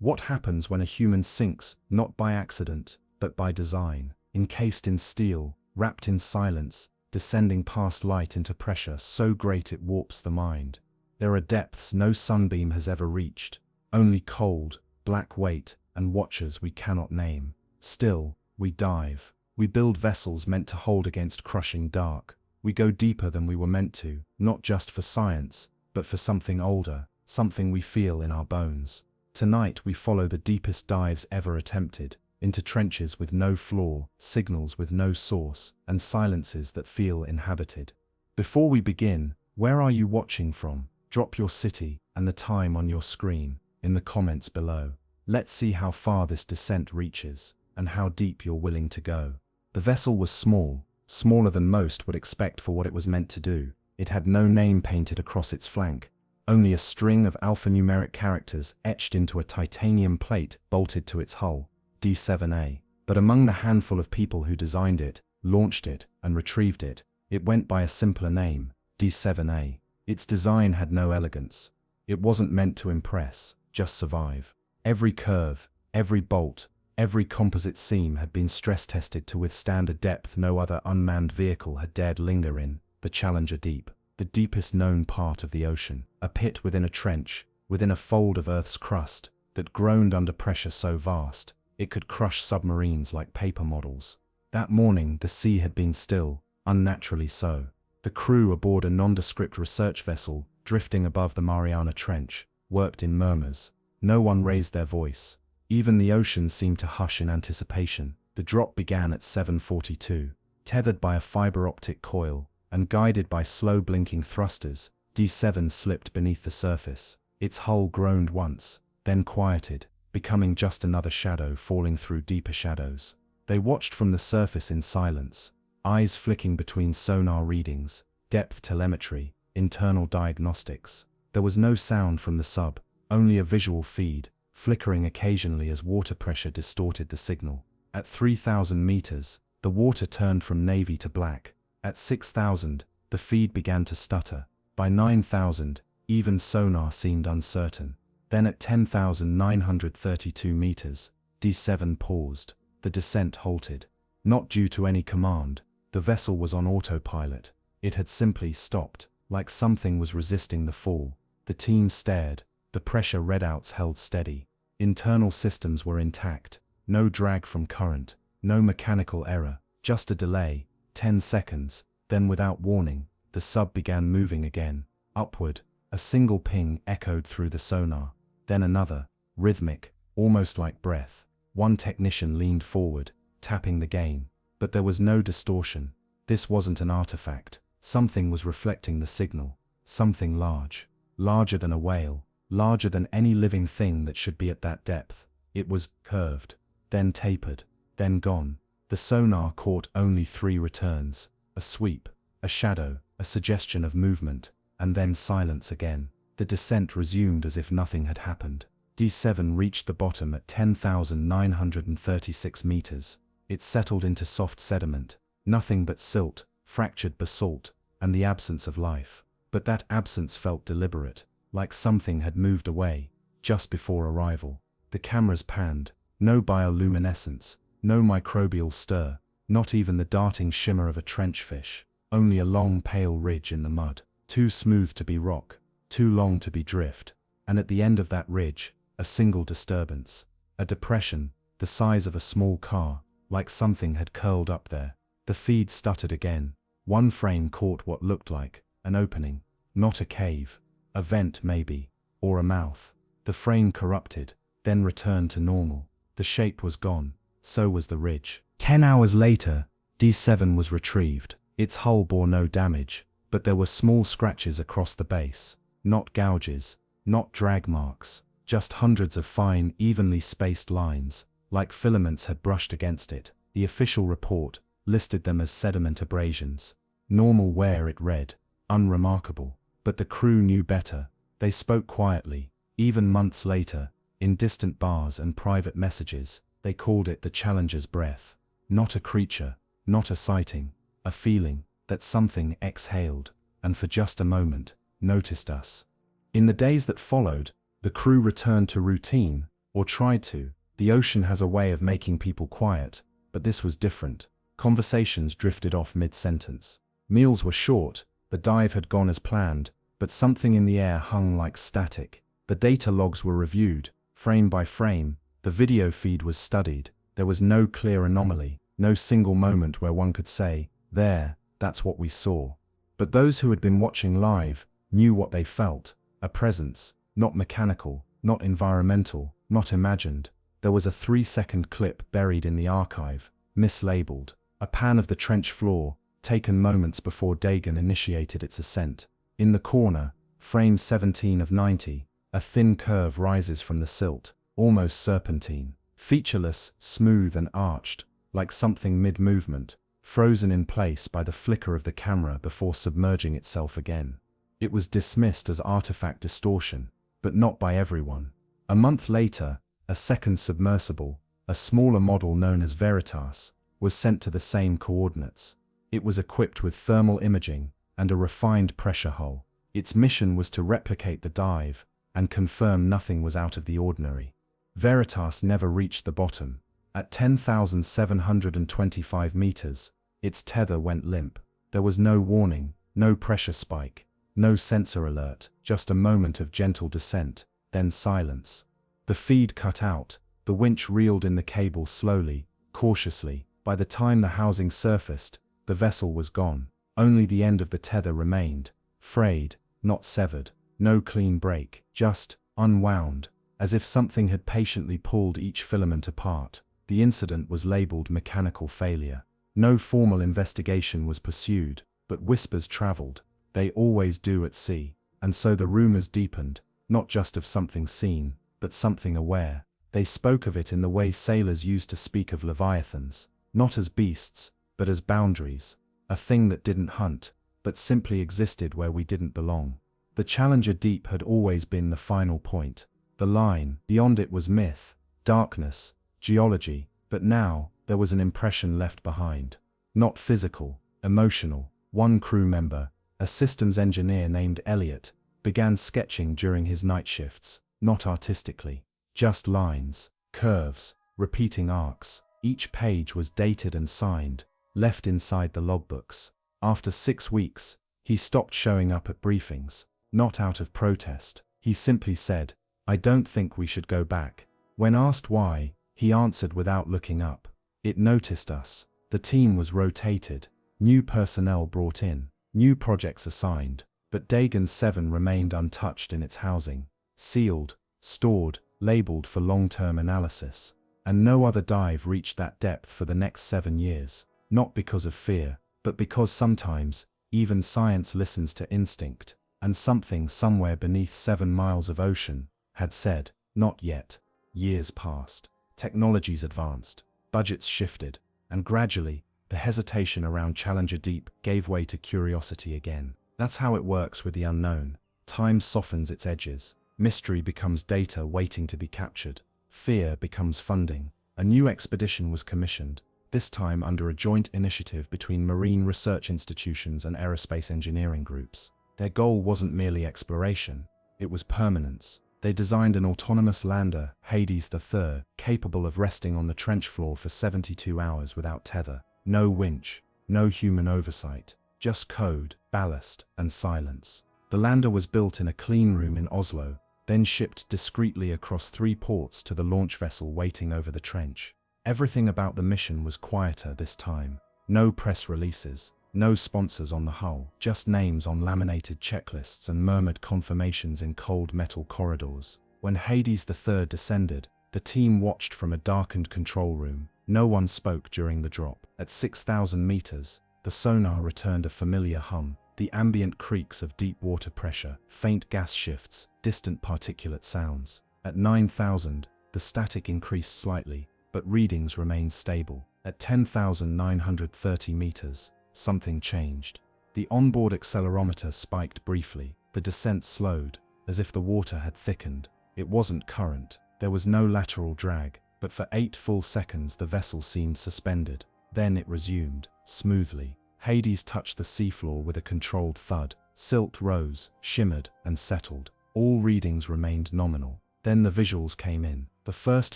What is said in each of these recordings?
What happens when a human sinks, not by accident, but by design, encased in steel, wrapped in silence, descending past light into pressure so great it warps the mind? There are depths no sunbeam has ever reached, only cold, black weight, and watchers we cannot name. Still, we dive. We build vessels meant to hold against crushing dark. We go deeper than we were meant to, not just for science, but for something older, something we feel in our bones. Tonight we follow the deepest dives ever attempted, into trenches with no floor, signals with no source, and silences that feel inhabited. Before we begin, where are you watching from? Drop your city and the time on your screen in the comments below. Let's see how far this descent reaches, and how deep you're willing to go. The vessel was small, smaller than most would expect for what it was meant to do. It had no name painted across its flank, only a string of alphanumeric characters etched into a titanium plate bolted to its hull, D7A. But among the handful of people who designed it, launched it, and retrieved it, it went by a simpler name, D7A. Its design had no elegance. It wasn't meant to impress, just survive. Every curve, every bolt, every composite seam had been stress-tested to withstand a depth no other unmanned vehicle had dared linger in, the Challenger Deep, the deepest known part of the ocean, a pit within a trench, within a fold of Earth's crust, that groaned under pressure so vast, it could crush submarines like paper models. That morning the sea had been still, unnaturally so. The crew aboard a nondescript research vessel, drifting above the Mariana Trench, worked in murmurs. No one raised their voice. Even the ocean seemed to hush in anticipation. The drop began at 7:42. Tethered by a fiber optic coil, and guided by slow blinking thrusters, D7 slipped beneath the surface. Its hull groaned once, then quieted, becoming just another shadow falling through deeper shadows. They watched from the surface in silence, eyes flicking between sonar readings, depth telemetry, internal diagnostics. There was no sound from the sub, only a visual feed, flickering occasionally as water pressure distorted the signal. At 3,000 meters, the water turned from navy to black. At 6,000, the feed began to stutter. By 9,000, even sonar seemed uncertain. Then at 10,932 meters, D7 paused. The descent halted. Not due to any command. The vessel was on autopilot. It had simply stopped, like something was resisting the fall. The team stared. The pressure readouts held steady. Internal systems were intact. No drag from current, no mechanical error, just a delay, 10 seconds. Then without warning, the sub began moving again, upward. A single ping echoed through the sonar, then another, rhythmic, almost like breath. One technician leaned forward, tapping the gain. But there was no distortion. This wasn't an artifact. Something was reflecting the signal. Something large. Larger than a whale. Larger than any living thing that should be at that depth. It was curved, then tapered, then gone. The sonar caught only 3 returns. A sweep, a shadow, a suggestion of movement, and then silence again. The descent resumed as if nothing had happened. D7 reached the bottom at 10,936 meters. It settled into soft sediment, nothing but silt, fractured basalt, and the absence of life. But that absence felt deliberate, like something had moved away, just before arrival. The cameras panned. No bioluminescence, no microbial stir, not even the darting shimmer of a trench fish. Only a long pale ridge in the mud, too smooth to be rock, too long to be drift. And at the end of that ridge, a single disturbance. A depression, the size of a small car, like something had curled up there. The feed stuttered again. One frame caught what looked like an opening, not a cave. A vent maybe, or a mouth. The frame corrupted, then returned to normal. The shape was gone, so was the ridge. 10 hours later, D7 was retrieved. Its hull bore no damage, but there were small scratches across the base. Not gouges, not drag marks, just hundreds of fine, evenly spaced lines, like filaments had brushed against it. The official report listed them as sediment abrasions. Normal wear, it read, unremarkable. But the crew knew better. They spoke quietly. Even months later, in distant bars and private messages, they called it the Challenger's breath. Not a creature, not a sighting, a feeling that something exhaled, and for just a moment, noticed us. In the days that followed, the crew returned to routine, Or tried to. The ocean has a way of making people quiet, but this was different. Conversations drifted off mid-sentence. Meals were short, the dive had gone as planned, but something in the air hung like static. The data logs were reviewed, frame by frame, the video feed was studied. There was no clear anomaly, no single moment where one could say, "There, that's what we saw." But those who had been watching live knew what they felt, a presence, not mechanical, not environmental, not imagined. There was a 3-second clip buried in the archive, mislabeled, a pan of the trench floor, taken moments before Dagon initiated its ascent. In the corner, frame 17 of 90, a thin curve rises from the silt, almost serpentine, featureless, smooth and arched, like something mid-movement, frozen in place by the flicker of the camera before submerging itself again. It was dismissed as artifact distortion, but not by everyone. A month later, a second submersible, a smaller model known as Veritas, was sent to the same coordinates. It was equipped with thermal imaging and a refined pressure hull. Its mission was to replicate the dive and confirm nothing was out of the ordinary. Veritas never reached the bottom. At 10,725 meters, its tether went limp. There was no warning, no pressure spike, no sensor alert, just a moment of gentle descent, then silence. The feed cut out, the winch reeled in the cable slowly, cautiously. By the time the housing surfaced, the vessel was gone. Only the end of the tether remained, frayed, not severed, no clean break, just unwound, as if something had patiently pulled each filament apart. The incident was labeled mechanical failure. No formal investigation was pursued, but whispers traveled. They always do at sea, and so the rumors deepened, not just of something seen, but something aware. They spoke of it in the way sailors used to speak of leviathans, not as beasts, but as boundaries, a thing that didn't hunt, but simply existed where we didn't belong. The Challenger Deep had always been the final point. The line beyond it was myth, darkness, geology, but now there was an impression left behind. Not physical, emotional. One crew member, a systems engineer named Elliot, began sketching during his night shifts, not artistically, just lines, curves, repeating arcs. Each page was dated and signed, left inside the logbooks. After 6 weeks, he stopped showing up at briefings, not out of protest. He simply said, "I don't think we should go back." When asked why, he answered without looking up, "It noticed us." The team was rotated, new personnel brought in, new projects assigned, but Dagon 7 remained untouched in its housing, sealed, stored, labeled for long-term analysis. And no other dive reached that depth for the next 7 years, not because of fear, but because sometimes, even science listens to instinct, and something somewhere beneath 7 miles of ocean had said, "Not yet." Years passed, technologies advanced, budgets shifted, and gradually, the hesitation around Challenger Deep gave way to curiosity again. That's how it works with the unknown. Time softens its edges. Mystery becomes data waiting to be captured. Fear becomes funding. A new expedition was commissioned, this time under a joint initiative between marine research institutions and aerospace engineering groups. Their goal wasn't merely exploration, it was permanence. They designed an autonomous lander, Hades III, capable of resting on the trench floor for 72 hours without tether. No winch, no human oversight, just code, ballast, and silence. The lander was built in a clean room in Oslo, then shipped discreetly across 3 ports to the launch vessel waiting over the trench. Everything about the mission was quieter this time. No press releases, no sponsors on the hull, just names on laminated checklists and murmured confirmations in cold metal corridors. When Hades III descended, the team watched from a darkened control room. No one spoke during the drop. At 6,000 meters, the sonar returned a familiar hum. The ambient creaks of deep water pressure, faint gas shifts, distant particulate sounds. At 9,000, the static increased slightly, but readings remained stable. At 10,930 meters, something changed. The onboard accelerometer spiked briefly. The descent slowed, as if the water had thickened. It wasn't current. There was no lateral drag, but for 8 full seconds the vessel seemed suspended. Then it resumed, smoothly. Hades touched the seafloor with a controlled thud. Silt rose, shimmered, and settled. All readings remained nominal. Then the visuals came in. The first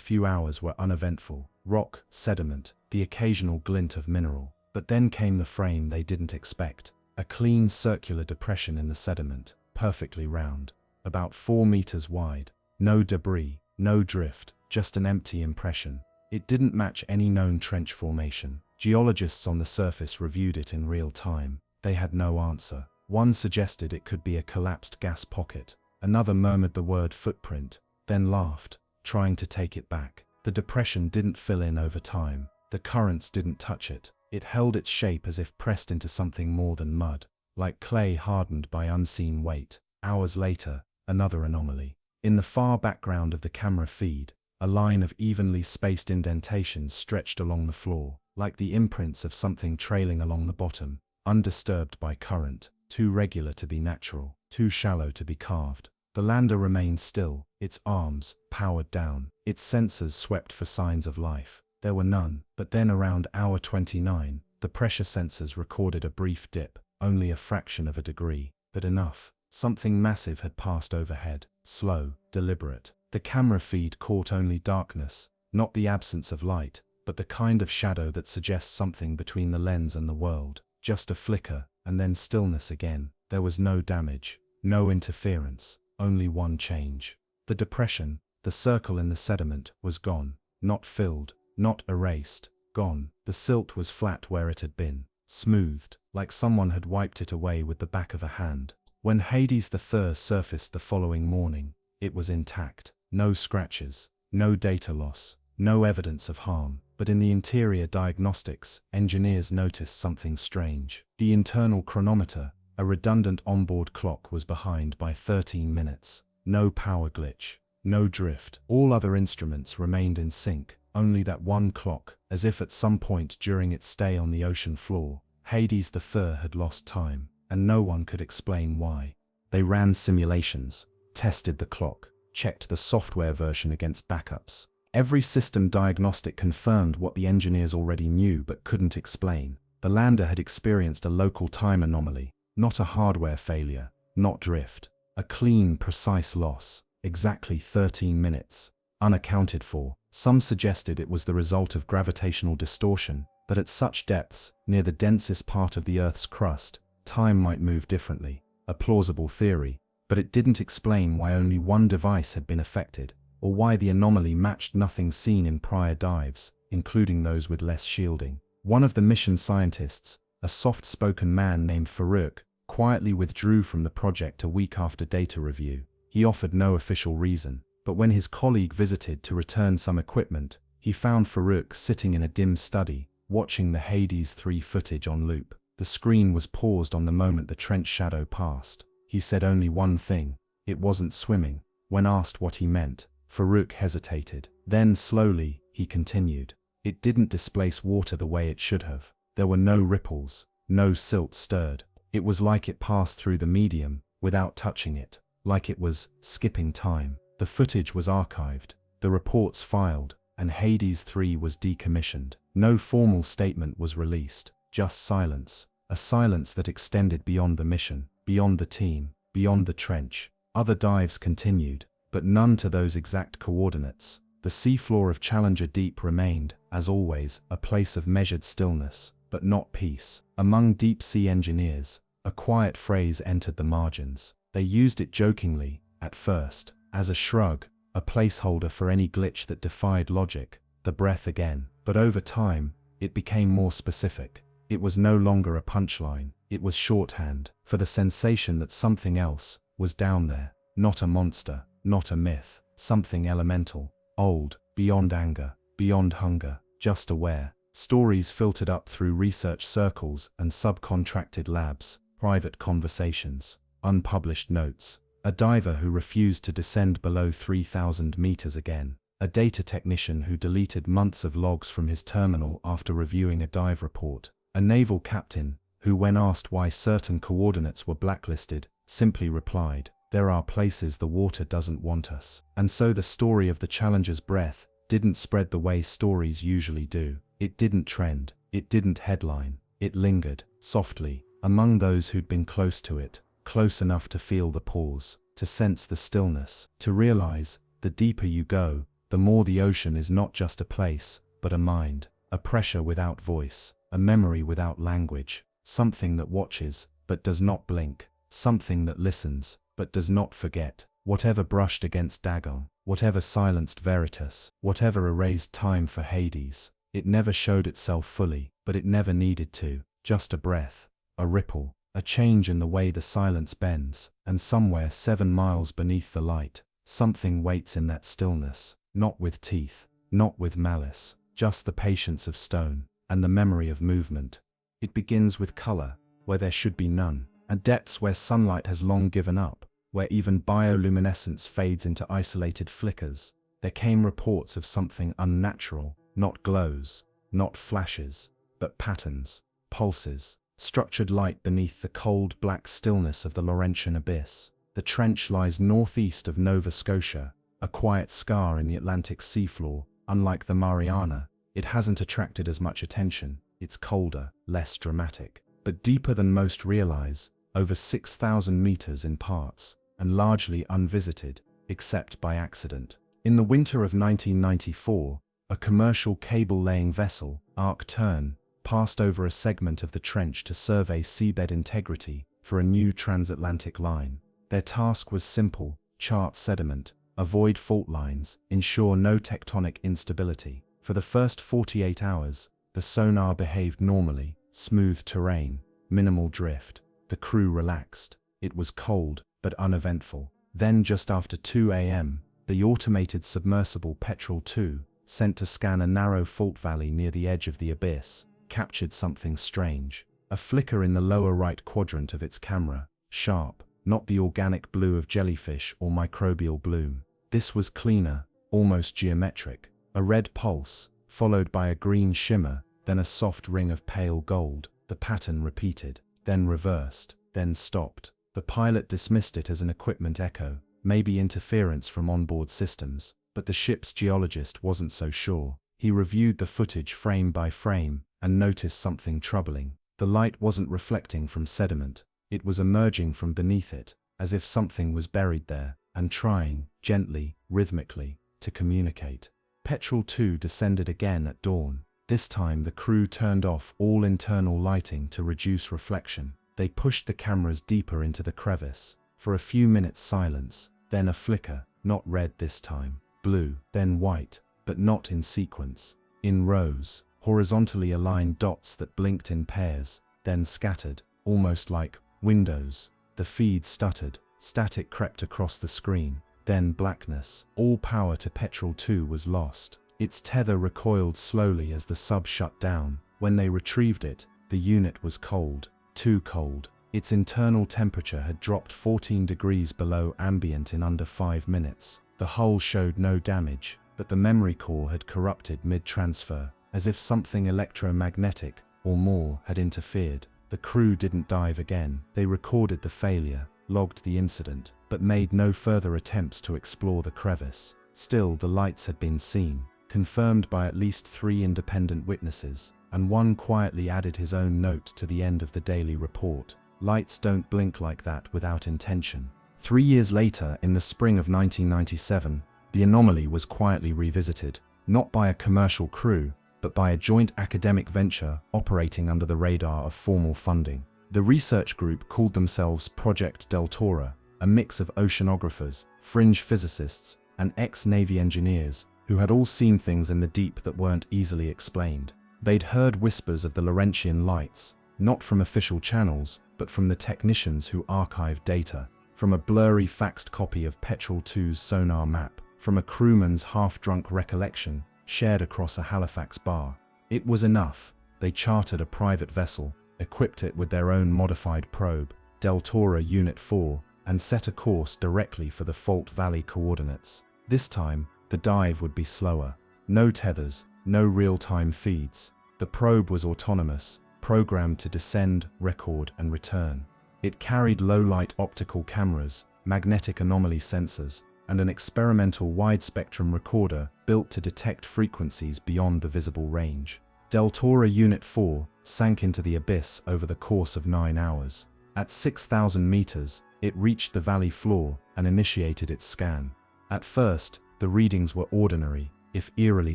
few hours were uneventful. Rock, sediment, the occasional glint of mineral. But then came the frame they didn't expect. A clean circular depression in the sediment, perfectly round, about 4 meters wide. No debris, no drift, just an empty impression. It didn't match any known trench formation. Geologists on the surface reviewed it in real time. They had no answer. One suggested it could be a collapsed gas pocket. Another murmured the word footprint, then laughed, trying to take it back. The depression didn't fill in over time. The currents didn't touch it. It held its shape as if pressed into something more than mud, like clay hardened by unseen weight. Hours later, another anomaly. In the far background of the camera feed, a line of evenly spaced indentations stretched along the floor, like the imprints of something trailing along the bottom, undisturbed by current, too regular to be natural, too shallow to be carved. The lander remained still, its arms powered down, its sensors swept for signs of life. There were none, but then around hour 29, the pressure sensors recorded a brief dip, only a fraction of a degree, but enough. Something massive had passed overhead, slow, deliberate. The camera feed caught only darkness, not the absence of light, but the kind of shadow that suggests something between the lens and the world. Just a flicker, and then stillness again. There was no damage, no interference, only one change. The depression, the circle in the sediment, was gone, not filled, not erased, gone. The silt was flat where it had been, smoothed, like someone had wiped it away with the back of a hand. When Hades III surfaced the following morning, it was intact. No scratches, no data loss, no evidence of harm. But in the interior diagnostics, engineers noticed something strange. The internal chronometer, a redundant onboard clock, was behind by 13 minutes. No power glitch, no drift. All other instruments remained in sync. Only that one clock, as if at some point during its stay on the ocean floor, Hades III had lost time, and no one could explain why. They ran simulations, tested the clock, checked the software version against backups. Every system diagnostic confirmed what the engineers already knew but couldn't explain. The lander had experienced a local time anomaly, not a hardware failure, not drift. A clean, precise loss, exactly 13 minutes, unaccounted for. Some suggested it was the result of gravitational distortion, but at such depths, near the densest part of the Earth's crust, time might move differently. A plausible theory, but it didn't explain why only one device had been affected, or why the anomaly matched nothing seen in prior dives, including those with less shielding. One of the mission scientists, a soft-spoken man named Farouk, quietly withdrew from the project a week after data review. He offered no official reason, but when his colleague visited to return some equipment, he found Farouk sitting in a dim study, watching the Hades III footage on loop. The screen was paused on the moment the trench shadow passed. He said only one thing: it wasn't swimming. When asked what he meant, Farouk hesitated. Then slowly, he continued. It didn't displace water the way it should have. There were no ripples, no silt stirred. It was like it passed through the medium, without touching it, like it was skipping time. The footage was archived, the reports filed, and Hades III was decommissioned. No formal statement was released, just silence. A silence that extended beyond the mission, beyond the team, beyond the trench. Other dives continued, but none to those exact coordinates. The seafloor of Challenger Deep remained, as always, a place of measured stillness, but not peace. Among deep-sea engineers, a quiet phrase entered the margins. They used it jokingly, at first, as a shrug, a placeholder for any glitch that defied logic, the breath again. But over time, it became more specific. It was no longer a punchline, it was shorthand, for the sensation that something else was down there. Not a monster, not a myth, something elemental, old, beyond anger, beyond hunger, just aware. Stories filtered up through research circles and subcontracted labs, private conversations, unpublished notes. A diver who refused to descend below 3,000 meters again. A data technician who deleted months of logs from his terminal after reviewing a dive report. A naval captain who, when asked why certain coordinates were blacklisted, simply replied, "There are places the water doesn't want us." And so the story of the Challenger's breath didn't spread the way stories usually do. It didn't trend, it didn't headline, it lingered, softly, among those who'd been close to it, close enough to feel the pause, to sense the stillness, to realize, the deeper you go, the more the ocean is not just a place, but a mind, a pressure without voice, a memory without language, something that watches, but does not blink, something that listens, but does not forget. Whatever brushed against Dagon, whatever silenced Veritas, whatever erased time for Hades, it never showed itself fully, but it never needed to. Just a breath, a ripple, a change in the way the silence bends, and somewhere 7 miles beneath the light, something waits in that stillness, not with teeth, not with malice, just the patience of stone, and the memory of movement. It begins with color, where there should be none, and depths where sunlight has long given up, where even bioluminescence fades into isolated flickers. There came reports of something unnatural, not glows, not flashes, but patterns, pulses, structured light beneath the cold black stillness of the Laurentian Abyss. The trench lies northeast of Nova Scotia, a quiet scar in the Atlantic seafloor. Unlike the Mariana, it hasn't attracted as much attention. It's colder, less dramatic, but deeper than most realize, over 6,000 meters in parts, and largely unvisited, except by accident. In the winter of 1994, a commercial cable-laying vessel, Arc Tern, passed over a segment of the trench to survey seabed integrity for a new transatlantic line. Their task was simple: chart sediment, avoid fault lines, ensure no tectonic instability. For the first 48 hours, the sonar behaved normally: smooth terrain, minimal drift. The crew relaxed. It was cold, but uneventful. Then just after 2 a.m., the automated submersible Petrel 2, sent to scan a narrow fault valley near the edge of the abyss, captured something strange. A flicker in the lower right quadrant of its camera, sharp, not the organic blue of jellyfish or microbial bloom. This was cleaner, almost geometric. A red pulse, followed by a green shimmer, then a soft ring of pale gold. The pattern repeated, then reversed, then stopped. The pilot dismissed it as an equipment echo, maybe interference from onboard systems, but the ship's geologist wasn't so sure. He reviewed the footage frame by frame, and noticed something troubling. The light wasn't reflecting from sediment, it was emerging from beneath it, as if something was buried there, and trying, gently, rhythmically, to communicate. Petrel 2 descended again at dawn. This time the crew turned off all internal lighting to reduce reflection. They pushed the cameras deeper into the crevice. For a few minutes silence, then a flicker, not red this time, blue, then white, but not in sequence. In rows, horizontally aligned dots that blinked in pairs, then scattered, almost like windows. The feed stuttered, static crept across the screen, then blackness. All power to Petrel 2 was lost. Its tether recoiled slowly as the sub shut down. When they retrieved it, the unit was cold, too cold. Its internal temperature had dropped 14 degrees below ambient in under 5 minutes. The hull showed no damage, but the memory core had corrupted mid-transfer, as if something electromagnetic, or more, had interfered. The crew didn't dive again. They recorded the failure, logged the incident, but made no further attempts to explore the crevice. Still, the lights had been seen, confirmed by at least 3 independent witnesses, and one quietly added his own note to the end of the daily report. Lights don't blink like that without intention. 3 years later, in the spring of 1997, the anomaly was quietly revisited, not by a commercial crew, but by a joint academic venture operating under the radar of formal funding. The research group called themselves Project Deltora, a mix of oceanographers, fringe physicists, and ex-Navy engineers who had all seen things in the deep that weren't easily explained. They'd heard whispers of the Laurentian lights, not from official channels, but from the technicians who archived data, from a blurry faxed copy of Petrel 2's sonar map, from a crewman's half-drunk recollection shared across a Halifax bar. It was enough. They chartered a private vessel, equipped it with their own modified probe, Deltora Unit 4, and set a course directly for the Fault Valley coordinates. This time, the dive would be slower. No tethers, no real-time feeds. The probe was autonomous, programmed to descend, record, and return. It carried low-light optical cameras, magnetic anomaly sensors, and an experimental wide-spectrum recorder built to detect frequencies beyond the visible range. Deltora Unit 4 sank into the abyss over the course of 9 hours. At 6,000 meters, it reached the valley floor and initiated its scan. At first, the The readings were ordinary, if eerily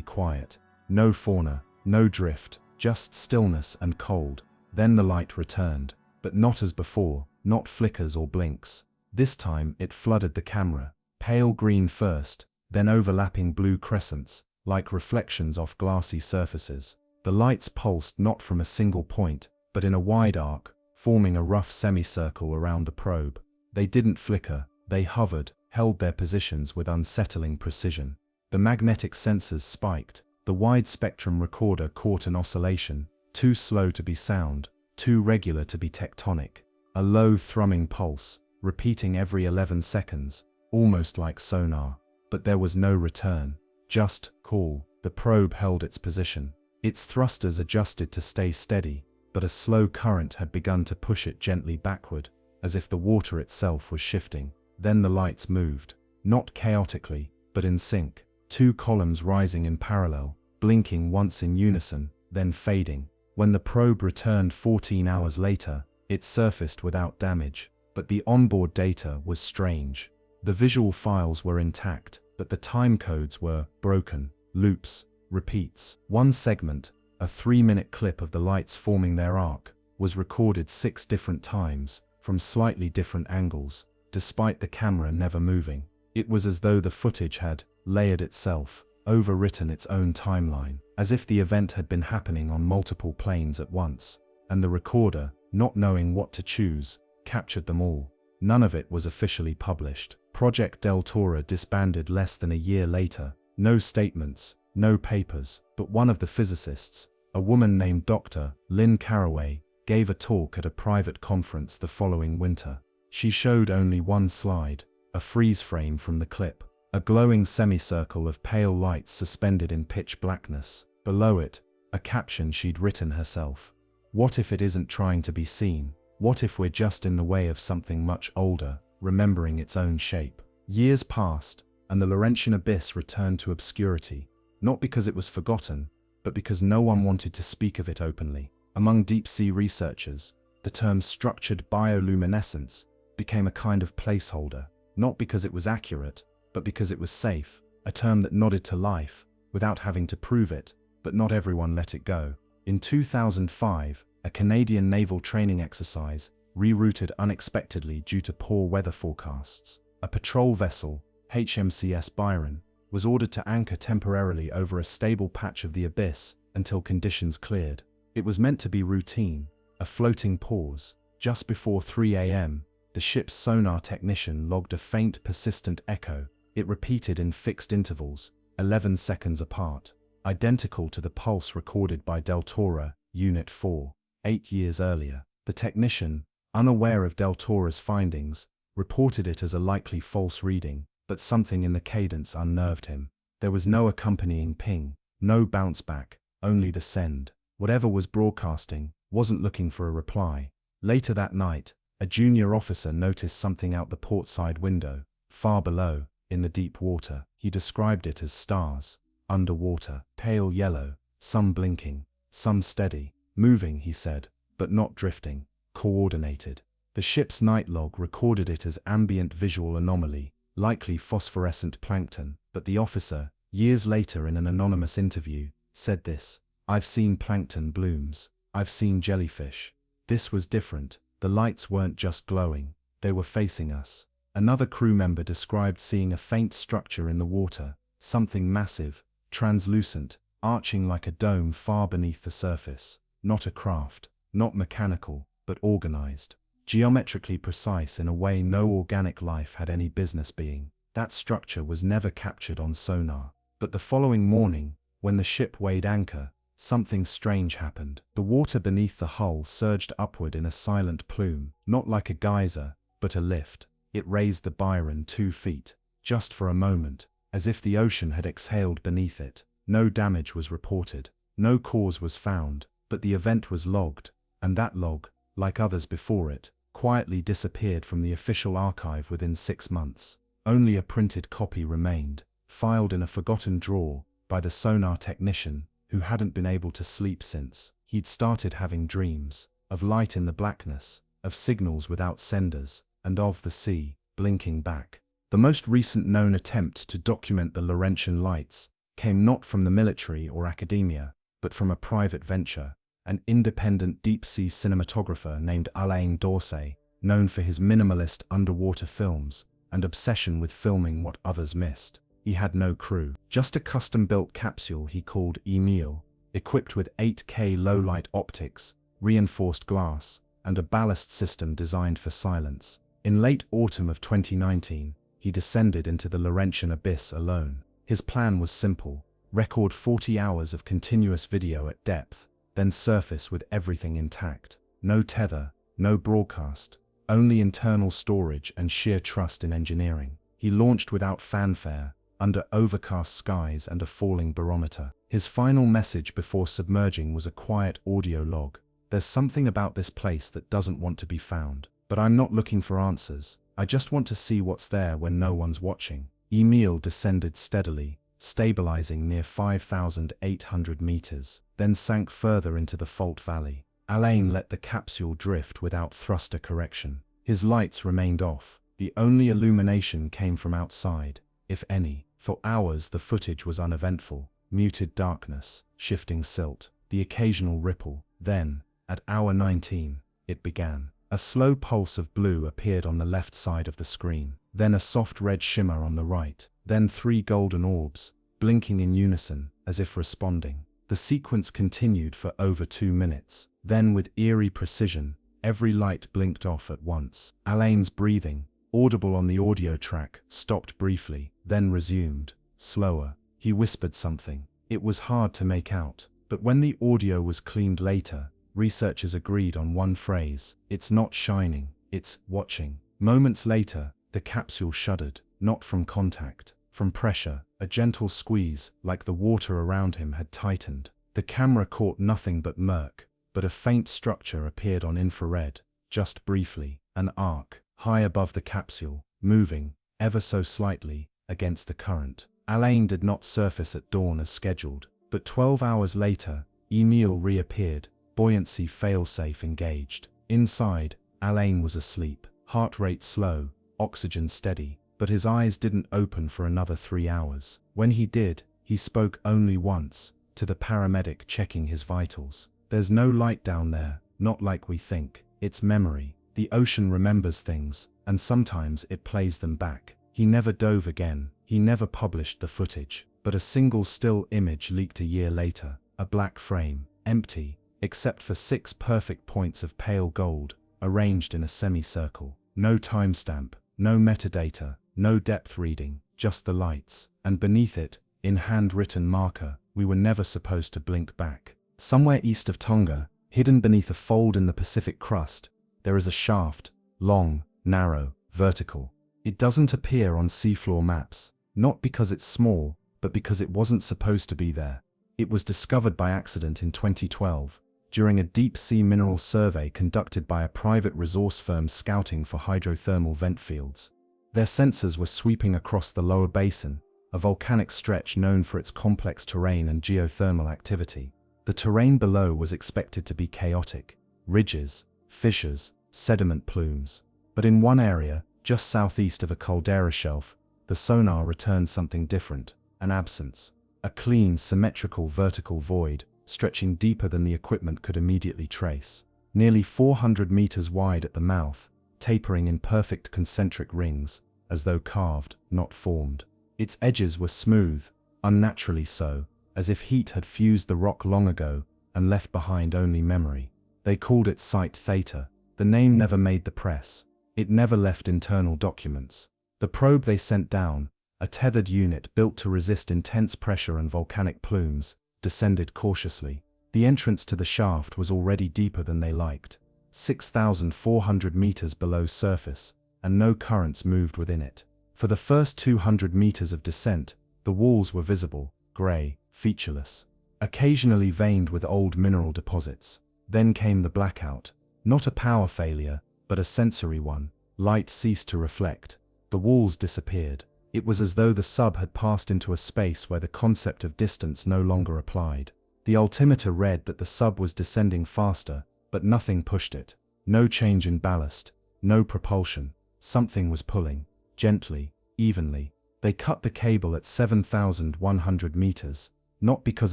quiet. No fauna, no drift, just stillness and cold. Then the light returned, but not as before, not flickers or blinks. This time it flooded the camera, pale green first, then overlapping blue crescents, like reflections off glassy surfaces. The lights pulsed not from a single point, but in a wide arc, forming a rough semicircle around the probe. They didn't flicker, they hovered, held their positions with unsettling precision. The magnetic sensors spiked, the wide-spectrum recorder caught an oscillation, too slow to be sound, too regular to be tectonic. A low thrumming pulse, repeating every 11 seconds, almost like sonar. But there was no return, just call. The probe held its position. Its thrusters adjusted to stay steady, but a slow current had begun to push it gently backward, as if the water itself was shifting. Then the lights moved, not chaotically, but in sync, two columns rising in parallel, blinking once in unison, then fading. When the probe returned 14 hours later, it surfaced without damage, but the onboard data was strange. The visual files were intact, but the time codes were broken, loops, repeats. One segment, a 3-minute clip of the lights forming their arc, was recorded 6 different times, from slightly different angles, despite the camera never moving. It was as though the footage had layered itself, overwritten its own timeline, as if the event had been happening on multiple planes at once, and the recorder, not knowing what to choose, captured them all. None of it was officially published. Project Deltora disbanded less than a year later. No statements, no papers, but one of the physicists, a woman named Dr. Lynn Carraway, gave a talk at a private conference the following winter. She showed only one slide, a freeze frame from the clip, a glowing semicircle of pale lights suspended in pitch blackness. Below it, a caption she'd written herself. What if it isn't trying to be seen? What if we're just in the way of something much older, remembering its own shape? Years passed, and the Laurentian Abyss returned to obscurity, not because it was forgotten, but because no one wanted to speak of it openly. Among deep-sea researchers, the term structured bioluminescence became a kind of placeholder, not because it was accurate, but because it was safe, a term that nodded to life, without having to prove it, but not everyone let it go. In 2005, a Canadian naval training exercise rerouted unexpectedly due to poor weather forecasts. A patrol vessel, HMCS Byron, was ordered to anchor temporarily over a stable patch of the abyss until conditions cleared. It was meant to be routine, a floating pause. Just before 3 a.m., the ship's sonar technician logged a faint, persistent echo. It repeated in fixed intervals, 11 seconds apart, identical to the pulse recorded by Deltora, Unit 4, 8 years earlier. The technician, unaware of Deltora's findings, reported it as a likely false reading, but something in the cadence unnerved him. There was no accompanying ping, no bounce back, only the send. Whatever was broadcasting wasn't looking for a reply. Later that night, a junior officer noticed something out the portside window, far below, in the deep water. He described it as stars, underwater, pale yellow, some blinking, some steady, moving, he said, but not drifting, coordinated. The ship's night log recorded it as ambient visual anomaly, likely phosphorescent plankton, but the officer, years later in an anonymous interview, said this: "I've seen plankton blooms, I've seen jellyfish. This was different. The lights weren't just glowing, they were facing us." Another crew member described seeing a faint structure in the water, something massive, translucent, arching like a dome far beneath the surface. Not a craft, not mechanical, but organized, geometrically precise in a way no organic life had any business being. That structure was never captured on sonar. But the following morning, when the ship weighed anchor, something strange happened. The water beneath the hull surged upward in a silent plume, not like a geyser, but a lift. It raised the Byron 2 feet, just for a moment, as if the ocean had exhaled beneath it. No damage was reported, no cause was found, but the event was logged, and that log, like others before it, quietly disappeared from the official archive within 6 months. Only a printed copy remained, filed in a forgotten drawer by the sonar technician, who hadn't been able to sleep since. He'd started having dreams, of light in the blackness, of signals without senders, and of the sea, blinking back. The most recent known attempt to document the Laurentian lights came not from the military or academia, but from a private venture, an independent deep-sea cinematographer named Alain Dorset, known for his minimalist underwater films and obsession with filming what others missed. He had no crew, just a custom-built capsule he called Emile, equipped with 8K low-light optics, reinforced glass, and a ballast system designed for silence. In late autumn of 2019, he descended into the Laurentian Abyss alone. His plan was simple: record 40 hours of continuous video at depth, then surface with everything intact. No tether, no broadcast, only internal storage and sheer trust in engineering. He launched without fanfare, under overcast skies and a falling barometer. His final message before submerging was a quiet audio log. "There's something about this place that doesn't want to be found. But I'm not looking for answers. I just want to see what's there when no one's watching." Emile descended steadily, stabilizing near 5,800 meters, then sank further into the fault valley. Alain let the capsule drift without thruster correction. His lights remained off. The only illumination came from outside, if any. For hours the footage was uneventful: muted darkness, shifting silt, the occasional ripple. Then, at hour 19, it began. A slow pulse of blue appeared on the left side of the screen, then a soft red shimmer on the right, then 3 golden orbs, blinking in unison, as if responding. The sequence continued for over 2 minutes. Then, with eerie precision, every light blinked off at once. Alain's breathing, audible on the audio track, stopped briefly, then resumed, slower. He whispered something. It was hard to make out, but when the audio was cleaned later, researchers agreed on one phrase: "It's not shining, it's watching." Moments later, the capsule shuddered, not from contact, from pressure, a gentle squeeze, like the water around him had tightened. The camera caught nothing but murk, but a faint structure appeared on infrared, just briefly, an arc, high above the capsule, moving, ever so slightly, against the current. Alain did not surface at dawn as scheduled, but 12 hours later, Emile reappeared, buoyancy failsafe engaged. Inside, Alain was asleep, heart rate slow, oxygen steady, but his eyes didn't open for another 3 hours. When he did, he spoke only once, to the paramedic checking his vitals. "There's no light down there, not like we think. It's memory. The ocean remembers things, and sometimes it plays them back." He never dove again, he never published the footage, but a single still image leaked a year later, a black frame, empty, except for 6 perfect points of pale gold, arranged in a semicircle. No timestamp, no metadata, no depth reading, just the lights, and beneath it, in handwritten marker, "We were never supposed to blink back." Somewhere east of Tonga, hidden beneath a fold in the Pacific crust, there is a shaft, long, narrow, vertical. It doesn't appear on seafloor maps, not because it's small, but because it wasn't supposed to be there. It was discovered by accident in 2012, during a deep-sea mineral survey conducted by a private resource firm scouting for hydrothermal vent fields. Their sensors were sweeping across the lower basin, a volcanic stretch known for its complex terrain and geothermal activity. The terrain below was expected to be chaotic: ridges, fissures, sediment plumes. But in one area, just southeast of a caldera shelf, the sonar returned something different: an absence. A clean, symmetrical vertical void, stretching deeper than the equipment could immediately trace. Nearly 400 meters wide at the mouth, tapering in perfect concentric rings, as though carved, not formed. Its edges were smooth, unnaturally so, as if heat had fused the rock long ago and left behind only memory. They called it Site Theta. The name never made the press. It never left internal documents. The probe they sent down, a tethered unit built to resist intense pressure and volcanic plumes, descended cautiously. The entrance to the shaft was already deeper than they liked, 6,400 meters below surface, and no currents moved within it. For the first 200 meters of descent, the walls were visible, gray, featureless, occasionally veined with old mineral deposits. Then came the blackout, not a power failure, but a sensory one. Light ceased to reflect. The walls disappeared. It was as though the sub had passed into a space where the concept of distance no longer applied. The altimeter read that the sub was descending faster, but nothing pushed it. No change in ballast, no propulsion. Something was pulling, gently, evenly. They cut the cable at 7,100 meters, not because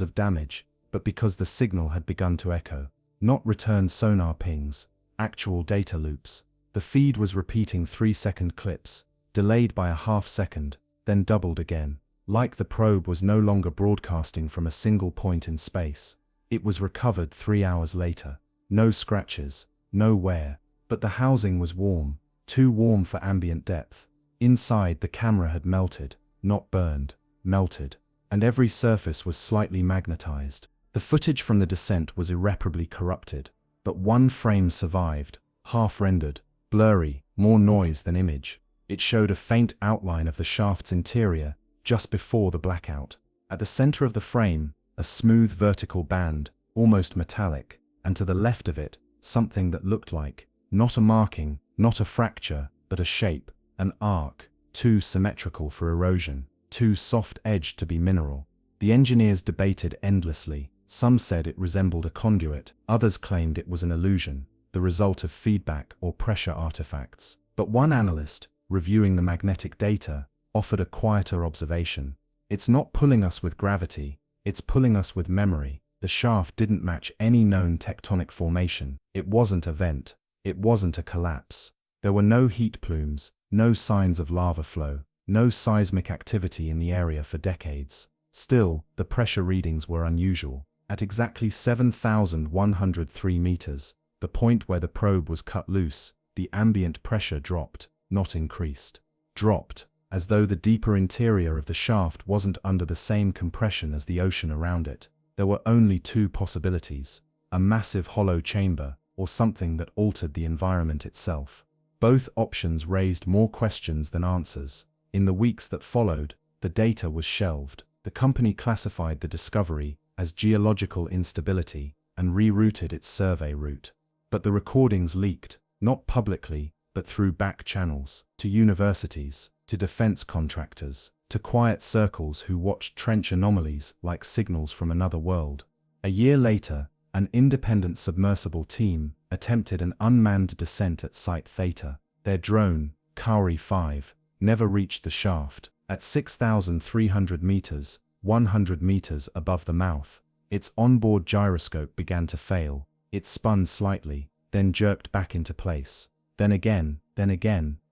of damage, but because the signal had begun to echo. Not return sonar pings, actual data loops. The feed was repeating 3-second clips, delayed by a half-second, then doubled again. Like the probe was no longer broadcasting from a single point in space. It was recovered 3 hours later. No scratches, no wear, but the housing was warm, too warm for ambient depth. Inside, the camera had melted, not burned, melted, and every surface was slightly magnetized. The footage from the descent was irreparably corrupted, but one frame survived, half-rendered, blurry, more noise than image. It showed a faint outline of the shaft's interior just before the blackout. At the center of the frame, a smooth vertical band, almost metallic, and to the left of it, something that looked like, not a marking, not a fracture, but a shape, an arc, too symmetrical for erosion, too soft-edged to be mineral. The engineers debated endlessly. Some said it resembled a conduit, others claimed it was an illusion, the result of feedback or pressure artifacts. But one analyst, reviewing the magnetic data, offered a quieter observation. It's not pulling us with gravity, it's pulling us with memory. The shaft didn't match any known tectonic formation. It wasn't a vent. It wasn't a collapse. There were no heat plumes, no signs of lava flow, no seismic activity in the area for decades. Still, the pressure readings were unusual. At exactly 7,103 meters, the point where the probe was cut loose, the ambient pressure dropped, not increased. Dropped, as though the deeper interior of the shaft wasn't under the same compression as the ocean around it. There were only two possibilities: a massive hollow chamber, or something that altered the environment itself. Both options raised more questions than answers. In the weeks that followed, the data was shelved. The company classified the discovery as geological instability and rerouted its survey route. But the recordings leaked, not publicly, but through back channels, to universities, to defense contractors, to quiet circles who watched trench anomalies like signals from another world. A year later, an independent submersible team attempted an unmanned descent at Site Theta. Their drone, Kauri 5, never reached the shaft. At 6,300 meters, 100 meters above the mouth, its onboard gyroscope began to fail. It spun slightly, then jerked back into place. Then again,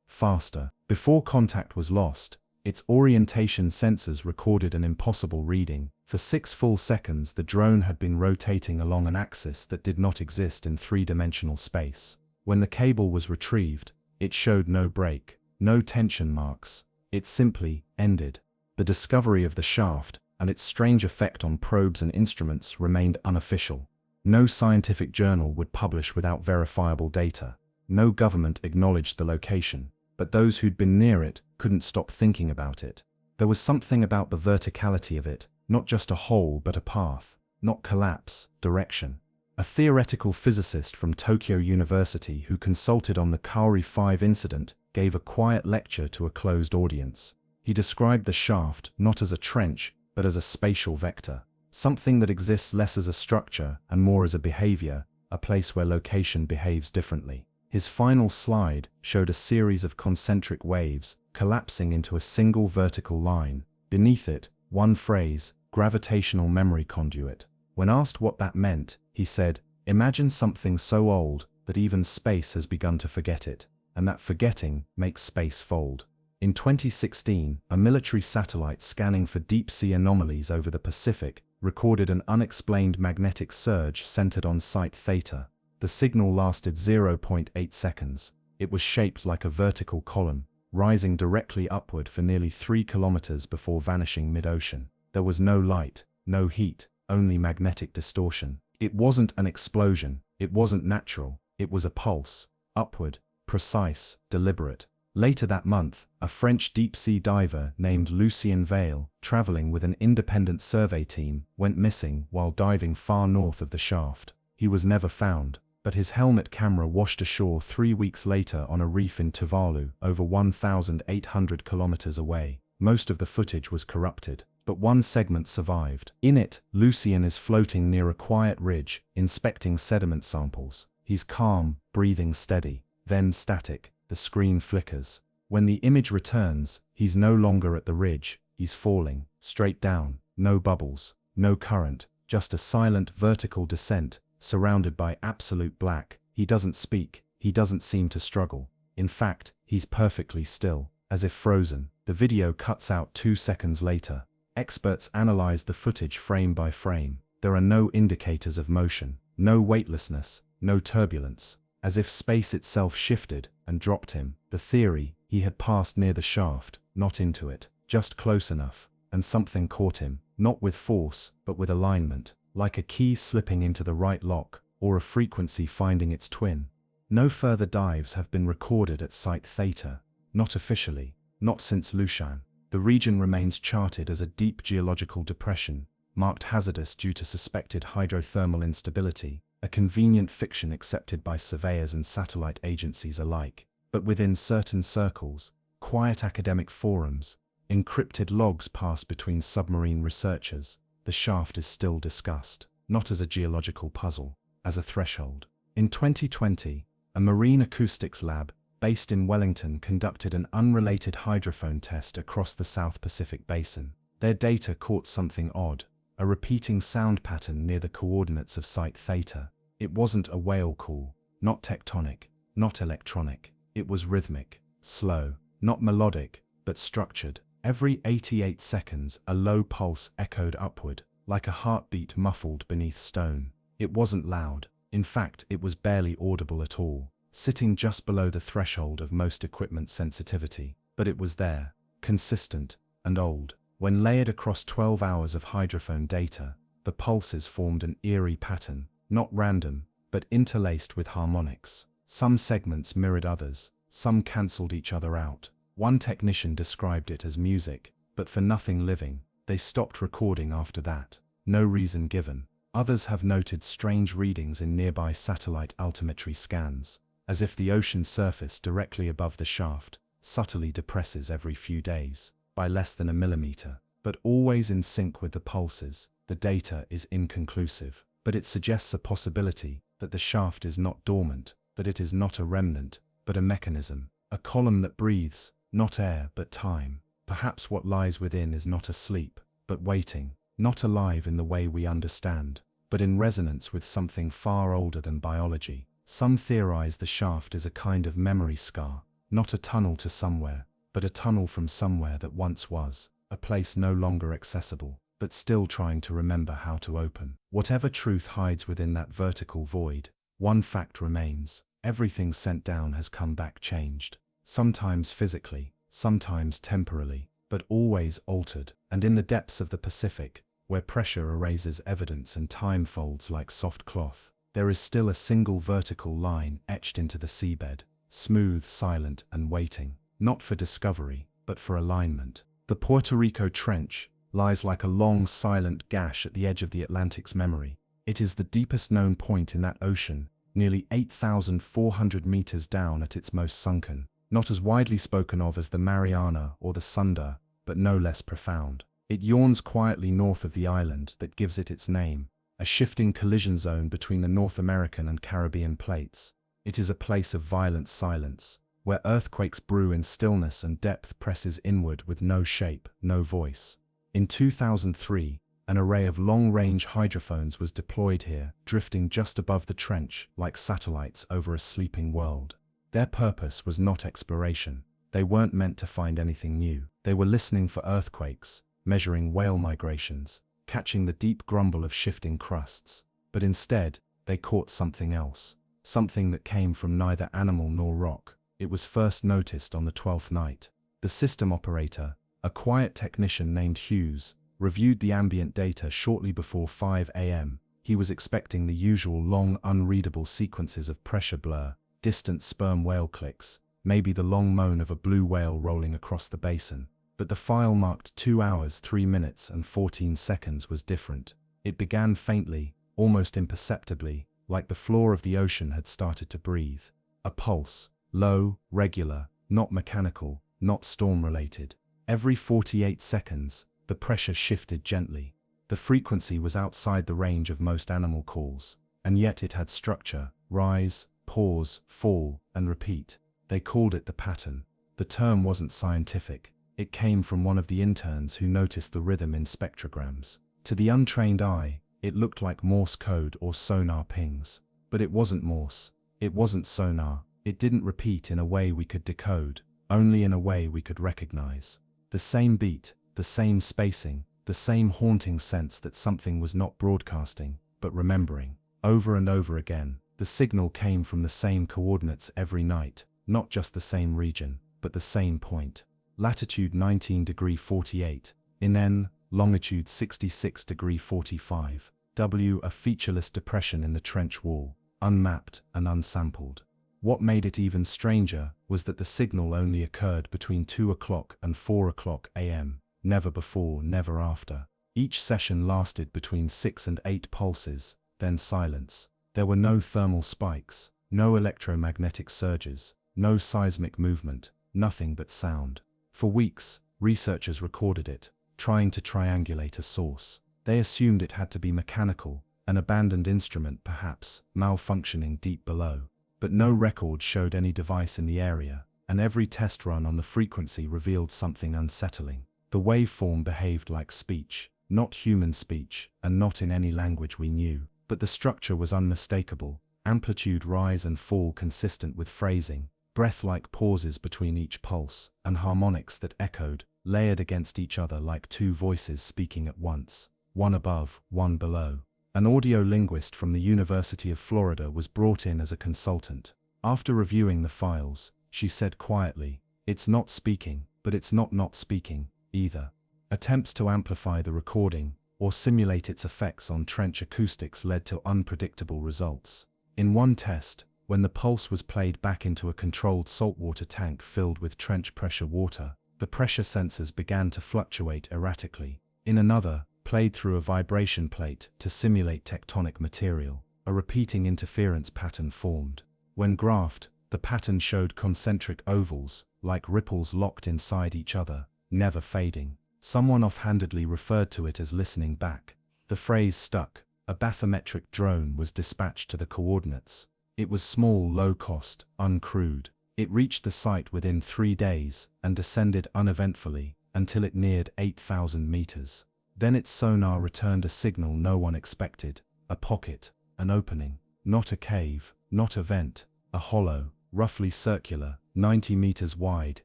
faster. Before contact was lost, its orientation sensors recorded an impossible reading. For 6 full seconds, the drone had been rotating along an axis that did not exist in three-dimensional space. When the cable was retrieved, it showed no break, no tension marks. It simply ended. The discovery of the shaft and its strange effect on probes and instruments remained unofficial. No scientific journal would publish without verifiable data. No government acknowledged the location, but those who'd been near it couldn't stop thinking about it. There was something about the verticality of it, not just a hole but a path, not collapse, direction. A theoretical physicist from Tokyo University who consulted on the Kauri 5 incident gave a quiet lecture to a closed audience. He described the shaft not as a trench, but as a spatial vector, something that exists less as a structure and more as a behavior, a place where location behaves differently. His final slide showed a series of concentric waves collapsing into a single vertical line. Beneath it, one phrase, gravitational memory conduit. When asked what that meant, he said, "Imagine something so old that even space has begun to forget it, and that forgetting makes space fold." In 2016, a military satellite scanning for deep-sea anomalies over the Pacific recorded an unexplained magnetic surge centered on Site Theta. The signal lasted 0.8 seconds. It was shaped like a vertical column, rising directly upward for nearly 3 kilometers before vanishing mid-ocean. There was no light, no heat, only magnetic distortion. It wasn't an explosion, it wasn't natural, it was a pulse, upward, precise, deliberate. Later that month, a French deep-sea diver named Lucien Vail, traveling with an independent survey team, went missing while diving far north of the shaft. He was never found, but his helmet camera washed ashore 3 weeks later on a reef in Tuvalu, over 1,800 kilometers away. Most of the footage was corrupted, but one segment survived. In it, Lucien is floating near a quiet ridge, inspecting sediment samples. He's calm, breathing steady, then static. The screen flickers. When the image returns, He's no longer at the ridge, he's falling, straight down, no bubbles, no current, just a silent vertical descent, surrounded by absolute black. He doesn't speak, he doesn't seem to struggle. In fact, he's perfectly still, as if frozen. The video cuts out 2 seconds later. Experts analyze the footage frame by frame. There are no indicators of motion, no weightlessness, no turbulence, as if space itself shifted and dropped him. The theory: he had passed near the shaft, not into it, just close enough, and something caught him, not with force, but with alignment, like a key slipping into the right lock, or a frequency finding its twin. No further dives have been recorded at Site Theta, not officially, not since Lushan. The region remains charted as a deep geological depression, marked hazardous due to suspected hydrothermal instability, a convenient fiction accepted by surveyors and satellite agencies alike. But within certain circles, quiet academic forums, encrypted logs pass between submarine researchers, the shaft is still discussed, not as a geological puzzle, as a threshold. In 2020, a marine acoustics lab based in Wellington conducted an unrelated hydrophone test across the South Pacific Basin. Their data caught something odd, a repeating sound pattern near the coordinates of Site Theta. It wasn't a whale call, not tectonic, not electronic. It was rhythmic, slow, not melodic, but structured. Every 88 seconds, a low pulse echoed upward, like a heartbeat muffled beneath stone. It wasn't loud. In fact, it was barely audible at all, sitting just below the threshold of most equipment sensitivity. But it was there, consistent and old. When layered across 12 hours of hydrophone data, the pulses formed an eerie pattern, not random, but interlaced with harmonics. Some segments mirrored others, some cancelled each other out. One technician described it as music, but for nothing living. They stopped recording after that. No reason given. Others have noted strange readings in nearby satellite altimetry scans, as if the ocean surface directly above the shaft subtly depresses every few days, by less than a millimeter, but always in sync with the pulses. The data is inconclusive, but it suggests a possibility that the shaft is not dormant, that it is not a remnant, but a mechanism, a column that breathes, not air but time. Perhaps what lies within is not asleep, but waiting, not alive in the way we understand, but in resonance with something far older than biology. Some theorize the shaft is a kind of memory scar, not a tunnel to somewhere, but a tunnel from somewhere that once was, a place no longer accessible, but still trying to remember how to open. Whatever truth hides within that vertical void, one fact remains: everything sent down has come back changed. Sometimes physically, sometimes temporally, but always altered. And in the depths of the Pacific, where pressure erases evidence and time folds like soft cloth, there is still a single vertical line etched into the seabed, smooth, silent, and waiting, not for discovery, but for alignment. The Puerto Rico Trench lies like a long, silent gash at the edge of the Atlantic's memory. It is the deepest known point in that ocean, nearly 8,400 meters down at its most sunken, not as widely spoken of as the Mariana or the Sunda, but no less profound. It yawns quietly north of the island that gives it its name, a shifting collision zone between the North American and Caribbean plates. It is a place of violent silence, where earthquakes brew in stillness and depth presses inward with no shape, no voice. In 2003, an array of long-range hydrophones was deployed here, drifting just above the trench like satellites over a sleeping world. Their purpose was not exploration. They weren't meant to find anything new. They were listening for earthquakes, measuring whale migrations, catching the deep grumble of shifting crusts. But instead, they caught something else, something that came from neither animal nor rock. It was first noticed on the 12th night. The system operator, a quiet technician named Hughes, reviewed the ambient data shortly before 5 a.m. He was expecting the usual long, unreadable sequences of pressure blur, distant sperm whale clicks, maybe the long moan of a blue whale rolling across the basin. But the file marked 2 hours, 3 minutes and 14 seconds was different. It began faintly, almost imperceptibly, like the floor of the ocean had started to breathe. A pulse, low, regular, not mechanical, not storm-related. Every 48 seconds, the pressure shifted gently. The frequency was outside the range of most animal calls, and yet it had structure: rise, pause, fall, and repeat. They called it the pattern. The term wasn't scientific. It came from one of the interns who noticed the rhythm in spectrograms. To the untrained eye, it looked like Morse code or sonar pings. But it wasn't Morse. It wasn't sonar. It didn't repeat in a way we could decode, only in a way we could recognize. The same beat, the same spacing, the same haunting sense that something was not broadcasting, but remembering. Over and over again, the signal came from the same coordinates every night, not just the same region, but the same point. Latitude 19°48, in N, longitude 66°45, W, a featureless depression in the trench wall, unmapped and unsampled. What made it even stranger was that the signal only occurred between 2 o'clock and 4 o'clock a.m., never before, never after. Each session lasted between 6 and 8 pulses, then silence. There were no thermal spikes, no electromagnetic surges, no seismic movement, nothing but sound. For weeks, researchers recorded it, trying to triangulate a source. They assumed it had to be mechanical, an abandoned instrument perhaps, malfunctioning deep below. But no record showed any device in the area, and every test run on the frequency revealed something unsettling. The waveform behaved like speech, not human speech, and not in any language we knew. But the structure was unmistakable, amplitude rise and fall consistent with phrasing, breath-like pauses between each pulse, and harmonics that echoed, layered against each other like two voices speaking at once, one above, one below. An audio linguist from the University of Florida was brought in as a consultant. After reviewing the files, she said quietly, "It's not speaking, but it's not speaking, either." Attempts to amplify the recording, or simulate its effects on trench acoustics led to unpredictable results. In one test, when the pulse was played back into a controlled saltwater tank filled with trench pressure water, the pressure sensors began to fluctuate erratically. In another, played through a vibration plate to simulate tectonic material, a repeating interference pattern formed. When graphed, the pattern showed concentric ovals, like ripples locked inside each other, never fading. Someone offhandedly referred to it as listening back. The phrase stuck. A bathymetric drone was dispatched to the coordinates. It was small, low-cost, uncrewed. It reached the site within 3 days and descended uneventfully until it neared 8,000 meters. Then its sonar returned a signal no one expected. A pocket, an opening, not a cave, not a vent, a hollow, roughly circular, 90 meters wide,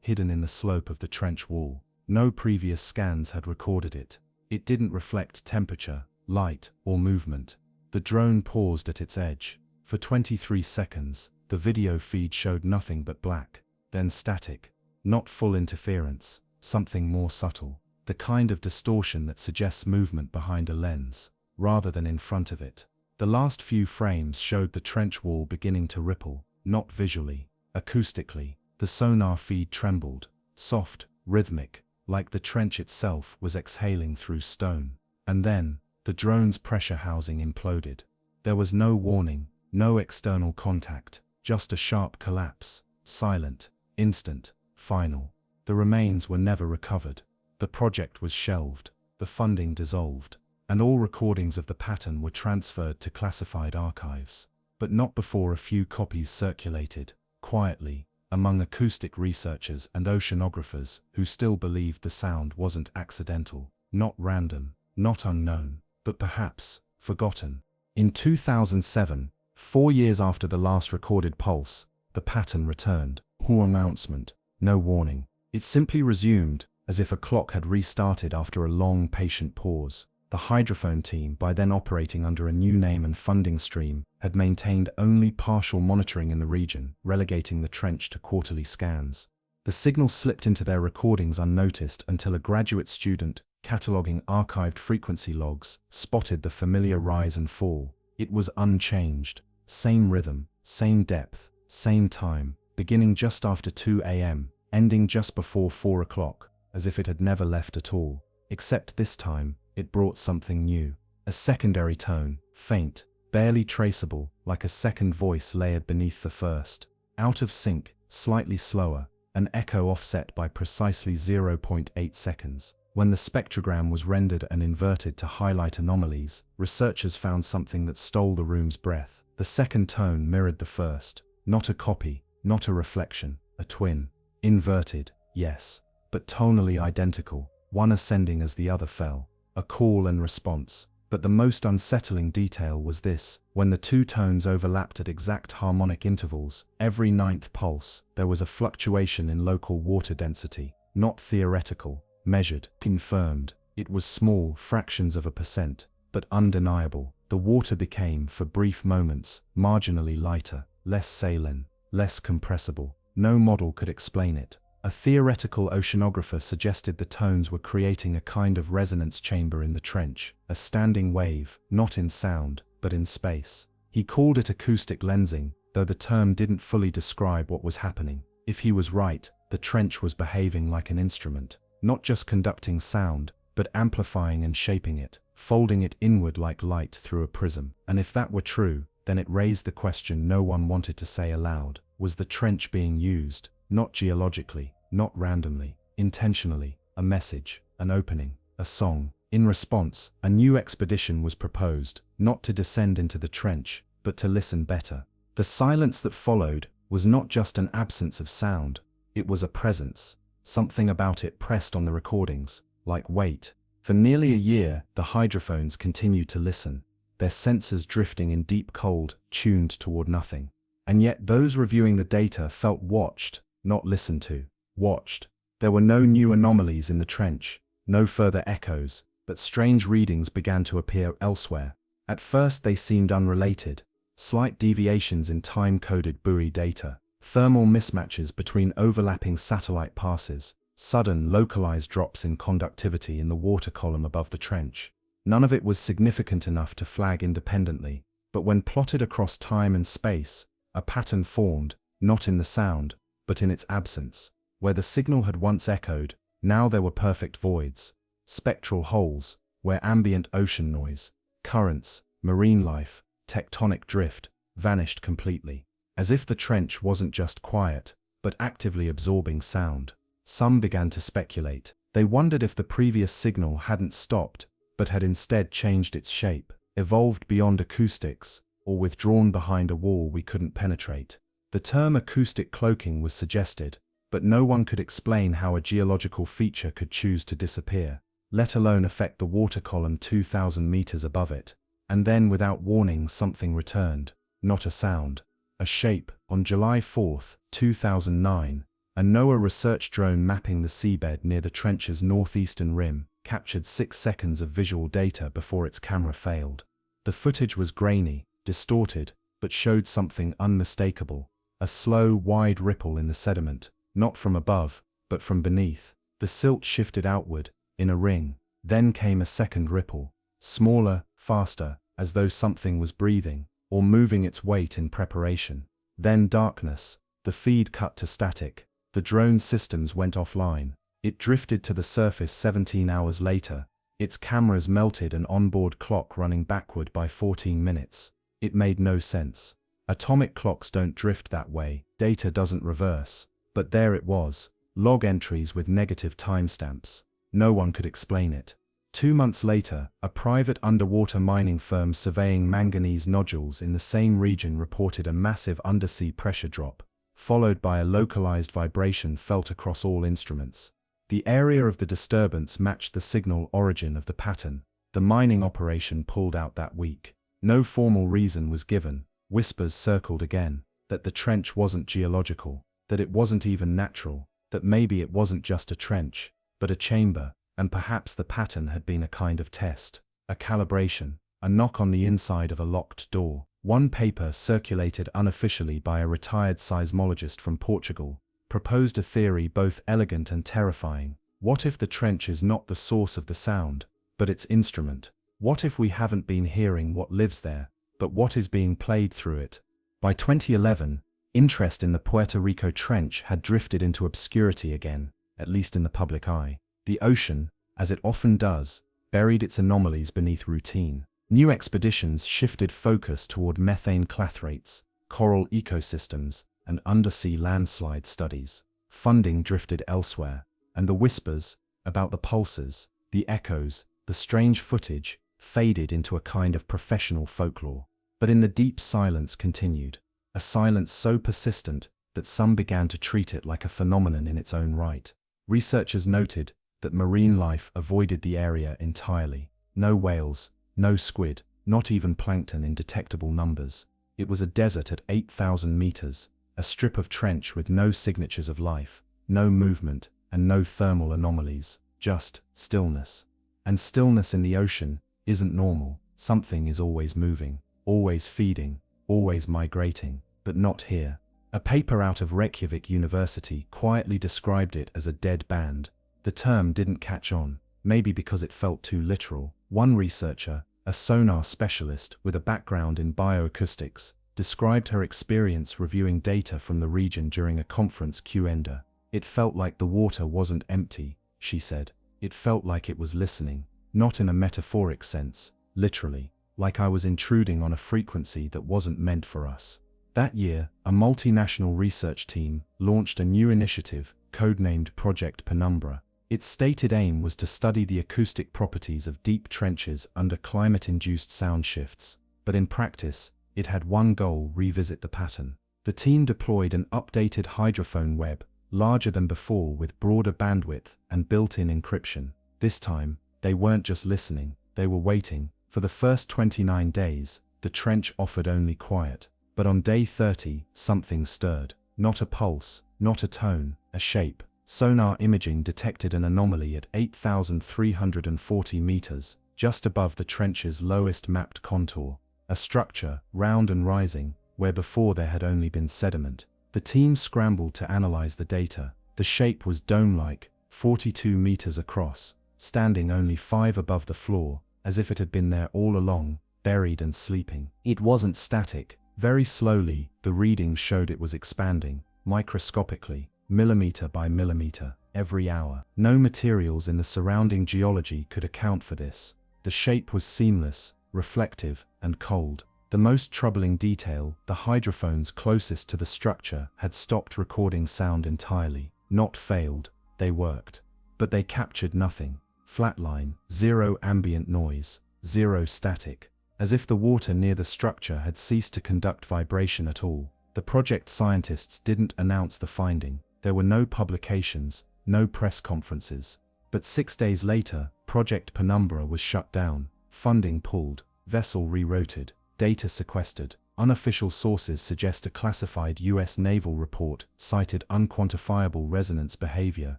hidden in the slope of the trench wall. No previous scans had recorded it. It didn't reflect temperature, light, or movement. The drone paused at its edge. For 23 seconds, the video feed showed nothing but black, then static. Not full interference, something more subtle. The kind of distortion that suggests movement behind a lens, rather than in front of it. The last few frames showed the trench wall beginning to ripple, not visually, acoustically. The sonar feed trembled, soft, rhythmic, like the trench itself was exhaling through stone. And then, the drone's pressure housing imploded. There was no warning, no external contact, just a sharp collapse, silent, instant, final. The remains were never recovered. The project was shelved, the funding dissolved, and all recordings of the pattern were transferred to classified archives. But not before a few copies circulated, quietly, among acoustic researchers and oceanographers who still believed the sound wasn't accidental, not random, not unknown, but perhaps forgotten. In 2007, 4 years after the last recorded pulse, the pattern returned. No announcement, no warning. It simply resumed, as if a clock had restarted after a long, patient pause. The hydrophone team, by then operating under a new name and funding stream, had maintained only partial monitoring in the region, relegating the trench to quarterly scans. The signal slipped into their recordings unnoticed until a graduate student, cataloging archived frequency logs, spotted the familiar rise and fall. It was unchanged. Same rhythm, same depth, same time, beginning just after 2 a.m., ending just before 4 o'clock, as if it had never left at all. Except this time, it brought something new. A secondary tone, faint, barely traceable, like a second voice layered beneath the first. Out of sync, slightly slower, an echo offset by precisely 0.8 seconds. When the spectrogram was rendered and inverted to highlight anomalies, researchers found something that stole the room's breath. The second tone mirrored the first. Not a copy, not a reflection, a twin. Inverted, yes, but tonally identical, one ascending as the other fell. A call and response. But the most unsettling detail was this: when the two tones overlapped at exact harmonic intervals, every ninth pulse, there was a fluctuation in local water density. Not theoretical, measured, confirmed. It was small fractions of a percent, but undeniable. The water became, for brief moments, marginally lighter, less saline, less compressible. No model could explain it. A theoretical oceanographer suggested the tones were creating a kind of resonance chamber in the trench, a standing wave, not in sound, but in space. He called it acoustic lensing, though the term didn't fully describe what was happening. If he was right, the trench was behaving like an instrument, not just conducting sound, but amplifying and shaping it, folding it inward like light through a prism. And if that were true, then it raised the question no one wanted to say aloud. Was the trench being used, not geologically, not randomly, intentionally, a message, an opening, a song? In response, a new expedition was proposed, not to descend into the trench, but to listen better. The silence that followed was not just an absence of sound, it was a presence. Something about it pressed on the recordings, like weight. For nearly a year, the hydrophones continued to listen, their sensors drifting in deep cold, tuned toward nothing. And yet those reviewing the data felt watched, not listened to. Watched. There were no new anomalies in the trench, no further echoes, but strange readings began to appear elsewhere. At first they seemed unrelated, slight deviations in time-coded buoy data, thermal mismatches between overlapping satellite passes, sudden localized drops in conductivity in the water column above the trench. None of it was significant enough to flag independently, but when plotted across time and space, a pattern formed, not in the sound, but in its absence. Where the signal had once echoed, now there were perfect voids, spectral holes, where ambient ocean noise, currents, marine life, tectonic drift, vanished completely. As if the trench wasn't just quiet, but actively absorbing sound. Some began to speculate. They wondered if the previous signal hadn't stopped, but had instead changed its shape, evolved beyond acoustics, or withdrawn behind a wall we couldn't penetrate. The term acoustic cloaking was suggested, but no one could explain how a geological feature could choose to disappear, let alone affect the water column 2,000 meters above it. And then, without warning, something returned. Not a sound. A shape. On July 4, 2009, a NOAA research drone mapping the seabed near the trench's northeastern rim captured 6 seconds of visual data before its camera failed. The footage was grainy, distorted, but showed something unmistakable. A slow, wide ripple in the sediment, not from above, but from beneath. The silt shifted outward, in a ring. Then came a second ripple, smaller, faster, as though something was breathing, or moving its weight in preparation. Then darkness. The feed cut to static. The drone's systems went offline. It drifted to the surface 17 hours later, its cameras melted, an onboard clock running backward by 14 minutes. It made no sense. Atomic clocks don't drift that way, data doesn't reverse. But there it was, log entries with negative timestamps. No one could explain it. 2 months later, a private underwater mining firm surveying manganese nodules in the same region reported a massive undersea pressure drop, followed by a localized vibration felt across all instruments. The area of the disturbance matched the signal origin of the pattern. The mining operation pulled out that week. No formal reason was given. Whispers circled again, that the trench wasn't geological, that it wasn't even natural, that maybe it wasn't just a trench, but a chamber. And perhaps the pattern had been a kind of test, a calibration, a knock on the inside of a locked door. One paper, circulated unofficially by a retired seismologist from Portugal, proposed a theory both elegant and terrifying. What if the trench is not the source of the sound, but its instrument? What if we haven't been hearing what lives there, but what is being played through it? By 2011, interest in the Puerto Rico Trench had drifted into obscurity again, at least in the public eye. The ocean, as it often does, buried its anomalies beneath routine. New expeditions shifted focus toward methane clathrates, coral ecosystems, and undersea landslide studies. Funding drifted elsewhere, and the whispers about the pulses, the echoes, the strange footage faded into a kind of professional folklore. But in the deep silence continued, a silence so persistent that some began to treat it like a phenomenon in its own right. Researchers noted that marine life avoided the area entirely. No whales, no squid, not even plankton in detectable numbers. It was a desert at 8,000 meters, a strip of trench with no signatures of life, no movement, and no thermal anomalies, just stillness. And stillness in the ocean isn't normal. Something is always moving, always feeding, always migrating, but not here. A paper out of Reykjavik University quietly described it as a dead band. The term didn't catch on, maybe because it felt too literal. One researcher, a sonar specialist with a background in bioacoustics, described her experience reviewing data from the region during a conference Q&A. It felt like the water wasn't empty, she said. It felt like it was listening, not in a metaphoric sense, literally, like I was intruding on a frequency that wasn't meant for us. That year, a multinational research team launched a new initiative, codenamed Project Penumbra. Its stated aim was to study the acoustic properties of deep trenches under climate-induced sound shifts, but in practice, it had one goal: revisit the pattern. The team deployed an updated hydrophone web, larger than before with broader bandwidth and built-in encryption. This time, they weren't just listening, they were waiting. For the first 29 days, the trench offered only quiet. But on day 30, something stirred. Not a pulse, not a tone, a shape. Sonar imaging detected an anomaly at 8,340 meters, just above the trench's lowest mapped contour. A structure, round and rising, where before there had only been sediment. The team scrambled to analyze the data. The shape was dome-like, 42 meters across, standing only 5 above the floor, as if it had been there all along, buried and sleeping. It wasn't static. Very slowly, the readings showed it was expanding, microscopically, millimeter by millimeter, every hour. No materials in the surrounding geology could account for this. The shape was seamless, reflective, and cold. The most troubling detail: the hydrophones closest to the structure had stopped recording sound entirely. Not failed, they worked. But they captured nothing. Flatline, zero ambient noise, zero static. As if the water near the structure had ceased to conduct vibration at all. The project scientists didn't announce the finding. There were no publications, no press conferences. But 6 days later, Project Penumbra was shut down, funding pulled, vessel rerouted, data sequestered. Unofficial sources suggest a classified US naval report cited unquantifiable resonance behavior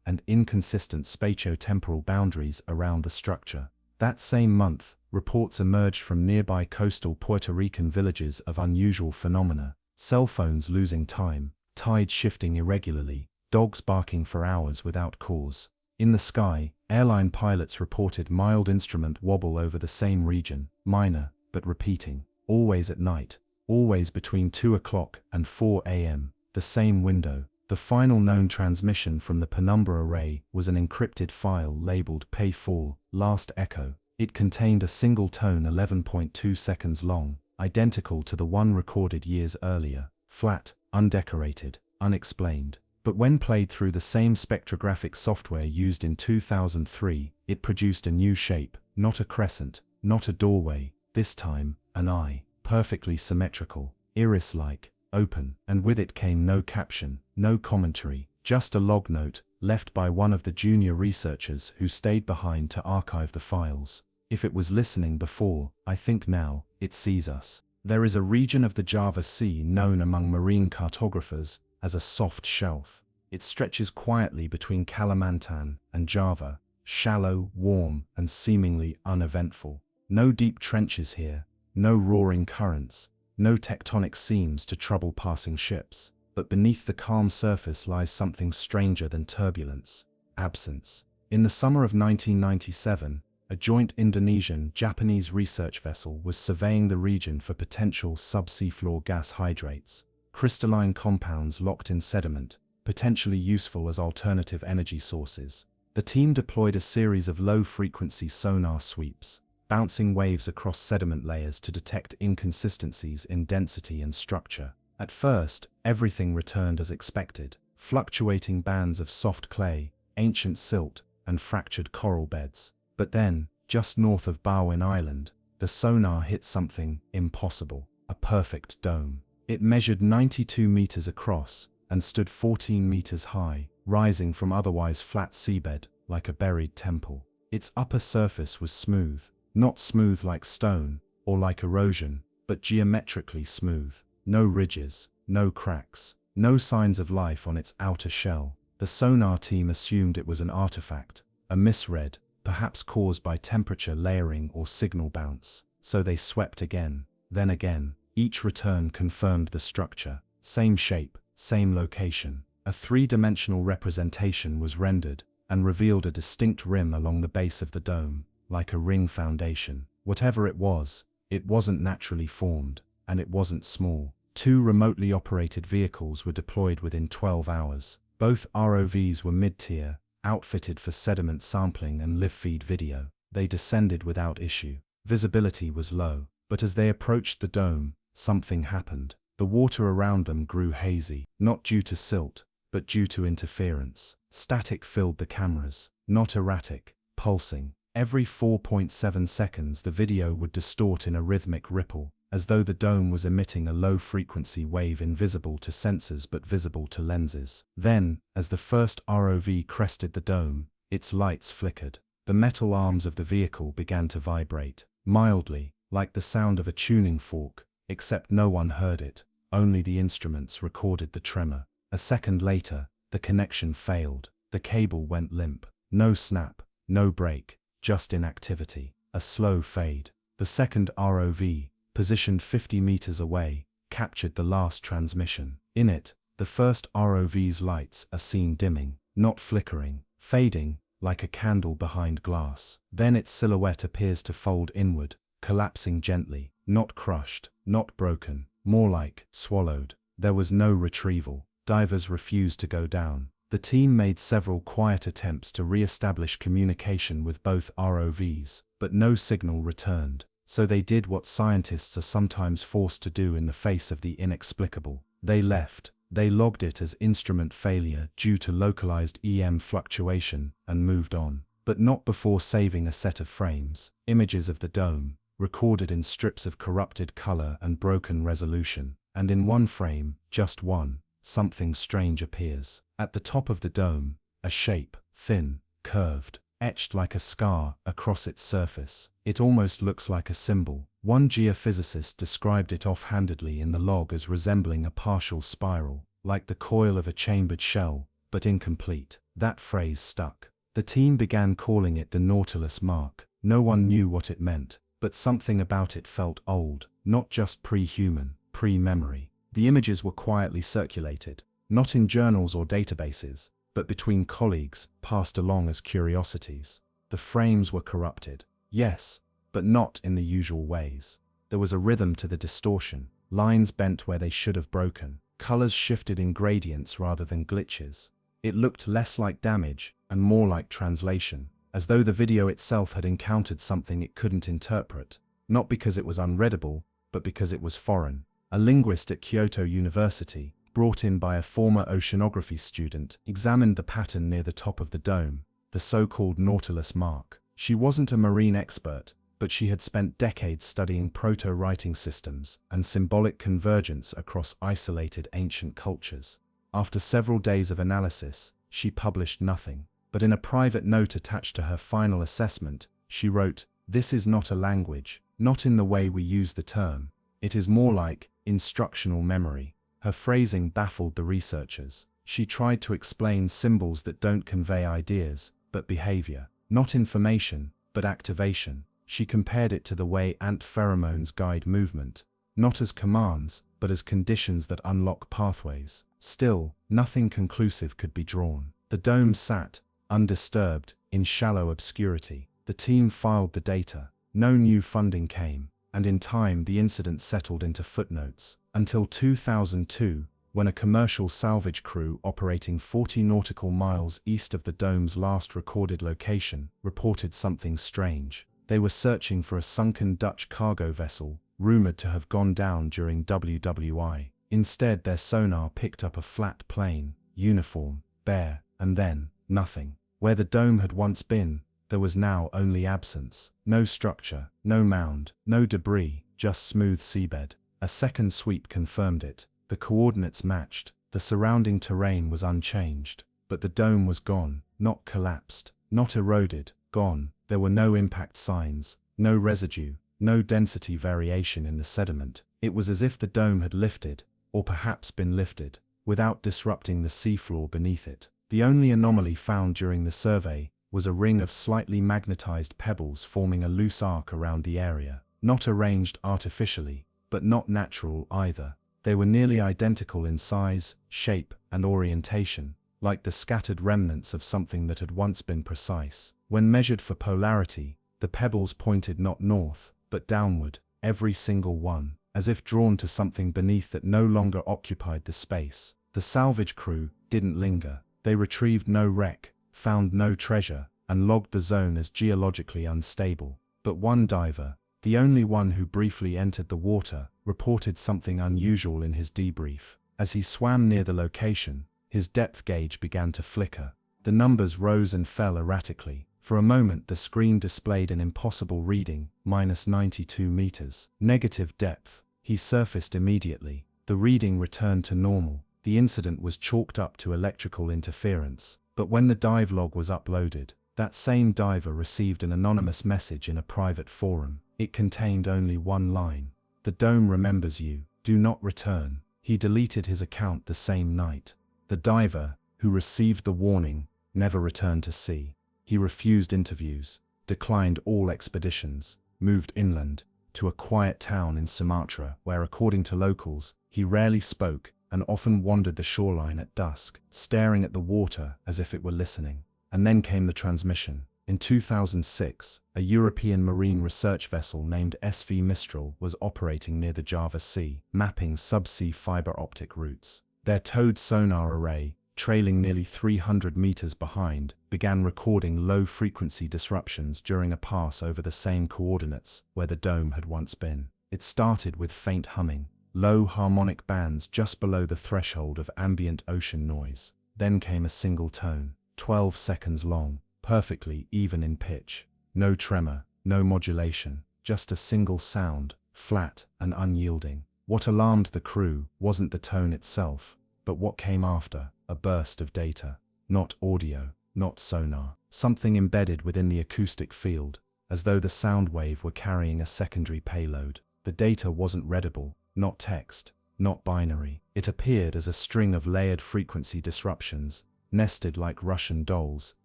and inconsistent spatio-temporal boundaries around the structure. That same month, reports emerged from nearby coastal Puerto Rican villages of unusual phenomena: cell phones losing time, tide shifting irregularly, dogs barking for hours without cause. In the sky, airline pilots reported mild instrument wobble over the same region, minor, but repeating, always at night, always between 2 o'clock and 4 a.m., the same window. The final known transmission from the Penumbra array was an encrypted file labeled Pay4, Last Echo. It contained a single tone 11.2 seconds long, identical to the one recorded years earlier, flat, undecorated, unexplained. But when played through the same spectrographic software used in 2003, it produced a new shape: not a crescent, not a doorway, this time, an eye, perfectly symmetrical, iris-like, open, and with it came no caption, no commentary, just a log note, left by one of the junior researchers who stayed behind to archive the files. If it was listening before, I think now, it sees us. There is a region of the Java Sea known among marine cartographers as a soft shelf. It stretches quietly between Kalimantan and Java, shallow, warm, and seemingly uneventful. No deep trenches here, no roaring currents, no tectonic seams to trouble passing ships. But beneath the calm surface lies something stranger than turbulence: absence. In the summer of 1997, a joint Indonesian-Japanese research vessel was surveying the region for potential subsea floor gas hydrates, crystalline compounds locked in sediment, potentially useful as alternative energy sources. The team deployed a series of low-frequency sonar sweeps, bouncing waves across sediment layers to detect inconsistencies in density and structure. At first, everything returned as expected: fluctuating bands of soft clay, ancient silt, and fractured coral beds. But then, just north of Bowen Island, the sonar hit something impossible: a perfect dome. It measured 92 meters across and stood 14 meters high, rising from otherwise flat seabed like a buried temple. Its upper surface was smooth, not smooth like stone or like erosion, but geometrically smooth. No ridges, no cracks, no signs of life on its outer shell. The sonar team assumed it was an artifact, a misread, perhaps caused by temperature layering or signal bounce. So they swept again, then again. Each return confirmed the structure. Same shape, same location. A three-dimensional representation was rendered and revealed a distinct rim along the base of the dome, like a ring foundation. Whatever it wasn't naturally formed, and it wasn't small. 2 remotely operated vehicles were deployed within 12 hours. Both ROVs were mid-tier, outfitted for sediment sampling and live-feed video. They descended without issue. Visibility was low, but as they approached the dome, something happened. The water around them grew hazy, not due to silt, but due to interference. Static filled the cameras, not erratic, pulsing. Every 4.7 seconds the video would distort in a rhythmic ripple, as though the dome was emitting a low-frequency wave invisible to sensors but visible to lenses. Then, as the first ROV crested the dome, its lights flickered. The metal arms of the vehicle began to vibrate, mildly, like the sound of a tuning fork, except no one heard it. Only the instruments recorded the tremor. A second later, the connection failed. The cable went limp. No snap, no break, just inactivity. A slow fade. The second ROV, positioned 50 meters away, captured the last transmission. In it, the first ROV's lights are seen dimming, not flickering, fading, like a candle behind glass. Then its silhouette appears to fold inward, collapsing gently, not crushed, not broken, more like swallowed. There was no retrieval. Divers refused to go down. The team made several quiet attempts to re-establish communication with both ROVs, but no signal returned. So they did what scientists are sometimes forced to do in the face of the inexplicable. They left. They logged it as instrument failure due to localized EM fluctuation and moved on. But not before saving a set of frames, images of the dome, recorded in strips of corrupted color and broken resolution. And in one frame, just one, something strange appears. At the top of the dome, a shape, thin, curved, etched like a scar across its surface. It almost looks like a symbol. One geophysicist described it offhandedly in the log as resembling a partial spiral, like the coil of a chambered shell, but incomplete. That phrase stuck. The team began calling it the Nautilus mark. No one knew what it meant, but something about it felt old, not just pre-human, pre-memory. The images were quietly circulated, not in journals or databases, but between colleagues, passed along as curiosities. The frames were corrupted, yes, but not in the usual ways. There was a rhythm to the distortion, lines bent where they should have broken, colors shifted in gradients rather than glitches. It looked less like damage and more like translation, as though the video itself had encountered something it couldn't interpret, not because it was unreadable, but because it was foreign. A linguist at Kyoto University, brought in by a former oceanography student, examined the pattern near the top of the dome, the so-called Nautilus mark. She wasn't a marine expert, but she had spent decades studying proto-writing systems and symbolic convergence across isolated ancient cultures. After several days of analysis, she published nothing. But in a private note attached to her final assessment, she wrote, "This is not a language, not in the way we use the term. It is more like instructional memory." Her phrasing baffled the researchers. She tried to explain symbols that don't convey ideas, but behavior. Not information, but activation. She compared it to the way ant pheromones guide movement, not as commands, but as conditions that unlock pathways. Still, nothing conclusive could be drawn. The dome sat, undisturbed, in shallow obscurity. The team filed the data. No new funding came, and in time the incident settled into footnotes. Until 2002, when a commercial salvage crew operating 40 nautical miles east of the dome's last recorded location reported something strange. They were searching for a sunken Dutch cargo vessel, rumored to have gone down during WWI. Instead, their sonar picked up a flat plane, uniform, bare, and then, nothing. Where the dome had once been, there was now only absence. No structure, no mound, no debris, just smooth seabed. A second sweep confirmed it. The coordinates matched. The surrounding terrain was unchanged. But the dome was gone, not collapsed, not eroded, gone. There were no impact signs, no residue, no density variation in the sediment. It was as if the dome had lifted, or perhaps been lifted, without disrupting the seafloor beneath it. The only anomaly found during the survey was a ring of slightly magnetized pebbles forming a loose arc around the area, not arranged artificially, but not natural either. They were nearly identical in size, shape, and orientation, like the scattered remnants of something that had once been precise. When measured for polarity, the pebbles pointed not north, but downward, every single one, as if drawn to something beneath that no longer occupied the space. The salvage crew didn't linger. They retrieved no wreck, found no treasure, and logged the zone as geologically unstable. But one diver, the only one who briefly entered the water, reported something unusual in his debrief. As he swam near the location, his depth gauge began to flicker. The numbers rose and fell erratically. For a moment the screen displayed an impossible reading, -92 meters. Negative depth. He surfaced immediately. The reading returned to normal. The incident was chalked up to electrical interference. But when the dive log was uploaded, that same diver received an anonymous message in a private forum. It contained only one line. "The dome remembers you. Do not return." He deleted his account the same night. The diver, who received the warning, never returned to sea. He refused interviews, declined all expeditions, moved inland, to a quiet town in Sumatra where, according to locals, he rarely spoke and often wandered the shoreline at dusk, staring at the water as if it were listening. And then came the transmission. In 2006, a European marine research vessel named SV Mistral was operating near the Java Sea, mapping subsea fiber optic routes. Their towed sonar array, trailing nearly 300 meters behind, began recording low-frequency disruptions during a pass over the same coordinates where the dome had once been. It started with faint humming, low harmonic bands just below the threshold of ambient ocean noise. Then came a single tone, 12 seconds long, perfectly even in pitch. No tremor, no modulation, just a single sound, flat and unyielding. What alarmed the crew wasn't the tone itself, but what came after, a burst of data. Not audio, not sonar. Something embedded within the acoustic field, as though the sound wave were carrying a secondary payload. The data wasn't readable, not text, not binary. It appeared as a string of layered frequency disruptions, nested like Russian dolls,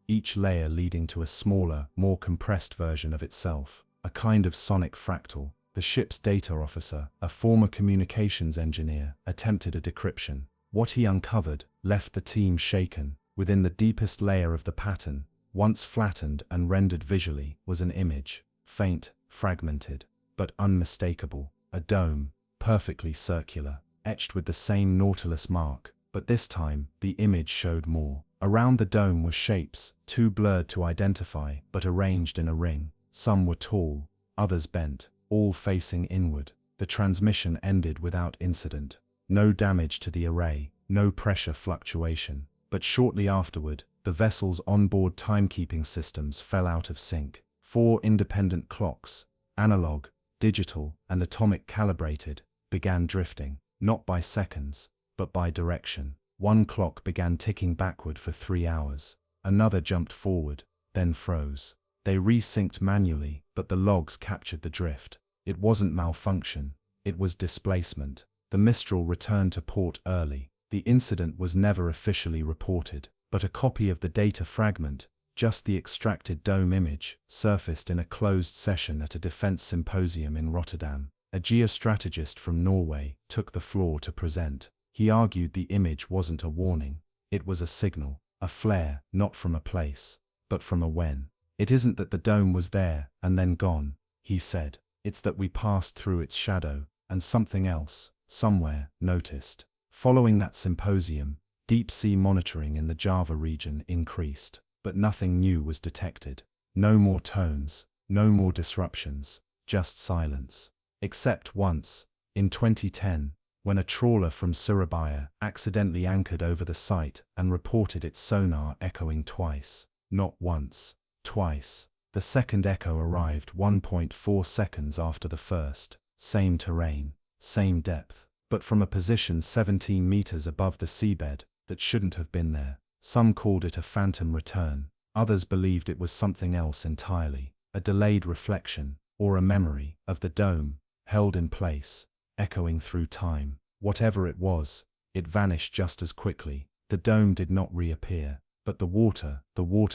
each layer leading to a smaller, more compressed version of itself. A kind of sonic fractal. The ship's data officer, a former communications engineer, attempted a decryption. What he uncovered left the team shaken. Within the deepest layer of the pattern, once flattened and rendered visually, was an image. Faint, fragmented, but unmistakable. A dome, perfectly circular, etched with the same Nautilus mark. But this time, the image showed more. Around the dome were shapes, too blurred to identify, but arranged in a ring. Some were tall, others bent, all facing inward. The transmission ended without incident. No damage to the array, no pressure fluctuation. But shortly afterward, the vessel's onboard timekeeping systems fell out of sync. 4 independent clocks, analog, digital, and atomic calibrated, began drifting, not by seconds, but by direction. One clock began ticking backward for 3 hours. Another jumped forward, then froze. They resynced manually, but the logs captured the drift. It wasn't malfunction, it was displacement. The Mistral returned to port early. The incident was never officially reported, but a copy of the data fragment, just the extracted dome image, surfaced in a closed session at a defense symposium in Rotterdam. A geostrategist from Norway took the floor to present. He argued the image wasn't a warning. It was a signal, a flare, not from a place, but from a when. It isn't that the dome was there and then gone, he said. It's that we passed through its shadow, and something else, somewhere, noticed. Following that symposium, deep-sea monitoring in the Java region increased, but nothing new was detected. No more tones, no more disruptions, just silence. Except once, in 2010, when a trawler from Surabaya accidentally anchored over the site and reported its sonar echoing twice. Not once, twice. The second echo arrived 1.4 seconds after the first. Same terrain, same depth, but from a position 17 meters above the seabed that shouldn't have been there. Some called it a phantom return. Others believed it was something else entirely, a delayed reflection, or a memory of the dome, held in place, echoing through time. Whatever it was, it vanished just as quickly. The dome did not reappear, but the water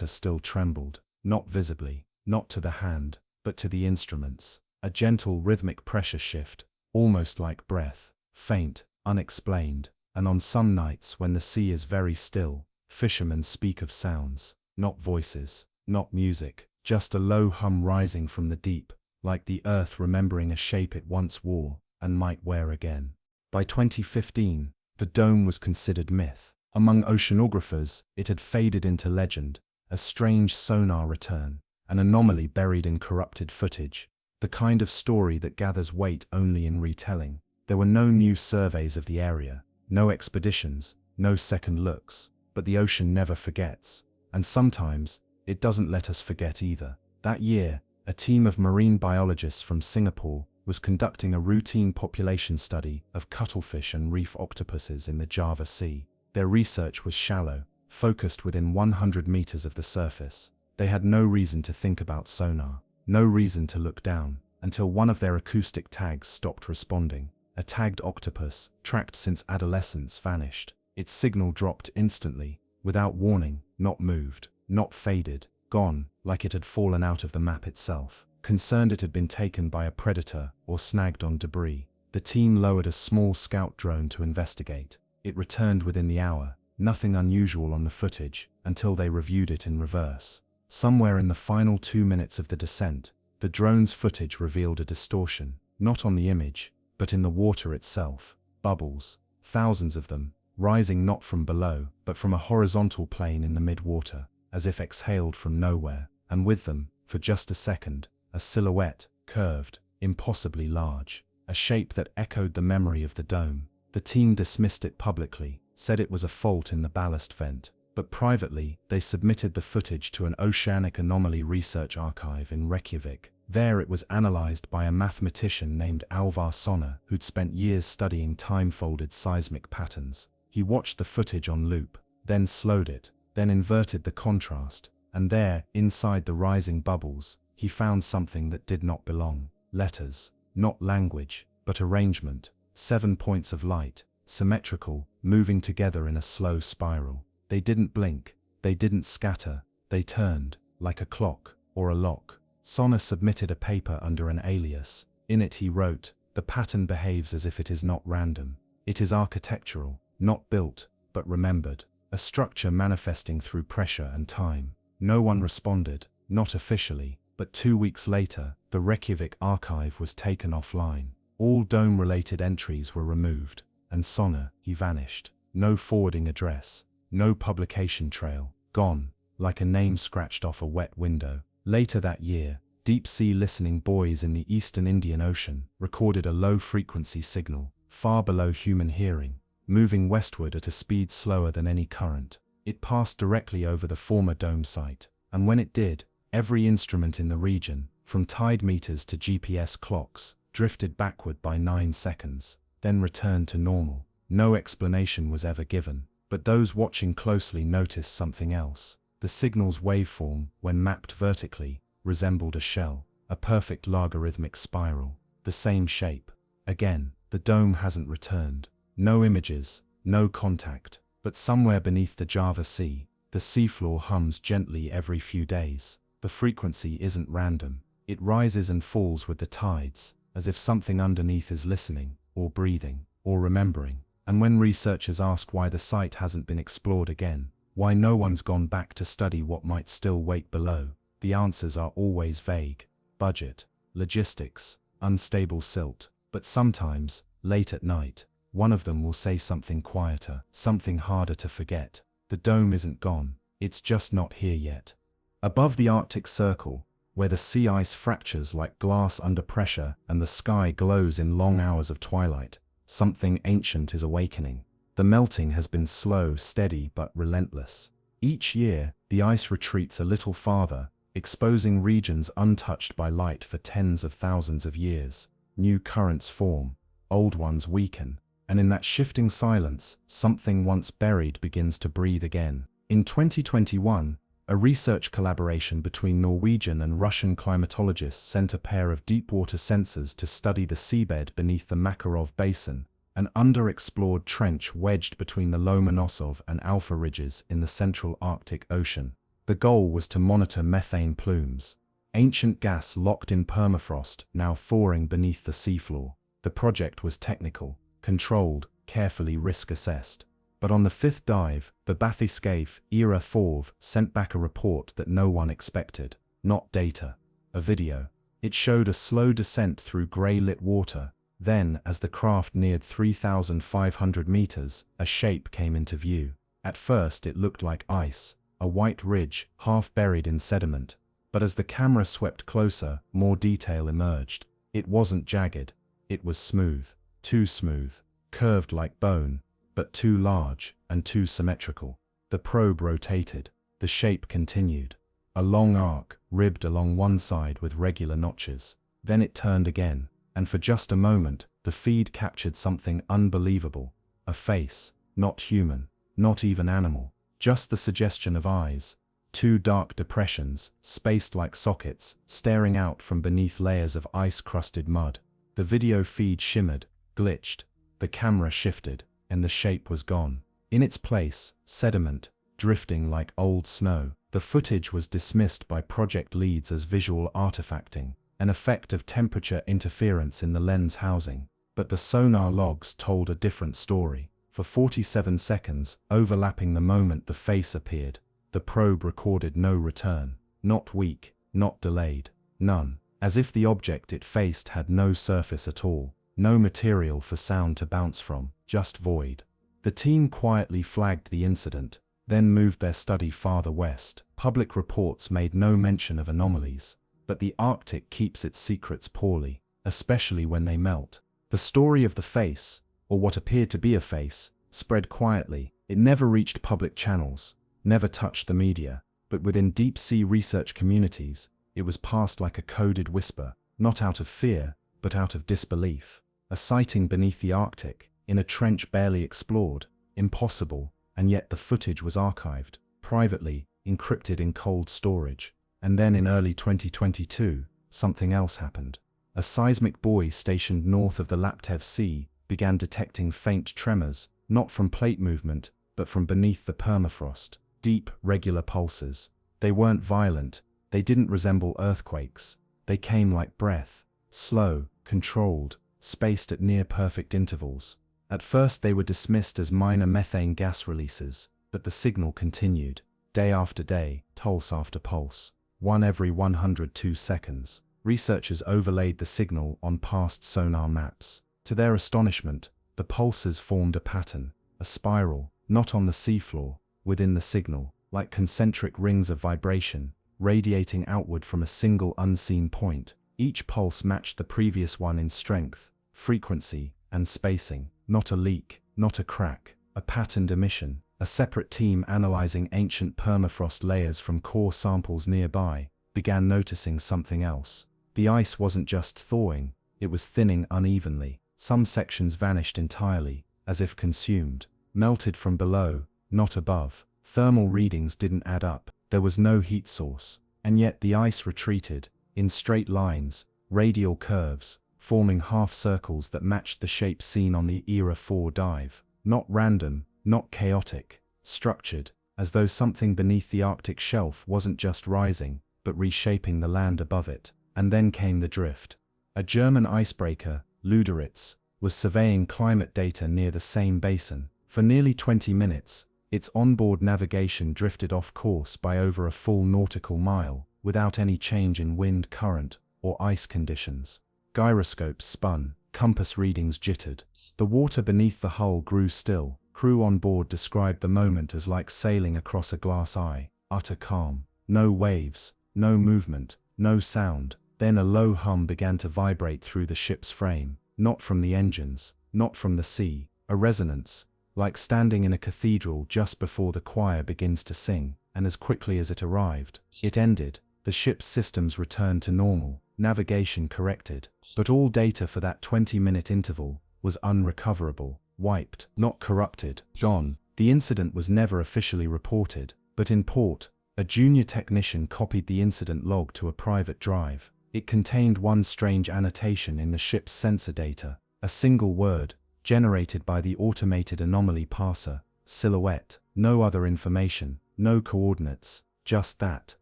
still trembled, not visibly, not to the hand, but to the instruments. A gentle rhythmic pressure shift, almost like breath, faint, unexplained. And on some nights when the sea is very still, fishermen speak of sounds, not voices, not music, just a low hum rising from the deep, like the earth remembering a shape it once wore and might wear again. By 2015, the dome was considered myth. Among oceanographers, it had faded into legend, a strange sonar return, an anomaly buried in corrupted footage, the kind of story that gathers weight only in retelling. There were no new surveys of the area, no expeditions, no second looks, but the ocean never forgets. And sometimes, it doesn't let us forget either. That year, a team of marine biologists from Singapore was conducting a routine population study of cuttlefish and reef octopuses in the Java Sea. Their research was shallow, focused within 100 meters of the surface. They had no reason to think about sonar, no reason to look down, until one of their acoustic tags stopped responding. A tagged octopus, tracked since adolescence, vanished. Its signal dropped instantly, without warning, not moved, not faded, gone, like it had fallen out of the map itself. Concerned it had been taken by a predator or snagged on debris, the team lowered a small scout drone to investigate. It returned within the hour, nothing unusual on the footage, until they reviewed it in reverse. Somewhere in the final 2 minutes of the descent, the drone's footage revealed a distortion, not on the image, but in the water itself. Bubbles, thousands of them, rising not from below, but from a horizontal plane in the mid-water, as if exhaled from nowhere, and with them, for just a second, a silhouette, curved, impossibly large, a shape that echoed the memory of the dome. The team dismissed it publicly, said it was a fault in the ballast vent, but privately, they submitted the footage to an oceanic anomaly research archive in Reykjavik. There it was analyzed by a mathematician named Alvar Sonner, who'd spent years studying time-folded seismic patterns. He watched the footage on loop, then slowed it, then inverted the contrast, and there, inside the rising bubbles, he found something that did not belong. Letters, not language, but arrangement. 7 points of light, symmetrical, moving together in a slow spiral. They didn't blink, they didn't scatter, they turned, like a clock, or a lock. Sonner submitted a paper under an alias. In it he wrote, "The pattern behaves as if it is not random. It is architectural, not built, but remembered. A structure manifesting through pressure and time." No one responded, not officially, but 2 weeks later, the Reykjavik archive was taken offline. All dome-related entries were removed, and Sonner, he vanished. No forwarding address, no publication trail, gone, like a name scratched off a wet window. Later that year, deep-sea listening buoys in the eastern Indian Ocean recorded a low-frequency signal, far below human hearing, moving westward at a speed slower than any current. It passed directly over the former dome site, and when it did, every instrument in the region, from tide meters to GPS clocks, drifted backward by 9 seconds, then returned to normal. No explanation was ever given, but those watching closely noticed something else. The signal's waveform, when mapped vertically, resembled a shell, a perfect logarithmic spiral, the same shape. Again, the dome hasn't returned. No images, no contact, but somewhere beneath the Java Sea, the seafloor hums gently every few days. The frequency isn't random. It rises and falls with the tides, as if something underneath is listening, or breathing, or remembering. And when researchers ask why the site hasn't been explored again, why no one's gone back to study what might still wait below, the answers are always vague. Budget, logistics, unstable silt. But sometimes, late at night, one of them will say something quieter, something harder to forget. The dome isn't gone, it's just not here yet. Above the Arctic Circle, where the sea ice fractures like glass under pressure and the sky glows in long hours of twilight, something ancient is awakening. The melting has been slow, steady, but relentless. Each year, the ice retreats a little farther, exposing regions untouched by light for tens of thousands of years. New currents form, old ones weaken, and in that shifting silence, something once buried begins to breathe again. In 2021, a research collaboration between Norwegian and Russian climatologists sent a pair of deep-water sensors to study the seabed beneath the Makarov Basin, an underexplored trench wedged between the Lomonosov and Alpha ridges in the central Arctic Ocean. The goal was to monitor methane plumes, ancient gas locked in permafrost now thawing beneath the seafloor. The project was technical, controlled, carefully risk-assessed. But on the fifth dive, the Bathyscaphe Era 4 sent back a report that no one expected. Not data, a video. It showed a slow descent through grey-lit water. Then, as the craft neared 3,500 meters, a shape came into view. At first it looked like ice, a white ridge, half buried in sediment. But as the camera swept closer, more detail emerged. It wasn't jagged. It was smooth. Too smooth. Curved like bone, but too large and too symmetrical. The probe rotated. The shape continued. A long arc, ribbed along one side with regular notches. Then it turned again, and for just a moment, the feed captured something unbelievable. A face, not human, not even animal, just the suggestion of eyes. Two dark depressions, spaced like sockets, staring out from beneath layers of ice-crusted mud. The video feed shimmered, glitched. The camera shifted, and the shape was gone. In its place, sediment, drifting like old snow. The footage was dismissed by project leads as visual artifacting, an effect of temperature interference in the lens housing. But the sonar logs told a different story. For 47 seconds, overlapping the moment the face appeared, the probe recorded no return. Not weak, not delayed, none. As if the object it faced had no surface at all. No material for sound to bounce from, just void. The team quietly flagged the incident, then moved their study farther west. Public reports made no mention of anomalies, but the Arctic keeps its secrets poorly, especially when they melt. The story of the face, or what appeared to be a face, spread quietly. It never reached public channels, never touched the media, but within deep-sea research communities, it was passed like a coded whisper, not out of fear, but out of disbelief. A sighting beneath the Arctic, in a trench barely explored, impossible, and yet the footage was archived, privately, encrypted in cold storage. And then in early 2022, something else happened. A seismic buoy stationed north of the Laptev Sea began detecting faint tremors, not from plate movement, but from beneath the permafrost. Deep, regular pulses. They weren't violent, they didn't resemble earthquakes. They came like breath, slow, controlled, spaced at near-perfect intervals. At first they were dismissed as minor methane gas releases, but the signal continued, day after day, pulse after pulse, one every 102 seconds. Researchers overlaid the signal on past sonar maps. To their astonishment, the pulses formed a pattern, a spiral, not on the seafloor, within the signal, like concentric rings of vibration, radiating outward from a single unseen point. Each pulse matched the previous one in strength, frequency, and spacing. Not a leak, not a crack, a patterned emission. A separate team analyzing ancient permafrost layers from core samples nearby began noticing something else. The ice wasn't just thawing, it was thinning unevenly. Some sections vanished entirely, as if consumed, melted from below, not above. Thermal readings didn't add up. There was no heat source, and yet the ice retreated, in straight lines, radial curves, forming half circles that matched the shape seen on the Era 4 dive. Not random, not chaotic, structured, as though something beneath the Arctic shelf wasn't just rising, but reshaping the land above it. And then came the drift. A German icebreaker, Luderitz, was surveying climate data near the same basin. For nearly 20 minutes, its onboard navigation drifted off course by over a full nautical mile, without any change in wind current or ice conditions. Gyroscopes spun, compass readings jittered. The water beneath the hull grew still. Crew on board described the moment as like sailing across a glass eye. Utter calm. No waves, no movement, no sound. Then a low hum began to vibrate through the ship's frame. Not from the engines, not from the sea. A resonance, like standing in a cathedral just before the choir begins to sing. And as quickly as it arrived, it ended. The ship's systems returned to normal, navigation corrected, but all data for that 20-minute interval was unrecoverable, wiped, not corrupted, gone. The incident was never officially reported, but in port, a junior technician copied the incident log to a private drive. It contained one strange annotation in the ship's sensor data, a single word, generated by the automated anomaly parser, silhouette, no other information, no coordinates, just that,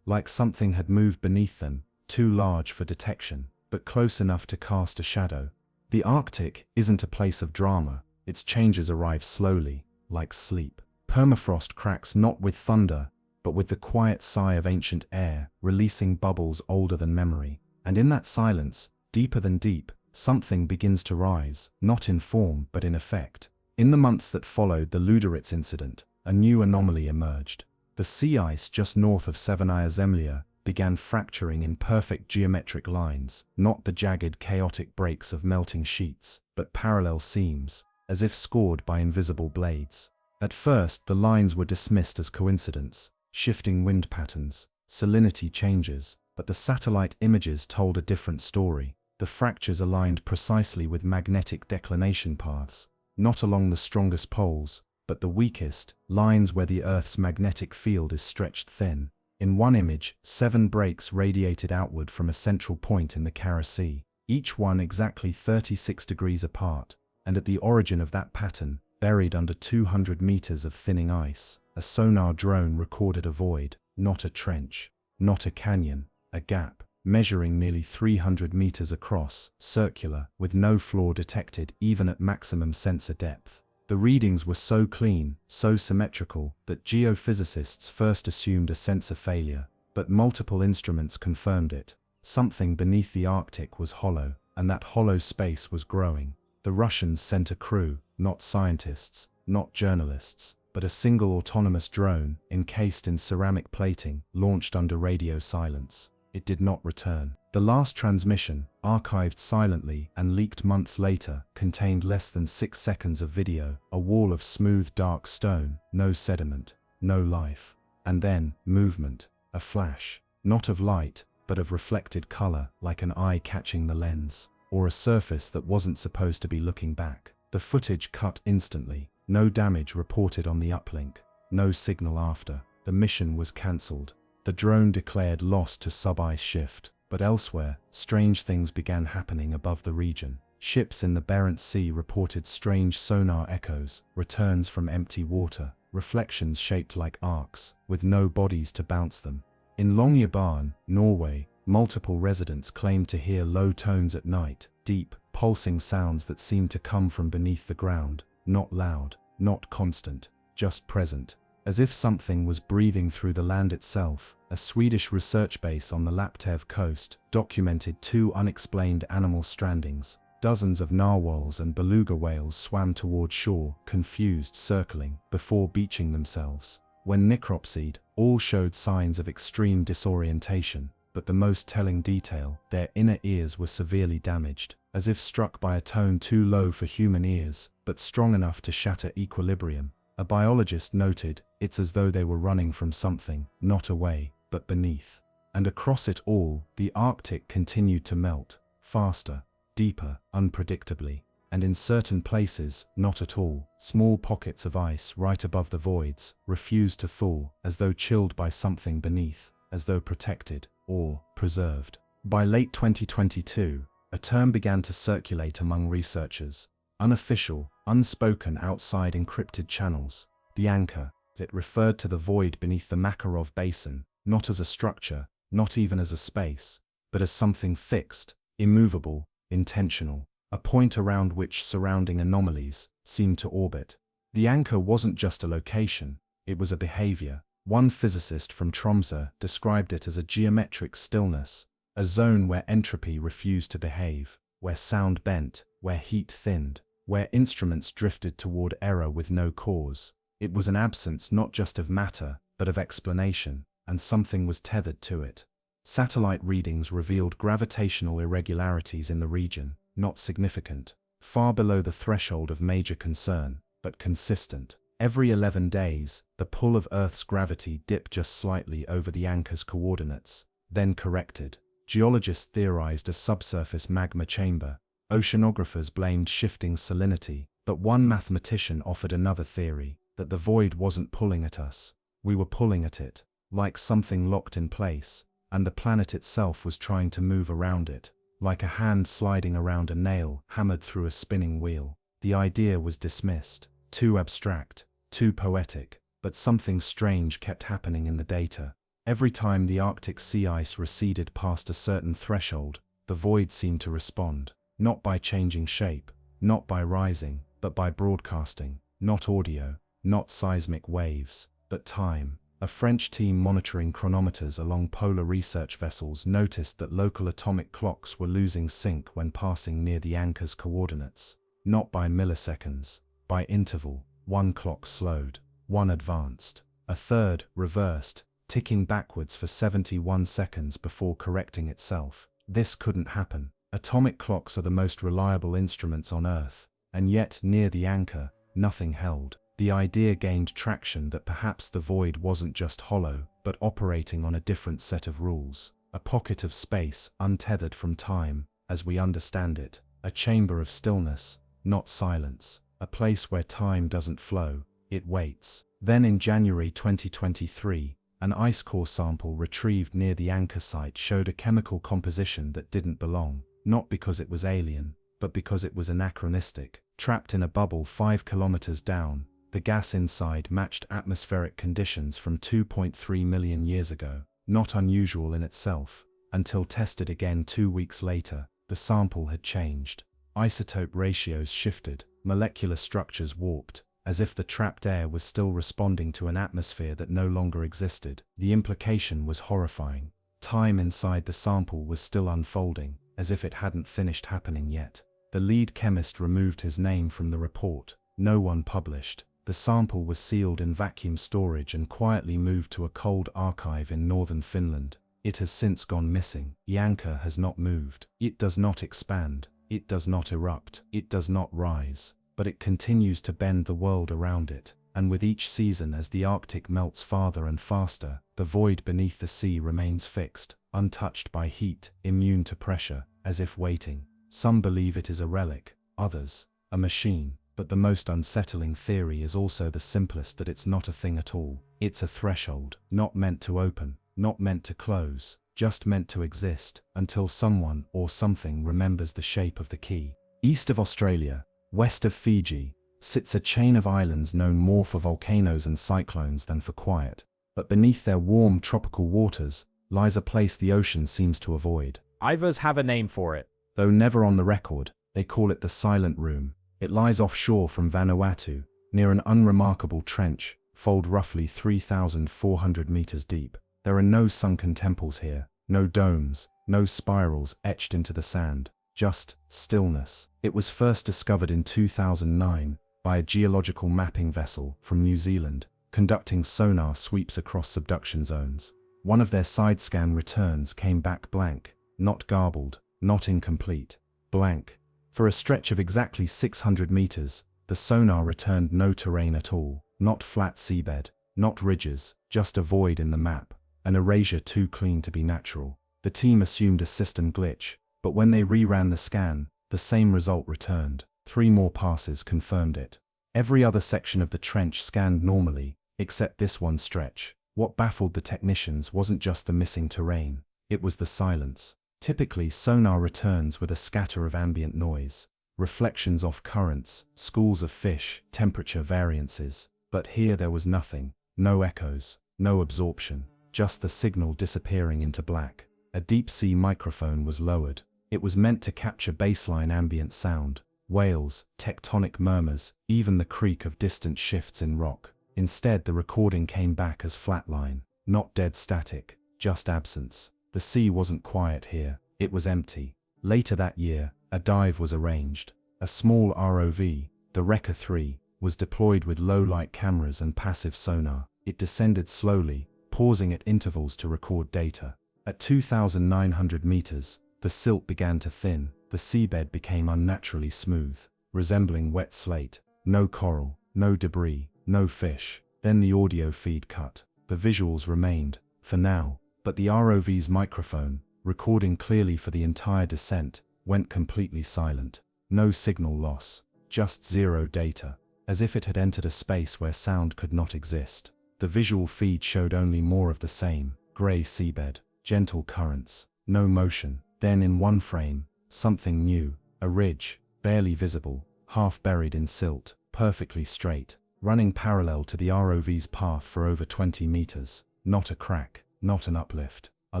like something had moved beneath them, too large for detection, but close enough to cast a shadow. The Arctic isn't a place of drama, its changes arrive slowly, like sleep. Permafrost cracks not with thunder, but with the quiet sigh of ancient air, releasing bubbles older than memory. And in that silence, deeper than deep, something begins to rise, not in form but in effect. In the months that followed the Luderitz incident, a new anomaly emerged. The sea ice just north of Severnaya Zemlya began fracturing in perfect geometric lines, not the jagged, chaotic breaks of melting sheets, but parallel seams, as if scored by invisible blades. At first, the lines were dismissed as coincidence, shifting wind patterns, salinity changes, but the satellite images told a different story. The fractures aligned precisely with magnetic declination paths, not along the strongest poles, but the weakest, lines where the Earth's magnetic field is stretched thin. In one image, 7 breaks radiated outward from a central point in the Kara Sea, each one exactly 36 degrees apart, and at the origin of that pattern, buried under 200 meters of thinning ice, a sonar drone recorded a void, not a trench, not a canyon, a gap, measuring nearly 300 meters across, circular, with no flaw detected even at maximum sensor depth. The readings were so clean, so symmetrical, that geophysicists first assumed a sensor failure, but multiple instruments confirmed it. Something beneath the Arctic was hollow, and that hollow space was growing. The Russians sent a crew, not scientists, not journalists, but a single autonomous drone, encased in ceramic plating, launched under radio silence. It did not return. The last transmission, archived silently and leaked months later, contained less than 6 seconds of video, a wall of smooth dark stone, no sediment, no life. And then, movement, a flash, not of light, but of reflected color, like an eye catching the lens, or a surface that wasn't supposed to be looking back. The footage cut instantly, no damage reported on the uplink, no signal after. The mission was cancelled. The drone declared lost to sub-ice shift, but elsewhere, strange things began happening above the region. Ships in the Barents Sea reported strange sonar echoes, returns from empty water, reflections shaped like arcs, with no bodies to bounce them. In Longyearbyen, Norway, multiple residents claimed to hear low tones at night, deep, pulsing sounds that seemed to come from beneath the ground, not loud, not constant, just present, as if something was breathing through the land itself. A Swedish research base on the Laptev coast documented 2 unexplained animal strandings. Dozens of narwhals and beluga whales swam toward shore, confused, circling, before beaching themselves. When necropsied, all showed signs of extreme disorientation, but the most telling detail, their inner ears were severely damaged, as if struck by a tone too low for human ears, but strong enough to shatter equilibrium. A biologist noted, it's as though they were running from something, not away, but beneath. And across it all, the Arctic continued to melt, faster, deeper, unpredictably, and in certain places, not at all. Small pockets of ice right above the voids refused to thaw, as though chilled by something beneath, as though protected, or preserved. By late 2022, a term began to circulate among researchers, unofficial, unspoken outside encrypted channels, the anchor, that referred to the void beneath the Makarov Basin, not as a structure, not even as a space, but as something fixed, immovable, intentional, a point around which surrounding anomalies seemed to orbit. The anchor wasn't just a location, it was a behavior. One physicist from Tromsø described it as a geometric stillness, a zone where entropy refused to behave, where sound bent, where heat thinned, where instruments drifted toward error with no cause. It was an absence not just of matter, but of explanation, and something was tethered to it. Satellite readings revealed gravitational irregularities in the region, not significant, far below the threshold of major concern, but consistent. Every 11 days, the pull of Earth's gravity dipped just slightly over the anchor's coordinates, then corrected. Geologists theorized a subsurface magma chamber. Oceanographers blamed shifting salinity, but one mathematician offered another theory. that the void wasn't pulling at us. We were pulling at it, like something locked in place, and the planet itself was trying to move around it, like a hand sliding around a nail hammered through a spinning wheel. The idea was dismissed, too abstract, too poetic, but something strange kept happening in the data. Every time the Arctic sea ice receded past a certain threshold, the void seemed to respond, not by changing shape, not by rising, but by broadcasting, not audio, not seismic waves, but time. A French team monitoring chronometers along polar research vessels noticed that local atomic clocks were losing sync when passing near the anchor's coordinates. Not by milliseconds, by interval. One clock slowed, one advanced, a third reversed, ticking backwards for 71 seconds before correcting itself. This couldn't happen. Atomic clocks are the most reliable instruments on Earth, and yet near the anchor, nothing held. The idea gained traction that perhaps the void wasn't just hollow, but operating on a different set of rules. A pocket of space untethered from time, as we understand it. A chamber of stillness, not silence. A place where time doesn't flow, it waits. Then in January 2023, an ice core sample retrieved near the anchor site showed a chemical composition that didn't belong, not because it was alien, but because it was anachronistic. Trapped in a bubble 5 kilometers down, the gas inside matched atmospheric conditions from 2.3 million years ago. Not unusual in itself, until tested again 2 weeks later, the sample had changed. Isotope ratios shifted, molecular structures warped, as if the trapped air was still responding to an atmosphere that no longer existed. The implication was horrifying. Time inside the sample was still unfolding, as if it hadn't finished happening yet. The lead chemist removed his name from the report. No one published. The sample was sealed in vacuum storage and quietly moved to a cold archive in northern Finland. It has since gone missing. The anchor has not moved. It does not expand. It does not erupt. It does not rise. But it continues to bend the world around it. And with each season as the Arctic melts farther and faster, the void beneath the sea remains fixed, untouched by heat, immune to pressure, as if waiting. Some believe it is a relic, others, a machine. But the most unsettling theory is also the simplest, that it's not a thing at all. It's a threshold, not meant to open, not meant to close, just meant to exist, until someone or something remembers the shape of the key. East of Australia, west of Fiji, sits a chain of islands known more for volcanoes and cyclones than for quiet. But beneath their warm tropical waters lies a place the ocean seems to avoid. Ivers have a name for it. Though never on the record, they call it the Silent Room. It lies offshore from Vanuatu, near an unremarkable trench, fold roughly 3,400 meters deep. There are no sunken temples here, no domes, no spirals etched into the sand, just stillness. It was first discovered in 2009 by a geological mapping vessel from New Zealand, conducting sonar sweeps across subduction zones. One of their side scan returns came back blank, not garbled, not incomplete, blank. For a stretch of exactly 600 meters, the sonar returned no terrain at all, not flat seabed, not ridges, just a void in the map, an erasure too clean to be natural. The team assumed a system glitch, but when they reran the scan, the same result returned. 3 more passes confirmed it. Every other section of the trench scanned normally, except this one stretch. What baffled the technicians wasn't just the missing terrain, it was the silence. Typically, sonar returns with a scatter of ambient noise, reflections off currents, schools of fish, temperature variances. But here there was nothing, no echoes, no absorption, just the signal disappearing into black. A deep-sea microphone was lowered. It was meant to capture baseline ambient sound, wails, tectonic murmurs, even the creak of distant shifts in rock. Instead, the recording came back as flatline, not dead static, just absence. The sea wasn't quiet here, it was empty. Later that year, a dive was arranged. A small ROV, the Wrecker 3, was deployed with low-light cameras and passive sonar. It descended slowly, pausing at intervals to record data. At 2,900 meters, the silt began to thin. The seabed became unnaturally smooth, resembling wet slate. No coral, no debris, no fish. Then the audio feed cut. The visuals remained, for now, but the ROV's microphone, recording clearly for the entire descent, went completely silent. No signal loss, just zero data. as if it had entered a space where sound could not exist. The visual feed showed only more of the same: grey seabed, gentle currents, no motion. Then in one frame, something new, a ridge, barely visible, half buried in silt, perfectly straight, running parallel to the ROV's path for over 20 meters. Not a crack, not an uplift, a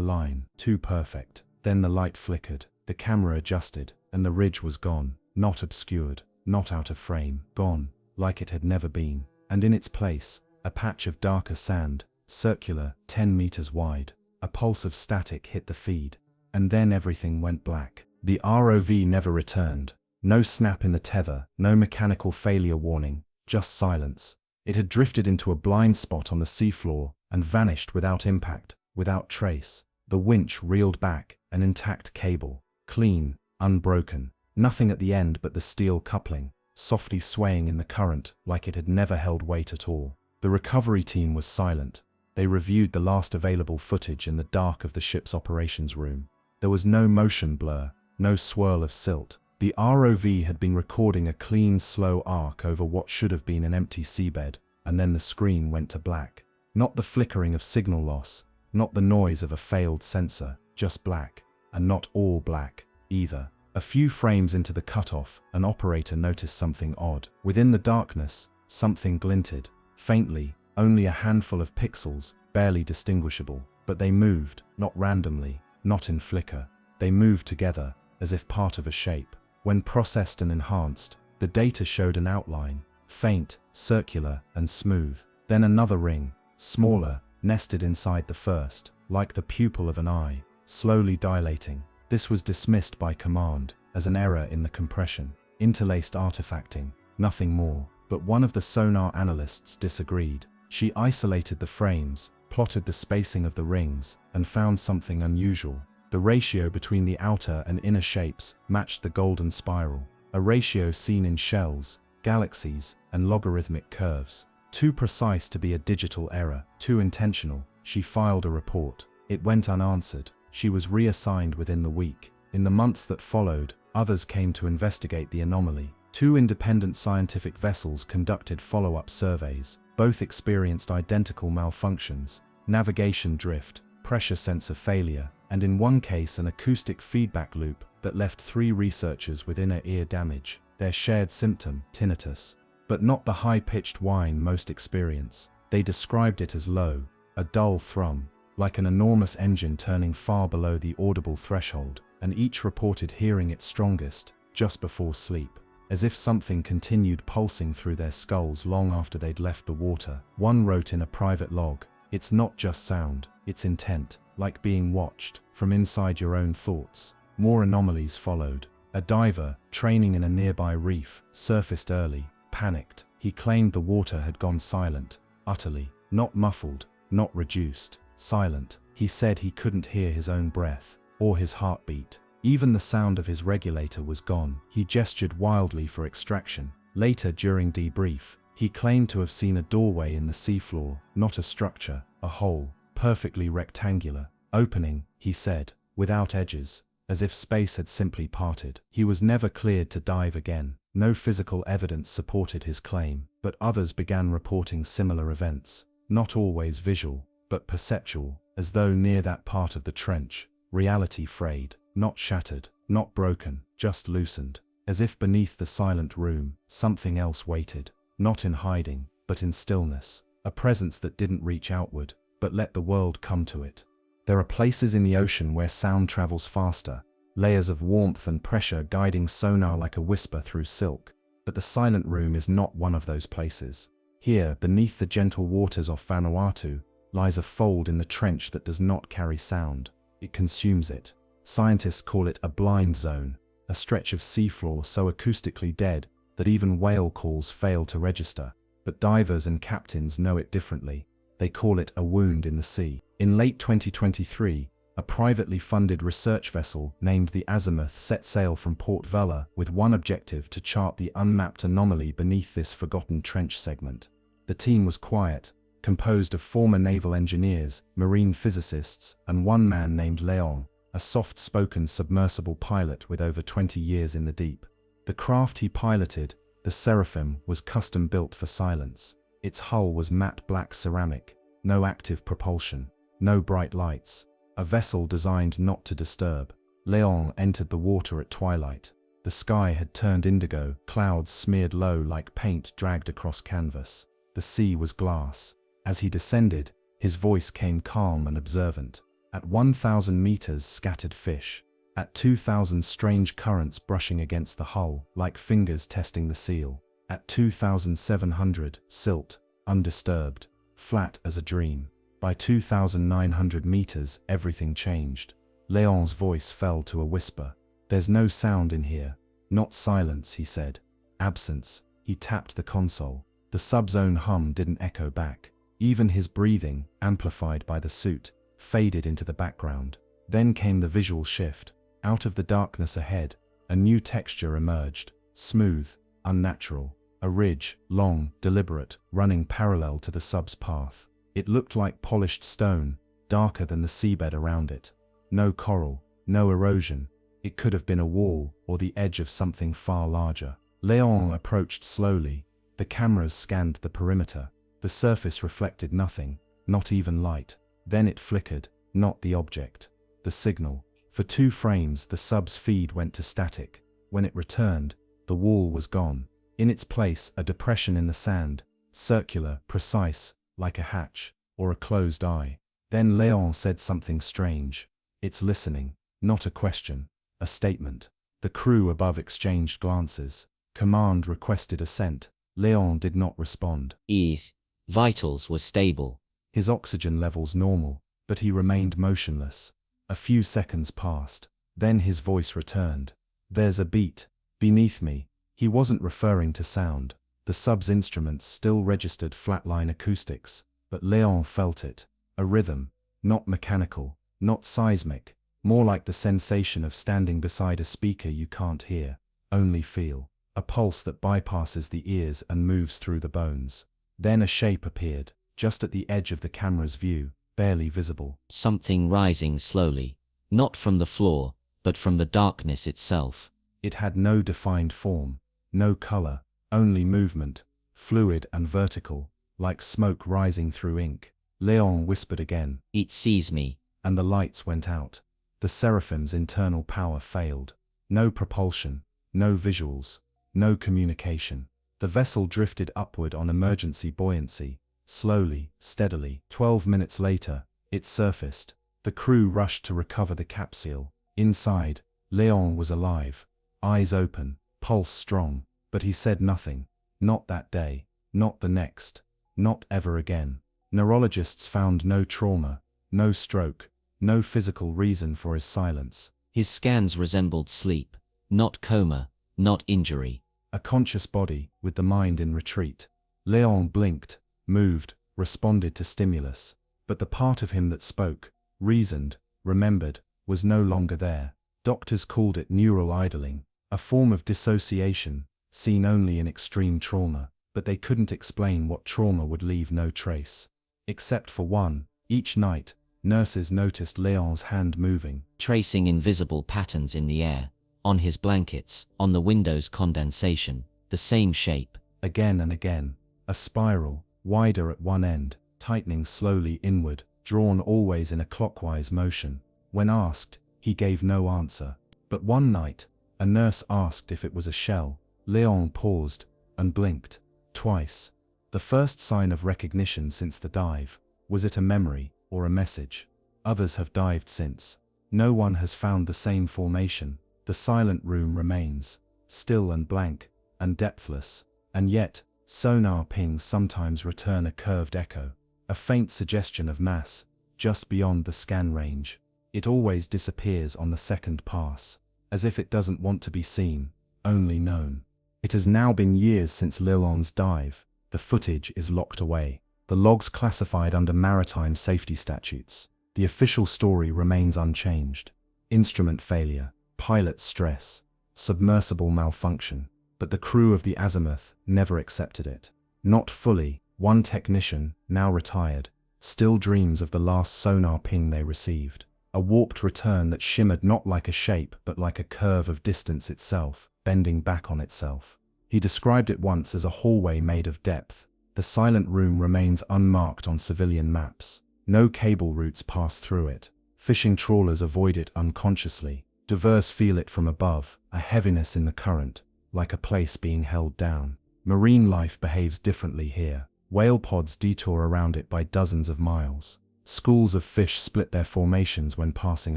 line, too perfect. Then the light flickered, the camera adjusted, and the ridge was gone, not obscured, not out of frame, gone, like it had never been. And in its place, a patch of darker sand, circular, 10 meters wide. A pulse of static hit the feed, and then everything went black. The ROV never returned. No snap in the tether, no mechanical failure warning, just silence. It had drifted into a blind spot on the seafloor and vanished without impact, without trace. The winch reeled back, an intact cable, clean, unbroken, nothing at the end but the steel coupling, softly swaying in the current like it had never held weight at all. The recovery team was silent. They reviewed the last available footage in the dark of the ship's operations room. There was no motion blur, no swirl of silt. The ROV had been recording a clean, slow arc over what should have been an empty seabed, and then the screen went to black. Not the flickering of signal loss, not the noise of a failed sensor, just black, and not all black, either. A few frames into the cutoff, an operator noticed something odd. Within the darkness, something glinted, faintly, only a handful of pixels, barely distinguishable. But they moved, not randomly, not in flicker. They moved together, as if part of a shape. When processed and enhanced, the data showed an outline, faint, circular, and smooth. Then another ring, smaller, nested inside the first, like the pupil of an eye, slowly dilating. This was dismissed by command, as an error in the compression. Interlaced artifacting, nothing more. But one of the sonar analysts disagreed. She isolated the frames, plotted the spacing of the rings, and found something unusual. The ratio between the outer and inner shapes matched the golden spiral, a ratio seen in shells, galaxies, and logarithmic curves. Too precise to be a digital error, too intentional. She filed a report. It went unanswered. She was reassigned within the week. In the months that followed, others came to investigate the anomaly. 2 independent scientific vessels conducted follow-up surveys. Both experienced identical malfunctions: navigation drift, pressure sensor failure, and in one case an acoustic feedback loop that left 3 researchers with inner ear damage. Their shared symptom, tinnitus, but not the high-pitched whine most experience. They described it as low, a dull thrum, like an enormous engine turning far below the audible threshold, and each reported hearing it strongest just before sleep, as if something continued pulsing through their skulls long after they'd left the water. One wrote in a private log, "It's not just sound, it's intent, like being watched from inside your own thoughts." More anomalies followed. A diver, training in a nearby reef, surfaced early, panicked. He claimed the water had gone silent, utterly, not muffled, not reduced, silent. He said he couldn't hear his own breath, or his heartbeat. Even the sound of his regulator was gone. He gestured wildly for extraction. Later, during debrief, he claimed to have seen a doorway in the seafloor, not a structure, a hole, perfectly rectangular, opening, he said, without edges, as if space had simply parted. He was never cleared to dive again. No physical evidence supported his claim, but others began reporting similar events, not always visual, but perceptual, as though near that part of the trench, reality frayed, not shattered, not broken, just loosened, as if beneath the silent room, something else waited, not in hiding, but in stillness, a presence that didn't reach outward, but let the world come to it. There are places in the ocean where sound travels faster, layers of warmth and pressure guiding sonar like a whisper through silk, but the silent room is not one of those places. Here, beneath the gentle waters off Vanuatu, lies a fold in the trench that does not carry sound. It consumes it. Scientists call it a blind zone, a stretch of seafloor so acoustically dead that even whale calls fail to register. But divers and captains know it differently. They call it a wound in the sea. In late 2023, a privately funded research vessel named the Azimuth set sail from Port Vella with one objective: to chart the unmapped anomaly beneath this forgotten trench segment. The team was quiet, composed of former naval engineers, marine physicists, and one man named Leon, a soft-spoken submersible pilot with over 20 years in the deep. The craft he piloted, the The Seraphim was custom-built for silence. Its hull was matte black ceramic, no active propulsion, no bright lights, a vessel designed not to disturb. Leon entered the water at twilight. The sky had turned indigo, clouds smeared low like paint dragged across canvas. The sea was glass. As he descended, his voice came calm and observant. At 1,000 meters, scattered fish. At 2,000, strange currents brushing against the hull, like fingers testing the seal. At 2,700, silt, undisturbed, flat as a dream. By 2,900 meters, everything changed. Leon's voice fell to a whisper. "There's no sound in here." "Not silence," he said. "Absence." He tapped the console. The sub's own hum didn't echo back. Even his breathing, amplified by the suit, faded into the background. Then came the visual shift. Out of the darkness ahead, a new texture emerged. Smooth, unnatural. A ridge, long, deliberate, running parallel to the sub's path. It looked like polished stone, darker than the seabed around it. No coral, no erosion. It could have been a wall or the edge of something far larger. Leon approached slowly. The cameras scanned the perimeter. The surface reflected nothing, not even light. Then it flickered, not the object, the signal. For 2 frames, the sub's feed went to static. When it returned, the wall was gone. In its place, a depression in the sand, circular, precise, like a hatch, or a closed eye. Then Leon said something strange. "It's listening." Not a question, a statement. The crew above exchanged glances. Command requested assent. Leon did not respond. His vitals were stable. His oxygen levels normal, but he remained motionless. A few seconds passed. Then his voice returned. "There's a beat. Beneath me." He wasn't referring to sound. The sub's instruments still registered flatline acoustics, but Leon felt it. A rhythm, not mechanical, not seismic, more like the sensation of standing beside a speaker you can't hear, only feel. A pulse that bypasses the ears and moves through the bones. Then a shape appeared, just at the edge of the camera's view, barely visible. Something rising slowly, not from the floor, but from the darkness itself. It had no defined form, no color, only movement, fluid and vertical, like smoke rising through ink. Leon whispered again. "It sees me." And the lights went out. The Seraphim's internal power failed. No propulsion, no visuals, no communication. The vessel drifted upward on emergency buoyancy, slowly, steadily. 12 minutes later, it surfaced. The crew rushed to recover the capsule. Inside, Leon was alive, eyes open, pulse strong, but he said nothing. Not that day, not the next, not ever again. Neurologists found no trauma, no stroke, no physical reason for his silence. His scans resembled sleep, not coma, not injury. A conscious body, with the mind in retreat. Leon blinked, moved, responded to stimulus. But the part of him that spoke, reasoned, remembered, was no longer there. Doctors called it neural idling, a form of dissociation, seen only in extreme trauma. But they couldn't explain what trauma would leave no trace. Except for one, each night, nurses noticed Leon's hand moving. Tracing invisible patterns in the air, on his blankets, on the window's condensation, the same shape. Again and again, a spiral, wider at one end, tightening slowly inward, drawn always in a clockwise motion. When asked, he gave no answer. But one night, a nurse asked if it was a shell. Leon paused, and blinked. Twice. The first sign of recognition since the dive. Was it a memory, or a message? Others have dived since. No one has found the same formation. The silent room remains, still and blank, and depthless. And yet, sonar pings sometimes return a curved echo, a faint suggestion of mass, just beyond the scan range. It always disappears on the second pass, as if it doesn't want to be seen, only known. It has now been years since Leon's dive. The footage is locked away. The logs classified under maritime safety statutes. The official story remains unchanged. Instrument failure, pilot stress, submersible malfunction. But the crew of the Azimuth never accepted it. Not fully. One technician, now retired, still dreams of the last sonar ping they received. A warped return that shimmered not like a shape but like a curve of distance itself, bending back on itself. He described it once as a hallway made of depth. The silent room remains unmarked on civilian maps. No cable routes pass through it. Fishing trawlers avoid it unconsciously. Divers feel it from above, a heaviness in the current, like a place being held down. Marine life behaves differently here. Whale pods detour around it by dozens of miles. Schools of fish split their formations when passing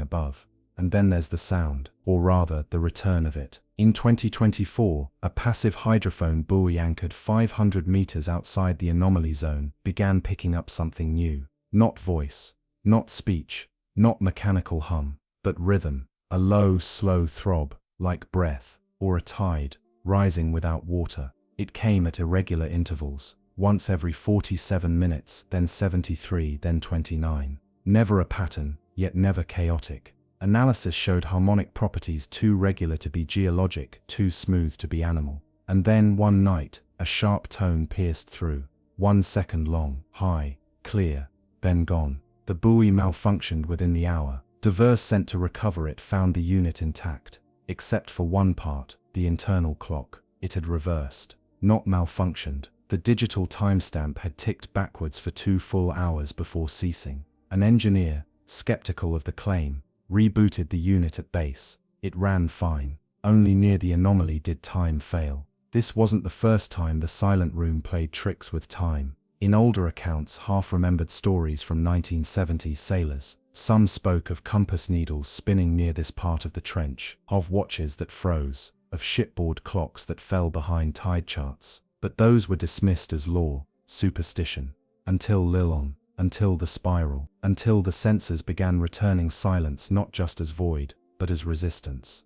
above. And then there's the sound, or rather, the return of it. In 2024, a passive hydrophone buoy anchored 500 meters outside the anomaly zone began picking up something new. Not voice, not speech, not mechanical hum, but rhythm, a low, slow throb, like breath, or a tide, rising without water. It came at irregular intervals, once every 47 minutes, then 73, then 29. Never a pattern, yet never chaotic. Analysis showed harmonic properties too regular to be geologic, too smooth to be animal. And then one night, a sharp tone pierced through. 1 second long, high, clear, then gone. The buoy malfunctioned within the hour. Divers sent to recover it found the unit intact, except for one part, the internal clock. It had reversed, not malfunctioned. The digital timestamp had ticked backwards for 2 full hours before ceasing. An engineer, skeptical of the claim, rebooted the unit at base. It ran fine. Only near the anomaly did time fail. This wasn't the first time the silent room played tricks with time. In older accounts, half-remembered stories from 1970s sailors, some spoke of compass needles spinning near this part of the trench, of watches that froze, of shipboard clocks that fell behind tide charts. But those were dismissed as lore, superstition, until Lillon, until the spiral, until the sensors began returning silence not just as void, but as resistance.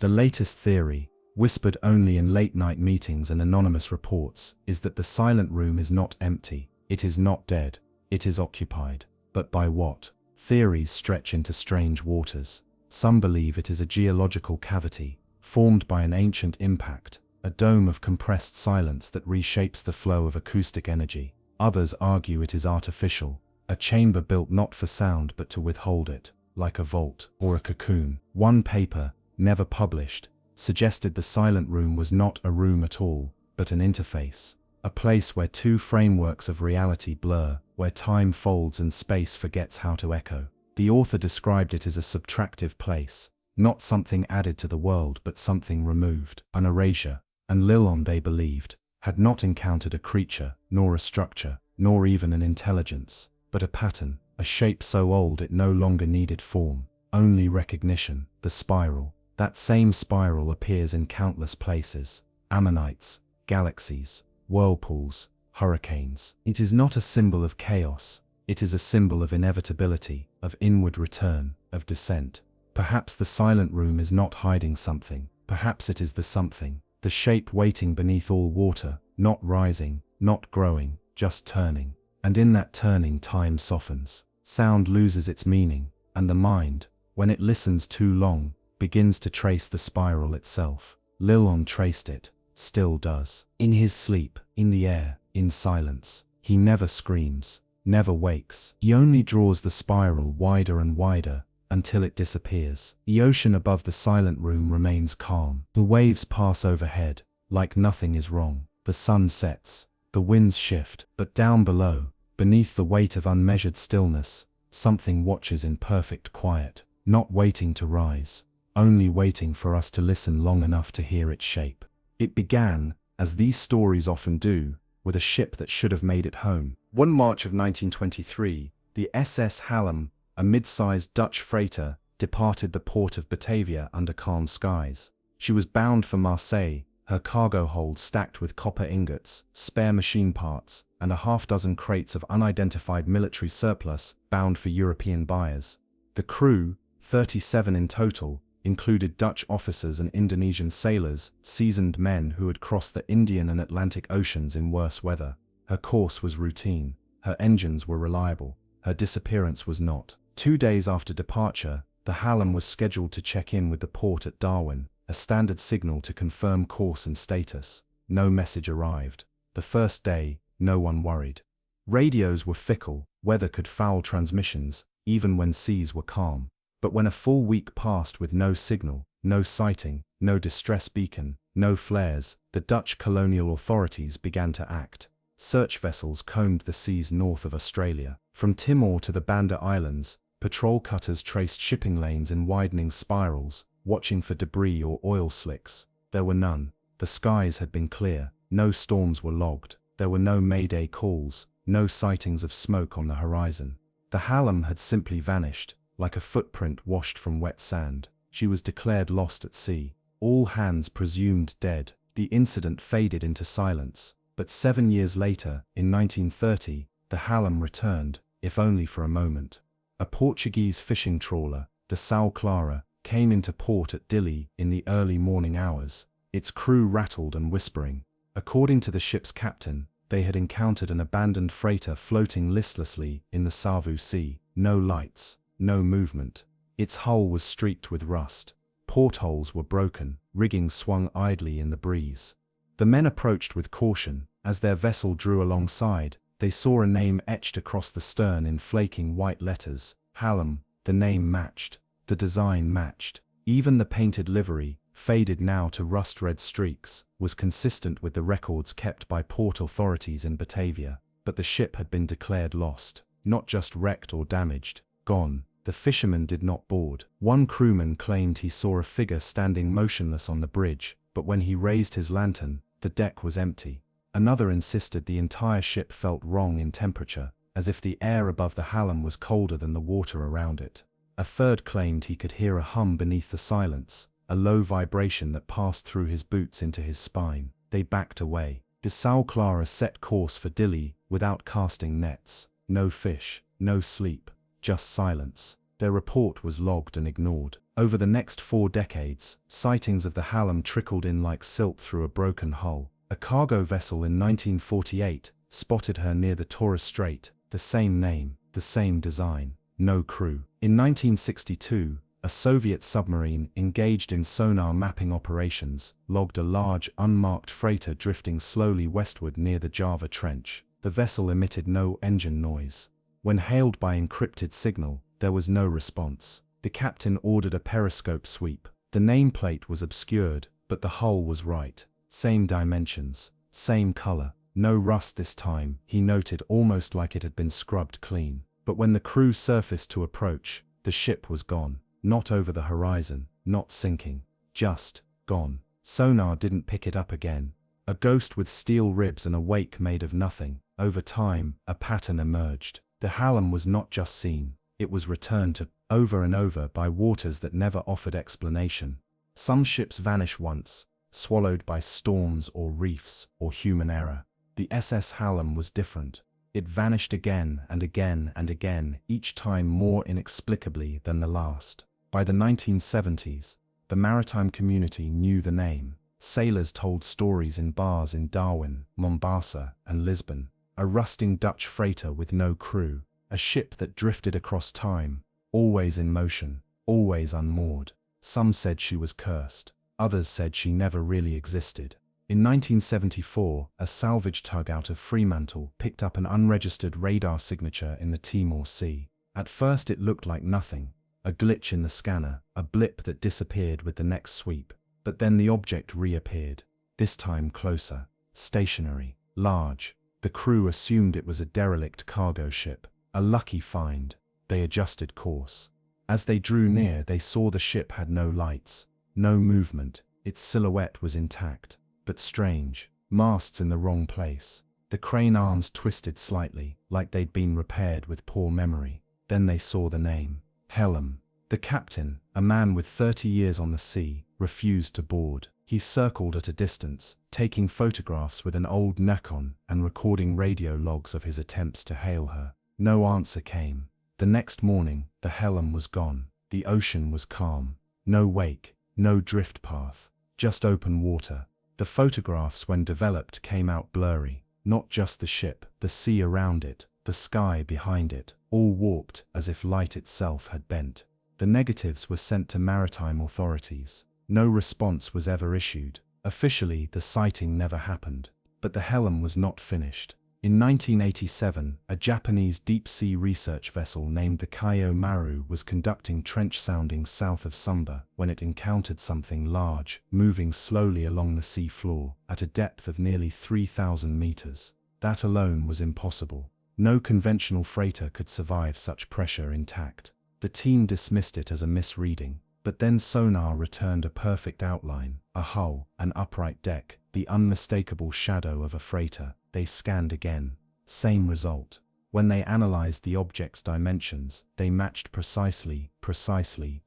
The latest theory, whispered only in late-night meetings and anonymous reports, is that the silent room is not empty, it is not dead, it is occupied. But by what? Theories stretch into strange waters. Some believe it is a geological cavity, formed by an ancient impact, a dome of compressed silence that reshapes the flow of acoustic energy. Others argue it is artificial, a chamber built not for sound but to withhold it, like a vault or a cocoon. One paper, never published, suggested the silent room was not a room at all, but an interface, a place where two frameworks of reality blur, where time folds and space forgets how to echo. The author described it as a subtractive place, not something added to the world but something removed, an erasure. And Lillon, they believed, had not encountered a creature, nor a structure, nor even an intelligence, but a pattern, a shape so old it no longer needed form, only recognition. The spiral. That same spiral appears in countless places: ammonites, galaxies, whirlpools, hurricanes. It is not a symbol of chaos, it is a symbol of inevitability, of inward return, of descent. Perhaps the silent room is not hiding something, perhaps it is the something. The shape waiting beneath all water, not rising, not growing, just turning. And in that turning time softens. Sound loses its meaning, and the mind, when it listens too long, begins to trace the spiral itself. Lillon traced it, still does. In his sleep, in the air, in silence. He never screams, never wakes. He only draws the spiral wider and wider, until it disappears. The ocean above the silent room remains calm. The waves pass overhead, like nothing is wrong. The sun sets, the winds shift, but down below, beneath the weight of unmeasured stillness, something watches in perfect quiet, not waiting to rise, only waiting for us to listen long enough to hear its shape. It began, as these stories often do, with a ship that should have made it home. 1 March of 1923, the SS Haarlem, a mid-sized Dutch freighter, departed the port of Batavia under calm skies. She was bound for Marseille, her cargo hold stacked with copper ingots, spare machine parts, and a half-dozen crates of unidentified military surplus bound for European buyers. The crew, 37 in total, included Dutch officers and Indonesian sailors, seasoned men who had crossed the Indian and Atlantic Oceans in worse weather. Her course was routine, her engines were reliable, her disappearance was not. 2 days after departure, the Haarlem was scheduled to check in with the port at Darwin, a standard signal to confirm course and status. No message arrived. The first day, no one worried. Radios were fickle, weather could foul transmissions, even when seas were calm. But when a full week passed with no signal, no sighting, no distress beacon, no flares. The Dutch colonial authorities began to act. Search vessels combed the seas north of Australia. From Timor to the Banda Islands, patrol cutters traced shipping lanes in widening spirals, watching for debris or oil slicks. There were none. The skies had been clear. No storms were logged. There were no mayday calls, no sightings of smoke on the horizon. The Hallam had simply vanished, like a footprint washed from wet sand. She was declared lost at sea. All hands presumed dead. The incident faded into silence. But 7 years later, in 1930, the Hallam returned, if only for a moment. A Portuguese fishing trawler, the São Clara, came into port at Dili in the early morning hours, its crew rattled and whispering. According to the ship's captain, they had encountered an abandoned freighter floating listlessly in the Savu Sea. No lights, no movement. Its hull was streaked with rust. Portholes were broken, rigging swung idly in the breeze. The men approached with caution. As their vessel drew alongside, they saw a name etched across the stern in flaking white letters. Hallam. The name matched. The design matched. Even the painted livery, faded now to rust-red streaks, was consistent with the records kept by port authorities in Batavia. But the ship had been declared lost, not just wrecked or damaged, gone. The fishermen did not board. One crewman claimed he saw a figure standing motionless on the bridge, but when he raised his lantern, the deck was empty. Another insisted the entire ship felt wrong in temperature, as if the air above the Hallam was colder than the water around it. A third claimed he could hear a hum beneath the silence, a low vibration that passed through his boots into his spine. They backed away. The São Clara set course for Dili without casting nets. No fish, no sleep, just silence. Their report was logged and ignored. Over the next 4 decades, sightings of the Hallam trickled in like silt through a broken hull. A cargo vessel in 1948 spotted her near the Torres Strait, the same name, the same design, no crew. In 1962, a Soviet submarine engaged in sonar mapping operations logged a large, unmarked freighter drifting slowly westward near the Java Trench. The vessel emitted no engine noise. When hailed by encrypted signal, there was no response. The captain ordered a periscope sweep. The nameplate was obscured, but the hull was right. Same dimensions, same color. No rust this time, he noted, almost like it had been scrubbed clean. But when the crew surfaced to approach, the ship was gone. Not over the horizon, not sinking, just gone. Sonar didn't pick it up again. A ghost with steel ribs and a wake made of nothing. Over time, a pattern emerged. The Hallam was not just seen, it was returned to, over and over, by waters that never offered explanation. Some ships vanish once, swallowed by storms or reefs or human error. The SS Hallam was different. It vanished again and again and again, each time more inexplicably than the last. By the 1970s, the maritime community knew the name. Sailors told stories in bars in Darwin, Mombasa, and Lisbon. A rusting Dutch freighter with no crew, a ship that drifted across time, always in motion, always unmoored. Some said she was cursed. Others said she never really existed. In 1974, a salvage tug out of Fremantle picked up an unregistered radar signature in the Timor Sea. At first it looked like nothing, a glitch in the scanner, a blip that disappeared with the next sweep. But then the object reappeared, this time closer, stationary, large. The crew assumed it was a derelict cargo ship, a lucky find. They adjusted course. As they drew near, they saw the ship had no lights, no movement. Its silhouette was intact, but strange. Masts in the wrong place. The crane arms twisted slightly, like they'd been repaired with poor memory. Then they saw the name. Hallam. The captain, a man with 30 years on the sea, refused to board. He circled at a distance, taking photographs with an old Nikon and recording radio logs of his attempts to hail her. No answer came. The next morning, the Hallam was gone. The ocean was calm. No wake, no drift path, just open water. The photographs, when developed, came out blurry. Not just the ship, the sea around it, the sky behind it, all warped as if light itself had bent. The negatives were sent to maritime authorities. No response was ever issued. Officially, the sighting never happened. But the Hallam was not finished. In 1987, a Japanese deep-sea research vessel named the Kaio Maru was conducting trench soundings south of Sumba when it encountered something large, moving slowly along the sea floor at a depth of nearly 3,000 meters. That alone was impossible. No conventional freighter could survive such pressure intact. The team dismissed it as a misreading, but then sonar returned a perfect outline, a hull, an upright deck, the unmistakable shadow of a freighter. They scanned again. Same result. When they analyzed the object's dimensions, they matched precisely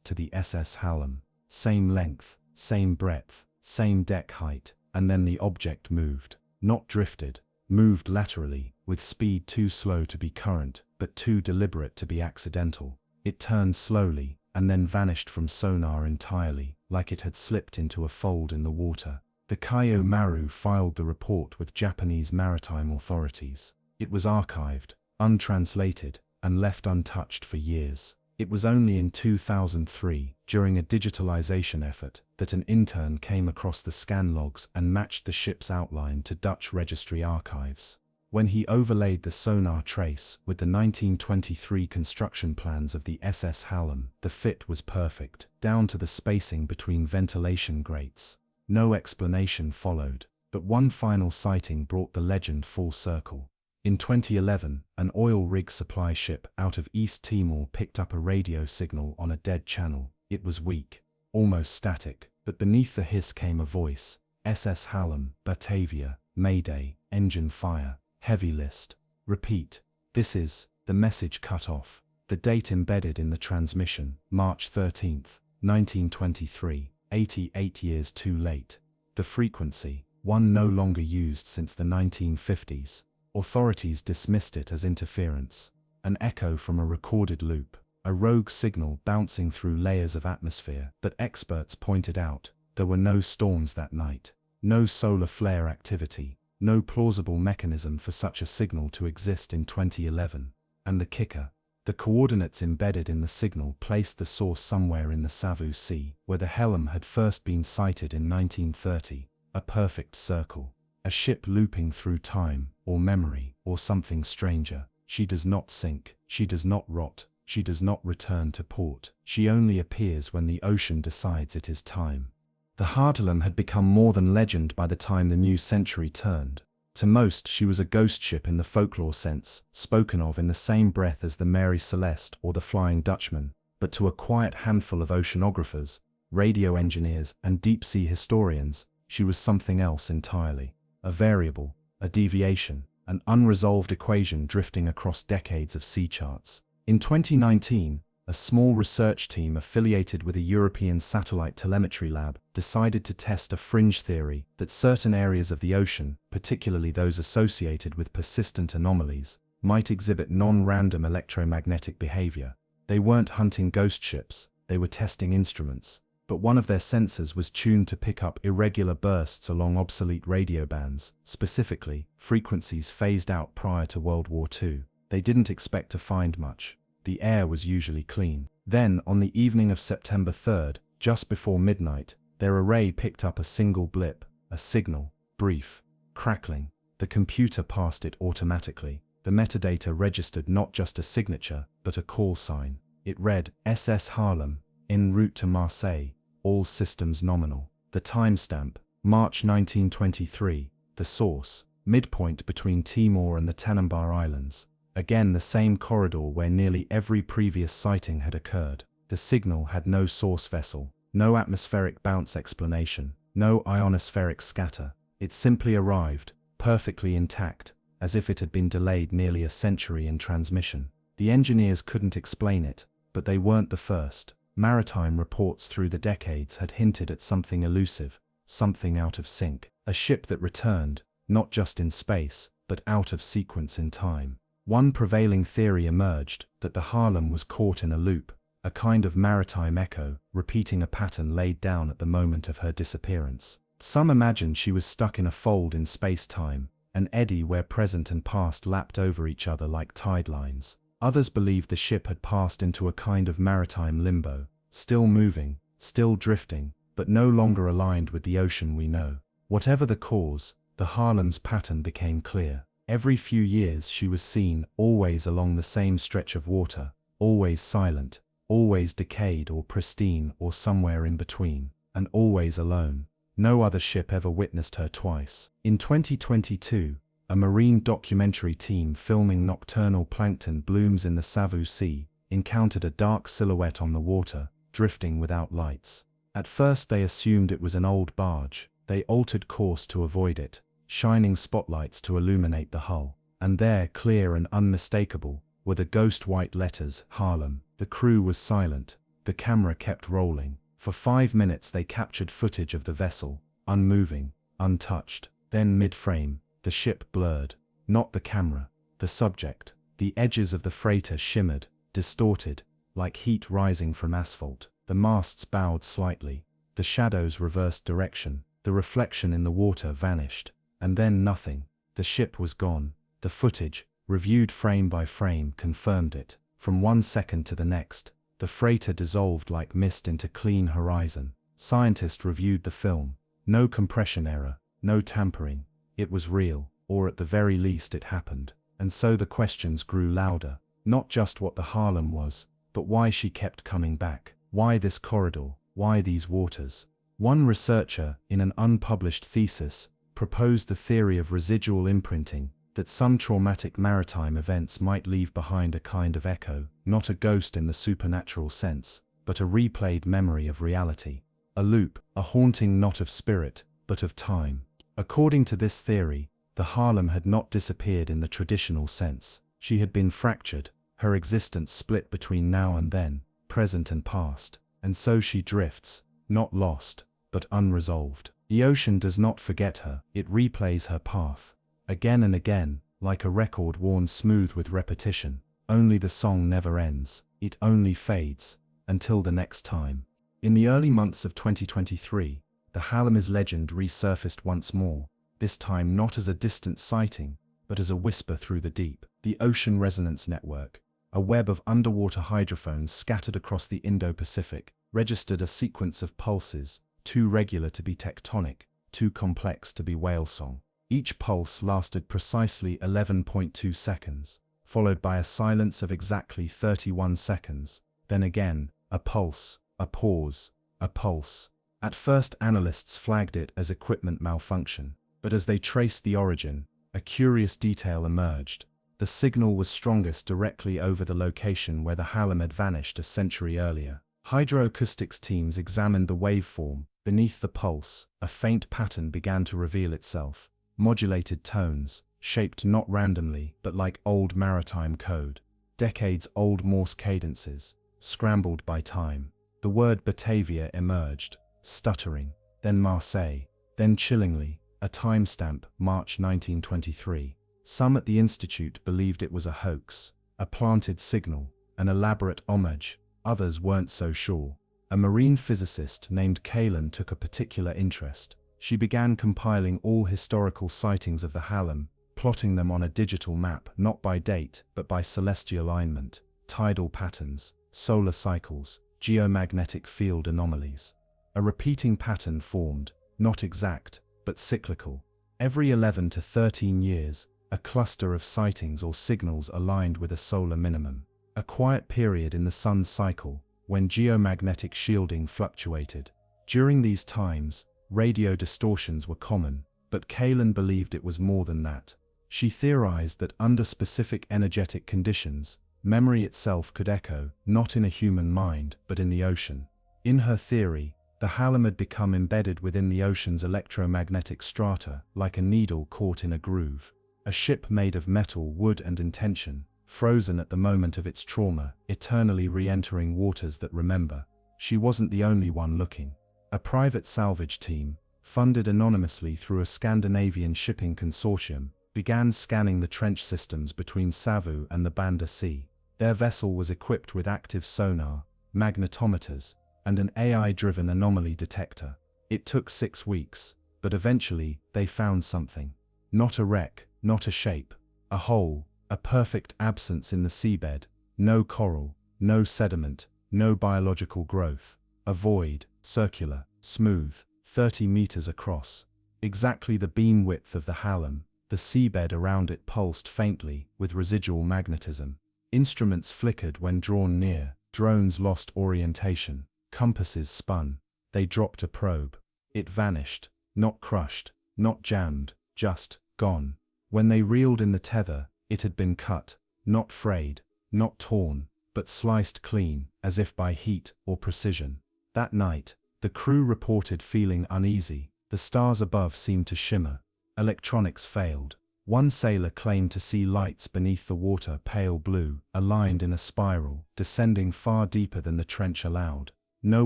to the SS Hallam. Same length, same breadth, same deck height, and then the object moved. Not drifted, moved laterally, with speed too slow to be current, but too deliberate to be accidental. It turned slowly, and then vanished from sonar entirely, like it had slipped into a fold in the water. The Kaio Maru filed the report with Japanese maritime authorities. It was archived, untranslated, and left untouched for years. It was only in 2003, during a digitalization effort, that an intern came across the scan logs and matched the ship's outline to Dutch registry archives. When he overlaid the sonar trace with the 1923 construction plans of the SS Hallam, the fit was perfect, down to the spacing between ventilation grates. No explanation followed, but one final sighting brought the legend full circle. In 2011, an oil rig supply ship out of East Timor picked up a radio signal on a dead channel. It was weak, almost static, but beneath the hiss came a voice. SS Hallam, Batavia, Mayday, engine fire, heavy list. Repeat. This is, the message cut off. The date embedded in the transmission, March 13, 1923. 88 years too late. The frequency, one no longer used since the 1950s. Authorities dismissed it as interference. An echo from a recorded loop, a rogue signal bouncing through layers of atmosphere. But experts pointed out, there were no storms that night, no solar flare activity, no plausible mechanism for such a signal to exist in 2011. And the kicker, the coordinates embedded in the signal placed the source somewhere in the Savu Sea, where the Hallam had first been sighted in 1930, a perfect circle. A ship looping through time, or memory, or something stranger. She does not sink, she does not rot, she does not return to port. She only appears when the ocean decides it is time. The Hartelum had become more than legend by the time the new century turned. To most, she was a ghost ship in the folklore sense, spoken of in the same breath as the Mary Celeste or the Flying Dutchman, but to a quiet handful of oceanographers, radio engineers, and deep-sea historians, she was something else entirely. A variable, a deviation, an unresolved equation drifting across decades of sea charts. In 2019, a small research team affiliated with a European satellite telemetry lab decided to test a fringe theory that certain areas of the ocean, particularly those associated with persistent anomalies, might exhibit non-random electromagnetic behavior. They weren't hunting ghost ships, they were testing instruments, but one of their sensors was tuned to pick up irregular bursts along obsolete radio bands, specifically frequencies phased out prior to World War II. They didn't expect to find much. The air was usually clean. Then, on the evening of September 3rd, just before midnight, their array picked up a single blip, a signal, brief, crackling. The computer passed it automatically. The metadata registered not just a signature, but a call sign. It read, SS Harlem, en route to Marseille, all systems nominal. The timestamp, March 1923. The source, midpoint between Timor and the Tanimbar Islands. Again the same corridor where nearly every previous sighting had occurred. The signal had no source vessel, no atmospheric bounce explanation, no ionospheric scatter. It simply arrived, perfectly intact, as if it had been delayed nearly a century in transmission. The engineers couldn't explain it, but they weren't the first. Maritime reports through the decades had hinted at something elusive, something out of sync, a ship that returned, not just in space, but out of sequence in time. One prevailing theory emerged, that the Harlem was caught in a loop, a kind of maritime echo, repeating a pattern laid down at the moment of her disappearance. Some imagined she was stuck in a fold in space-time, an eddy where present and past lapped over each other like tide lines. Others believed the ship had passed into a kind of maritime limbo, still moving, still drifting, but no longer aligned with the ocean we know. Whatever the cause, the Harlem's pattern became clear. Every few years she was seen, always along the same stretch of water, always silent, always decayed or pristine or somewhere in between, and always alone. No other ship ever witnessed her twice. In 2022, a marine documentary team filming nocturnal plankton blooms in the Savu Sea encountered a dark silhouette on the water, drifting without lights. At first they assumed it was an old barge. They altered course to avoid it, shining spotlights to illuminate the hull. And there, clear and unmistakable, were the ghost white letters, Harlem. The crew was silent. The camera kept rolling. For 5 minutes they captured footage of the vessel, unmoving, untouched. Then mid-frame, the ship blurred. Not the camera, the subject. The edges of the freighter shimmered, distorted, like heat rising from asphalt. The masts bowed slightly. The shadows reversed direction. The reflection in the water vanished. And then nothing. The ship was gone. The footage, reviewed frame by frame, confirmed it. From 1 second to the next, the freighter dissolved like mist into clean horizon. Scientists reviewed the film. No compression error, no tampering. It was real, or at the very least it happened. And so the questions grew louder. Not just what the Harlem was, but why she kept coming back. Why this corridor? Why these waters? One researcher, in an unpublished thesis, proposed the theory of residual imprinting, that some traumatic maritime events might leave behind a kind of echo, not a ghost in the supernatural sense, but a replayed memory of reality. A loop, a haunting not of spirit, but of time. According to this theory, the Harlem had not disappeared in the traditional sense. She had been fractured, her existence split between now and then, present and past, and so she drifts, not lost, but unresolved. The ocean does not forget her, it replays her path. Again and again, like a record worn smooth with repetition. Only the song never ends, it only fades, until the next time. In the early months of 2023, the Harlem's legend resurfaced once more, this time not as a distant sighting, but as a whisper through the deep. The Ocean Resonance Network, a web of underwater hydrophones scattered across the Indo-Pacific, registered a sequence of pulses, too regular to be tectonic, too complex to be whale song. Each pulse lasted precisely 11.2 seconds, followed by a silence of exactly 31 seconds, then again, a pulse, a pause, a pulse. At first analysts flagged it as equipment malfunction, but as they traced the origin, a curious detail emerged. The signal was strongest directly over the location where the Harlem had vanished a century earlier. Hydroacoustics teams examined the waveform. Beneath the pulse, a faint pattern began to reveal itself. Modulated tones, shaped not randomly, but like old maritime code. Decades-old Morse cadences, scrambled by time. The word Batavia emerged, stuttering, then Marseille, then chillingly, a timestamp, March 1923. Some at the Institute believed it was a hoax, a planted signal, an elaborate homage. Others weren't so sure. A marine physicist named Kerguelen took a particular interest. She began compiling all historical sightings of the Harlem, plotting them on a digital map, not by date, but by celestial alignment, tidal patterns, solar cycles, geomagnetic field anomalies. A repeating pattern formed, not exact, but cyclical. Every 11 to 13 years, a cluster of sightings or signals aligned with a solar minimum. A quiet period in the sun's cycle, when geomagnetic shielding fluctuated. During these times, radio distortions were common, but Kerguelen believed it was more than that. She theorized that under specific energetic conditions, memory itself could echo, not in a human mind, but in the ocean. In her theory, the Harlem had become embedded within the ocean's electromagnetic strata, like a needle caught in a groove. A ship made of metal, wood and intention, frozen at the moment of its trauma, eternally re-entering waters that remember. She wasn't the only one looking. A private salvage team, funded anonymously through a Scandinavian shipping consortium, began scanning the trench systems between Savu and the Banda Sea. Their vessel was equipped with active sonar, magnetometers, and an AI-driven anomaly detector. It took 6 weeks, but eventually they found something. Not a wreck, not a shape, a hole, a perfect absence in the seabed, no coral, no sediment, no biological growth. A void, circular, smooth, 30 meters across. Exactly the beam width of the Harlem. The seabed around it pulsed faintly with residual magnetism. Instruments flickered when drawn near, drones lost orientation, compasses spun. They dropped a probe. It vanished, not crushed, not jammed, just gone. When they reeled in the tether, it had been cut, not frayed, not torn, but sliced clean, as if by heat or precision. That night, the crew reported feeling uneasy. The stars above seemed to shimmer. Electronics failed. One sailor claimed to see lights beneath the water, pale blue, aligned in a spiral, descending far deeper than the trench allowed. No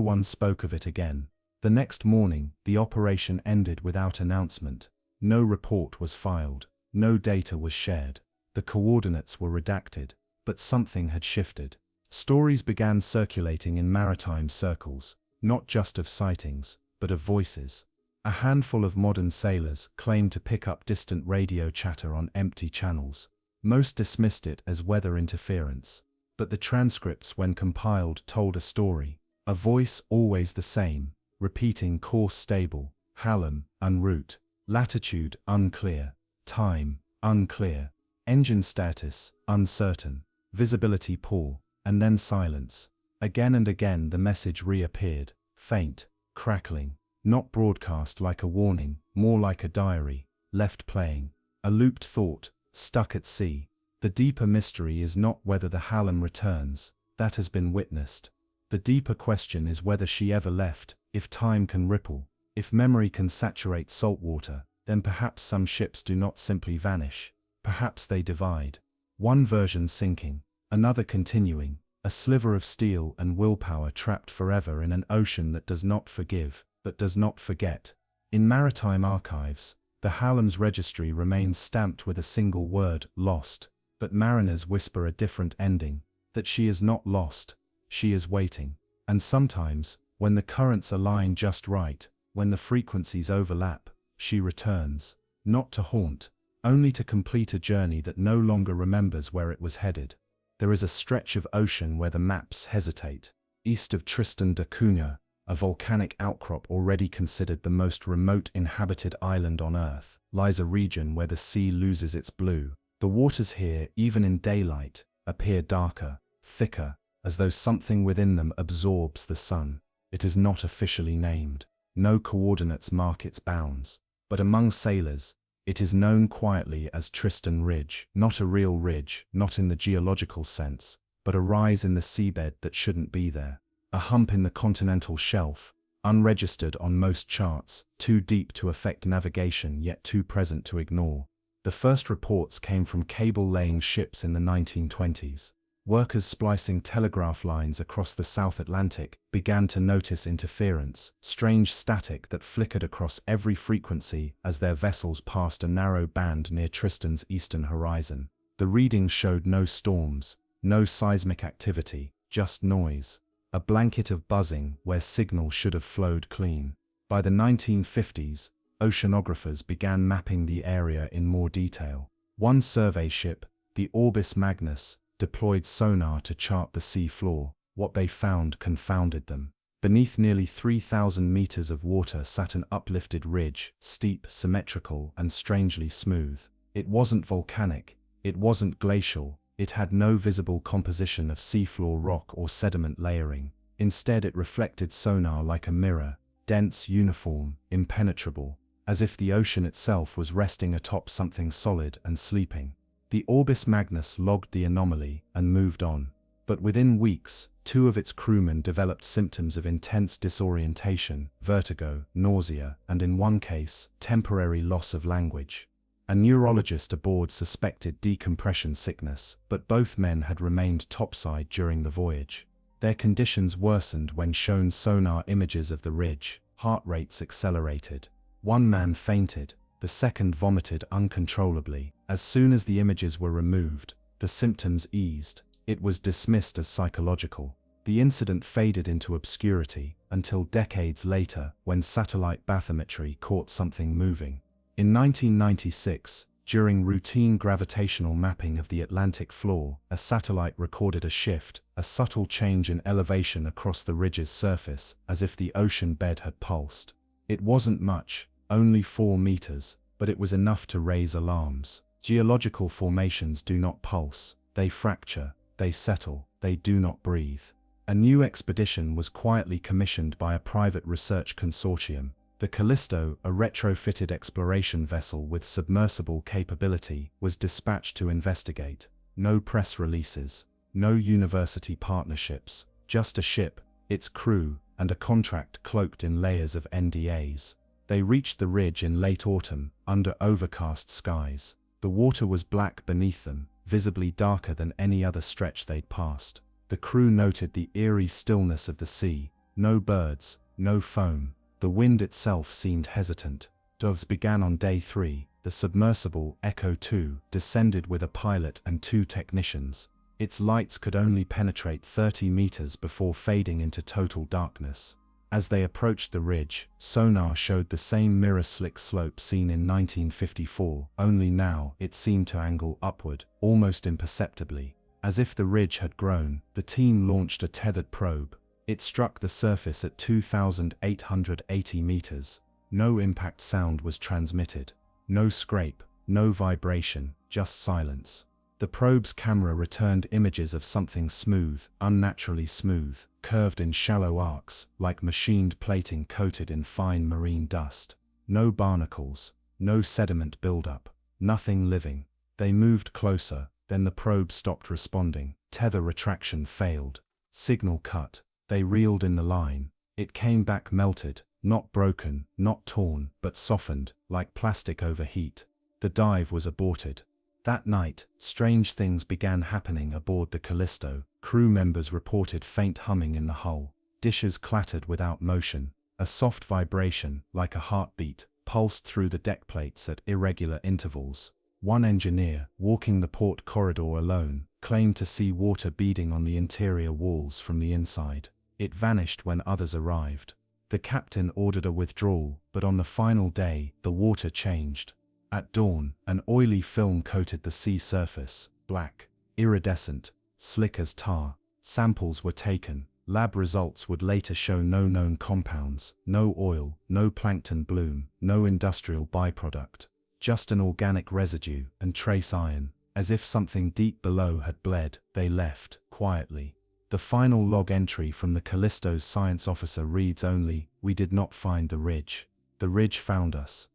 one spoke of it again. The next morning, the operation ended without announcement. No report was filed. No data was shared. The coordinates were redacted. But something had shifted. Stories began circulating in maritime circles, not just of sightings, but of voices. A handful of modern sailors claimed to pick up distant radio chatter on empty channels. Most dismissed it as weather interference. But the transcripts, when compiled, told a story. A voice always the same, repeating course stable, Hallam, en route, latitude unclear, time unclear, engine status uncertain, visibility poor, and then silence. Again and again the message reappeared, faint, crackling, not broadcast like a warning, more like a diary, left playing. A looped thought, stuck at sea. The deeper mystery is not whether the Hallam returns, that has been witnessed. The deeper question is whether she ever left. If time can ripple, if memory can saturate salt water, then perhaps some ships do not simply vanish. Perhaps they divide. One version sinking, another continuing, a sliver of steel and willpower trapped forever in an ocean that does not forgive, but does not forget. In maritime archives, the Hallam's registry remains stamped with a single word, lost, but mariners whisper a different ending, that she is not lost, she is waiting. And sometimes, when the currents align just right, when the frequencies overlap, she returns, not to haunt, only to complete a journey that no longer remembers where it was headed. There is a stretch of ocean where the maps hesitate. East of Tristan da Cunha, a volcanic outcrop already considered the most remote inhabited island on Earth, lies a region where the sea loses its blue. The waters here, even in daylight, appear darker, thicker, as though something within them absorbs the sun. It is not officially named. No coordinates mark its bounds. But among sailors, it is known quietly as Tristan Ridge. Not a real ridge, not in the geological sense, but a rise in the seabed that shouldn't be there. A hump in the continental shelf, unregistered on most charts, too deep to affect navigation yet too present to ignore. The first reports came from cable-laying ships in the 1920s. Workers splicing telegraph lines across the South Atlantic began to notice interference, strange static that flickered across every frequency as their vessels passed a narrow band near Tristan's eastern horizon. The readings showed no storms, no seismic activity, just noise. A blanket of buzzing where signal should have flowed clean. By the 1950s, oceanographers began mapping the area in more detail. One survey ship, the Orbis Magnus, deployed sonar to chart the sea floor. What they found confounded them. Beneath nearly 3,000 meters of water sat an uplifted ridge, steep, symmetrical, and strangely smooth. It wasn't volcanic, it wasn't glacial, it had no visible composition of seafloor rock or sediment layering. Instead it reflected sonar like a mirror, dense, uniform, impenetrable, as if the ocean itself was resting atop something solid and sleeping. The Orbis Magnus logged the anomaly and moved on. But within weeks, 2 of its crewmen developed symptoms of intense disorientation, vertigo, nausea, and in one case, temporary loss of language. A neurologist aboard suspected decompression sickness, but both men had remained topside during the voyage. Their conditions worsened when shown sonar images of the ridge. Heart rates accelerated. One man fainted, the second vomited uncontrollably. As soon as the images were removed, the symptoms eased. It was dismissed as psychological. The incident faded into obscurity until decades later when satellite bathymetry caught something moving. In 1996, during routine gravitational mapping of the Atlantic floor, a satellite recorded a shift, a subtle change in elevation across the ridge's surface, as if the ocean bed had pulsed. It wasn't much, only 4 meters, but it was enough to raise alarms. Geological formations do not pulse, they fracture, they settle, they do not breathe. A new expedition was quietly commissioned by a private research consortium. The Callisto, a retrofitted exploration vessel with submersible capability, was dispatched to investigate. No press releases, no university partnerships, just a ship, its crew, and a contract cloaked in layers of NDAs. They reached the ridge in late autumn, under overcast skies. The water was black beneath them, visibly darker than any other stretch they'd passed. The crew noted the eerie stillness of the sea, no birds, no foam. The wind itself seemed hesitant. Doves began on day 3. The submersible, Echo 2, descended with a pilot and 2 technicians. Its lights could only penetrate 30 meters before fading into total darkness. As they approached the ridge, sonar showed the same mirror-slick slope seen in 1954, only now it seemed to angle upward, almost imperceptibly. As if the ridge had grown, the team launched a tethered probe. It struck the surface at 2,880 meters. No impact sound was transmitted. No scrape, no vibration, just silence. The probe's camera returned images of something smooth, unnaturally smooth, curved in shallow arcs, like machined plating coated in fine marine dust. No barnacles, no sediment buildup, nothing living. They moved closer, then the probe stopped responding. Tether retraction failed. Signal cut. They reeled in the line. It came back melted, not broken, not torn, but softened, like plastic over heat. The dive was aborted. That night, strange things began happening aboard the Callisto. Crew members reported faint humming in the hull. Dishes clattered without motion. A soft vibration, like a heartbeat, pulsed through the deck plates at irregular intervals. One engineer, walking the port corridor alone, claimed to see water beading on the interior walls from the inside. It vanished when others arrived. The captain ordered a withdrawal, but on the final day, the water changed. At dawn, an oily film coated the sea surface, black, iridescent, slick as tar. Samples were taken. Lab results would later show no known compounds, no oil, no plankton bloom, no industrial byproduct. Just an organic residue and trace iron. As if something deep below had bled, they left, quietly. The final log entry from the Callisto's science officer reads only, "We did not find the ridge. The ridge found us."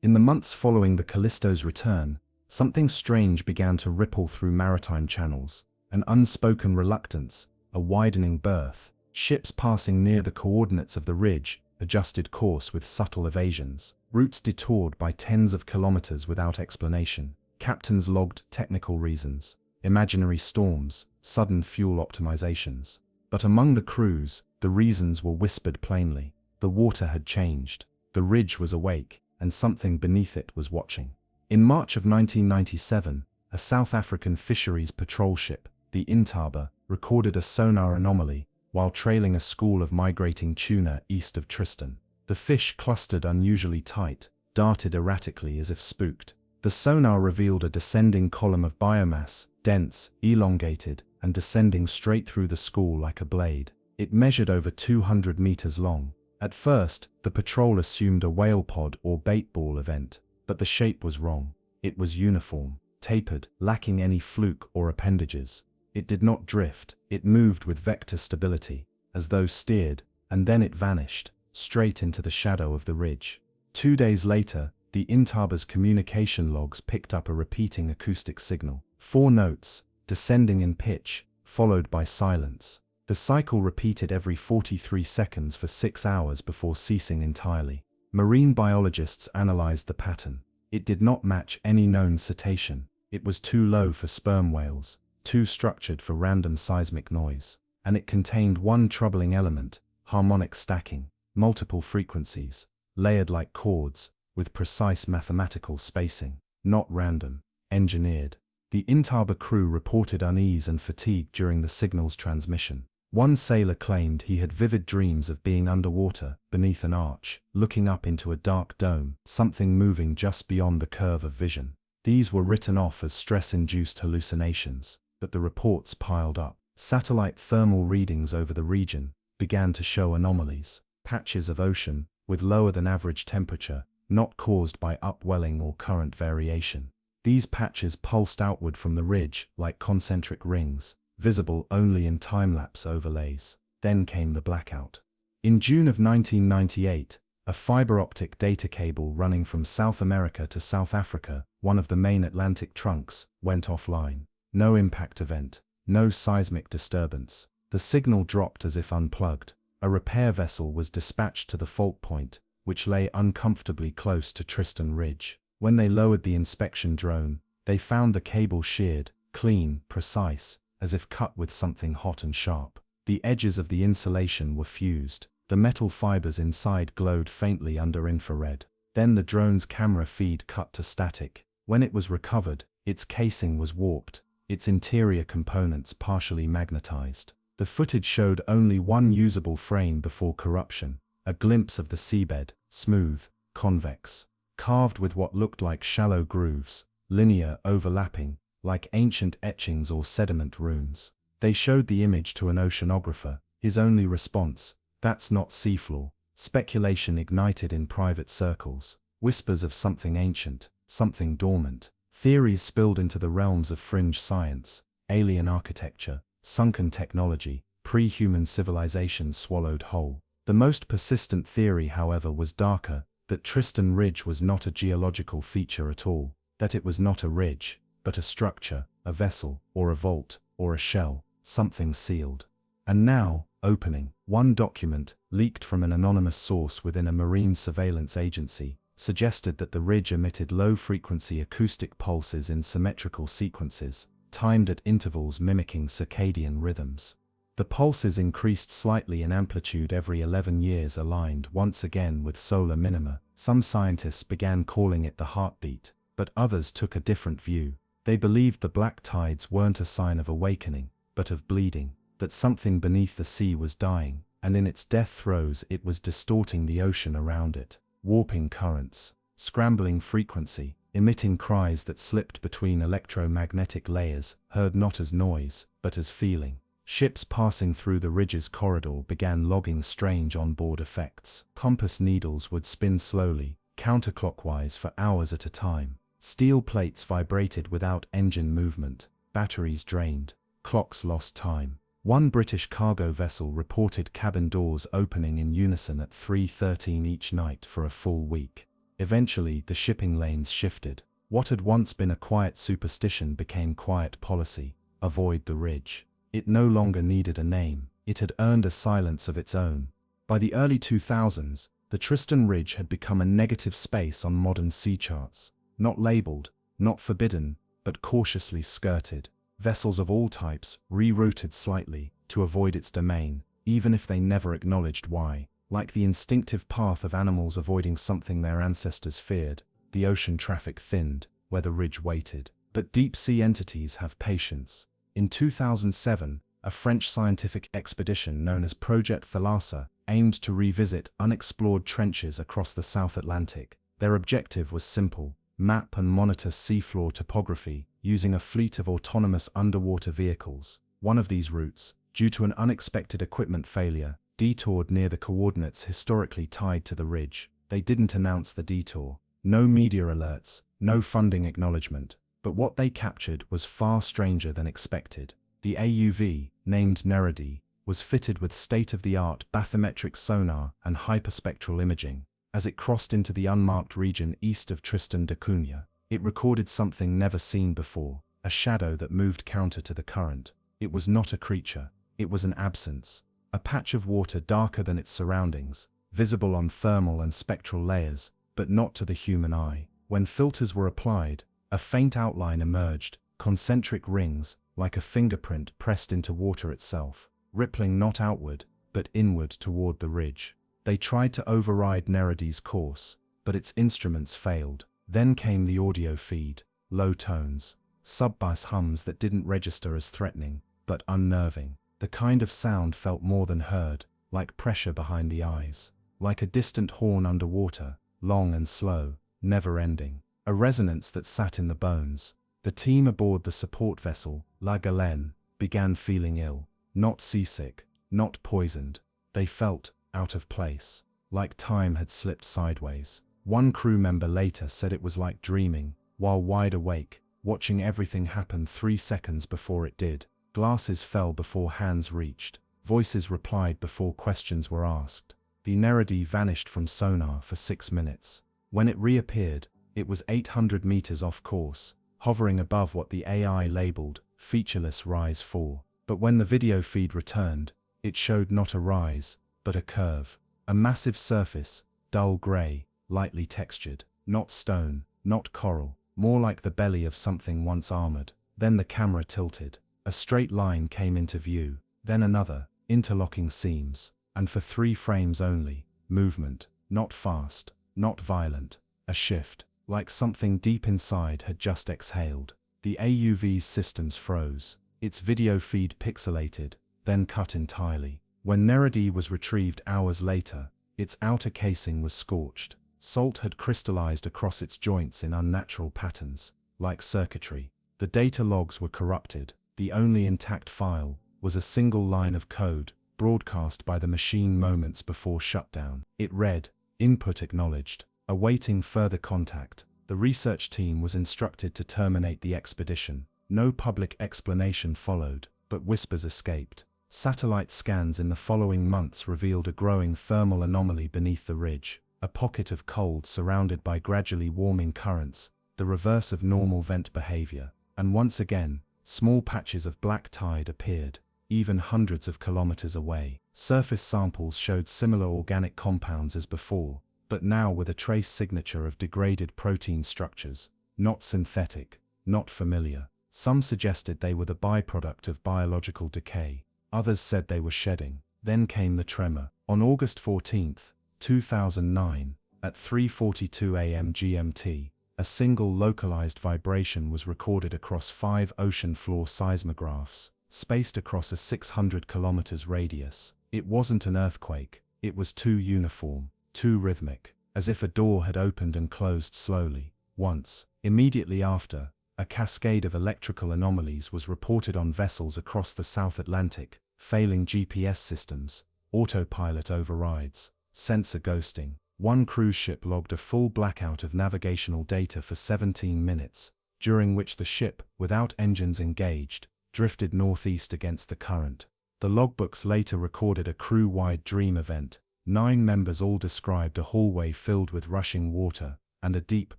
In the months following the Callisto's return, something strange began to ripple through maritime channels. An unspoken reluctance, a widening berth. Ships passing near the coordinates of the ridge adjusted course with subtle evasions. Routes detoured by tens of kilometers without explanation. Captains logged technical reasons. Imaginary storms, sudden fuel optimizations. But among the crews, the reasons were whispered plainly. The water had changed. The ridge was awake, and something beneath it was watching. In March of 1997, a South African fisheries patrol ship, the Intaba, recorded a sonar anomaly while trailing a school of migrating tuna east of Tristan. The fish clustered unusually tight, darted erratically as if spooked. The sonar revealed a descending column of biomass, dense, elongated, and descending straight through the school like a blade. It measured over 200 meters long. At first, the patrol assumed a whale pod or bait ball event, but the shape was wrong. It was uniform, tapered, lacking any fluke or appendages. It did not drift, it moved with vector stability, as though steered, and then it vanished, straight into the shadow of the ridge. 2 days later, the Intaba's communication logs picked up a repeating acoustic signal. 4 notes, descending in pitch, followed by silence. The cycle repeated every 43 seconds for 6 hours before ceasing entirely. Marine biologists analyzed the pattern. It did not match any known cetacean. It was too low for sperm whales, too structured for random seismic noise. And it contained one troubling element, harmonic stacking, multiple frequencies, layered like chords, with precise mathematical spacing, not random, engineered. The Intaba crew reported unease and fatigue during the signal's transmission. One sailor claimed he had vivid dreams of being underwater, beneath an arch, looking up into a dark dome, something moving just beyond the curve of vision. These were written off as stress-induced hallucinations, but the reports piled up. Satellite thermal readings over the region began to show anomalies. Patches of ocean, with lower than average temperature, not caused by upwelling or current variation. These patches pulsed outward from the ridge like concentric rings, visible only in time-lapse overlays. Then came the blackout. In June of 1998, a fiber-optic data cable running from South America to South Africa, one of the main Atlantic trunks, went offline. No impact event, no seismic disturbance. The signal dropped as if unplugged. A repair vessel was dispatched to the fault point, which lay uncomfortably close to Tristan Ridge. When they lowered the inspection drone, they found the cable sheared, clean, precise, as if cut with something hot and sharp. The edges of the insulation were fused. The metal fibers inside glowed faintly under infrared. Then the drone's camera feed cut to static. When it was recovered, its casing was warped, its interior components partially magnetized. The footage showed only one usable frame before corruption, a glimpse of the seabed, smooth, convex, carved with what looked like shallow grooves, linear, overlapping, like ancient etchings or sediment runes. They showed the image to an oceanographer. His only response, "That's not seafloor." Speculation ignited in private circles, whispers of something ancient, something dormant. Theories spilled into the realms of fringe science, alien architecture, sunken technology, pre-human civilization swallowed whole. The most persistent theory, however, was darker, that Tristan Ridge was not a geological feature at all, that it was not a ridge, but a structure, a vessel, or a vault, or a shell, something sealed. And now, opening, one document, leaked from an anonymous source within a marine surveillance agency, suggested that the ridge emitted low-frequency acoustic pulses in symmetrical sequences, timed at intervals mimicking circadian rhythms. The pulses increased slightly in amplitude every 11 years, aligned once again with solar minima. Some scientists began calling it the heartbeat, but others took a different view. They believed the black tides weren't a sign of awakening, but of bleeding, that something beneath the sea was dying, and in its death throes it was distorting the ocean around it, warping currents, scrambling frequency, emitting cries that slipped between electromagnetic layers, heard not as noise, but as feeling. Ships passing through the ridge's corridor began logging strange onboard effects. Compass needles would spin slowly, counterclockwise for hours at a time. Steel plates vibrated without engine movement, batteries drained, clocks lost time. One British cargo vessel reported cabin doors opening in unison at 3:13 each night for a full week. Eventually, the shipping lanes shifted. What had once been a quiet superstition became quiet policy: avoid the ridge. It no longer needed a name, it had earned a silence of its own. By the early 2000s, the Tristan Ridge had become a negative space on modern sea charts. Not labeled, not forbidden, but cautiously skirted. Vessels of all types rerouted slightly to avoid its domain, even if they never acknowledged why. Like the instinctive path of animals avoiding something their ancestors feared, the ocean traffic thinned where the ridge waited. But deep-sea entities have patience. In 2007, a French scientific expedition known as Projet Thalassa aimed to revisit unexplored trenches across the South Atlantic. Their objective was simple: map and monitor seafloor topography using a fleet of autonomous underwater vehicles. One of these routes, due to an unexpected equipment failure, detoured near the coordinates historically tied to the ridge. They didn't announce the detour. No media alerts, no funding acknowledgement. But what they captured was far stranger than expected. The AUV, named Nerody, was fitted with state-of-the-art bathymetric sonar and hyperspectral imaging. As it crossed into the unmarked region east of Tristan da Cunha, it recorded something never seen before, a shadow that moved counter to the current. It was not a creature, it was an absence. A patch of water darker than its surroundings, visible on thermal and spectral layers, but not to the human eye. When filters were applied, a faint outline emerged, concentric rings, like a fingerprint pressed into water itself, rippling not outward, but inward toward the ridge. They tried to override Nerody's course, but its instruments failed. Then came the audio feed, low tones, sub-bass hums that didn't register as threatening, but unnerving. The kind of sound felt more than heard, like pressure behind the eyes, like a distant horn underwater, long and slow, never-ending. A resonance that sat in the bones. The team aboard the support vessel, La Galene, began feeling ill. Not seasick, not poisoned. They felt out of place, like time had slipped sideways. One crew member later said it was like dreaming, while wide awake, watching everything happen 3 seconds before it did. Glasses fell before hands reached. Voices replied before questions were asked. The Neredi vanished from sonar for 6 minutes. When it reappeared, it was 800 meters off course, hovering above what the AI labeled featureless rise 4. But when the video feed returned, it showed not a rise, but a curve. A massive surface, dull gray, lightly textured. Not stone, not coral, more like the belly of something once armored. Then the camera tilted. A straight line came into view, then another, interlocking seams, and for 3 frames only, movement, not fast, not violent, a shift, like something deep inside had just exhaled. The AUV's systems froze, its video feed pixelated, then cut entirely. When Neredi was retrieved hours later, its outer casing was scorched. Salt had crystallized across its joints in unnatural patterns, like circuitry. The data logs were corrupted. The only intact file was a single line of code, broadcast by the machine moments before shutdown. It read, "Input acknowledged, awaiting further contact." The research team was instructed to terminate the expedition. No public explanation followed, but whispers escaped. Satellite scans in the following months revealed a growing thermal anomaly beneath the ridge, a pocket of cold surrounded by gradually warming currents, the reverse of normal vent behavior. And once again, small patches of black tide appeared, even hundreds of kilometers away. Surface samples showed similar organic compounds as before, but now with a trace signature of degraded protein structures, not synthetic, not familiar. Some suggested they were the byproduct of biological decay. Others said they were shedding. Then came the tremor. On August 14, 2009, at 3:42 a.m. GMT, a single localized vibration was recorded across 5 ocean floor seismographs, spaced across a 600 kilometers radius. It wasn't an earthquake, it was too uniform, too rhythmic, as if a door had opened and closed slowly. Once, immediately after, a cascade of electrical anomalies was reported on vessels across the South Atlantic, failing GPS systems, autopilot overrides, sensor ghosting. One cruise ship logged a full blackout of navigational data for 17 minutes, during which the ship, without engines engaged, drifted northeast against the current. The logbooks later recorded a crew-wide dream event. 9 members all described a hallway filled with rushing water and a deep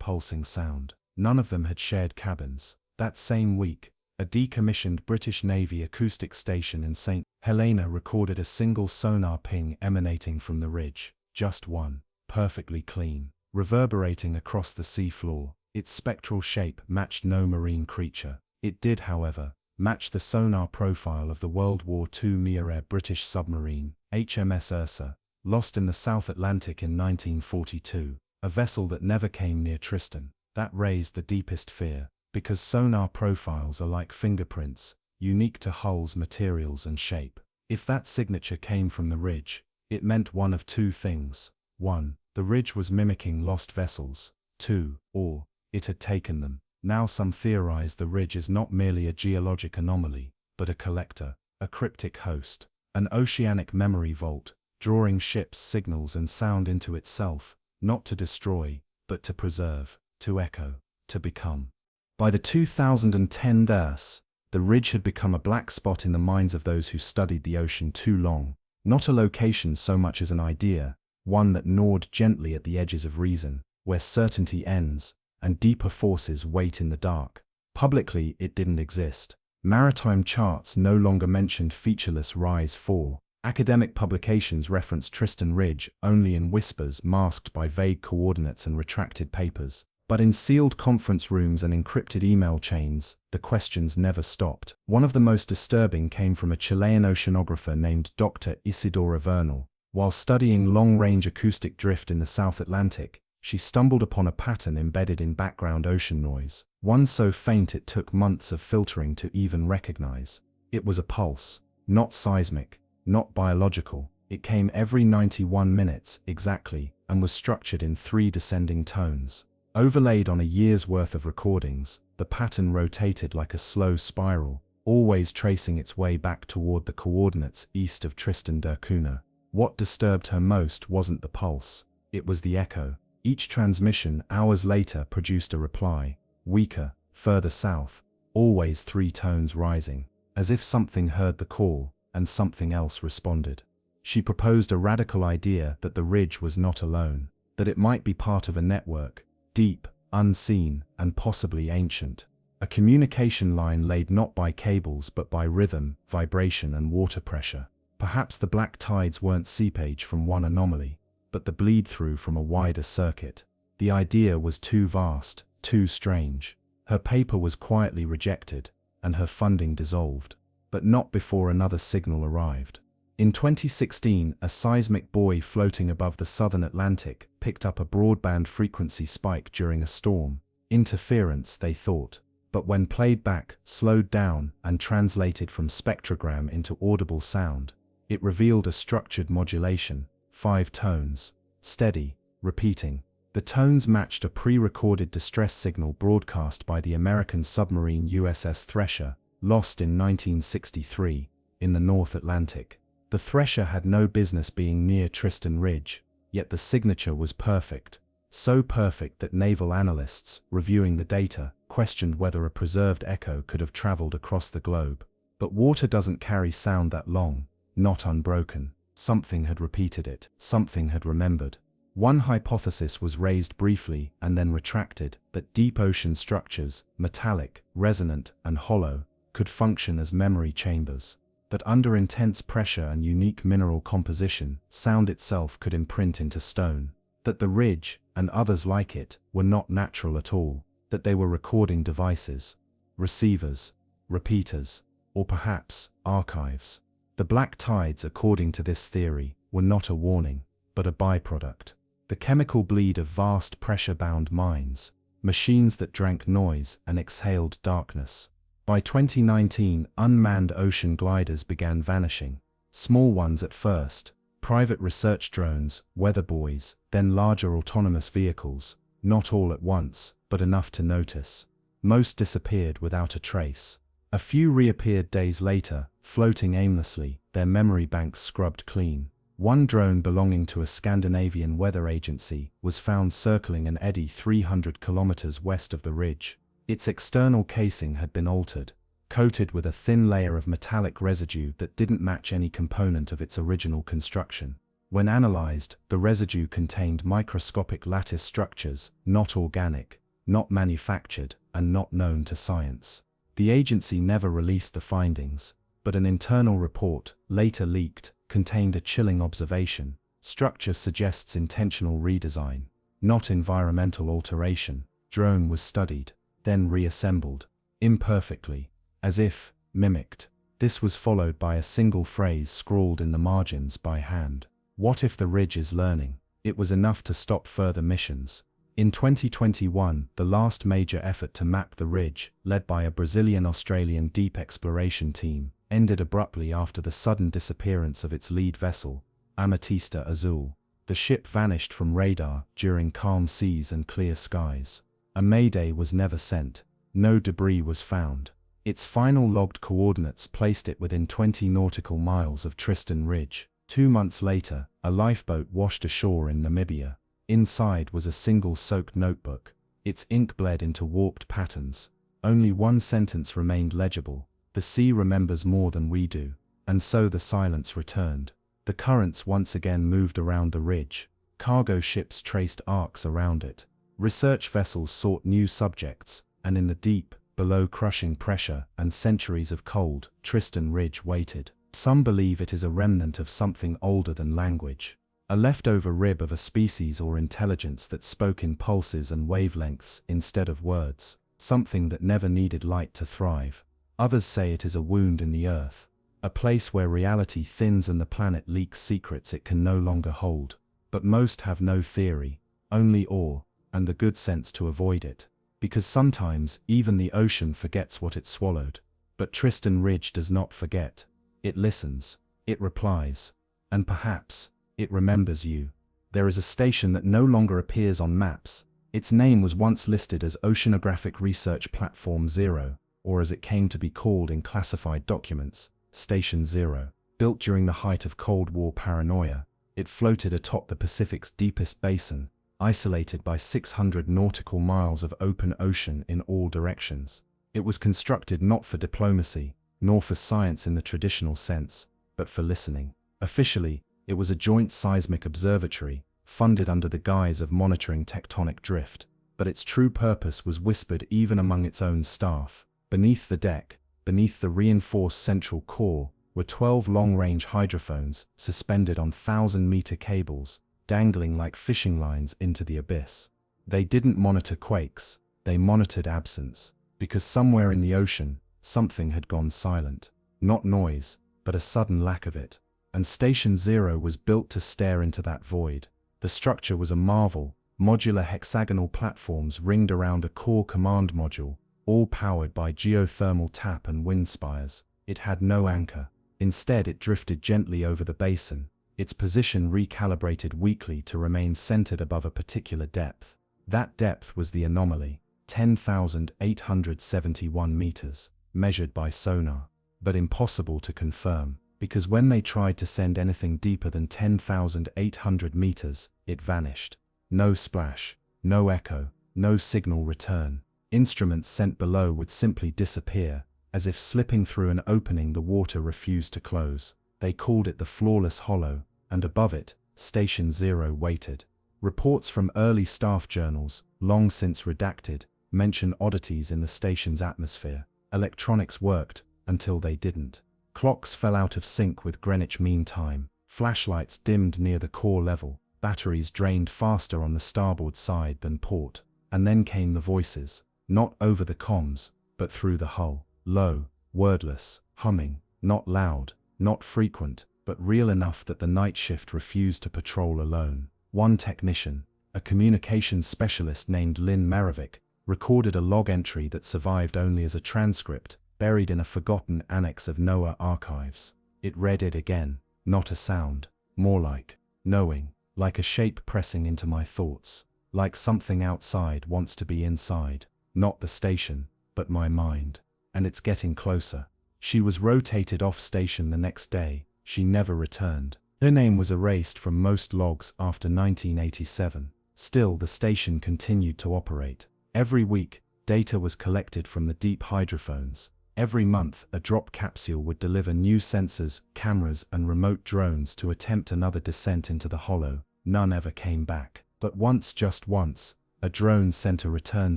pulsing sound. None of them had shared cabins. That same week, a decommissioned British Navy acoustic station in St. Helena recorded a single sonar ping emanating from the ridge. Just one, perfectly clean, reverberating across the sea floor. Its spectral shape matched no marine creature. It did, however, match the sonar profile of the World War II Mir-Air British submarine, HMS Ursa, lost in the South Atlantic in 1942, a vessel that never came near Tristan. That raised the deepest fear, because sonar profiles are like fingerprints, unique to hulls, materials and shape. If that signature came from the ridge, it meant one of 2 things. 1. The ridge was mimicking lost vessels. 2. Or, it had taken them. Now some theorize the ridge is not merely a geologic anomaly, but a collector, a cryptic host, an oceanic memory vault, drawing ships' signals and sound into itself, not to destroy, but to preserve, to echo, to become. By the 2010 verse, the ridge had become a black spot in the minds of those who studied the ocean too long, not a location so much as an idea, one that gnawed gently at the edges of reason, where certainty ends, and deeper forces wait in the dark. Publicly, it didn't exist. Maritime charts no longer mentioned featureless Rise 4. Academic publications referenced Tristan Ridge only in whispers masked by vague coordinates and retracted papers. But in sealed conference rooms and encrypted email chains, the questions never stopped. One of the most disturbing came from a Chilean oceanographer named Dr. Isidora Vernal. While studying long-range acoustic drift in the South Atlantic, she stumbled upon a pattern embedded in background ocean noise, one so faint it took months of filtering to even recognize. It was a pulse, not seismic, not biological. It came every 91 minutes exactly and was structured in 3 descending tones. Overlaid on a year's worth of recordings, the pattern rotated like a slow spiral, always tracing its way back toward the coordinates east of Tristan da Cunha. What disturbed her most wasn't the pulse, it was the echo. Each transmission hours later produced a reply, weaker, further south, always 3 tones rising, as if something heard the call and something else responded. She proposed a radical idea that the ridge was not alone, that it might be part of a network, deep, unseen, and possibly ancient. A communication line laid not by cables but by rhythm, vibration, and water pressure. Perhaps the black tides weren't seepage from one anomaly, but the bleed-through from a wider circuit. The idea was too vast, too strange. Her paper was quietly rejected, and her funding dissolved. But not before another signal arrived. In 2016, a seismic buoy floating above the southern Atlantic picked up a broadband frequency spike during a storm. Interference, they thought. But when played back, slowed down, and translated from spectrogram into audible sound, it revealed a structured modulation, 5 tones, steady, repeating. The tones matched a pre-recorded distress signal broadcast by the American submarine USS Thresher, lost in 1963, in the North Atlantic. The Thresher had no business being near Tristan Ridge, yet the signature was perfect. So perfect that naval analysts, reviewing the data, questioned whether a preserved echo could have traveled across the globe. But water doesn't carry sound that long, not unbroken. Something had repeated it, something had remembered. One hypothesis was raised briefly and then retracted, that deep ocean structures, metallic, resonant, and hollow, could function as memory chambers. That under intense pressure and unique mineral composition, sound itself could imprint into stone. That the ridge, and others like it, were not natural at all. That they were recording devices, receivers, repeaters, or perhaps archives. The black tides, according to this theory, were not a warning, but a byproduct. The chemical bleed of vast pressure-bound mines, machines that drank noise and exhaled darkness. By 2019, unmanned ocean gliders began vanishing. Small ones at first, private research drones, weather buoys, then larger autonomous vehicles, not all at once, but enough to notice. Most disappeared without a trace. A few reappeared days later, floating aimlessly, their memory banks scrubbed clean. One drone belonging to a Scandinavian weather agency was found circling an eddy 300 kilometers west of the ridge. Its external casing had been altered, coated with a thin layer of metallic residue that didn't match any component of its original construction. When analyzed, the residue contained microscopic lattice structures, not organic, not manufactured, and not known to science. The agency never released the findings, but an internal report, later leaked, contained a chilling observation. Structure suggests intentional redesign, not environmental alteration. Drone was studied, then reassembled, imperfectly, as if mimicked. This was followed by a single phrase scrawled in the margins by hand. What if the ridge is learning? It was enough to stop further missions. In 2021, the last major effort to map the ridge, led by a Brazilian-Australian deep exploration team, ended abruptly after the sudden disappearance of its lead vessel, Ametista Azul. The ship vanished from radar during calm seas and clear skies. A mayday was never sent. No debris was found. Its final logged coordinates placed it within 20 nautical miles of Tristan Ridge. 2 months later, a lifeboat washed ashore in Namibia. Inside was a single soaked notebook. Its ink bled into warped patterns. Only one sentence remained legible. The sea remembers more than we do. And so the silence returned. The currents once again moved around the ridge. Cargo ships traced arcs around it. Research vessels sought new subjects, and in the deep, below crushing pressure and centuries of cold, Tristan Ridge waited. Some believe it is a remnant of something older than language. A leftover rib of a species or intelligence that spoke in pulses and wavelengths instead of words. Something that never needed light to thrive. Others say it is a wound in the earth. A place where reality thins and the planet leaks secrets it can no longer hold. But most have no theory, only awe, and the good sense to avoid it. Because sometimes, even the ocean forgets what it swallowed. But Tristan Ridge does not forget. It listens, it replies, and perhaps, it remembers you. There is a station that no longer appears on maps. Its name was once listed as Oceanographic Research Platform 0, or as it came to be called in classified documents, Station 0. Built during the height of Cold War paranoia, it floated atop the Pacific's deepest basin, isolated by 600 nautical miles of open ocean in all directions. It was constructed not for diplomacy, nor for science in the traditional sense, but for listening. Officially, it was a joint seismic observatory, funded under the guise of monitoring tectonic drift, but its true purpose was whispered even among its own staff. Beneath the deck, beneath the reinforced central core, were 12 long-range hydrophones suspended on 1,000-meter cables, dangling like fishing lines into the abyss. They didn't monitor quakes, they monitored absence, because somewhere in the ocean, something had gone silent. Not noise, but a sudden lack of it. And Station Zero was built to stare into that void. The structure was a marvel, modular hexagonal platforms ringed around a core command module, all powered by geothermal tap and wind spires. It had no anchor. Instead, it drifted gently over the basin, its position recalibrated weekly to remain centered above a particular depth. That depth was the anomaly, 10,871 meters, measured by sonar, but impossible to confirm, because when they tried to send anything deeper than 10,800 meters, it vanished. No splash, no echo, no signal return. Instruments sent below would simply disappear, as if slipping through an opening the water refused to close. They called it the Flawless Hollow, and above it, Station Zero waited. Reports from early staff journals, long since redacted, mention oddities in the station's atmosphere. Electronics worked, until they didn't. Clocks fell out of sync with Greenwich Mean Time, flashlights dimmed near the core level, batteries drained faster on the starboard side than port. And then came the voices, not over the comms, but through the hull. Low, wordless, humming, not loud, not frequent, but real enough that the night shift refused to patrol alone. One technician, a communications specialist named Lynn Marovic, recorded a log entry that survived only as a transcript, buried in a forgotten annex of NOAA archives. It read it again, not a sound, more like knowing, like a shape pressing into my thoughts, like something outside wants to be inside, not the station, but my mind. And it's getting closer. She was rotated off station the next day. She never returned. Her name was erased from most logs after 1987. Still, the station continued to operate. Every week, data was collected from the deep hydrophones. Every month, a drop capsule would deliver new sensors, cameras, and remote drones to attempt another descent into the hollow. None ever came back. But once, just once, a drone sent a return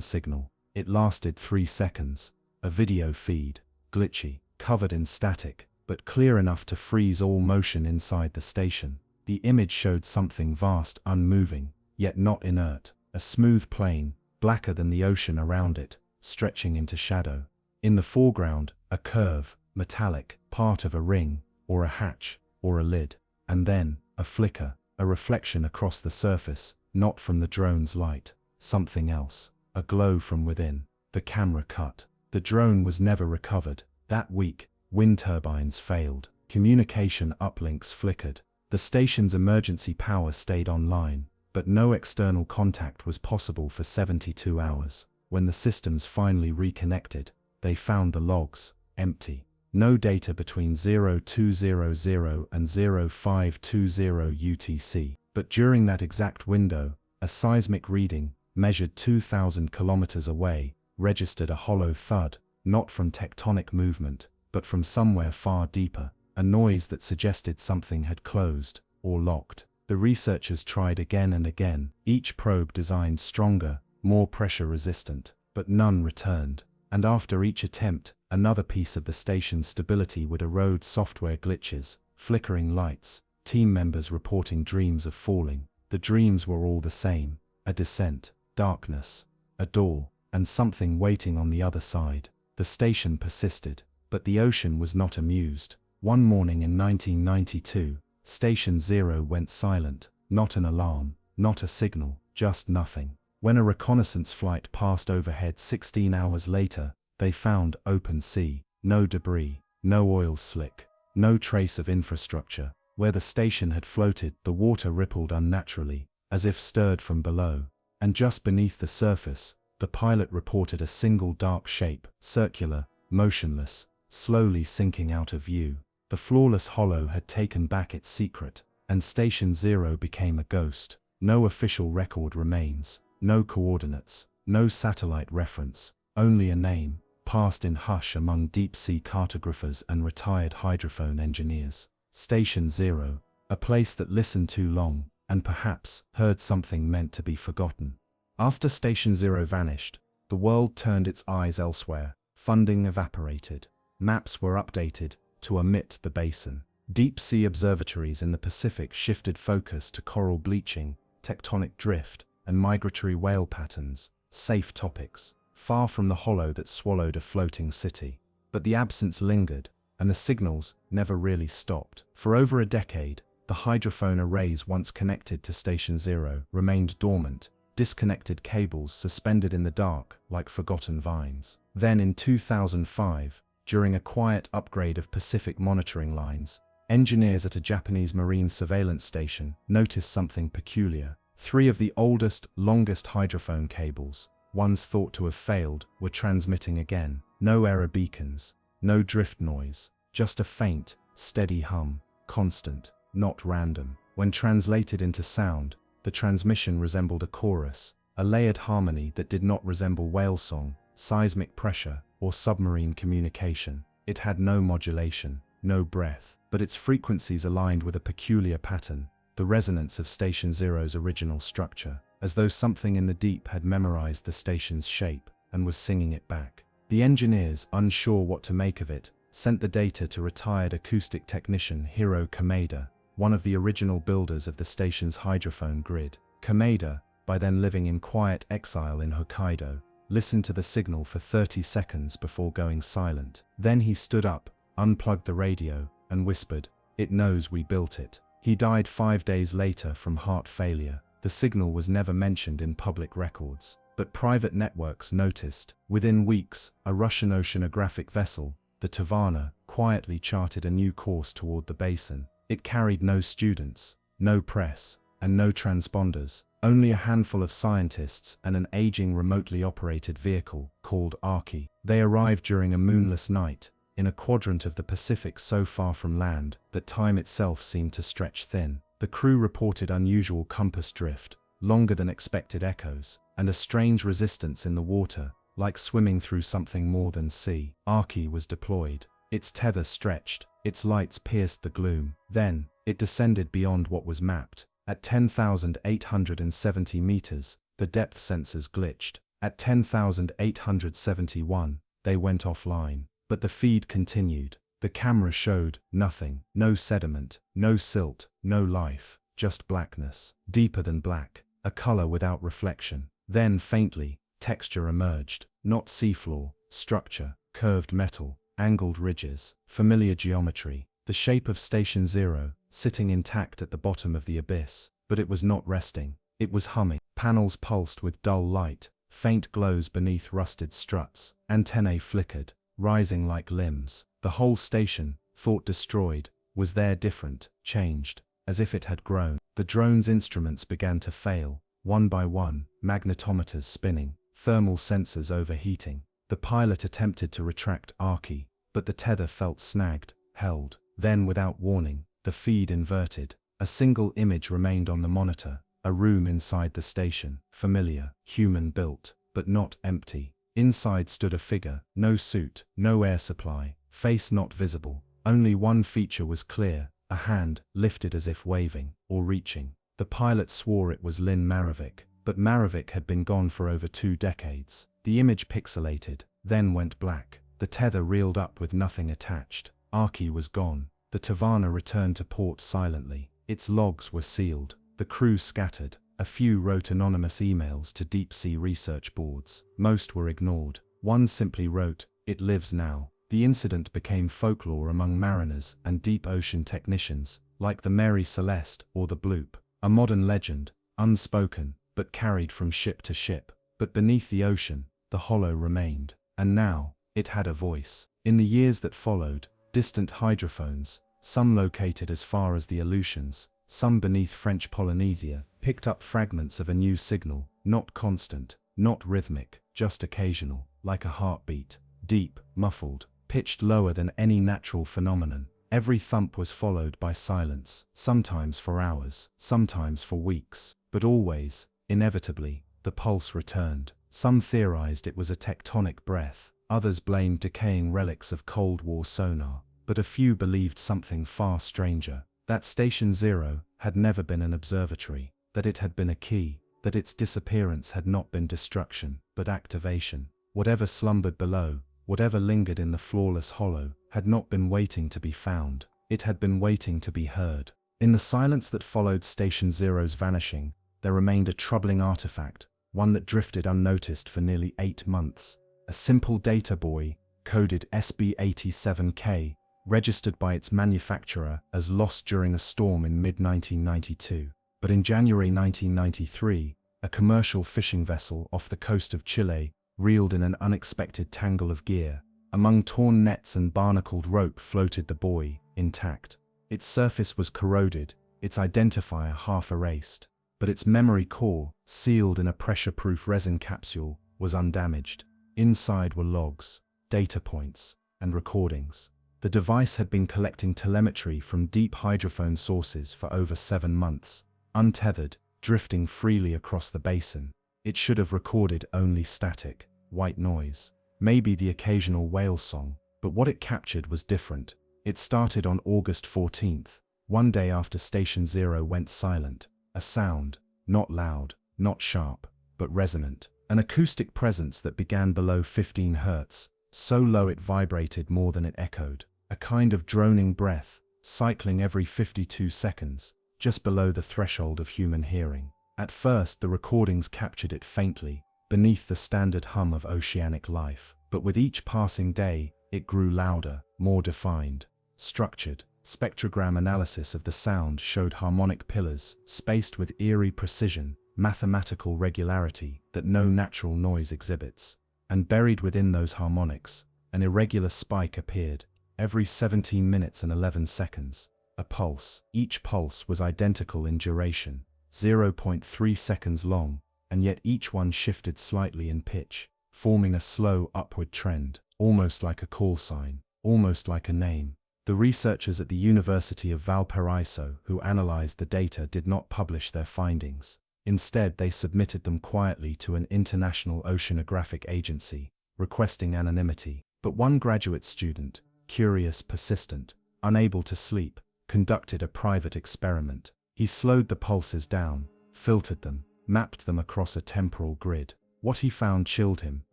signal. It lasted 3 seconds. A video feed, glitchy, covered in static, but clear enough to freeze all motion inside the station. The image showed something vast, unmoving, yet not inert. A smooth plain, blacker than the ocean around it, stretching into shadow. In the foreground, a curve, metallic, part of a ring, or a hatch, or a lid. And then, a flicker, a reflection across the surface, not from the drone's light. Something else. A glow from within. The camera cut. The drone was never recovered. That week, wind turbines failed. Communication uplinks flickered. The station's emergency power stayed online, but no external contact was possible for 72 hours. When the systems finally reconnected, they found the logs empty. No data between 0200 and 0520 UTC. But during that exact window, a seismic reading, measured 2,000 kilometers away, registered a hollow thud, not from tectonic movement, but from somewhere far deeper, a noise that suggested something had closed, or locked. The researchers tried again and again, each probe designed stronger, more pressure-resistant, but none returned. And after each attempt, another piece of the station's stability would erode. Software glitches, flickering lights, team members reporting dreams of falling. The dreams were all the same: a descent, darkness, a door, and something waiting on the other side. The station persisted, but the ocean was not amused. One morning in 1992, Station Zero went silent. Not an alarm, not a signal, just nothing. When a reconnaissance flight passed overhead 16 hours later, they found open sea, no debris, no oil slick, no trace of infrastructure. Where the station had floated, the water rippled unnaturally, as if stirred from below. And just beneath the surface, the pilot reported a single dark shape, circular, motionless, slowly sinking out of view. The Flawless Hollow had taken back its secret, and Station Zero became a ghost. No official record remains, no coordinates, no satellite reference, only a name, passed in hush among deep-sea cartographers and retired hydrophone engineers. Station Zero, a place that listened too long, and perhaps heard something meant to be forgotten. After Station Zero vanished, the world turned its eyes elsewhere. Funding evaporated. Maps were updated to omit the basin. Deep-sea observatories in the Pacific shifted focus to coral bleaching, tectonic drift, and migratory whale patterns, safe topics, far from the hollow that swallowed a floating city. But the absence lingered, and the signals never really stopped. For over a decade, the hydrophone arrays once connected to Station Zero remained dormant, disconnected cables suspended in the dark like forgotten vines. Then in 2005, during a quiet upgrade of Pacific monitoring lines, engineers at a Japanese marine surveillance station noticed something peculiar. 3 of the oldest, longest hydrophone cables, once thought to have failed, were transmitting again. No error beacons, no drift noise, just a faint, steady hum, constant, not random. When translated into sound, the transmission resembled a chorus, a layered harmony that did not resemble whale song, seismic pressure, or submarine communication. It had no modulation, no breath, but its frequencies aligned with a peculiar pattern, the resonance of Station Zero's original structure, as though something in the deep had memorized the station's shape and was singing it back. The engineers, unsure what to make of it, sent the data to retired acoustic technician Hiro Kameda, one of the original builders of the station's hydrophone grid. Kameda, by then living in quiet exile in Hokkaido, listened to the signal for 30 seconds before going silent. Then he stood up, unplugged the radio, and whispered, "It knows we built it." He died 5 days later from heart failure. The signal was never mentioned in public records, but private networks noticed. Within weeks, a Russian oceanographic vessel, the Tavarna, quietly charted a new course toward the basin. It carried no students, no press, and no transponders, only a handful of scientists and an aging remotely operated vehicle called Arky. They arrived during a moonless night, in a quadrant of the Pacific so far from land that time itself seemed to stretch thin. The crew reported unusual compass drift, longer than expected echoes, and a strange resistance in the water, like swimming through something more than sea. Arky was deployed. Its tether stretched, its lights pierced the gloom. Then, it descended beyond what was mapped. At 10,870 meters, the depth sensors glitched. At 10,871, they went offline. But the feed continued. The camera showed nothing, no sediment, no silt, no life, just blackness, deeper than black, a color without reflection. Then faintly, texture emerged, not seafloor, structure, curved metal, angled ridges, familiar geometry, the shape of Station Zero, sitting intact at the bottom of the abyss. But it was not resting, it was humming. Panels pulsed with dull light, faint glows beneath rusted struts, antennae flickered, rising like limbs. The whole station, thought destroyed, was there different, changed, as if it had grown. The drone's instruments began to fail, one by one, magnetometers spinning, thermal sensors overheating. The pilot attempted to retract Arky, but the tether felt snagged, held. Then without warning, the feed inverted. A single image remained on the monitor, a room inside the station, familiar, human-built, but not empty. Inside stood a figure, no suit, no air supply, face not visible. Only one feature was clear, a hand, lifted as if waving, or reaching. The pilot swore it was Lynn Marovic, but Marovic had been gone for over 2 decades. The image pixelated, then went black. The tether reeled up with nothing attached. Arky was gone. The Tavarna returned to port silently. Its logs were sealed. The crew scattered. A few wrote anonymous emails to deep-sea research boards. Most were ignored. One simply wrote, "It lives now." The incident became folklore among mariners and deep ocean technicians, like the Mary Celeste or the Bloop. A modern legend, unspoken, but carried from ship to ship. But beneath the ocean, the hollow remained. And now, it had a voice. In the years that followed, distant hydrophones, some located as far as the Aleutians, some beneath French Polynesia, picked up fragments of a new signal, not constant, not rhythmic, just occasional, like a heartbeat, deep, muffled, pitched lower than any natural phenomenon. Every thump was followed by silence, sometimes for hours, sometimes for weeks, but always, inevitably, the pulse returned. Some theorized it was a tectonic breath, others blamed decaying relics of Cold War sonar, but a few believed something far stranger, that Station Zero had never been an observatory, that it had been a key, that its disappearance had not been destruction, but activation. Whatever slumbered below, whatever lingered in the floorless hollow, had not been waiting to be found, it had been waiting to be heard. In the silence that followed Station Zero's vanishing, there remained a troubling artifact, one that drifted unnoticed for nearly 8 months. A simple data buoy, coded SB87K, registered by its manufacturer as lost during a storm in mid-1992. But in January 1993, a commercial fishing vessel off the coast of Chile reeled in an unexpected tangle of gear. Among torn nets and barnacled rope floated the buoy, intact. Its surface was corroded, its identifier half erased, but its memory core, sealed in a pressure-proof resin capsule, was undamaged. Inside were logs, data points, and recordings. The device had been collecting telemetry from deep hydrophone sources for over 7 months, untethered, drifting freely across the basin. It should have recorded only static, white noise, maybe the occasional whale song, but what it captured was different. It started on August 14th, one day after Station Zero went silent. A sound, not loud, not sharp, but resonant. An acoustic presence that began below 15 Hz, so low it vibrated more than it echoed. A kind of droning breath, cycling every 52 seconds, just below the threshold of human hearing. At first the recordings captured it faintly, beneath the standard hum of oceanic life, but with each passing day, it grew louder, more defined, structured. Spectrogram analysis of the sound showed harmonic pillars, spaced with eerie precision, mathematical regularity that no natural noise exhibits. And buried within those harmonics, an irregular spike appeared, every 17 minutes and 11 seconds. A pulse. Each pulse was identical in duration, 0.3 seconds long, and yet each one shifted slightly in pitch, forming a slow upward trend, almost like a call sign, almost like a name. The researchers at the University of Valparaiso who analyzed the data did not publish their findings. Instead, they submitted them quietly to an international oceanographic agency, requesting anonymity. But one graduate student, curious, persistent, unable to sleep, conducted a private experiment. He slowed the pulses down, filtered them, mapped them across a temporal grid. What he found chilled him.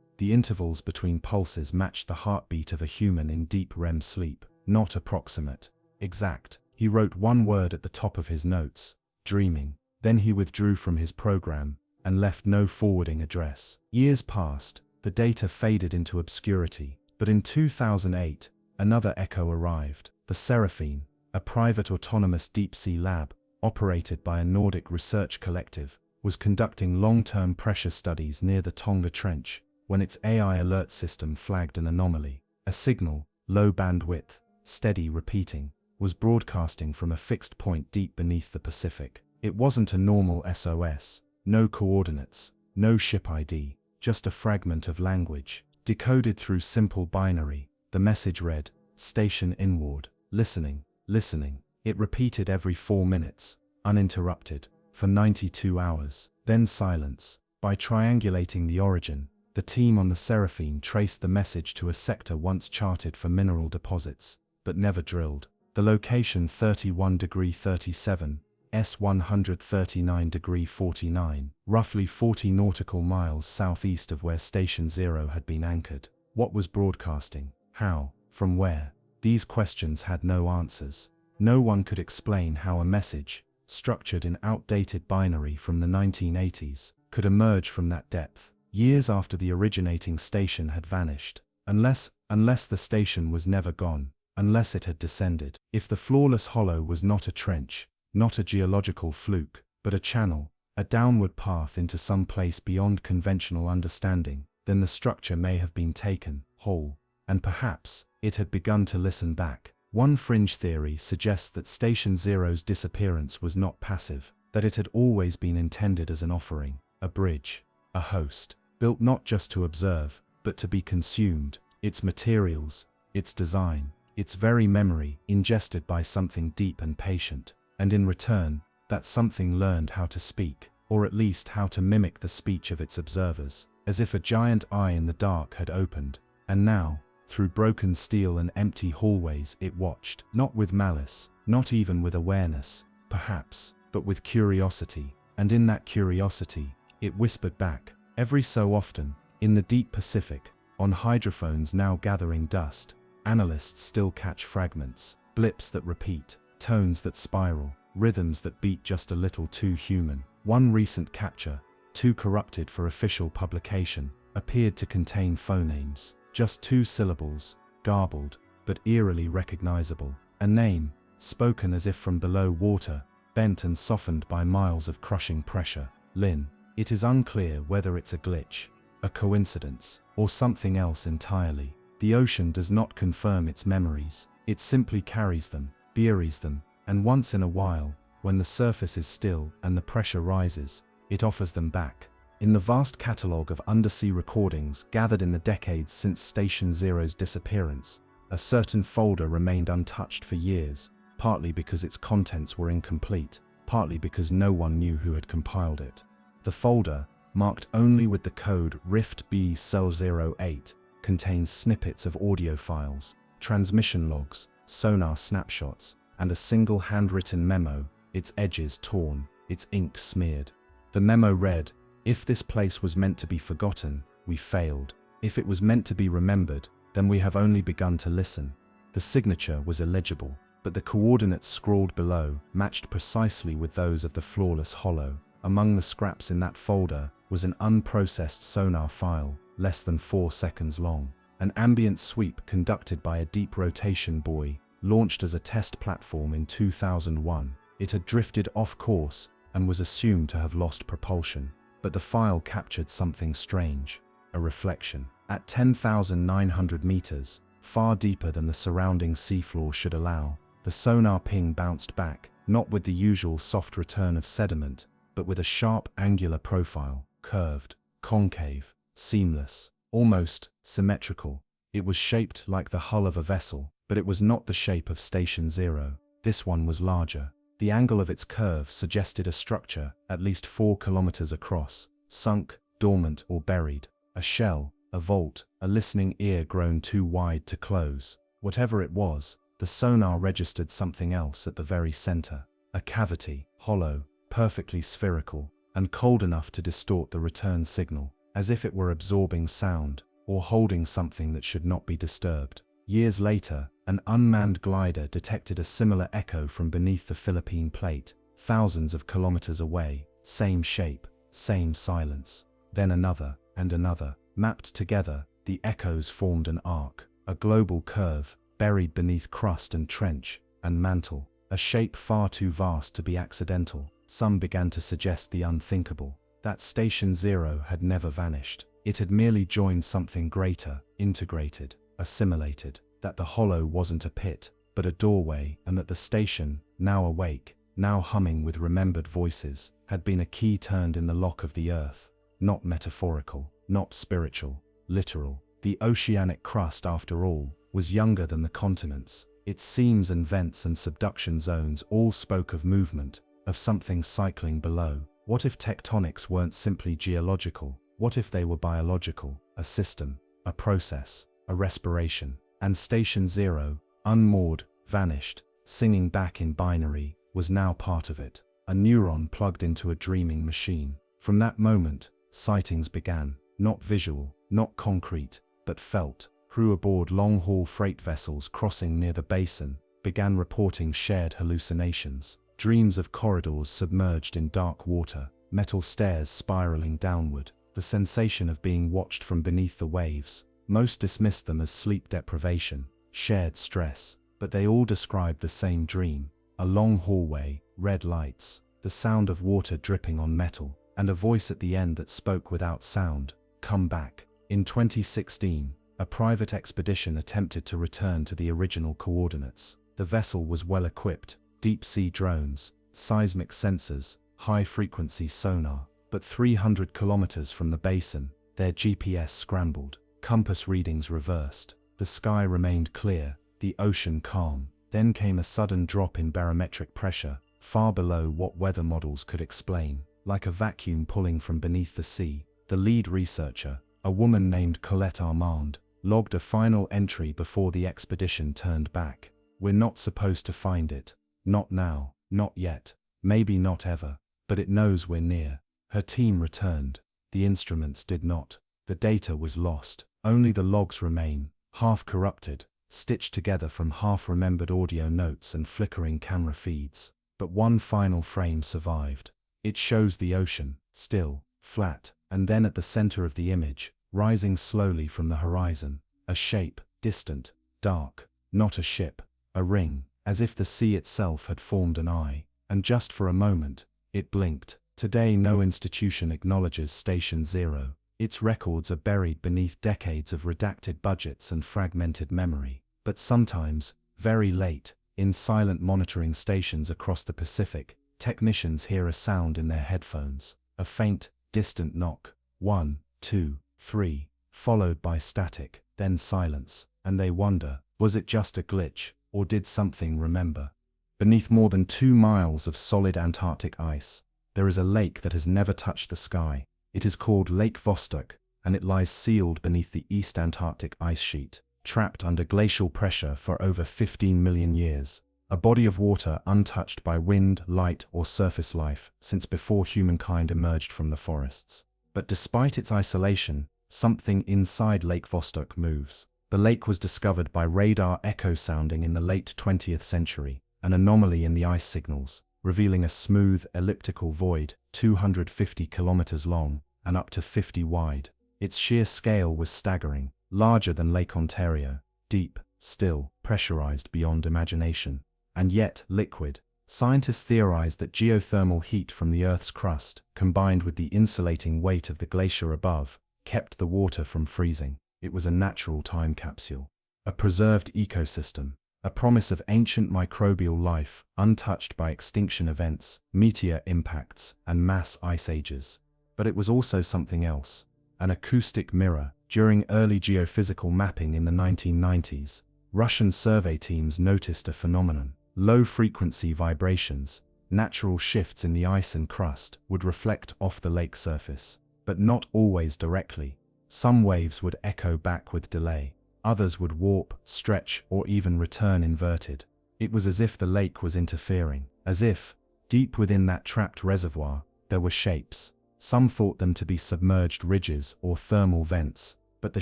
The intervals between pulses matched the heartbeat of a human in deep REM sleep. Not approximate, exact. He wrote one word at the top of his notes, dreaming. Then he withdrew from his program and left no forwarding address. Years passed, the data faded into obscurity, but in 2008, another echo arrived. The Seraphine, a private autonomous deep-sea lab, operated by a Nordic research collective, was conducting long-term pressure studies near the Tonga Trench when its AI alert system flagged an anomaly. A signal, low bandwidth, steady repeating, was broadcasting from a fixed point deep beneath the Pacific. It wasn't a normal SOS, no coordinates, no ship ID, just a fragment of language. Decoded through simple binary, the message read, "Station inward, listening, listening." It repeated every 4 minutes, uninterrupted, for 92 hours, then silence. By triangulating the origin, the team on the Seraphine traced the message to a sector once charted for mineral deposits, but never drilled. The location 31°37, S139°49, roughly 40 nautical miles southeast of where Station Zero had been anchored. What was broadcasting? How? From where? These questions had no answers. No one could explain how a message, structured in outdated binary from the 1980s, could emerge from that depth, years after the originating station had vanished. Unless the station was never gone. Unless it had descended. If the floorless hollow was not a trench, not a geological fluke, but a channel, a downward path into some place beyond conventional understanding, then the structure may have been taken whole, and perhaps it had begun to listen back. One fringe theory suggests that Station Zero's disappearance was not passive, that it had always been intended as an offering, a bridge, a host, built not just to observe, but to be consumed. Its materials, its design, its very memory ingested by something deep and patient. And in return, that something learned how to speak, or at least how to mimic the speech of its observers, as if a giant eye in the dark had opened, and now, through broken steel and empty hallways it watched, not with malice, not even with awareness, perhaps, but with curiosity, and in that curiosity, it whispered back, every so often, in the deep Pacific, on hydrophones now gathering dust, analysts still catch fragments, blips that repeat, tones that spiral, rhythms that beat just a little too human. One recent capture, too corrupted for official publication, appeared to contain phonemes, just 2 syllables, garbled, but eerily recognizable. A name, spoken as if from below water, bent and softened by miles of crushing pressure. Lin. It is unclear whether it's a glitch, a coincidence, or something else entirely. The ocean does not confirm its memories, it simply carries them, buries them, and once in a while, when the surface is still and the pressure rises, it offers them back. In the vast catalogue of undersea recordings gathered in the decades since Station Zero's disappearance, a certain folder remained untouched for years, partly because its contents were incomplete, partly because no one knew who had compiled it. The folder, marked only with the code Rift B Cell 08, contains snippets of audio files, transmission logs, sonar snapshots, and a single handwritten memo, its edges torn, its ink smeared. The memo read, "If this place was meant to be forgotten, we failed. If it was meant to be remembered, then we have only begun to listen." The signature was illegible, but the coordinates scrawled below matched precisely with those of the flawless hollow. Among the scraps in that folder was an unprocessed sonar file, less than 4 seconds long. An ambient sweep conducted by a deep rotation buoy, launched as a test platform in 2001. It had drifted off course and was assumed to have lost propulsion. But the file captured something strange, a reflection. At 10,900 meters, far deeper than the surrounding seafloor should allow, the sonar ping bounced back, not with the usual soft return of sediment, but with a sharp angular profile, curved, concave, seamless, almost symmetrical. It was shaped like the hull of a vessel, but it was not the shape of Station Zero. This one was larger. The angle of its curve suggested a structure at least 4 kilometers across, sunk, dormant or buried. A shell, a vault, a listening ear grown too wide to close. Whatever it was, the sonar registered something else at the very center. A cavity, hollow, perfectly spherical, and cold enough to distort the return signal, as if it were absorbing sound, or holding something that should not be disturbed. Years later, an unmanned glider detected a similar echo from beneath the Philippine plate, thousands of kilometers away, same shape, same silence. Then another, and another. Mapped together, the echoes formed an arc, a global curve, buried beneath crust and trench, and mantle, a shape far too vast to be accidental. Some began to suggest the unthinkable, that Station Zero had never vanished. It had merely joined something greater, integrated, assimilated, that the hollow wasn't a pit, but a doorway, and that the station, now awake, now humming with remembered voices, had been a key turned in the lock of the earth. Not metaphorical, not spiritual, literal. The oceanic crust, after all, was younger than the continents. Its seams and vents and subduction zones all spoke of movement, of something cycling below. What if tectonics weren't simply geological? What if they were biological? A system, a process, a respiration. And Station Zero, unmoored, vanished, singing back in binary, was now part of it. A neuron plugged into a dreaming machine. From that moment, sightings began, not visual, not concrete, but felt. Crew aboard long-haul freight vessels crossing near the basin began reporting shared hallucinations. Dreams of corridors submerged in dark water, metal stairs spiraling downward, the sensation of being watched from beneath the waves. Most dismissed them as sleep deprivation, shared stress, but they all described the same dream. A long hallway, red lights, the sound of water dripping on metal, and a voice at the end that spoke without sound. Come back. In 2016, a private expedition attempted to return to the original coordinates. The vessel was well equipped, deep-sea drones, seismic sensors, high-frequency sonar, but 300 kilometers from the basin, their GPS scrambled, compass readings reversed. The sky remained clear, the ocean calm. Then came a sudden drop in barometric pressure, far below what weather models could explain, like a vacuum pulling from beneath the sea. The lead researcher, a woman named Colette Armand, logged a final entry before the expedition turned back. "We're not supposed to find it. Not now, not yet, maybe not ever, but it knows we're near." Her team returned. The instruments did not. The data was lost. Only the logs remain, half corrupted, stitched together from half-remembered audio notes and flickering camera feeds. But one final frame survived. It shows the ocean, still, flat, and then at the center of the image, rising slowly from the horizon, a shape, distant, dark, not a ship, a ring, as if the sea itself had formed an eye, and just for a moment, it blinked. Today no institution acknowledges Station Zero. Its records are buried beneath decades of redacted budgets and fragmented memory. But sometimes, very late, in silent monitoring stations across the Pacific, technicians hear a sound in their headphones, a faint, distant knock, 1, 2, 3, followed by static, then silence, and they wonder, was it just a glitch, or did something remember? Beneath more than 2 miles of solid Antarctic ice, there is a lake that has never touched the sky. It is called Lake Vostok, and it lies sealed beneath the East Antarctic ice sheet, trapped under glacial pressure for over 15 million years. A body of water untouched by wind, light, or surface life since before humankind emerged from the forests. But despite its isolation, something inside Lake Vostok moves. The lake was discovered by radar echo sounding in the late 20th century, an anomaly in the ice signals, revealing a smooth, elliptical void, 250 kilometers long and up to 50 wide. Its sheer scale was staggering, larger than Lake Ontario, deep, still, pressurized beyond imagination, and yet liquid. Scientists theorize that geothermal heat from the Earth's crust, combined with the insulating weight of the glacier above, kept the water from freezing. It was a natural time capsule, a preserved ecosystem, a promise of ancient microbial life, untouched by extinction events, meteor impacts, and mass ice ages. But it was also something else, an acoustic mirror. During early geophysical mapping in the 1990s, Russian survey teams noticed a phenomenon. Low-frequency vibrations, natural shifts in the ice and crust, would reflect off the lake surface, but not always directly. Some waves would echo back with delay. Others would warp, stretch, or even return inverted. It was as if the lake was interfering, as if, deep within that trapped reservoir, there were shapes. Some thought them to be submerged ridges or thermal vents, but the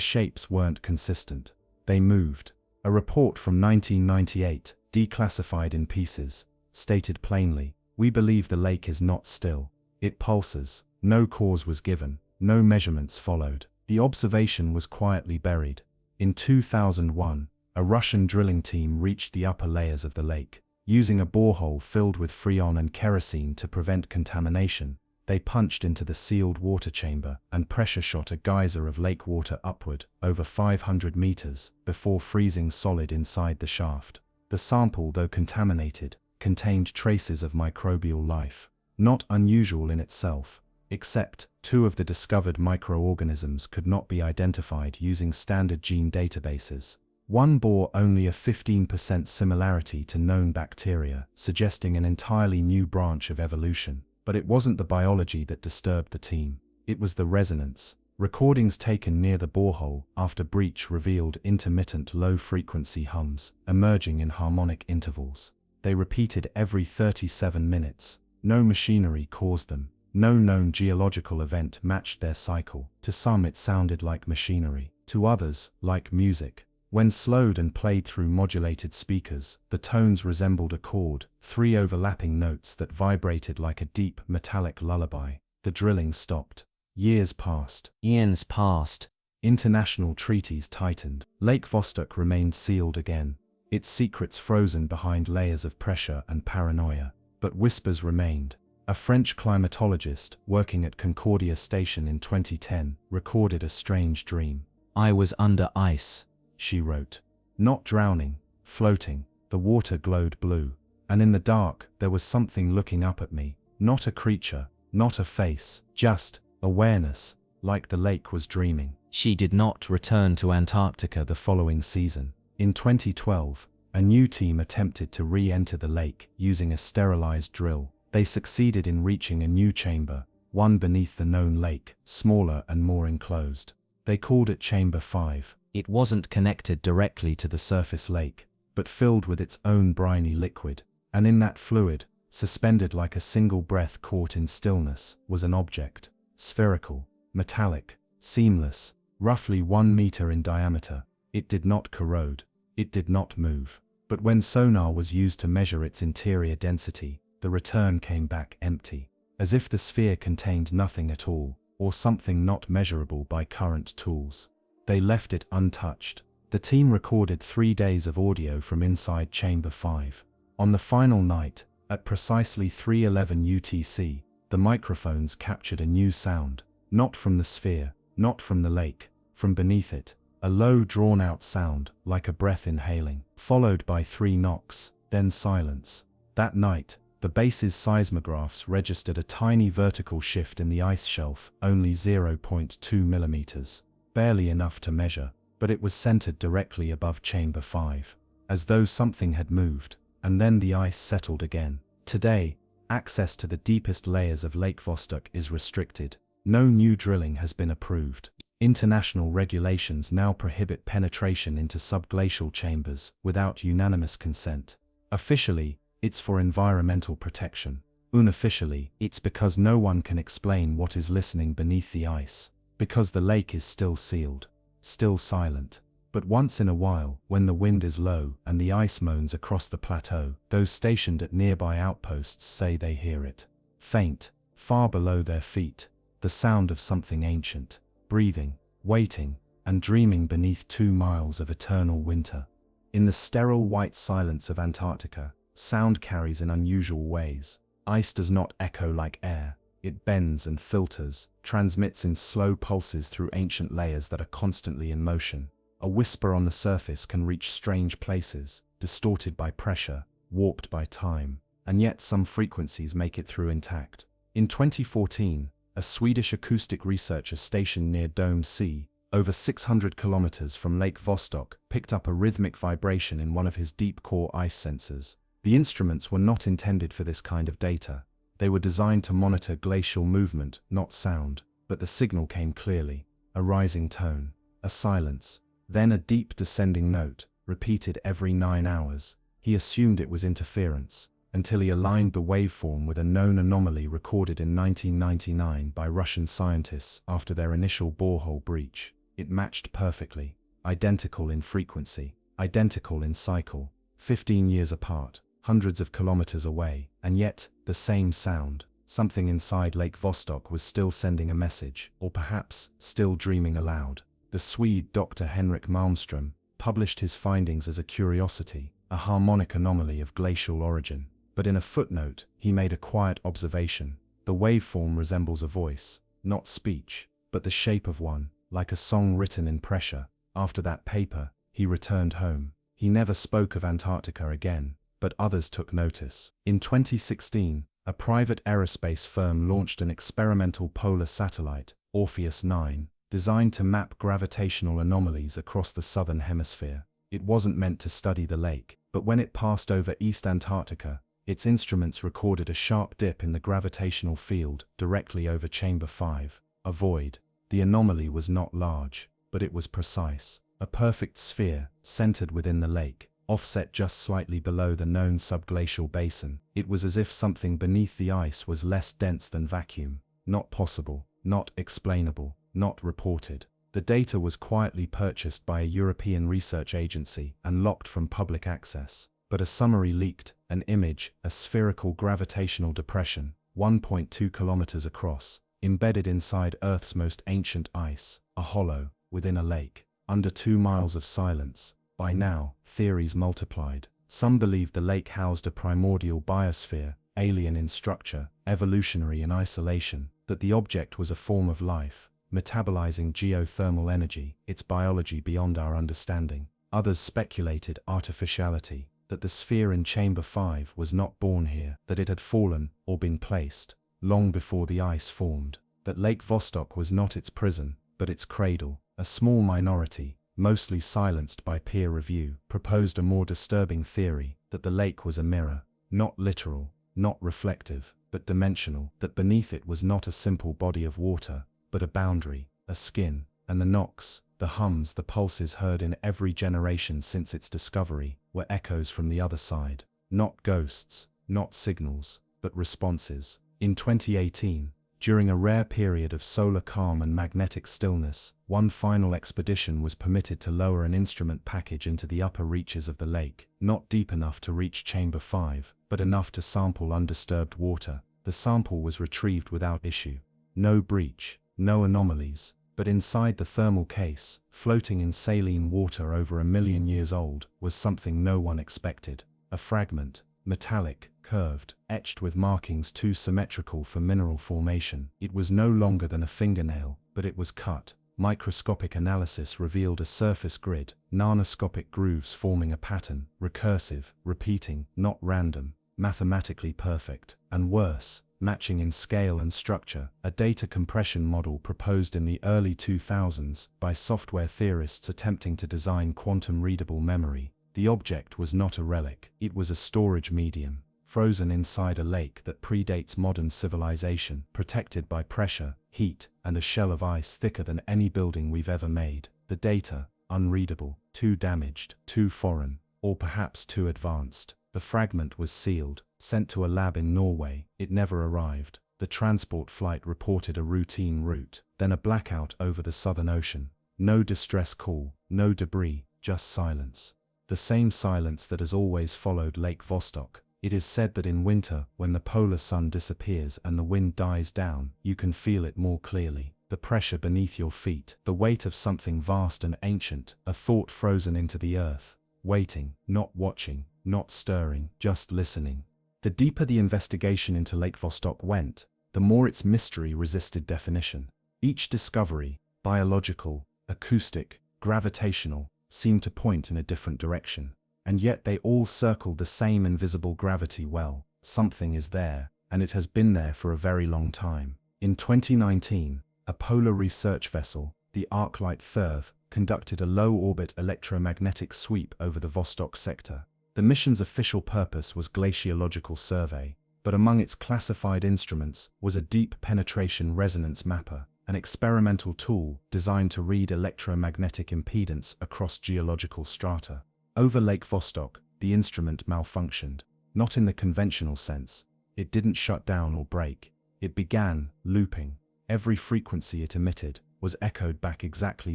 shapes weren't consistent. They moved. A report from 1998, declassified in pieces, stated plainly, "We believe the lake is not still. It pulses." No cause was given, no measurements followed. The observation was quietly buried. In 2001, a Russian drilling team reached the upper layers of the lake. Using a borehole filled with freon and kerosene to prevent contamination, they punched into the sealed water chamber and pressure shot a geyser of lake water upward, over 500 meters, before freezing solid inside the shaft. The sample, though contaminated, contained traces of microbial life. Not unusual in itself, except 2 of the discovered microorganisms could not be identified using standard gene databases. One bore only a 15% similarity to known bacteria, suggesting an entirely new branch of evolution. But it wasn't the biology that disturbed the team. It was the resonance. Recordings taken near the borehole after breach revealed intermittent low-frequency hums, emerging in harmonic intervals. They repeated every 37 minutes. No machinery caused them. No known geological event matched their cycle. To some it sounded like machinery, to others, like music. When slowed and played through modulated speakers, the tones resembled a chord, 3 overlapping notes that vibrated like a deep, metallic lullaby. The drilling stopped. Years passed. Eons passed. International treaties tightened. Lake Vostok remained sealed again, its secrets frozen behind layers of pressure and paranoia. But whispers remained. A French climatologist working at Concordia Station in 2010 recorded a strange dream. "I was under ice," she wrote. "Not drowning, floating. The water glowed blue. And in the dark, there was something looking up at me. Not a creature, not a face, just awareness, like the lake was dreaming." She did not return to Antarctica the following season. In 2012, a new team attempted to re-enter the lake using a sterilized drill. They succeeded in reaching a new chamber, one beneath the known lake, smaller and more enclosed. They called it Chamber 5. It wasn't connected directly to the surface lake, but filled with its own briny liquid, and in that fluid, suspended like a single breath caught in stillness, was an object, spherical, metallic, seamless, roughly 1 meter in diameter. It did not corrode, it did not move. But when sonar was used to measure its interior density, the return came back empty, as if the sphere contained nothing at all, or something not measurable by current tools. They left it untouched. The team recorded 3 days of audio from inside Chamber 5. On the final night, at precisely 3:11 UTC, the microphones captured a new sound, not from the sphere, not from the lake, from beneath it, a low drawn-out sound, like a breath inhaling, followed by 3 knocks, then silence. That night, the base's seismographs registered a tiny vertical shift in the ice shelf, only 0.2 millimeters, barely enough to measure, but it was centered directly above Chamber 5, as though something had moved, and then the ice settled again. Today, access to the deepest layers of Lake Vostok is restricted. No new drilling has been approved. International regulations now prohibit penetration into subglacial chambers without unanimous consent. Officially, it's for environmental protection. Unofficially, it's because no one can explain what is listening beneath the ice, because the lake is still sealed, still silent. But once in a while, when the wind is low and the ice moans across the plateau, those stationed at nearby outposts say they hear it. Faint, far below their feet, the sound of something ancient, breathing, waiting, and dreaming beneath 2 miles of eternal winter. In the sterile white silence of Antarctica, sound carries in unusual ways. Ice does not echo like air. It bends and filters, transmits in slow pulses through ancient layers that are constantly in motion. A whisper on the surface can reach strange places, distorted by pressure, warped by time, and yet some frequencies make it through intact. In 2014, a Swedish acoustic researcher stationed near Dome C, over 600 kilometers from Lake Vostok, picked up a rhythmic vibration in one of his deep-core ice sensors. The instruments were not intended for this kind of data. They were designed to monitor glacial movement, not sound, but the signal came clearly. A rising tone, a silence, then a deep descending note, repeated every 9 hours. He assumed it was interference, until he aligned the waveform with a known anomaly recorded in 1999 by Russian scientists after their initial borehole breach. It matched perfectly, identical in frequency, identical in cycle, 15 years apart, hundreds of kilometers away, and yet, the same sound. Something inside Lake Vostok was still sending a message, or perhaps, still dreaming aloud. The Swede Dr. Henrik Malmström published his findings as a curiosity, a harmonic anomaly of glacial origin. But in a footnote, he made a quiet observation. The waveform resembles a voice, not speech, but the shape of one, like a song written in pressure. After that paper, he returned home. He never spoke of Antarctica again, but others took notice. In 2016, a private aerospace firm launched an experimental polar satellite, Orpheus 9, designed to map gravitational anomalies across the southern hemisphere. It wasn't meant to study the lake, but when it passed over East Antarctica, its instruments recorded a sharp dip in the gravitational field directly over Chamber 5, a void. The anomaly was not large, but it was precise. A perfect sphere, centered within the lake, offset just slightly below the known subglacial basin. It was as if something beneath the ice was less dense than vacuum. Not possible, not explainable, not reported. The data was quietly purchased by a European research agency and locked from public access. But a summary leaked, an image, a spherical gravitational depression, 1.2 kilometers across, embedded inside Earth's most ancient ice, a hollow, within a lake, under 2 miles of silence. By now, theories multiplied. Some believed the lake housed a primordial biosphere, alien in structure, evolutionary in isolation, that the object was a form of life, metabolizing geothermal energy, its biology beyond our understanding. Others speculated artificiality, that the sphere in Chamber 5 was not born here, that it had fallen, or been placed, long before the ice formed, that Lake Vostok was not its prison, but its cradle. A small minority, mostly silenced by peer review, proposed a more disturbing theory, that the lake was a mirror, not literal, not reflective, but dimensional, that beneath it was not a simple body of water, but a boundary, a skin, and the knocks, the hums, the pulses heard in every generation since its discovery, were echoes from the other side, not ghosts, not signals, but responses. In 2018, during a rare period of solar calm and magnetic stillness, one final expedition was permitted to lower an instrument package into the upper reaches of the lake, not deep enough to reach Chamber 5, but enough to sample undisturbed water. The sample was retrieved without issue. No breach, no anomalies, but inside the thermal case, floating in saline water over 1 million years old, was something no one expected. A fragment, metallic, curved, etched with markings too symmetrical for mineral formation. It was no longer than a fingernail, but it was cut. Microscopic analysis revealed a surface grid, nanoscopic grooves forming a pattern, recursive, repeating, not random, mathematically perfect, and worse, matching in scale and structure. A data compression model proposed in the early 2000s by software theorists attempting to design quantum-readable memory. The object was not a relic, it was a storage medium, frozen inside a lake that predates modern civilization, protected by pressure, heat, and a shell of ice thicker than any building we've ever made. The data, unreadable, too damaged, too foreign, or perhaps too advanced. The fragment was sealed, sent to a lab in Norway. It never arrived. The transport flight reported a routine route, then a blackout over the Southern Ocean. No distress call, no debris, just silence. The same silence that has always followed Lake Vostok. It is said that in winter, when the polar sun disappears and the wind dies down, you can feel it more clearly. The pressure beneath your feet, the weight of something vast and ancient, a thought frozen into the earth, waiting, not watching, not stirring, just listening. The deeper the investigation into Lake Vostok went, the more its mystery resisted definition. Each discovery, biological, acoustic, gravitational, seemed to point in a different direction. And yet they all circled the same invisible gravity well. Something is there, and it has been there for a very long time. In 2019, a polar research vessel, the Arclight Third, conducted a low-orbit electromagnetic sweep over the Vostok sector. The mission's official purpose was glaciological survey, but among its classified instruments was a deep penetration resonance mapper, an experimental tool designed to read electromagnetic impedance across geological strata. Over Lake Vostok, the instrument malfunctioned, not in the conventional sense. It didn't shut down or break. It began looping. Every frequency it emitted was echoed back exactly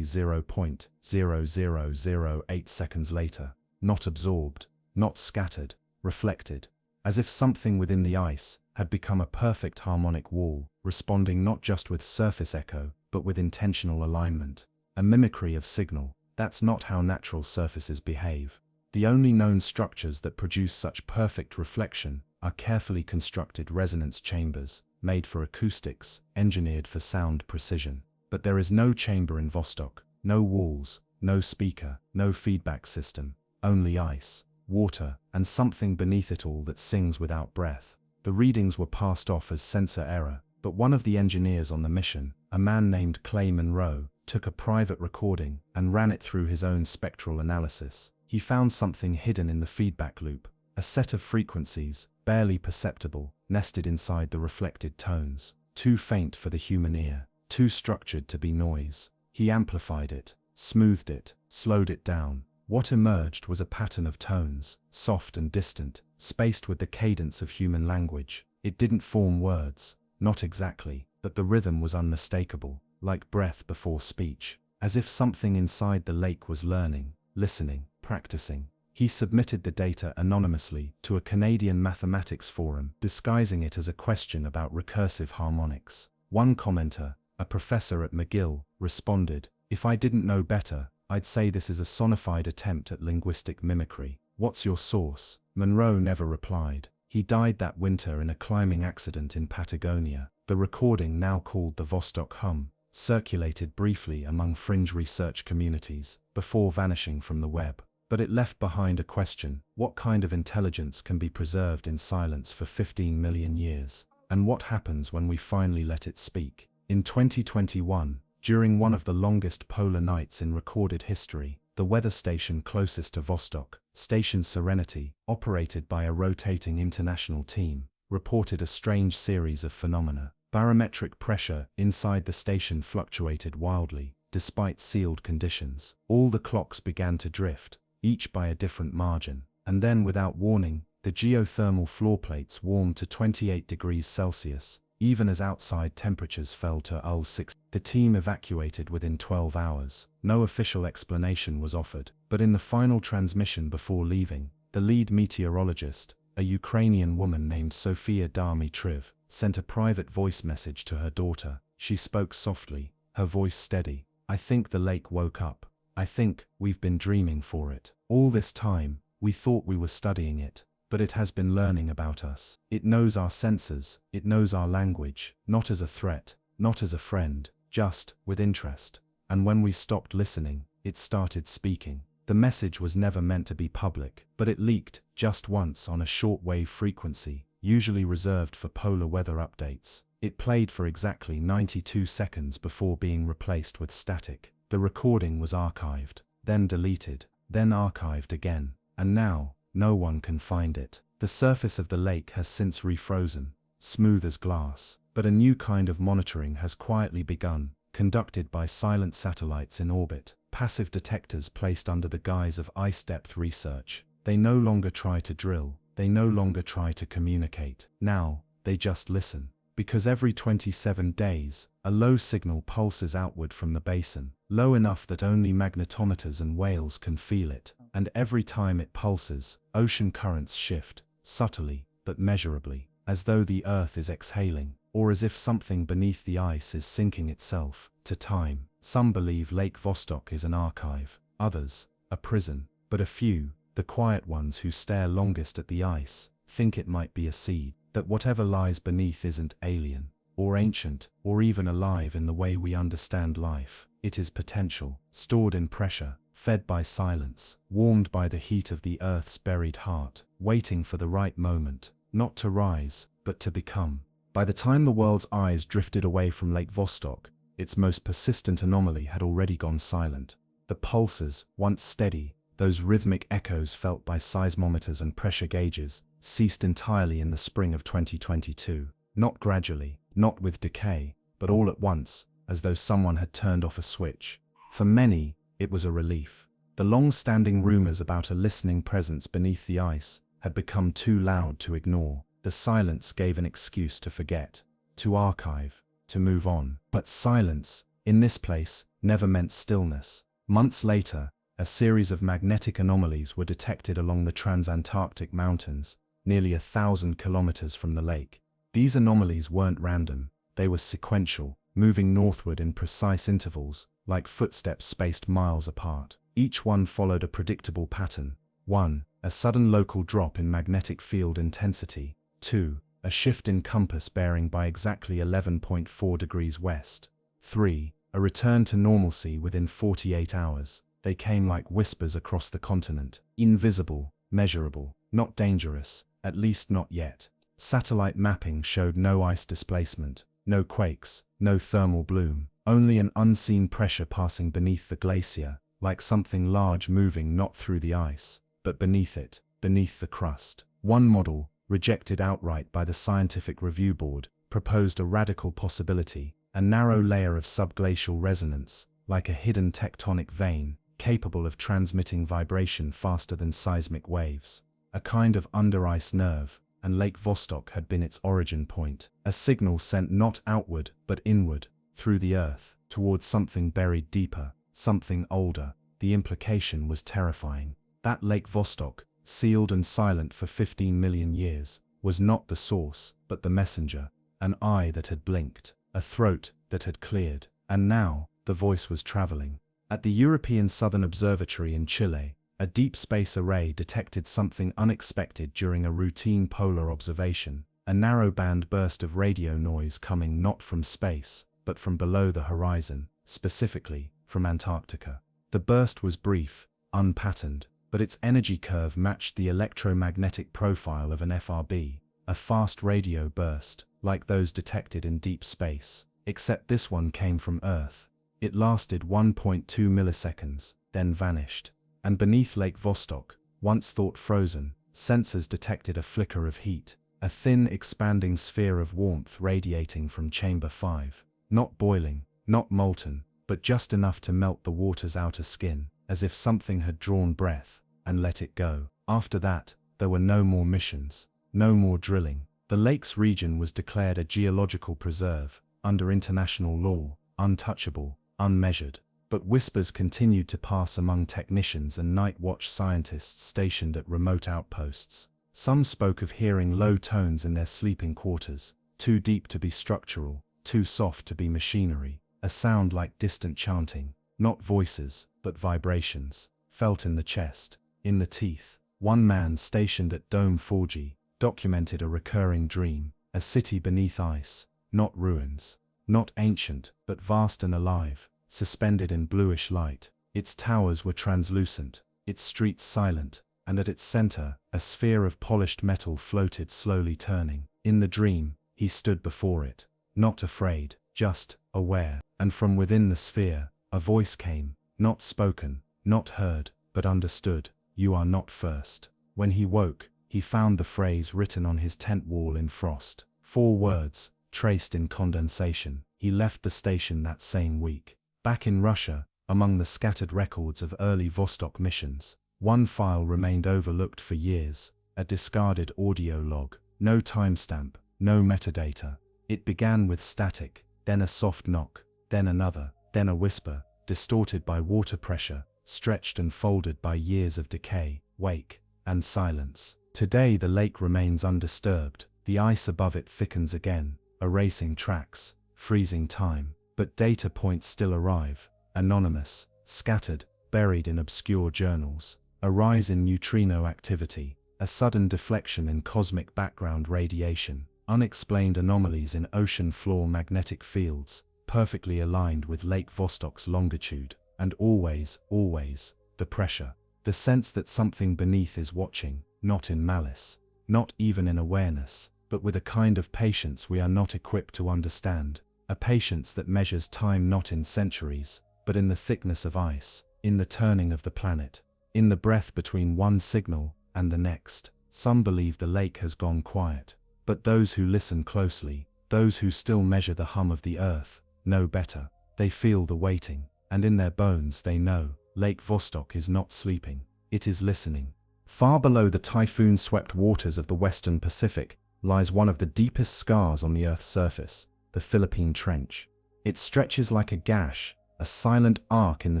0.0008 seconds later, not absorbed, not scattered, reflected, as if something within the ice had become a perfect harmonic wall, responding not just with surface echo, but with intentional alignment. A mimicry of signal. That's not how natural surfaces behave. The only known structures that produce such perfect reflection are carefully constructed resonance chambers, made for acoustics, engineered for sound precision. But there is no chamber in Vostok, no walls, no speaker, no feedback system, only ice, water, and something beneath it all that sings without breath. The readings were passed off as sensor error, but one of the engineers on the mission, a man named Clay Monroe, took a private recording and ran it through his own spectral analysis. He found something hidden in the feedback loop, a set of frequencies, barely perceptible, nested inside the reflected tones, too faint for the human ear, too structured to be noise. He amplified it, smoothed it, slowed it down. What emerged was a pattern of tones, soft and distant, spaced with the cadence of human language. It didn't form words, not exactly, but the rhythm was unmistakable, like breath before speech, as if something inside the lake was learning, listening, practicing. He submitted the data anonymously to a Canadian mathematics forum, disguising it as a question about recursive harmonics. One commenter, a professor at McGill, responded, "If I didn't know better, I'd say this is a sonified attempt at linguistic mimicry. What's your source?" Monroe never replied. He died that winter in a climbing accident in Patagonia. The recording, now called the Vostok hum, circulated briefly among fringe research communities, before vanishing from the web. But it left behind a question: what kind of intelligence can be preserved in silence for 15 million years? And what happens when we finally let it speak? In 2021, During one of the longest polar nights in recorded history, the weather station closest to Vostok, Station Serenity, operated by a rotating international team, reported a strange series of phenomena. Barometric pressure inside the station fluctuated wildly, despite sealed conditions. All the clocks began to drift, each by a different margin. And then, without warning, the geothermal floor plates warmed to 28 degrees Celsius, even as outside temperatures fell to -6. The team evacuated within 12 hours. No official explanation was offered, but in the final transmission before leaving, the lead meteorologist, a Ukrainian woman named Sofia Dmitrieva, sent a private voice message to her daughter. She spoke softly, her voice steady. "I think the lake woke up. I think we've been dreaming for it. All this time, we thought we were studying it. But it has been learning about us. It knows our senses, it knows our language, not as a threat, not as a friend, just with interest. And when we stopped listening, it started speaking." The message was never meant to be public, but it leaked just once on a shortwave frequency, usually reserved for polar weather updates. It played for exactly 92 seconds before being replaced with static. The recording was archived, then deleted, then archived again, and now, no one can find it. The surface of the lake has since refrozen, smooth as glass, but a new kind of monitoring has quietly begun, conducted by silent satellites in orbit, passive detectors placed under the guise of ice depth research. They no longer try to drill, they no longer try to communicate. Now, they just listen. Because every 27 days, a low signal pulses outward from the basin, low enough that only magnetometers and whales can feel it. And every time it pulses, ocean currents shift, subtly, but measurably, as though the Earth is exhaling, or as if something beneath the ice is sinking itself to time. Some believe Lake Vostok is an archive, others, a prison, but a few, the quiet ones who stare longest at the ice, think it might be a seed, that whatever lies beneath isn't alien, or ancient, or even alive in the way we understand life. It is potential, stored in pressure, fed by silence, warmed by the heat of the Earth's buried heart, waiting for the right moment, not to rise, but to become. By the time the world's eyes drifted away from Lake Vostok, its most persistent anomaly had already gone silent. The pulses, once steady, those rhythmic echoes felt by seismometers and pressure gauges, ceased entirely in the spring of 2022. Not gradually, not with decay, but all at once, as though someone had turned off a switch. For many, it was a relief. The long-standing rumors about a listening presence beneath the ice had become too loud to ignore. The silence gave an excuse to forget, to archive, to move on. But silence, in this place, never meant stillness. Months later, a series of magnetic anomalies were detected along the Transantarctic mountains, nearly 1,000 kilometers from the lake. These anomalies weren't random, they were sequential, moving northward in precise intervals, like footsteps spaced miles apart. Each one followed a predictable pattern. 1. A sudden local drop in magnetic field intensity. 2. A shift in compass bearing by exactly 11.4 degrees west. 3. A return to normalcy within 48 hours. They came like whispers across the continent. Invisible, measurable, not dangerous, at least not yet. Satellite mapping showed no ice displacement, no quakes, no thermal bloom, only an unseen pressure passing beneath the glacier, like something large moving not through the ice, but beneath it, beneath the crust. One model, rejected outright by the Scientific Review Board, proposed a radical possibility, a narrow layer of subglacial resonance, like a hidden tectonic vein, capable of transmitting vibration faster than seismic waves. A kind of under-ice nerve, and Lake Vostok had been its origin point. A signal sent not outward, but inward, through the Earth, towards something buried deeper, something older. The implication was terrifying. That Lake Vostok, sealed and silent for 15 million years, was not the source, but the messenger. An eye that had blinked, a throat that had cleared, and now, the voice was traveling. At the European Southern Observatory in Chile, a deep space array detected something unexpected during a routine polar observation, a narrow-band burst of radio noise coming not from space, but from below the horizon, specifically, from Antarctica. The burst was brief, unpatterned, but its energy curve matched the electromagnetic profile of an FRB, a fast radio burst, like those detected in deep space, except this one came from Earth. It lasted 1.2 milliseconds, then vanished. And beneath Lake Vostok, once thought frozen, sensors detected a flicker of heat, a thin expanding sphere of warmth radiating from chamber 5. Not boiling, not molten, but just enough to melt the water's outer skin, as if something had drawn breath and let it go. After that, there were no more missions, no more drilling. The lake's region was declared a geological preserve, under international law, untouchable, unmeasured. But whispers continued to pass among technicians and night watch scientists stationed at remote outposts. Some spoke of hearing low tones in their sleeping quarters, too deep to be structural, too soft to be machinery, a sound like distant chanting, not voices, but vibrations, felt in the chest, in the teeth. One man stationed at Dome 4G documented a recurring dream, a city beneath ice, not ruins, not ancient, but vast and alive, suspended in bluish light. Its towers were translucent, its streets silent, and at its center, a sphere of polished metal floated slowly turning. In the dream, he stood before it, not afraid, just aware, and from within the sphere, a voice came, not spoken, not heard, but understood. You are not first. When he woke, he found the phrase written on his tent wall in frost. 4 words, traced in condensation. He left the station that same week. Back in Russia, among the scattered records of early Vostok missions, one file remained overlooked for years, a discarded audio log. No timestamp, no metadata. It began with static, then a soft knock, then another, then a whisper, distorted by water pressure, stretched and folded by years of decay, wake, and silence. Today the lake remains undisturbed, the ice above it thickens again, erasing tracks, freezing time, but data points still arrive, anonymous, scattered, buried in obscure journals. A rise in neutrino activity, a sudden deflection in cosmic background radiation, unexplained anomalies in ocean floor magnetic fields, perfectly aligned with Lake Vostok's longitude. And always, always, the pressure, the sense that something beneath is watching, not in malice, not even in awareness, but with a kind of patience we are not equipped to understand, a patience that measures time not in centuries, but in the thickness of ice, in the turning of the planet, in the breath between one signal and the next. Some believe the lake has gone quiet, but those who listen closely, those who still measure the hum of the earth, know better. They feel the waiting. And in their bones they know, Lake Vostok is not sleeping, it is listening. Far below the typhoon-swept waters of the western Pacific lies one of the deepest scars on the Earth's surface, the Philippine Trench. It stretches like a gash, a silent arc in the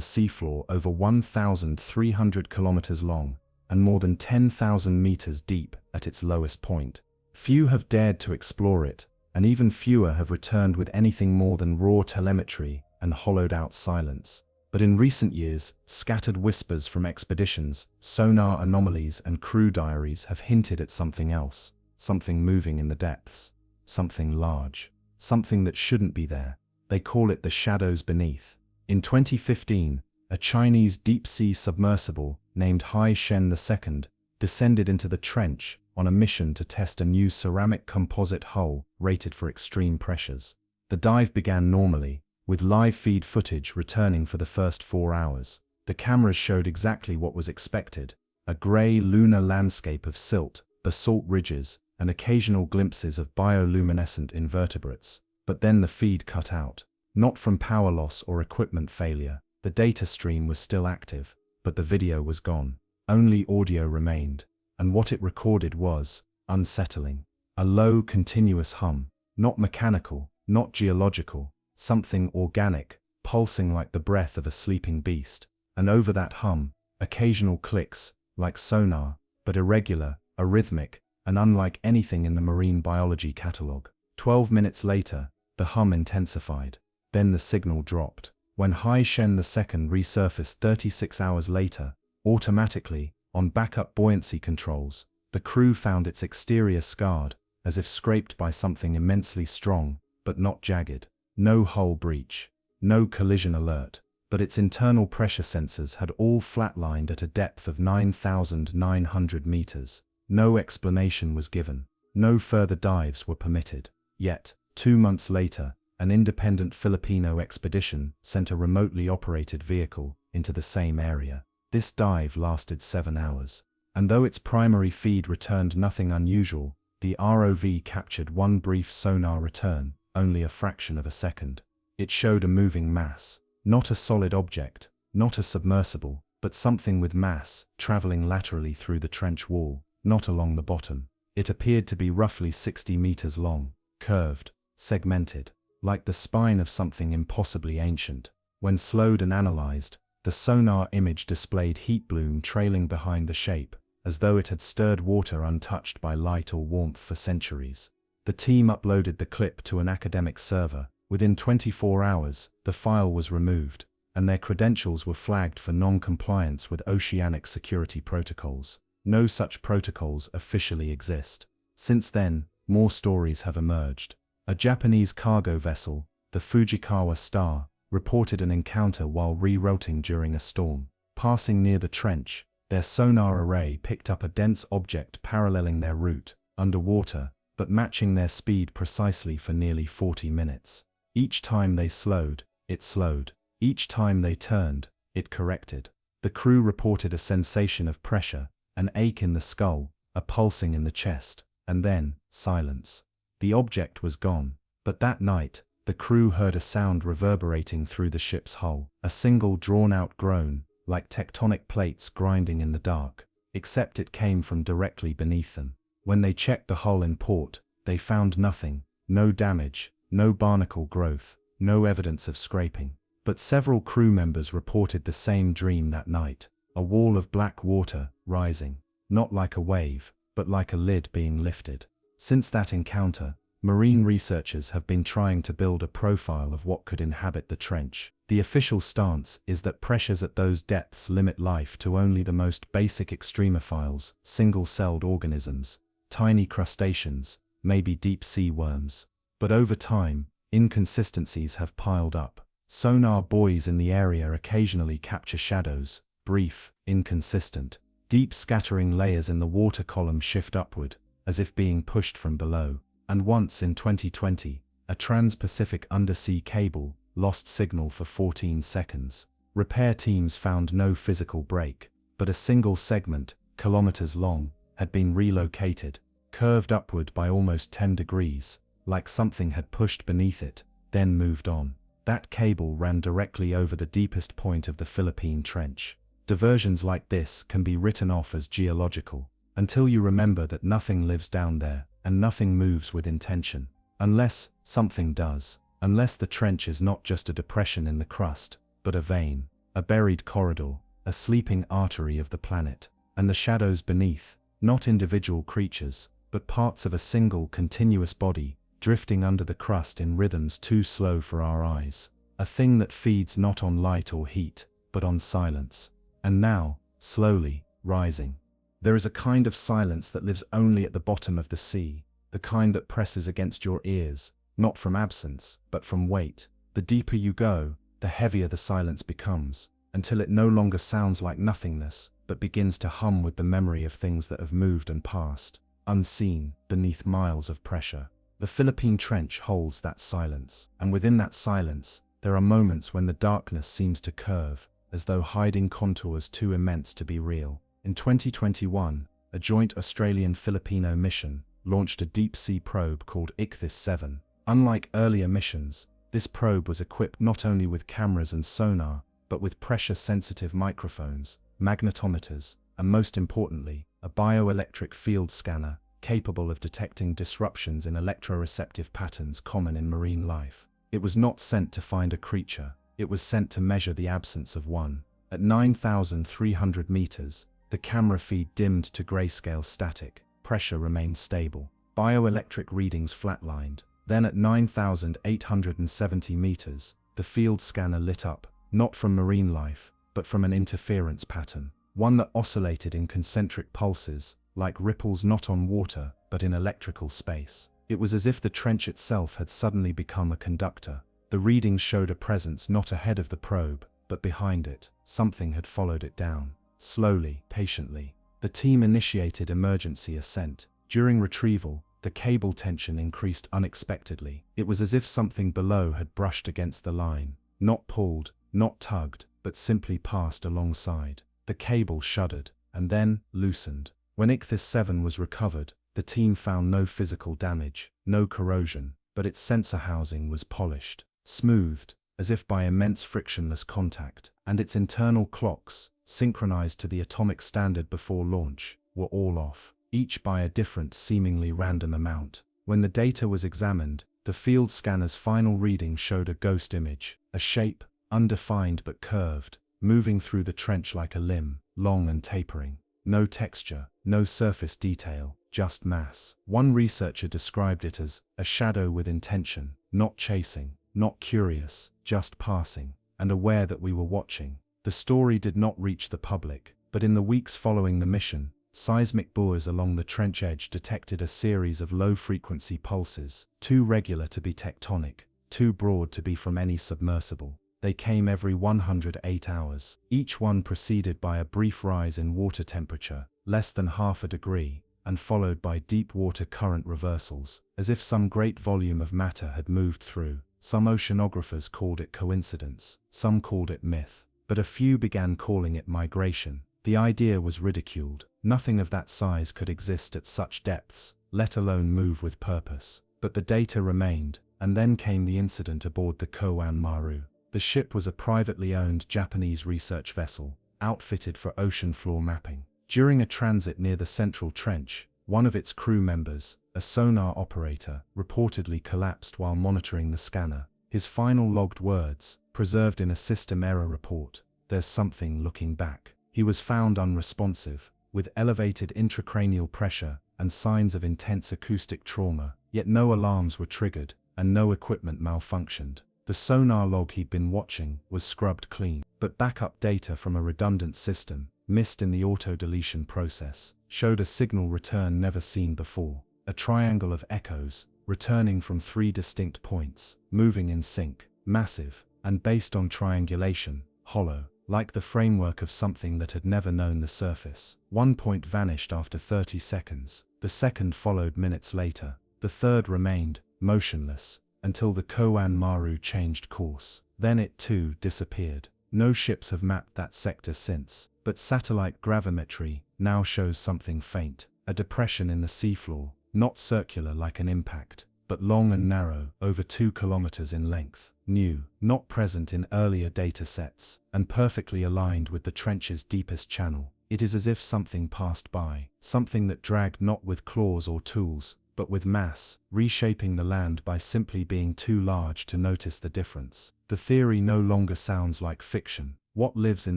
seafloor over 1,300 kilometers long, and more than 10,000 meters deep at its lowest point. Few have dared to explore it, and even fewer have returned with anything more than raw telemetry and hollowed-out silence. But in recent years, scattered whispers from expeditions, sonar anomalies and crew diaries have hinted at something else, something moving in the depths, something large, something that shouldn't be there. They call it the shadows beneath. In 2015, a Chinese deep-sea submersible named Hai Shen II descended into the trench on a mission to test a new ceramic composite hull rated for extreme pressures. The dive began normally, with live feed footage returning for the first 4 hours. The cameras showed exactly what was expected, a grey lunar landscape of silt, basalt ridges, and occasional glimpses of bioluminescent invertebrates. But then the feed cut out. Not from power loss or equipment failure. The data stream was still active, but the video was gone. Only audio remained, and what it recorded was unsettling. A low, continuous hum, not mechanical, not geological, something organic, pulsing like the breath of a sleeping beast. And over that hum, occasional clicks, like sonar, but irregular, arrhythmic, and unlike anything in the marine biology catalogue. 12 minutes later, the hum intensified. Then the signal dropped. When Hai Shen II resurfaced 36 hours later, automatically, on backup buoyancy controls, the crew found its exterior scarred, as if scraped by something immensely strong, but not jagged. No hull breach, no collision alert, but its internal pressure sensors had all flatlined at a depth of 9,900 meters. No explanation was given. No further dives were permitted. Yet, 2 months later, an independent Filipino expedition sent a remotely operated vehicle into the same area. This dive lasted 7 hours. And though its primary feed returned nothing unusual, the ROV captured one brief sonar return, only a fraction of a second. It showed a moving mass, not a solid object, not a submersible, but something with mass, traveling laterally through the trench wall, not along the bottom. It appeared to be roughly 60 meters long, curved, segmented, like the spine of something impossibly ancient. When slowed and analyzed, the sonar image displayed heat bloom trailing behind the shape, as though it had stirred water untouched by light or warmth for centuries. The team uploaded the clip to an academic server. Within 24 hours, the file was removed, and their credentials were flagged for non-compliance with oceanic security protocols. No such protocols officially exist. Since then, more stories have emerged. A Japanese cargo vessel, the Fujikawa Star, reported an encounter while rerouting during a storm. Passing near the trench, their sonar array picked up a dense object paralleling their route, underwater, but matching their speed precisely for nearly 40 minutes. Each time they slowed, it slowed. Each time they turned, it corrected. The crew reported a sensation of pressure, an ache in the skull, a pulsing in the chest, and then, silence. The object was gone, but that night, the crew heard a sound reverberating through the ship's hull, a single drawn-out groan, like tectonic plates grinding in the dark, except it came from directly beneath them. When they checked the hull in port, they found nothing, no damage, no barnacle growth, no evidence of scraping. But several crew members reported the same dream that night, a wall of black water, rising, not like a wave, but like a lid being lifted. Since that encounter, marine researchers have been trying to build a profile of what could inhabit the trench. The official stance is that pressures at those depths limit life to only the most basic extremophiles, single-celled organisms, tiny crustaceans, maybe deep-sea worms. But over time, inconsistencies have piled up. Sonar buoys in the area occasionally capture shadows, brief, inconsistent. Deep scattering layers in the water column shift upward, as if being pushed from below. And once in 2020, a trans-Pacific undersea cable lost signal for 14 seconds. Repair teams found no physical break, but a single segment, kilometers long, had been relocated, curved upward by almost 10 degrees, like something had pushed beneath it, then moved on. That cable ran directly over the deepest point of the Philippine Trench. Diversions like this can be written off as geological, until you remember that nothing lives down there, and nothing moves with intention. Unless something does. Unless the trench is not just a depression in the crust, but a vein, a buried corridor, a sleeping artery of the planet. And the shadows beneath, not individual creatures, but parts of a single continuous body, drifting under the crust in rhythms too slow for our eyes. A thing that feeds not on light or heat, but on silence. And now, slowly, rising. There is a kind of silence that lives only at the bottom of the sea, the kind that presses against your ears, not from absence, but from weight. The deeper you go, the heavier the silence becomes, until it no longer sounds like nothingness, but begins to hum with the memory of things that have moved and passed, unseen, beneath miles of pressure. The Philippine Trench holds that silence, and within that silence, there are moments when the darkness seems to curve, as though hiding contours too immense to be real. In 2021, a joint Australian-Filipino mission launched a deep-sea probe called Ichthys 7. Unlike earlier missions, this probe was equipped not only with cameras and sonar, but with pressure-sensitive microphones, magnetometers, and most importantly, a bioelectric field scanner capable of detecting disruptions in electroreceptive patterns common in marine life. It was not sent to find a creature, it was sent to measure the absence of one. At 9,300 meters, the camera feed dimmed to grayscale static, pressure remained stable. Bioelectric readings flatlined. Then at 9,870 meters, the field scanner lit up, not from marine life, but from an interference pattern, one that oscillated in concentric pulses, like ripples not on water, but in electrical space. It was as if the trench itself had suddenly become a conductor. The readings showed a presence not ahead of the probe, but behind it. Something had followed it down. Slowly, patiently. The team initiated emergency ascent. During retrieval, the cable tension increased unexpectedly. It was as if something below had brushed against the line. Not pulled, not tugged, but simply passed alongside. The cable shuddered, and then loosened. When Ichthys 7 was recovered, the team found no physical damage, no corrosion, but its sensor housing was polished, smoothed, as if by immense frictionless contact, and its internal clocks, synchronized to the atomic standard before launch, were all off, each by a different, seemingly random amount. When the data was examined, the field scanner's final reading showed a ghost image, a shape, undefined but curved, moving through the trench like a limb, long and tapering. No texture, no surface detail, just mass. One researcher described it as a shadow with intention, not chasing, not curious, just passing, and aware that we were watching. The story did not reach the public, but in the weeks following the mission, seismic buoys along the trench edge detected a series of low-frequency pulses, too regular to be tectonic, too broad to be from any submersible. They came every 108 hours, each one preceded by a brief rise in water temperature, less than half a degree, and followed by deep water current reversals, as if some great volume of matter had moved through. Some oceanographers called it coincidence, some called it myth, but a few began calling it migration. The idea was ridiculed. Nothing of that size could exist at such depths, let alone move with purpose. But the data remained, and then came the incident aboard the Kerguelen Maru. The ship was a privately owned Japanese research vessel, outfitted for ocean floor mapping. During a transit near the central trench, one of its crew members, a sonar operator, reportedly collapsed while monitoring the scanner. His final logged words, preserved in a system error report: "There's something looking back." He was found unresponsive, with elevated intracranial pressure and signs of intense acoustic trauma, yet no alarms were triggered, and no equipment malfunctioned. The sonar log he'd been watching was scrubbed clean, but backup data from a redundant system, missed in the auto-deletion process, showed a signal return never seen before. A triangle of echoes, returning from 3 distinct points, moving in sync, massive, and based on triangulation, hollow, like the framework of something that had never known the surface. One point vanished after 30 seconds, the second followed minutes later, the third remained, motionless, until the Kerguelen Maru changed course. Then it too disappeared. No ships have mapped that sector since, but satellite gravimetry now shows something faint, a depression in the seafloor, not circular like an impact, but long and narrow, over 2 kilometers in length. New, not present in earlier data sets, and perfectly aligned with the trench's deepest channel. It is as if something passed by, something that dragged not with claws or tools, but with mass, reshaping the land by simply being too large to notice the difference. The theory no longer sounds like fiction. What lives in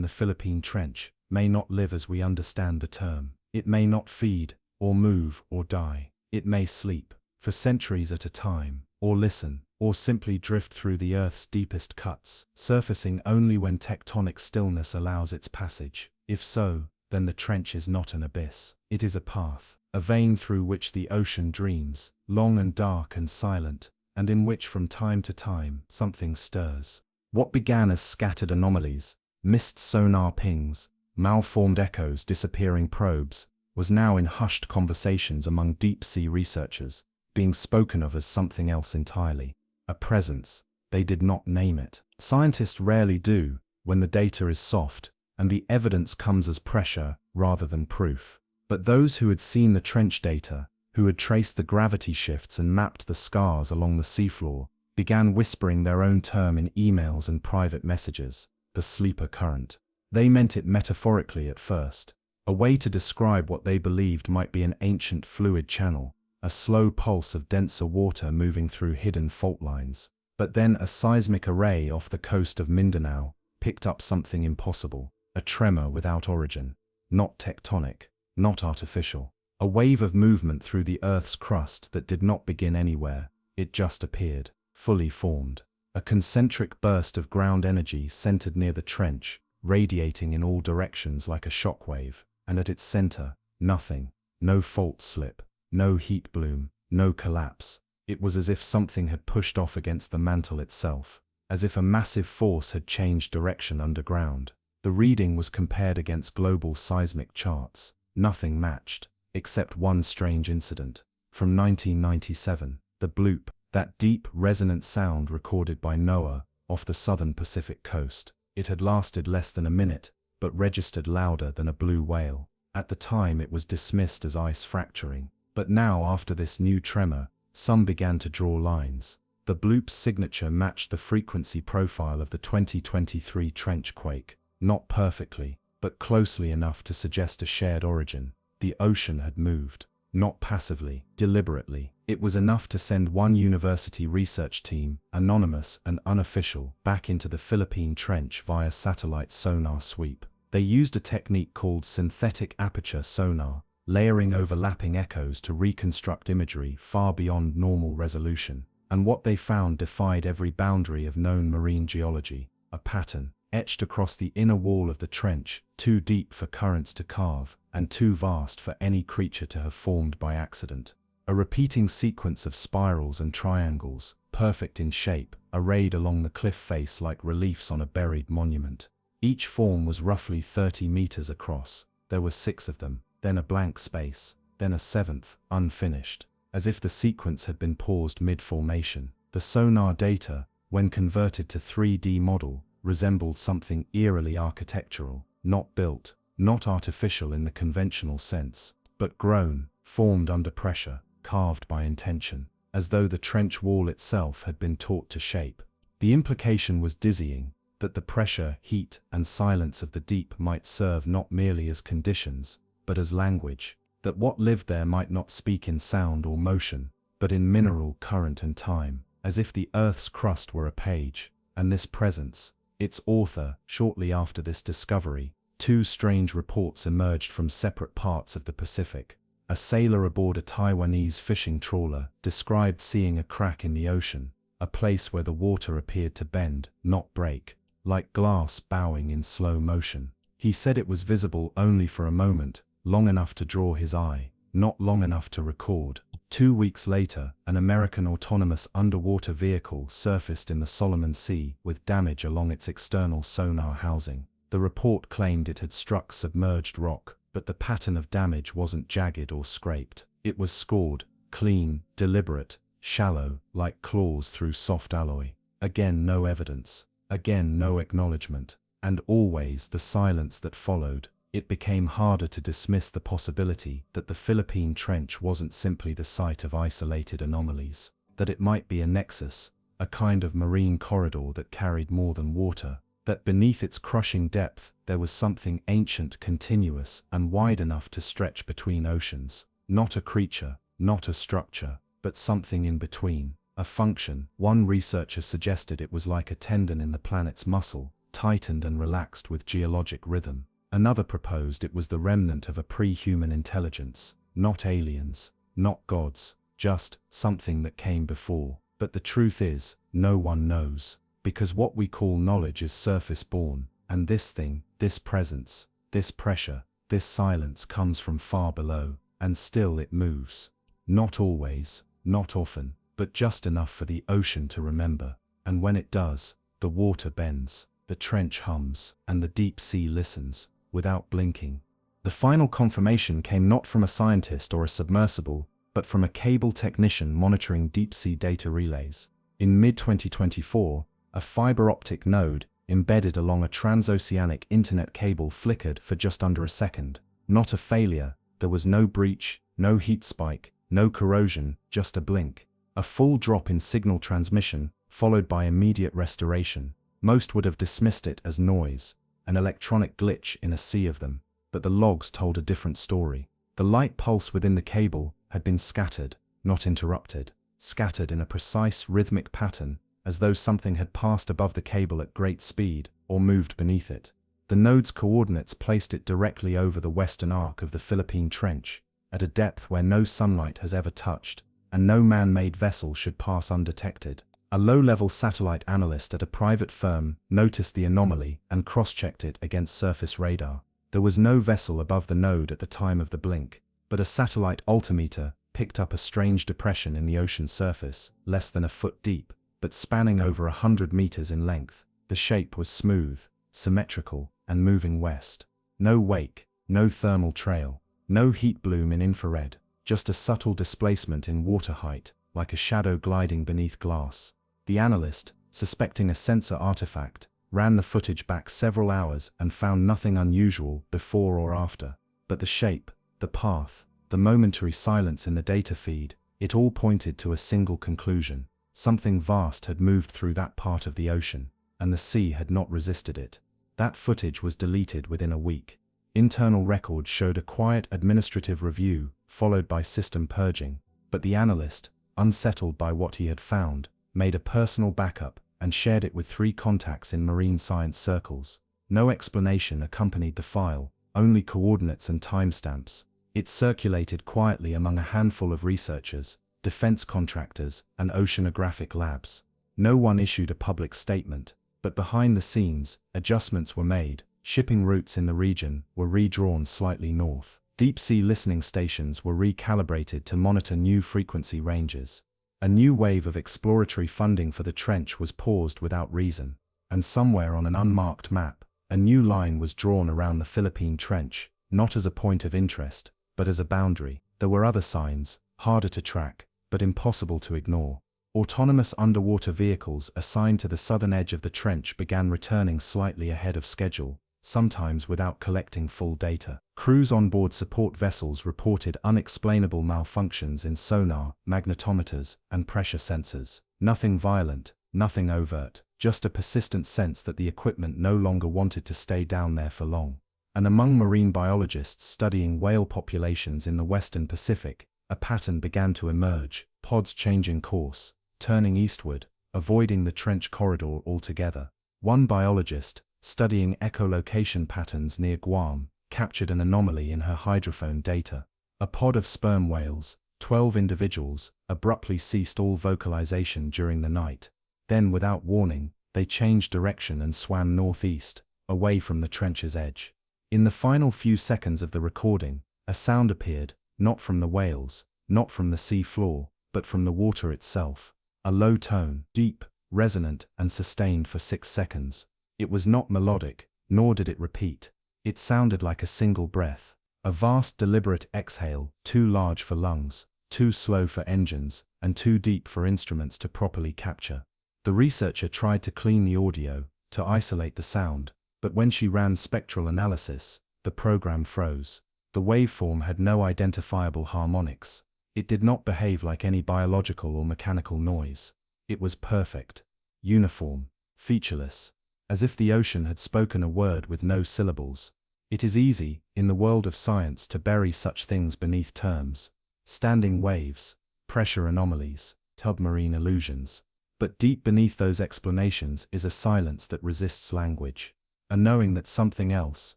the Philippine Trench may not live as we understand the term. It may not feed, or move, or die. It may sleep, for centuries at a time, or listen, or simply drift through the Earth's deepest cuts, surfacing only when tectonic stillness allows its passage. If so, then the trench is not an abyss. It is a path, a vein through which the ocean dreams, long and dark and silent, and in which from time to time something stirs. What began as scattered anomalies, missed sonar pings, malformed echoes, disappearing probes, was now in hushed conversations among deep-sea researchers, being spoken of as something else entirely. A presence. They did not name it. Scientists rarely do, when the data is soft, and the evidence comes as pressure rather than proof. But those who had seen the trench data, who had traced the gravity shifts and mapped the scars along the seafloor, began whispering their own term in emails and private messages: the sleeper current. They meant it metaphorically at first, a way to describe what they believed might be an ancient fluid channel, a slow pulse of denser water moving through hidden fault lines. But then a seismic array off the coast of Mindanao picked up something impossible, a tremor without origin, not tectonic, not artificial. A wave of movement through the Earth's crust that did not begin anywhere, it just appeared, fully formed. A concentric burst of ground energy centered near the trench, radiating in all directions like a shockwave, and at its center, nothing, no fault slip, no heat bloom, no collapse. It was as if something had pushed off against the mantle itself, as if a massive force had changed direction underground. The reading was compared against global seismic charts. Nothing matched, except one strange incident. from 1997, the bloop, that deep, resonant sound recorded by NOAA off the southern Pacific coast. It had lasted less than a minute, but registered louder than a blue whale. At the time it was dismissed as ice fracturing, but now after this new tremor, some began to draw lines. The bloop's signature matched the frequency profile of the 2023 trench quake, not perfectly, but closely enough to suggest a shared origin. The ocean had moved, not passively, deliberately. It was enough to send one university research team, anonymous and unofficial, back into the Philippine Trench via satellite sonar sweep. They used a technique called synthetic aperture sonar, layering overlapping echoes to reconstruct imagery far beyond normal resolution. And what they found defied every boundary of known marine geology: a pattern, etched across the inner wall of the trench, too deep for currents to carve, and too vast for any creature to have formed by accident. A repeating sequence of spirals and triangles, perfect in shape, arrayed along the cliff face like reliefs on a buried monument. Each form was roughly 30 meters across. There were 6 of them, then a blank space, then a 7th, unfinished. As if the sequence had been paused mid-formation. The sonar data, when converted to 3D model, resembled something eerily architectural, not built, not artificial in the conventional sense, but grown, formed under pressure, carved by intention, as though the trench wall itself had been taught to shape. The implication was dizzying, that the pressure, heat, and silence of the deep might serve not merely as conditions, but as language. That what lived there might not speak in sound or motion, but in mineral current and time, as if the Earth's crust were a page, and this presence, its author. Shortly after this discovery, 2 strange reports emerged from separate parts of the Pacific. A sailor aboard a Taiwanese fishing trawler described seeing a crack in the ocean, a place where the water appeared to bend, not break, like glass bowing in slow motion. He said it was visible only for a moment, long enough to draw his eye, not long enough to record. 2 weeks later, an American autonomous underwater vehicle surfaced in the Solomon Sea with damage along its external sonar housing. The report claimed it had struck submerged rock, but the pattern of damage wasn't jagged or scraped. It was scored, clean, deliberate, shallow, like claws through soft alloy. Again no evidence, again no acknowledgement, and always the silence that followed. It became harder to dismiss the possibility that the Philippine Trench wasn't simply the site of isolated anomalies, that it might be a nexus, a kind of marine corridor that carried more than water, that beneath its crushing depth there was something ancient, continuous, and wide enough to stretch between oceans. Not a creature, not a structure, but something in between, a function. One researcher suggested it was like a tendon in the planet's muscle, tightened and relaxed with geologic rhythm. Another proposed it was the remnant of a pre-human intelligence, not aliens, not gods, just something that came before. But the truth is, no one knows, because what we call knowledge is surface-born, and this thing, this presence, this pressure, this silence comes from far below, and still it moves. Not always, not often, but just enough for the ocean to remember. And when it does, the water bends, the trench hums, and the deep sea listens, without blinking. The final confirmation came not from a scientist or a submersible, but from a cable technician monitoring deep-sea data relays. In mid-2024, a fiber optic node, embedded along a transoceanic internet cable, flickered for just under a second. Not a failure, there was no breach, no heat spike, no corrosion, just a blink. A full drop in signal transmission, followed by immediate restoration. Most would have dismissed it as noise, an electronic glitch in a sea of them, but the logs told a different story. The light pulse within the cable had been scattered, not interrupted, scattered in a precise rhythmic pattern, as though something had passed above the cable at great speed, or moved beneath it. The node's coordinates placed it directly over the western arc of the Philippine Trench, at a depth where no sunlight has ever touched, and no man-made vessel should pass undetected. A low-level satellite analyst at a private firm noticed the anomaly and cross-checked it against surface radar. There was no vessel above the node at the time of the blink, but a satellite altimeter picked up a strange depression in the ocean surface, less than a foot deep, but spanning over 100 meters in length. The shape was smooth, symmetrical, and moving west. No wake, no thermal trail, no heat bloom in infrared, just a subtle displacement in water height, like a shadow gliding beneath glass. The analyst, suspecting a sensor artifact, ran the footage back several hours and found nothing unusual before or after. But the shape, the path, the momentary silence in the data feed, it all pointed to a single conclusion. Something vast had moved through that part of the ocean, and the sea had not resisted it. That footage was deleted within a week. Internal records showed a quiet administrative review, followed by system purging, but the analyst, unsettled by what he had found, made a personal backup and shared it with 3 contacts in marine science circles. No explanation accompanied the file, only coordinates and timestamps. It circulated quietly among a handful of researchers, defense contractors, and oceanographic labs. No one issued a public statement, but behind the scenes, adjustments were made. Shipping routes in the region were redrawn slightly north. Deep-sea listening stations were recalibrated to monitor new frequency ranges. A new wave of exploratory funding for the trench was paused without reason, and somewhere on an unmarked map, a new line was drawn around the Philippine Trench, not as a point of interest, but as a boundary. There were other signs, harder to track, but impossible to ignore. Autonomous underwater vehicles assigned to the southern edge of the trench began returning slightly ahead of schedule, sometimes without collecting full data. Crews on board support vessels reported unexplainable malfunctions in sonar, magnetometers, and pressure sensors. Nothing violent, nothing overt, just a persistent sense that the equipment no longer wanted to stay down there for long. And among marine biologists studying whale populations in the Western Pacific, a pattern began to emerge, pods changing course, turning eastward, avoiding the trench corridor altogether. One biologist, studying echolocation patterns near Guam, captured an anomaly in her hydrophone data. A pod of sperm whales, 12 individuals, abruptly ceased all vocalization during the night. Then, without warning, they changed direction and swam northeast, away from the trench's edge. In the final few seconds of the recording, a sound appeared, not from the whales, not from the sea floor, but from the water itself. A low tone, deep, resonant, and sustained for 6 seconds. It was not melodic, nor did it repeat. It sounded like a single breath, a vast deliberate exhale, too large for lungs, too slow for engines, and too deep for instruments to properly capture. The researcher tried to clean the audio, to isolate the sound, but when she ran spectral analysis, the program froze. The waveform had no identifiable harmonics. It did not behave like any biological or mechanical noise. It was perfect, uniform, featureless, as if the ocean had spoken a word with no syllables. It is easy, in the world of science, to bury such things beneath terms: standing waves, pressure anomalies, submarine illusions. But deep beneath those explanations is a silence that resists language, a knowing that something else,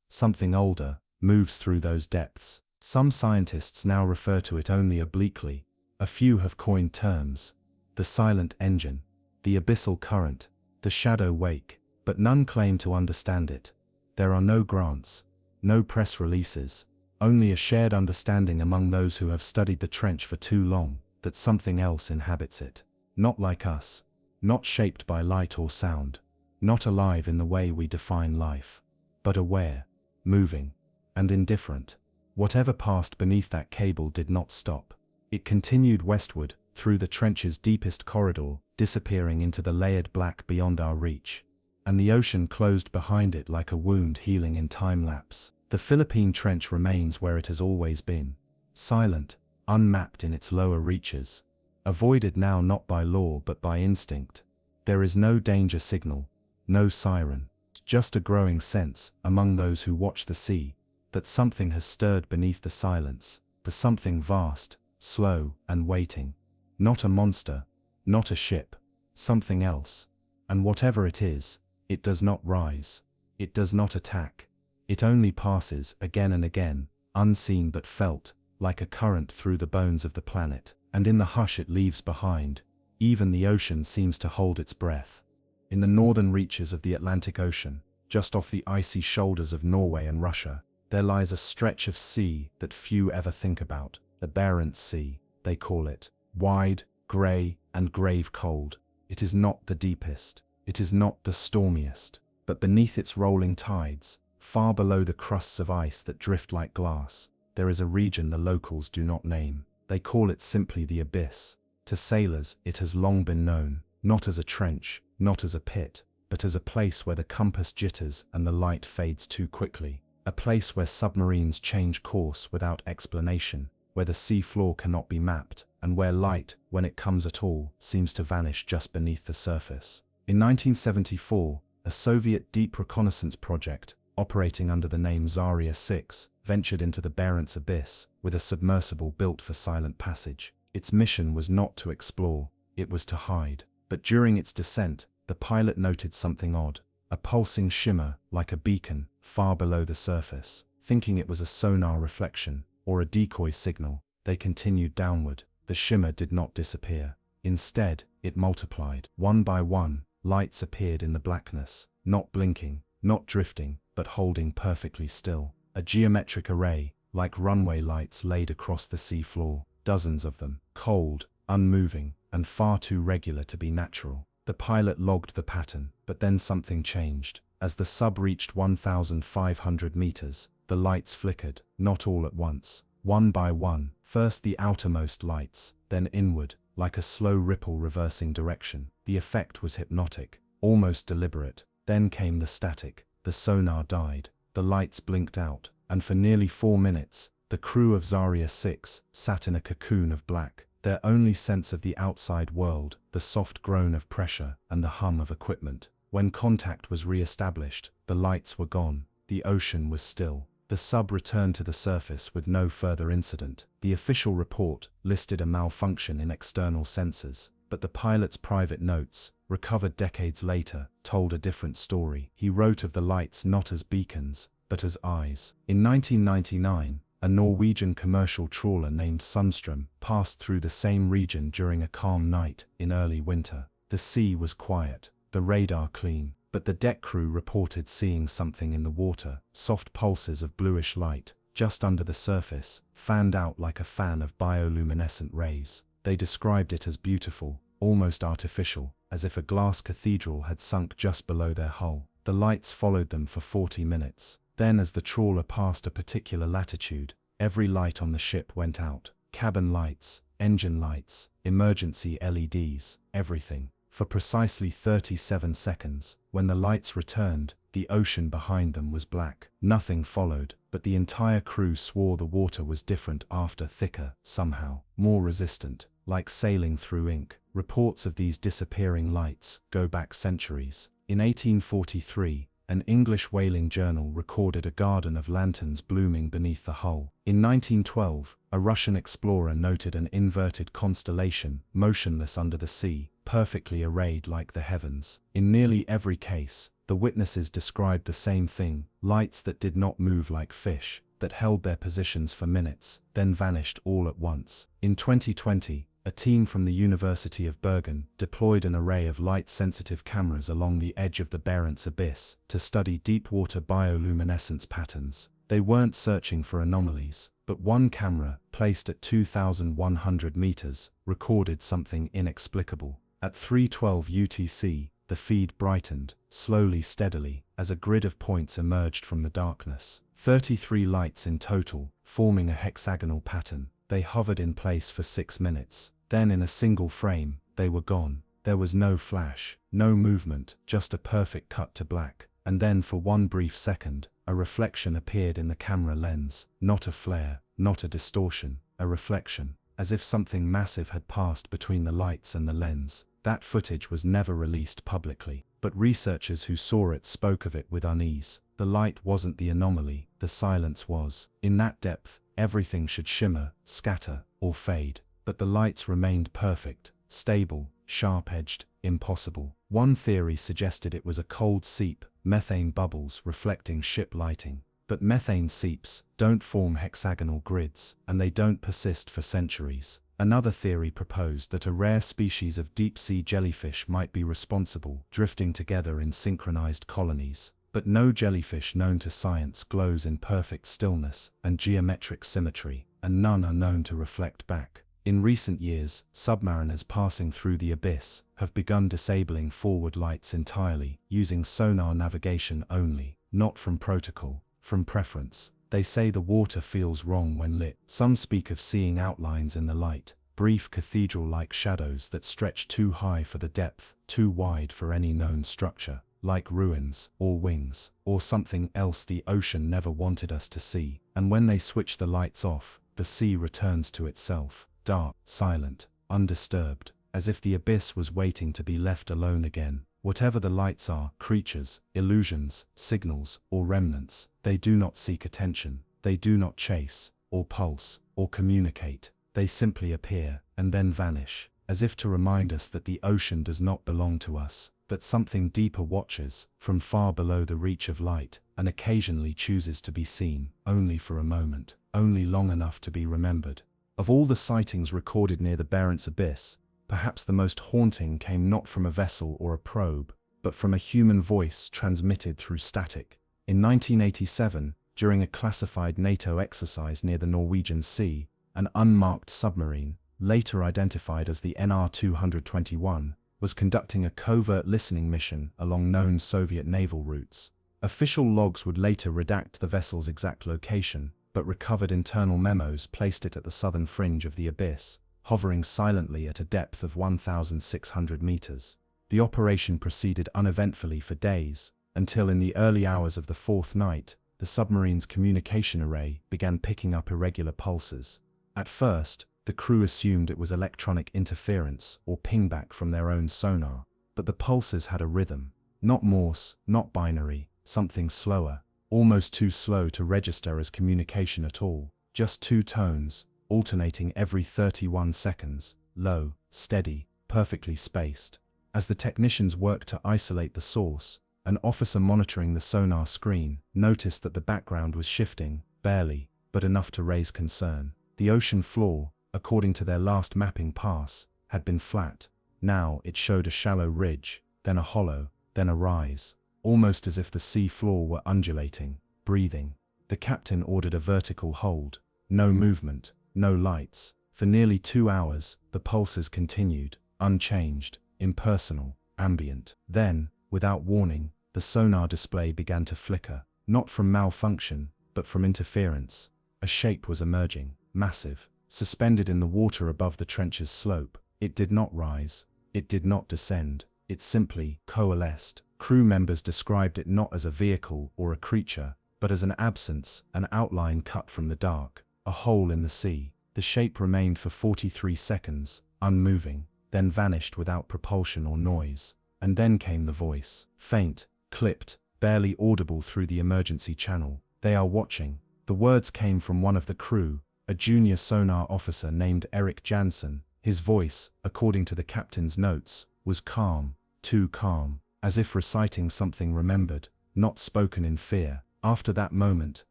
something older, moves through those depths. Some scientists now refer to it only obliquely. A few have coined terms: the silent engine, the abyssal current, the shadow wake, but none claim to understand it. There are no grants, no press releases, only a shared understanding among those who have studied the trench for too long, that something else inhabits it. Not like us, not shaped by light or sound, not alive in the way we define life, but aware, moving, and indifferent. Whatever passed beneath that cable did not stop. It continued westward, through the trench's deepest corridor, disappearing into the layered black beyond our reach. And the ocean closed behind it like a wound healing in time-lapse. The Philippine Trench remains where it has always been, silent, unmapped in its lower reaches, avoided now not by law but by instinct. There is no danger signal, no siren, just a growing sense, among those who watch the sea, that something has stirred beneath the silence, the something vast, slow, and waiting. Not a monster, not a ship, something else. And whatever it is, it does not rise, it does not attack, it only passes again and again, unseen but felt, like a current through the bones of the planet, and in the hush it leaves behind, even the ocean seems to hold its breath. In the northern reaches of the Atlantic Ocean, just off the icy shoulders of Norway and Russia, there lies a stretch of sea that few ever think about, the Barents Sea, they call it, wide, grey, and grave cold. It is not the deepest. It is not the stormiest, but beneath its rolling tides, far below the crusts of ice that drift like glass, there is a region the locals do not name. They call it simply the Abyss. To sailors, it has long been known, not as a trench, not as a pit, but as a place where the compass jitters and the light fades too quickly. A place where submarines change course without explanation, where the sea floor cannot be mapped, and where light, when it comes at all, seems to vanish just beneath the surface. In 1974, a Soviet deep reconnaissance project, operating under the name Zarya 6, ventured into the Barents Abyss with a submersible built for silent passage. Its mission was not to explore, it was to hide. But during its descent, the pilot noted something odd, a pulsing shimmer like a beacon far below the surface. Thinking it was a sonar reflection or a decoy signal, they continued downward. The shimmer did not disappear. Instead, it multiplied. One by one, lights appeared in the blackness, not blinking, not drifting, but holding perfectly still. A geometric array, like runway lights laid across the sea floor. Dozens of them, cold, unmoving, and far too regular to be natural. The pilot logged the pattern, but then something changed. As the sub reached 1,500 meters, the lights flickered, not all at once, one by one, first the outermost lights, then inward, like a slow ripple reversing direction. The effect was hypnotic, almost deliberate. Then came the static. The sonar died, the lights blinked out, and for nearly 4 minutes, the crew of Zarya 6 sat in a cocoon of black, their only sense of the outside world, the soft groan of pressure and the hum of equipment. When contact was re-established, the lights were gone, the ocean was still. The sub returned to the surface with no further incident. The official report listed a malfunction in external sensors, but the pilot's private notes, recovered decades later, told a different story. He wrote of the lights not as beacons, but as eyes. In 1999, a Norwegian commercial trawler named Sundström passed through the same region during a calm night in early winter. The sea was quiet, the radar clean, but the deck crew reported seeing something in the water, soft pulses of bluish light, just under the surface, fanned out like a fan of bioluminescent rays. They described it as beautiful, almost artificial, as if a glass cathedral had sunk just below their hull. The lights followed them for 40 minutes. Then as the trawler passed a particular latitude, every light on the ship went out. Cabin lights, engine lights, emergency LEDs, everything. For precisely 37 seconds, when the lights returned, the ocean behind them was black. Nothing followed, but the entire crew swore the water was different after, thicker, somehow, more resistant, like sailing through ink. Reports of these disappearing lights go back centuries. In 1843, an English whaling journal recorded a garden of lanterns blooming beneath the hull. In 1912, a Russian explorer noted an inverted constellation, motionless under the sea, perfectly arrayed like the heavens. In nearly every case, the witnesses described the same thing, lights that did not move like fish, that held their positions for minutes, then vanished all at once. In 2020, a team from the University of Bergen deployed an array of light-sensitive cameras along the edge of the Barents Abyss to study deep-water bioluminescence patterns. They weren't searching for anomalies, but one camera, placed at 2,100 meters, recorded something inexplicable. At 3:12 UTC, the feed brightened, slowly, steadily, as a grid of points emerged from the darkness. 33 lights in total, forming a hexagonal pattern. They hovered in place for 6 minutes. Then in a single frame, they were gone. There was no flash, no movement, just a perfect cut to black. And then for one brief second, a reflection appeared in the camera lens. Not a flare, not a distortion, a reflection, as if something massive had passed between the lights and the lens. That footage was never released publicly, but researchers who saw it spoke of it with unease. The light wasn't the anomaly, the silence was. In that depth, everything should shimmer, scatter, or fade. But the lights remained perfect, stable, sharp-edged, impossible. One theory suggested it was a cold seep, methane bubbles reflecting ship lighting. But methane seeps don't form hexagonal grids, and they don't persist for centuries. Another theory proposed that a rare species of deep-sea jellyfish might be responsible, drifting together in synchronized colonies. But no jellyfish known to science glows in perfect stillness and geometric symmetry, and none are known to reflect back. In recent years, submariners passing through the abyss have begun disabling forward lights entirely, using sonar navigation only, not from protocol, from preference. They say the water feels wrong when lit. Some speak of seeing outlines in the light, brief cathedral-like shadows that stretch too high for the depth, too wide for any known structure, like ruins, or wings, or something else the ocean never wanted us to see. And when they switch the lights off, the sea returns to itself, dark, silent, undisturbed, as if the abyss was waiting to be left alone again. Whatever the lights are, creatures, illusions, signals, or remnants, they do not seek attention, they do not chase, or pulse, or communicate. They simply appear, and then vanish, as if to remind us that the ocean does not belong to us, but something deeper watches, from far below the reach of light, and occasionally chooses to be seen, only for a moment, only long enough to be remembered. Of all the sightings recorded near the Barents Abyss, perhaps the most haunting came not from a vessel or a probe, but from a human voice transmitted through static. In 1987, during a classified NATO exercise near the Norwegian Sea, an unmarked submarine, later identified as the NR-221, was conducting a covert listening mission along known Soviet naval routes. Official logs would later redact the vessel's exact location, but recovered internal memos placed it at the southern fringe of the abyss, hovering silently at a depth of 1,600 meters. The operation proceeded uneventfully for days, until in the early hours of the fourth night, the submarine's communication array began picking up irregular pulses. At first, the crew assumed it was electronic interference or pingback from their own sonar, but the pulses had a rhythm. Not Morse, not binary, something slower, almost too slow to register as communication at all. Just two tones, alternating every 31 seconds, low, steady, perfectly spaced. As the technicians worked to isolate the source, an officer monitoring the sonar screen noticed that the background was shifting, barely, but enough to raise concern. The ocean floor, according to their last mapping pass, had been flat. Now it showed a shallow ridge, then a hollow, then a rise, almost as if the sea floor were undulating, breathing. The captain ordered a vertical hold. No movement, no lights. For nearly 2 hours, the pulses continued, unchanged, impersonal, ambient. Then, without warning, the sonar display began to flicker, not from malfunction, but from interference. A shape was emerging, massive, suspended in the water above the trench's slope. It did not rise, it did not descend, it simply coalesced. Crew members described it not as a vehicle or a creature, but as an absence, an outline cut from the dark, a hole in the sea. The shape remained for 43 seconds, unmoving, then vanished without propulsion or noise. And then came the voice, faint, clipped, barely audible through the emergency channel. "They are watching." The words came from one of the crew, a junior sonar officer named Eric Jansen. His voice, according to the captain's notes, was calm, too calm, as if reciting something remembered, not spoken in fear. After that moment,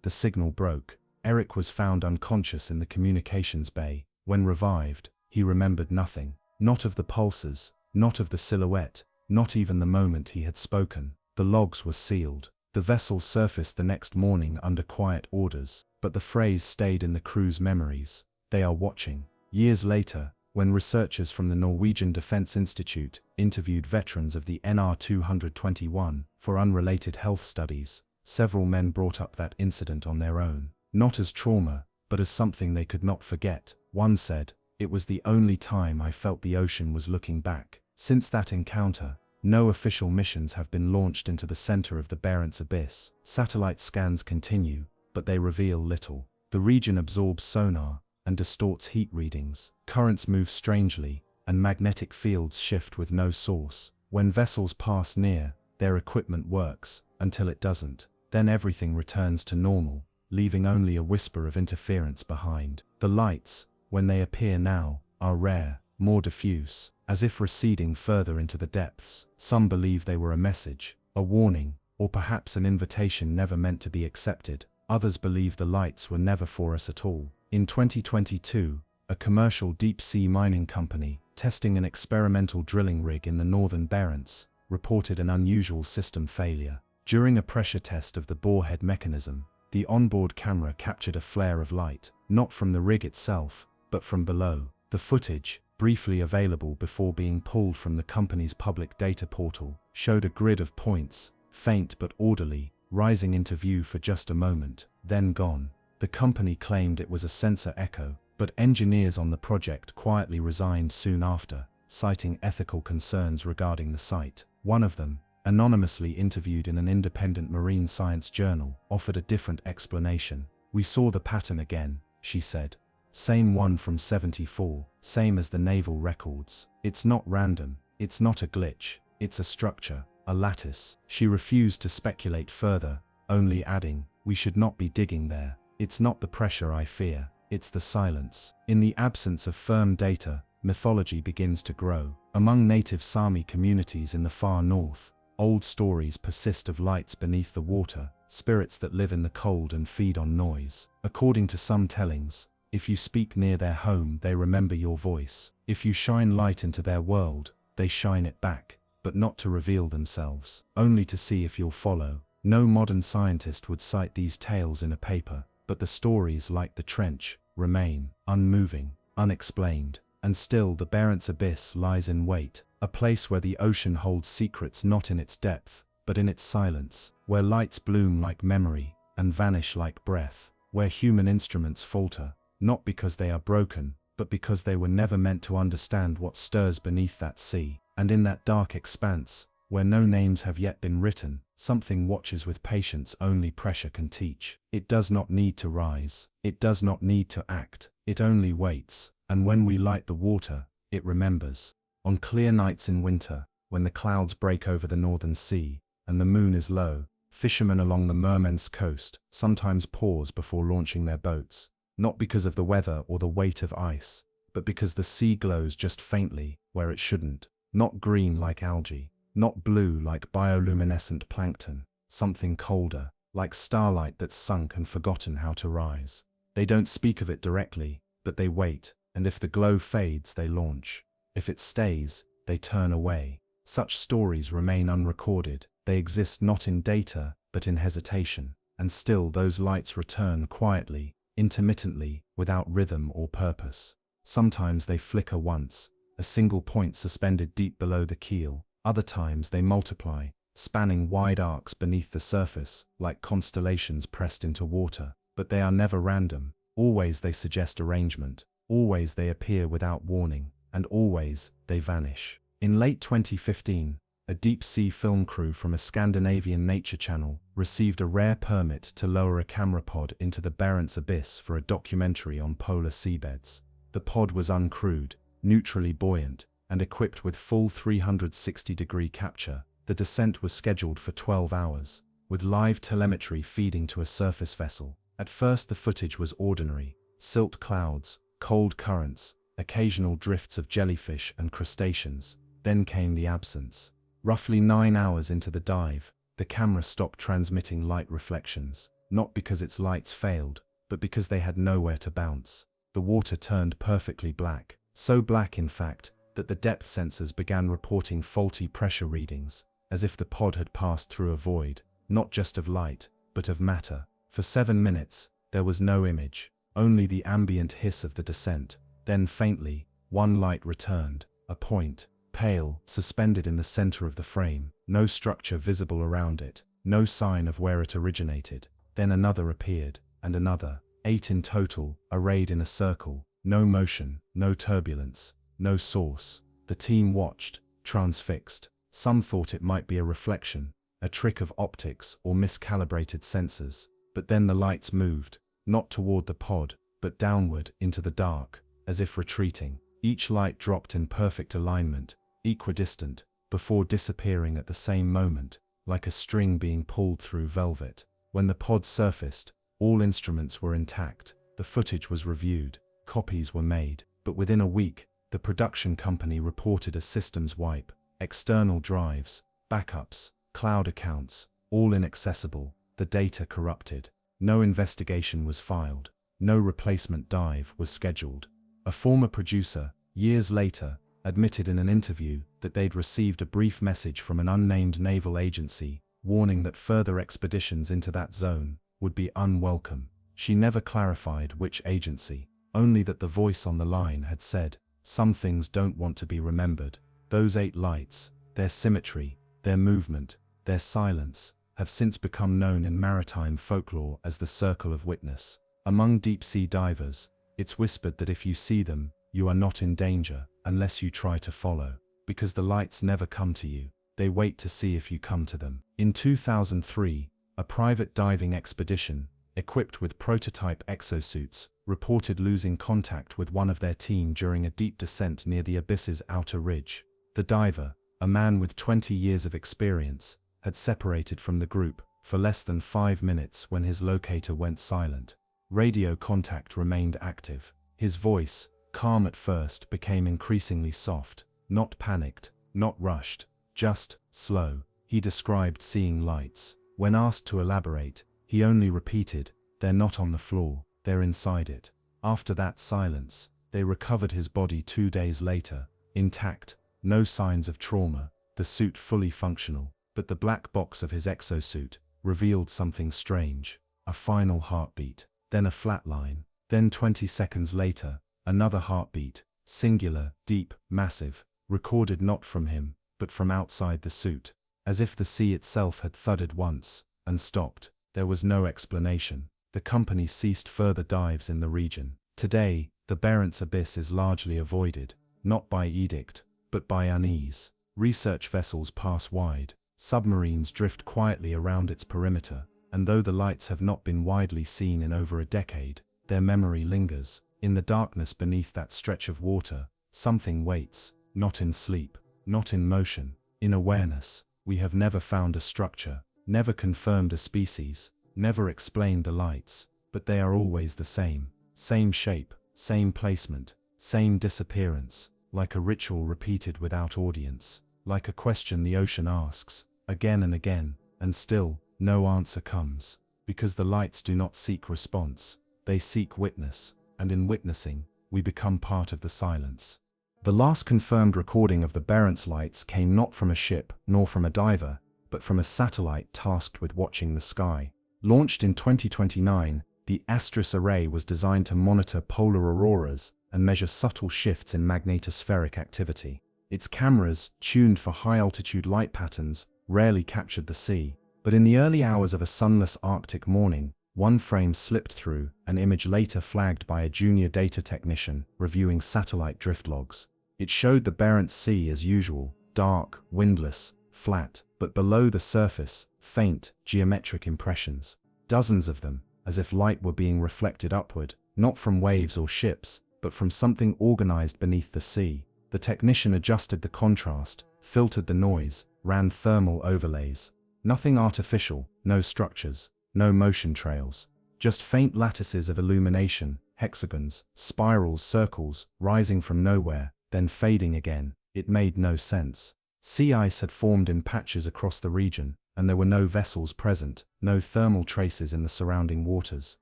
the signal broke. Eric was found unconscious in the communications bay. When revived, he remembered nothing, not of the pulses, not of the silhouette, not even the moment he had spoken. The logs were sealed. The vessel surfaced the next morning under quiet orders, but the phrase stayed in the crew's memories. "They are watching." Years later, when researchers from the Norwegian Defence Institute interviewed veterans of the NR-221 for unrelated health studies, several men brought up that incident on their own, not as trauma, but as something they could not forget. One said, "It was the only time I felt the ocean was looking back." Since that encounter, no official missions have been launched into the center of the Barents Abyss. Satellite scans continue, but they reveal little. The region absorbs sonar and distorts heat readings. Currents move strangely, and magnetic fields shift with no source. When vessels pass near, their equipment works, until it doesn't. Then everything returns to normal, leaving only a whisper of interference behind. The lights, when they appear now, are rare, more diffuse, as if receding further into the depths. Some believe they were a message, a warning, or perhaps an invitation never meant to be accepted. Others believe the lights were never for us at all. In 2022, a commercial deep-sea mining company, testing an experimental drilling rig in the northern Barents, reported an unusual system failure. During a pressure test of the borehead mechanism, the onboard camera captured a flare of light, not from the rig itself, but from below. The footage, briefly available before being pulled from the company's public data portal, showed a grid of points, faint but orderly, rising into view for just a moment, then gone. The company claimed it was a sensor echo, but engineers on the project quietly resigned soon after, citing ethical concerns regarding the site. One of them, anonymously interviewed in an independent marine science journal, offered a different explanation. "We saw the pattern again," she said. "Same one from '74, same as the naval records. It's not random, it's not a glitch, it's a structure, a lattice." She refused to speculate further, only adding, "We should not be digging there. It's not the pressure I fear, it's the silence." In the absence of firm data, mythology begins to grow. Among native Sami communities in the far north, old stories persist of lights beneath the water, spirits that live in the cold and feed on noise. According to some tellings, if you speak near their home, they remember your voice. If you shine light into their world, they shine it back, but not to reveal themselves, only to see if you'll follow. No modern scientist would cite these tales in a paper, but the stories, like the trench, remain unmoving, unexplained. And still the Barents Abyss lies in wait, a place where the ocean holds secrets not in its depth, but in its silence, where lights bloom like memory and vanish like breath, where human instruments falter, not because they are broken, but because they were never meant to understand what stirs beneath that sea. And in that dark expanse, where no names have yet been written, something watches with patience only pressure can teach. It does not need to rise, it does not need to act, it only waits. And when we light the water, it remembers. On clear nights in winter, when the clouds break over the northern sea, and the moon is low, fishermen along the Murmansk coast sometimes pause before launching their boats, not because of the weather or the weight of ice, but because the sea glows just faintly where it shouldn't. Not green like algae, not blue like bioluminescent plankton, something colder, like starlight that's sunk and forgotten how to rise. They don't speak of it directly, but they wait. And if the glow fades, they launch. If it stays, they turn away. Such stories remain unrecorded. They exist not in data, but in hesitation. And still those lights return quietly, intermittently, without rhythm or purpose. Sometimes they flicker once, a single point suspended deep below the keel. Other times they multiply, spanning wide arcs beneath the surface, like constellations pressed into water. But they are never random. Always they suggest arrangement. Always they appear without warning, and always they vanish. In late 2015, a deep-sea film crew from a Scandinavian nature channel received a rare permit to lower a camera pod into the Barents Abyss for a documentary on polar seabeds. The pod was uncrewed, neutrally buoyant, and equipped with full 360-degree capture. The descent was scheduled for 12 hours, with live telemetry feeding to a surface vessel. At first the footage was ordinary: silt clouds, cold currents, occasional drifts of jellyfish and crustaceans. Then came the absence. Roughly 9 hours into the dive, the camera stopped transmitting light reflections, not because its lights failed, but because they had nowhere to bounce. The water turned perfectly black, so black in fact, that the depth sensors began reporting faulty pressure readings, as if the pod had passed through a void, not just of light, but of matter. For 7 minutes, there was no image. Only the ambient hiss of the descent. Then faintly, one light returned, a point, pale, suspended in the center of the frame, no structure visible around it, no sign of where it originated. Then another appeared, and another, 8 in total, arrayed in a circle. No motion, no turbulence, no source. The team watched, transfixed. Some thought it might be a reflection, a trick of optics or miscalibrated sensors. But then the lights moved, not toward the pod, but downward into the dark, as if retreating. Each light dropped in perfect alignment, equidistant, before disappearing at the same moment, like a string being pulled through velvet. When the pod surfaced, all instruments were intact. The footage was reviewed, copies were made, but within a week, the production company reported a systems wipe. External drives, backups, cloud accounts, all inaccessible, the data corrupted. No investigation was filed. No replacement dive was scheduled. A former producer, years later, admitted in an interview that they'd received a brief message from an unnamed naval agency warning that further expeditions into that zone would be unwelcome. She never clarified which agency, only that the voice on the line had said, "Some things don't want to be remembered." Those 8 lights, their symmetry, their movement, their silence, have since become known in maritime folklore as the Circle of Witness. Among deep-sea divers, it's whispered that if you see them, you are not in danger unless you try to follow, because the lights never come to you, they wait to see if you come to them. In 2003, a private diving expedition, equipped with prototype exosuits, reported losing contact with one of their team during a deep descent near the abyss's outer ridge. The diver, a man with 20 years of experience, had separated from the group for less than 5 minutes when his locator went silent. Radio contact remained active. His voice, calm at first, became increasingly soft, not panicked, not rushed, just slow. He described seeing lights. When asked to elaborate, he only repeated, "They're not on the floor, they're inside it." After that silence, they recovered his body 2 days later, intact, no signs of trauma, the suit fully functional, but the black box of his exosuit revealed something strange: a final heartbeat, then a flat line, then 20 seconds later, another heartbeat, singular, deep, massive, recorded not from him, but from outside the suit, as if the sea itself had thudded once and stopped. There was no explanation. The company ceased further dives in the region. Today, the Barents Abyss is largely avoided, not by edict, but by unease. Research vessels pass wide, submarines drift quietly around its perimeter, and though the lights have not been widely seen in over a decade, their memory lingers. In the darkness beneath that stretch of water, something waits, not in sleep, not in motion, in awareness. We have never found a structure, never confirmed a species, never explained the lights, but they are always the same shape, same placement, same disappearance, like a ritual repeated without audience, like a question the ocean asks, again and again, and still, no answer comes, because the lights do not seek response, they seek witness, and in witnessing, we become part of the silence. The last confirmed recording of the Barents lights came not from a ship, nor from a diver, but from a satellite tasked with watching the sky. Launched in 2029, the Astris array was designed to monitor polar auroras and measure subtle shifts in magnetospheric activity. Its cameras, tuned for high-altitude light patterns, rarely captured the sea, but in the early hours of a sunless Arctic morning, one frame slipped through, an image later flagged by a junior data technician reviewing satellite drift logs. It showed the Barents Sea as usual, dark, windless, flat, but below the surface, faint, geometric impressions. Dozens of them, as if light were being reflected upward, not from waves or ships, but from something organized beneath the sea. The technician adjusted the contrast, filtered the noise, ran thermal overlays. Nothing artificial, no structures, no motion trails, just faint lattices of illumination, hexagons, spirals, circles, rising from nowhere, then fading again. It made no sense. Sea ice had formed in patches across the region, and there were no vessels present, no thermal traces in the surrounding waters.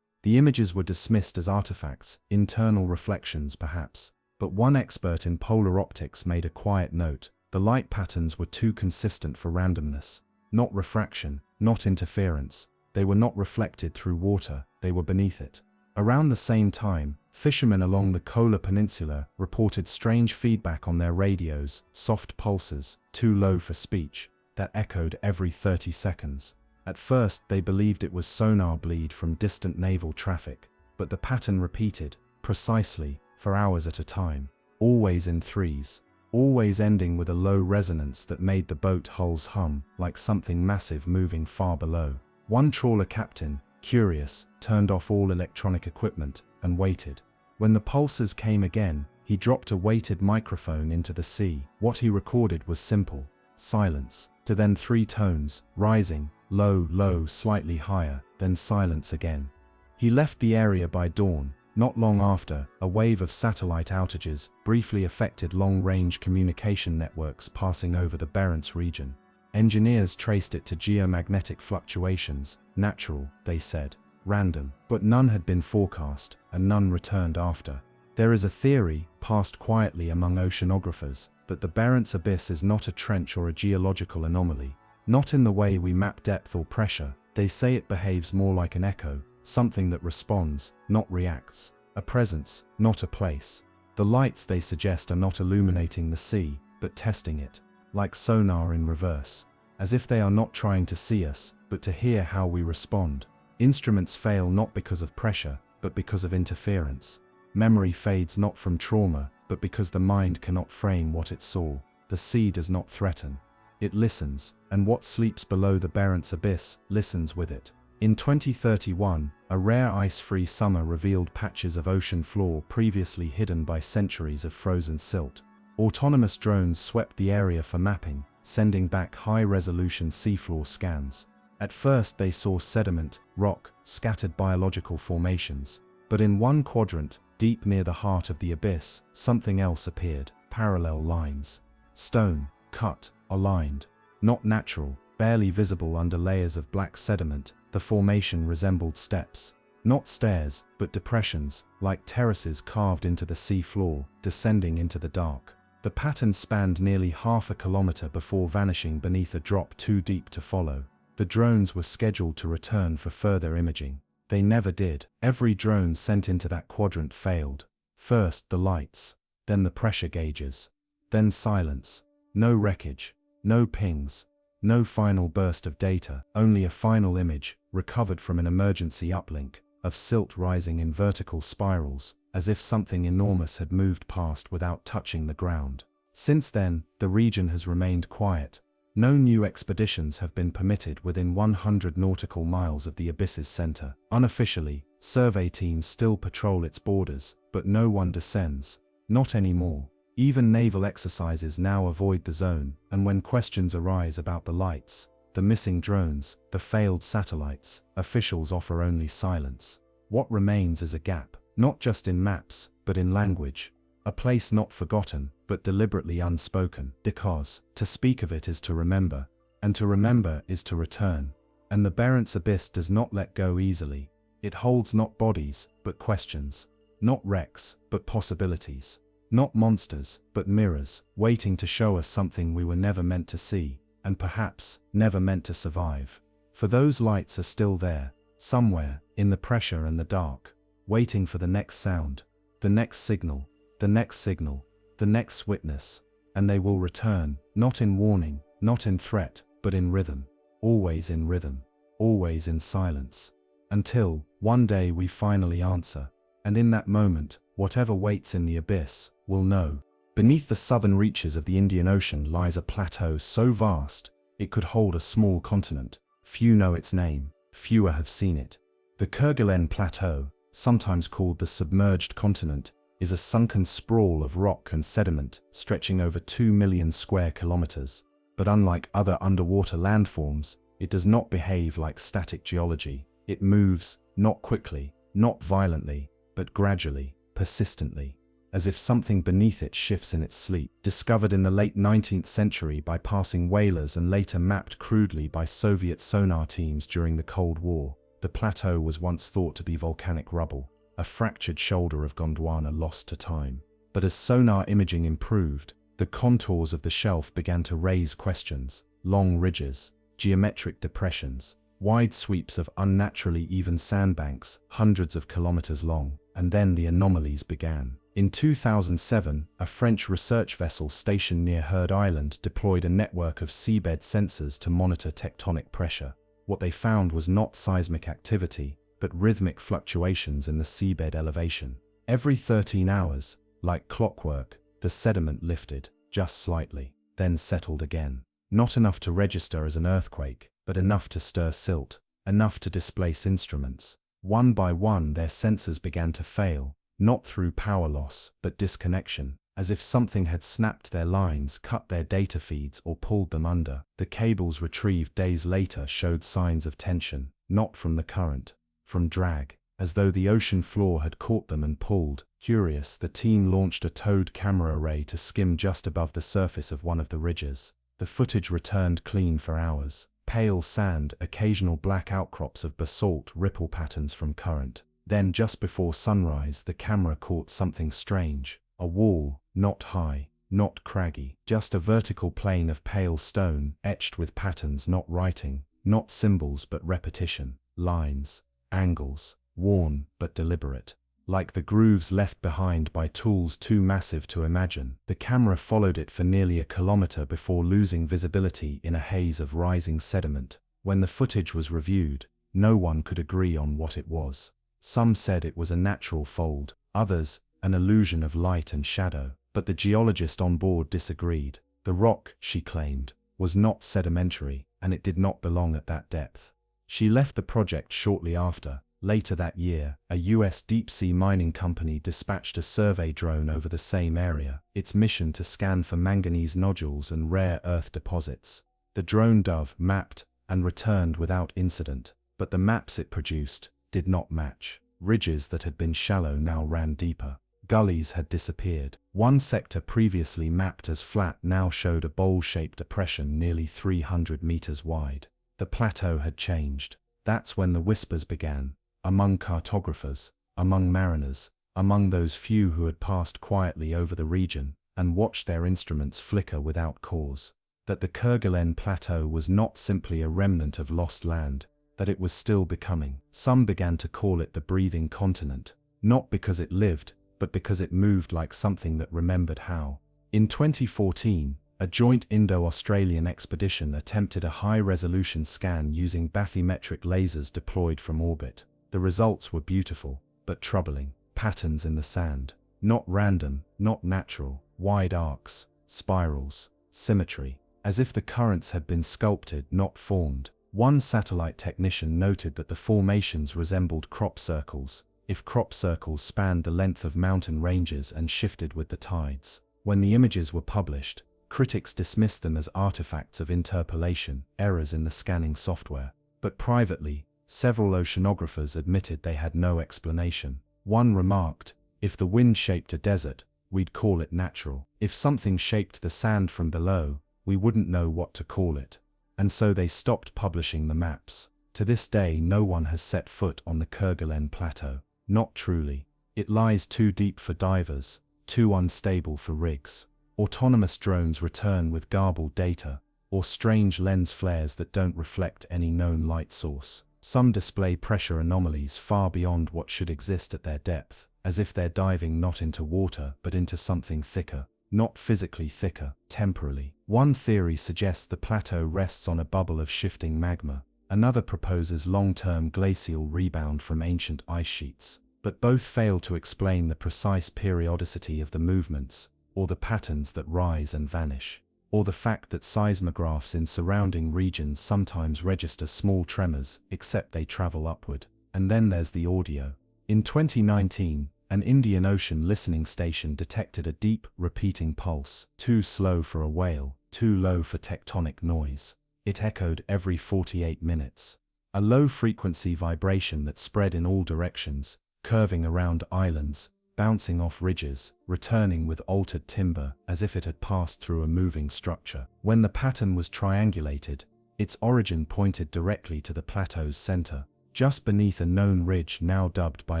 The images were dismissed as artifacts, internal reflections perhaps. But one expert in polar optics made a quiet note: the light patterns were too consistent for randomness. Not refraction, not interference. They were not reflected through water, they were beneath it. Around the same time, fishermen along the Kola Peninsula reported strange feedback on their radios, soft pulses, too low for speech, that echoed every 30 seconds. At first they believed it was sonar bleed from distant naval traffic, but the pattern repeated, precisely, for hours at a time, always in threes, always ending with a low resonance that made the boat hulls hum like something massive moving far below. One trawler captain, curious, turned off all electronic equipment and waited. When the pulses came again, he dropped a weighted microphone into the sea. What he recorded was simple: silence, to then 3 tones, rising, low, low, slightly higher, then silence again. He left the area by dawn. Not long after, a wave of satellite outages briefly affected long-range communication networks passing over the Barents region. Engineers traced it to geomagnetic fluctuations, natural, they said, random, but none had been forecast, and none returned after. There is a theory, passed quietly among oceanographers, that the Barents Abyss is not a trench or a geological anomaly. Not in the way we map depth or pressure. They say it behaves more like an echo, something that responds, not reacts, a presence, not a place. The lights, they suggest, are not illuminating the sea, but testing it, like sonar in reverse. as if they are not trying to see us, but to hear how we respond. Instruments fail not because of pressure, but because of interference. Memory fades not from trauma, but because the mind cannot frame what it saw. The sea does not threaten. It listens, and what sleeps below the Barents Abyss listens with it. In 2031, a rare ice-free summer revealed patches of ocean floor previously hidden by centuries of frozen silt. Autonomous drones swept the area for mapping, sending back high-resolution seafloor scans. At first they saw sediment, rock, scattered biological formations. But in one quadrant, deep near the heart of the abyss, something else appeared: parallel lines. Stone, cut, aligned. Not natural, barely visible under layers of black sediment, the formation resembled steps. Not stairs, but depressions, like terraces carved into the sea floor, descending into the dark. The pattern spanned nearly half a kilometer before vanishing beneath a drop too deep to follow. The drones were scheduled to return for further imaging. They never did. Every drone sent into that quadrant failed. First the lights, then the pressure gauges, then silence. No wreckage, no pings, no final burst of data, only a final image, recovered from an emergency uplink, of silt rising in vertical spirals, as if something enormous had moved past without touching the ground. Since then, the region has remained quiet. No new expeditions have been permitted within 100 nautical miles of the abyss's center. Unofficially, survey teams still patrol its borders, but no one descends. Not anymore. Even naval exercises now avoid the zone, and when questions arise about the lights, the missing drones, the failed satellites, officials offer only silence. What remains is a gap, not just in maps, but in language. A place not forgotten, but deliberately unspoken, because to speak of it is to remember, and to remember is to return. And the Barents Abyss does not let go easily. It holds not bodies, but questions. Not wrecks, but possibilities. Not monsters, but mirrors, waiting to show us something we were never meant to see, and perhaps never meant to survive. For those lights are still there, somewhere, in the pressure and the dark, waiting for the next sound, the next signal, the next signal, the next witness, and they will return, not in warning, not in threat, but in rhythm, always in silence, until, one day we finally answer, and in that moment, whatever waits in the abyss, will know. Beneath the southern reaches of the Indian Ocean lies a plateau so vast, it could hold a small continent. Few know its name, fewer have seen it. The Kerguelen Plateau, sometimes called the submerged continent, is a sunken sprawl of rock and sediment stretching over 2 million square kilometers. But unlike other underwater landforms, it does not behave like static geology. It moves, not quickly, not violently, but gradually, persistently, as if something beneath it shifts in its sleep. Discovered in the late 19th century by passing whalers and later mapped crudely by Soviet sonar teams during the Cold War, the plateau was once thought to be volcanic rubble, a fractured shoulder of Gondwana lost to time. But as sonar imaging improved, the contours of the shelf began to raise questions: long ridges, geometric depressions, wide sweeps of unnaturally even sandbanks, hundreds of kilometers long, and then the anomalies began. In 2007, a French research vessel stationed near Heard Island deployed a network of seabed sensors to monitor tectonic pressure. What they found was not seismic activity, but rhythmic fluctuations in the seabed elevation. Every 13 hours, like clockwork, the sediment lifted, just slightly, then settled again. Not enough to register as an earthquake, but enough to stir silt, enough to displace instruments. One by one their sensors began to fail, not through power loss, but disconnection, as if something had snapped their lines, cut their data feeds, or pulled them under. The cables retrieved days later showed signs of tension, not from the current, from drag, as though the ocean floor had caught them and pulled. Curious, the team launched a towed camera array to skim just above the surface of one of the ridges. The footage returned clean for hours. Pale sand, occasional black outcrops of basalt, ripple patterns from current. Then just before sunrise the camera caught something strange. A wall, not high, not craggy, just a vertical plane of pale stone, etched with patterns, not writing, not symbols but repetition, lines, angles, worn but deliberate. like the grooves left behind by tools too massive to imagine. The camera followed it for nearly a kilometer before losing visibility in a haze of rising sediment. When the footage was reviewed, no one could agree on what it was. Some said it was a natural fold, others, an illusion of light and shadow. But the geologist on board disagreed. The rock, she claimed, was not sedimentary, and it did not belong at that depth. She left the project shortly after. Later that year, a U.S. deep-sea mining company dispatched a survey drone over the same area, its mission to scan for manganese nodules and rare earth deposits. The drone dove mapped and returned without incident, but the maps it produced did not match. Ridges that had been shallow now ran deeper. Gullies had disappeared. One sector previously mapped as flat now showed a bowl-shaped depression nearly 300 meters wide. The plateau had changed. That's when the whispers began. Among cartographers, among mariners, among those few who had passed quietly over the region and watched their instruments flicker without cause, that the Kerguelen Plateau was not simply a remnant of lost land, that it was still becoming. Some began to call it the breathing continent, not because it lived, but because it moved like something that remembered how. In 2014, a joint Indo-Australian expedition attempted a high-resolution scan using bathymetric lasers deployed from orbit. The results were beautiful, but troubling. Patterns in the sand. Not random, not natural. Wide arcs, spirals, symmetry. As if the currents had been sculpted, not formed. One satellite technician noted that the formations resembled crop circles, if crop circles spanned the length of mountain ranges and shifted with the tides. When the images were published, critics dismissed them as artifacts of interpolation, errors in the scanning software. But privately, several oceanographers admitted they had no explanation. One remarked, "If the wind shaped a desert, we'd call it natural. If something shaped the sand from below, we wouldn't know what to call it." And so they stopped publishing the maps. To this day, no one has set foot on the Kerguelen Plateau. Not truly. It lies too deep for divers, too unstable for rigs. Autonomous drones return with garbled data, or strange lens flares that don't reflect any known light source. Some display pressure anomalies far beyond what should exist at their depth, as if they're diving not into water but into something thicker. Not physically thicker, temporally. One theory suggests the plateau rests on a bubble of shifting magma. Another proposes long-term glacial rebound from ancient ice sheets. But both fail to explain the precise periodicity of the movements, or the patterns that rise and vanish, or the fact that seismographs in surrounding regions sometimes register small tremors, except they travel upward. And then there's the audio. In 2019, an Indian Ocean listening station detected a deep, repeating pulse, too slow for a whale, too low for tectonic noise. It echoed every 48 minutes. A low-frequency vibration that spread in all directions, curving around islands, bouncing off ridges, returning with altered timber as if it had passed through a moving structure. When the pattern was triangulated, its origin pointed directly to the plateau's center, just beneath a known ridge now dubbed by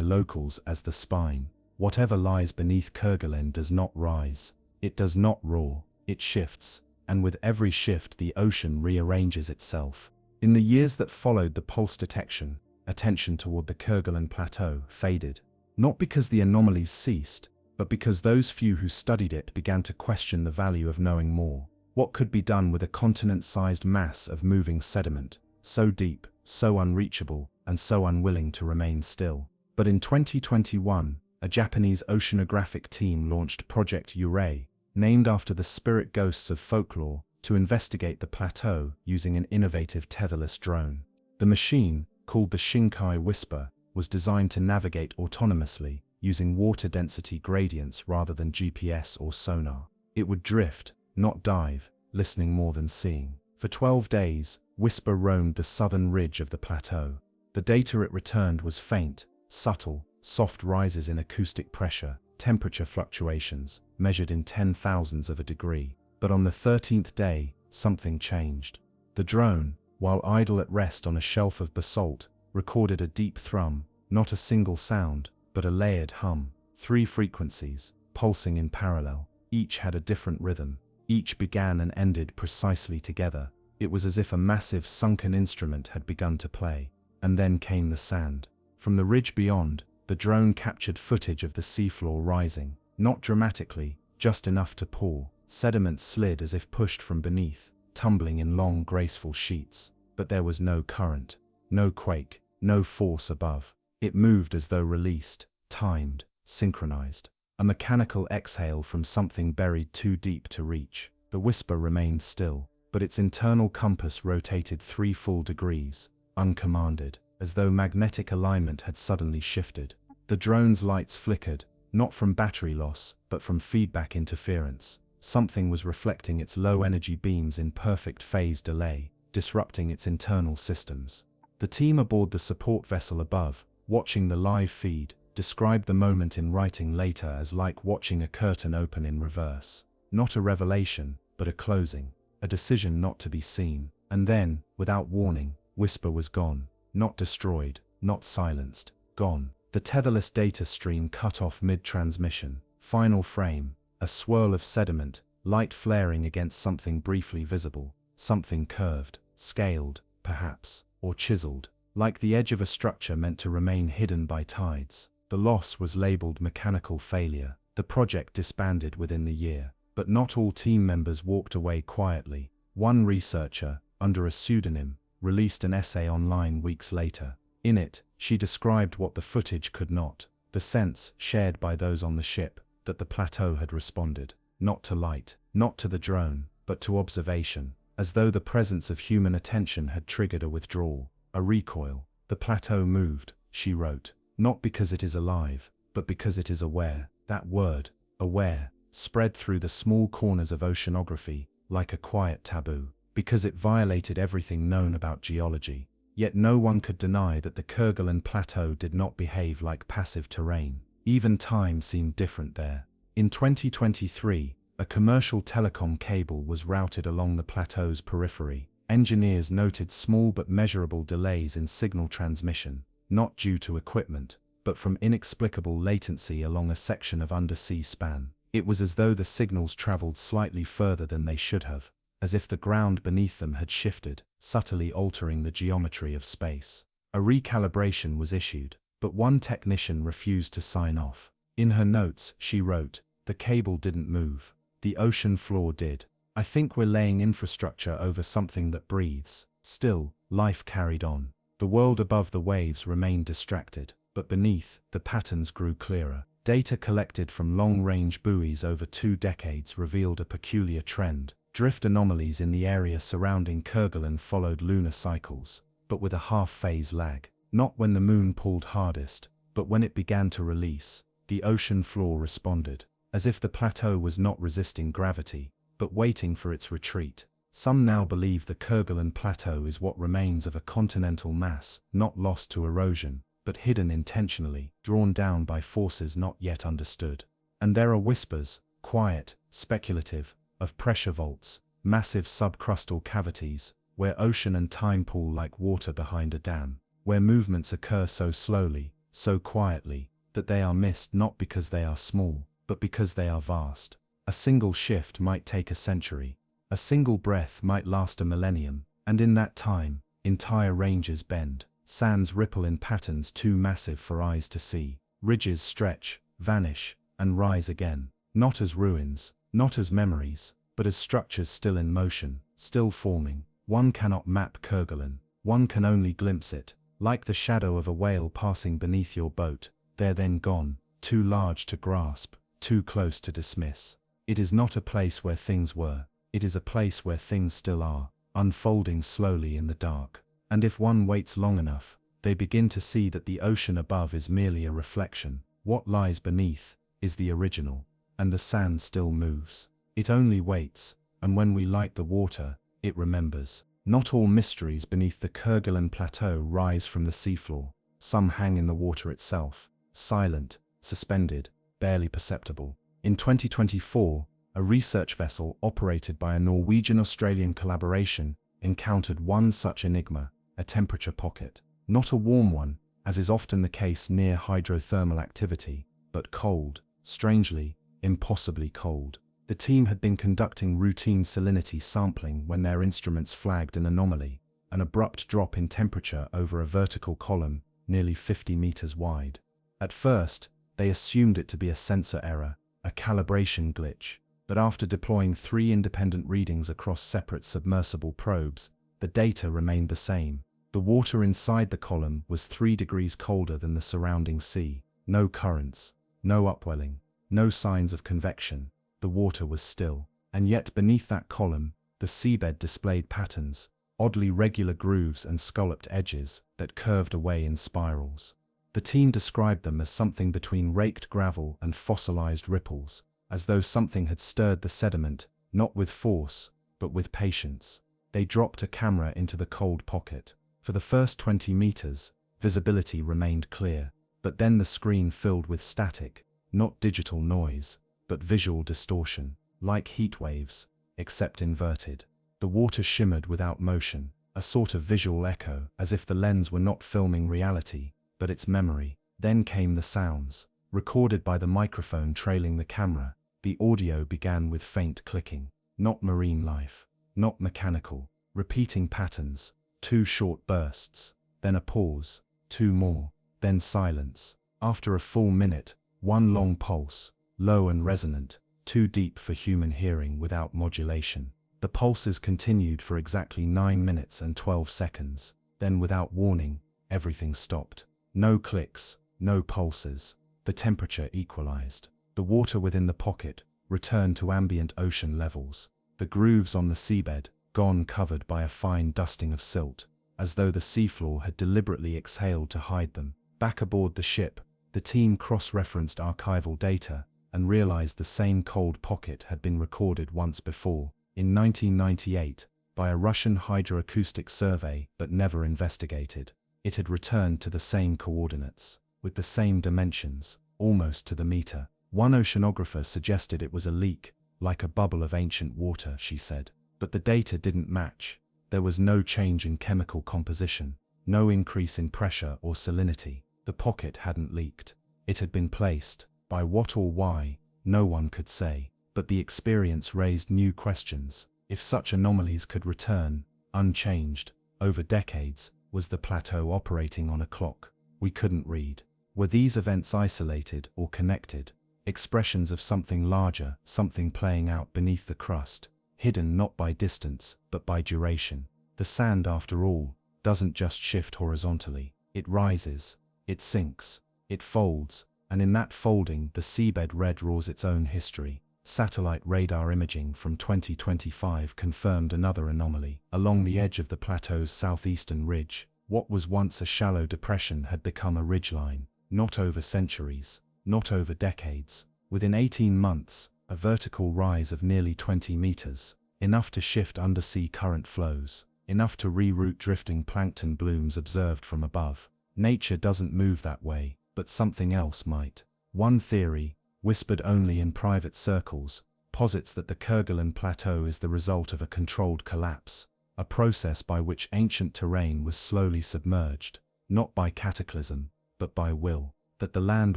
locals as the spine. Whatever lies beneath Kerguelen does not rise. It does not roar. It shifts, and with every shift the ocean rearranges itself. In the years that followed the pulse detection, attention toward the Kerguelen Plateau faded. Not because the anomalies ceased, but because those few who studied it began to question the value of knowing more. What could be done with a continent-sized mass of moving sediment, so deep, so unreachable, and so unwilling to remain still? But in 2021, a Japanese oceanographic team launched Project Urei, named after the spirit ghosts of folklore, to investigate the plateau using an innovative tetherless drone. The machine, called the Shinkai Whisper, was designed to navigate autonomously, using water density gradients rather than GPS or sonar. It would drift, not dive, listening more than seeing. For 12 days, Whisper roamed the southern ridge of the plateau. The data it returned was faint, subtle, soft rises in acoustic pressure, temperature fluctuations, measured in 10,000ths of a degree. But on the 13th day, something changed. The drone, while idle at rest on a shelf of basalt, recorded a deep thrum, not a single sound, but a layered hum. 3 frequencies, pulsing in parallel. Each had a different rhythm. Each began and ended precisely together. It was as if a massive sunken instrument had begun to play. And then came the sand. From the ridge beyond, the drone captured footage of the seafloor rising, not dramatically, just enough to pour. Sediment slid as if pushed from beneath, tumbling in long, graceful sheets. But there was no current, no quake, no force above. It moved as though released, timed, synchronized. A mechanical exhale from something buried too deep to reach. The whisper remained still, but its internal compass rotated 3 full degrees, uncommanded, as though magnetic alignment had suddenly shifted. The drone's lights flickered, not from battery loss, but from feedback interference. Something was reflecting its low-energy beams in perfect phase delay, disrupting its internal systems. The team aboard the support vessel above, watching the live feed, described the moment in writing later as like watching a curtain open in reverse. Not a revelation, but a closing, a decision not to be seen. And then, without warning, Whisper was gone. Not destroyed, not silenced, gone. The tetherless data stream cut off mid-transmission. Final frame, a swirl of sediment, light flaring against something briefly visible, something curved, scaled, perhaps, or chiseled, like the edge of a structure meant to remain hidden by tides. The loss was labeled mechanical failure. The project disbanded within the year. But not all team members walked away quietly. One researcher, under a pseudonym, released an essay online weeks later. In it, she described what the footage could not, the sense, shared by those on the ship, that the plateau had responded, not to light, not to the drone, but to observation, as though the presence of human attention had triggered a withdrawal, a recoil. The plateau moved, she wrote, not because it is alive, but because it is aware. That word, aware, spread through the small corners of oceanography, like a quiet taboo, because it violated everything known about geology. Yet no one could deny that the Kerguelen Plateau did not behave like passive terrain. Even time seemed different there. In 2023, a commercial telecom cable was routed along the plateau's periphery. Engineers noted small but measurable delays in signal transmission, not due to equipment, but from inexplicable latency along a section of undersea span. It was as though the signals traveled slightly further than they should have, as if the ground beneath them had shifted, subtly altering the geometry of space. A recalibration was issued, but one technician refused to sign off. In her notes, she wrote, "The cable didn't move. The ocean floor did. I think we're laying infrastructure over something that breathes." Still, life carried on. The world above the waves remained distracted, but beneath, the patterns grew clearer. Data collected from long-range buoys over 2 decades revealed a peculiar trend. Drift anomalies in the area surrounding Kerguelen followed lunar cycles, but with a half-phase lag. Not when the moon pulled hardest, but when it began to release. The ocean floor responded, as if the plateau was not resisting gravity, but waiting for its retreat. Some now believe the Kerguelen Plateau is what remains of a continental mass, not lost to erosion, but hidden intentionally, drawn down by forces not yet understood. And there are whispers, quiet, speculative, of pressure vaults, massive subcrustal cavities, where ocean and time pool like water behind a dam, where movements occur so slowly, so quietly, that they are missed not because they are small, but because they are vast. A single shift might take a century. A single breath might last a millennium, and in that time, entire ranges bend, sands ripple in patterns too massive for eyes to see, ridges stretch, vanish, and rise again, not as ruins, not as memories, but as structures still in motion, still forming. One cannot map Kerguelen, one can only glimpse it, like the shadow of a whale passing beneath your boat, there then gone, too large to grasp, too close to dismiss. It is not a place where things were. It is a place where things still are, unfolding slowly in the dark. And if one waits long enough, they begin to see that the ocean above is merely a reflection. What lies beneath is the original, and the sand still moves. It only waits, and when we light the water, it remembers. Not all mysteries beneath the Kerguelen Plateau rise from the seafloor. Some hang in the water itself, silent, suspended, barely perceptible. In 2024, a research vessel operated by a Norwegian-Australian collaboration encountered one such enigma, a temperature pocket. Not a warm one, as is often the case near hydrothermal activity, but cold, strangely, impossibly cold. The team had been conducting routine salinity sampling when their instruments flagged an anomaly, an abrupt drop in temperature over a vertical column nearly 50 meters wide. At first, they assumed it to be a sensor error, a calibration glitch, but after deploying 3 independent readings across separate submersible probes, the data remained the same. The water inside the column was 3 degrees colder than the surrounding sea. No currents, no upwelling, no signs of convection. The water was still. And yet beneath that column, the seabed displayed patterns, oddly regular grooves and scalloped edges that curved away in spirals. The team described them as something between raked gravel and fossilized ripples, as though something had stirred the sediment, not with force, but with patience. They dropped a camera into the cold pocket. For the first 20 meters, visibility remained clear, but then the screen filled with static, not digital noise, but visual distortion, like heat waves, except inverted. The water shimmered without motion, a sort of visual echo, as if the lens were not filming reality, but its memory. Then came the sounds, recorded by the microphone trailing the camera. The audio began with faint clicking, not marine life, not mechanical, repeating patterns, 2 short bursts, then a pause, 2 more, then silence. After a full minute, 1 long pulse, low and resonant, too deep for human hearing without modulation. The pulses continued for exactly 9 minutes and 12 seconds. Then without warning, everything stopped. No clicks, no pulses. The temperature equalized. The water within the pocket returned to ambient ocean levels. The grooves on the seabed, gone, covered by a fine dusting of silt, as though the seafloor had deliberately exhaled to hide them. Back aboard the ship, the team cross-referenced archival data and realized the same cold pocket had been recorded once before, in 1998, by a Russian hydroacoustic survey but never investigated. It had returned to the same coordinates, with the same dimensions, almost to the meter. One oceanographer suggested it was a leak, like a bubble of ancient water, she said. But the data didn't match. There was no change in chemical composition, no increase in pressure or salinity. The pocket hadn't leaked. It had been placed. By what or why, no one could say. But the experience raised new questions. If such anomalies could return, unchanged, over decades, was the plateau operating on a clock we couldn't read? Were these events isolated or connected? Expressions of something larger, something playing out beneath the crust, hidden not by distance, but by duration. The sand, after all, doesn't just shift horizontally. It rises, it sinks, it folds, and in that folding the seabed redraws its own history. Satellite radar imaging from 2025 confirmed another anomaly. Along the edge of the plateau's southeastern ridge, what was once a shallow depression had become a ridgeline. Not over centuries, not over decades. Within 18 months, a vertical rise of nearly 20 meters, enough to shift undersea current flows, enough to reroute drifting plankton blooms observed from above. Nature doesn't move that way, but something else might. One theory, whispered only in private circles, posits that the Kerguelen Plateau is the result of a controlled collapse, a process by which ancient terrain was slowly submerged, not by cataclysm, but by will. That the land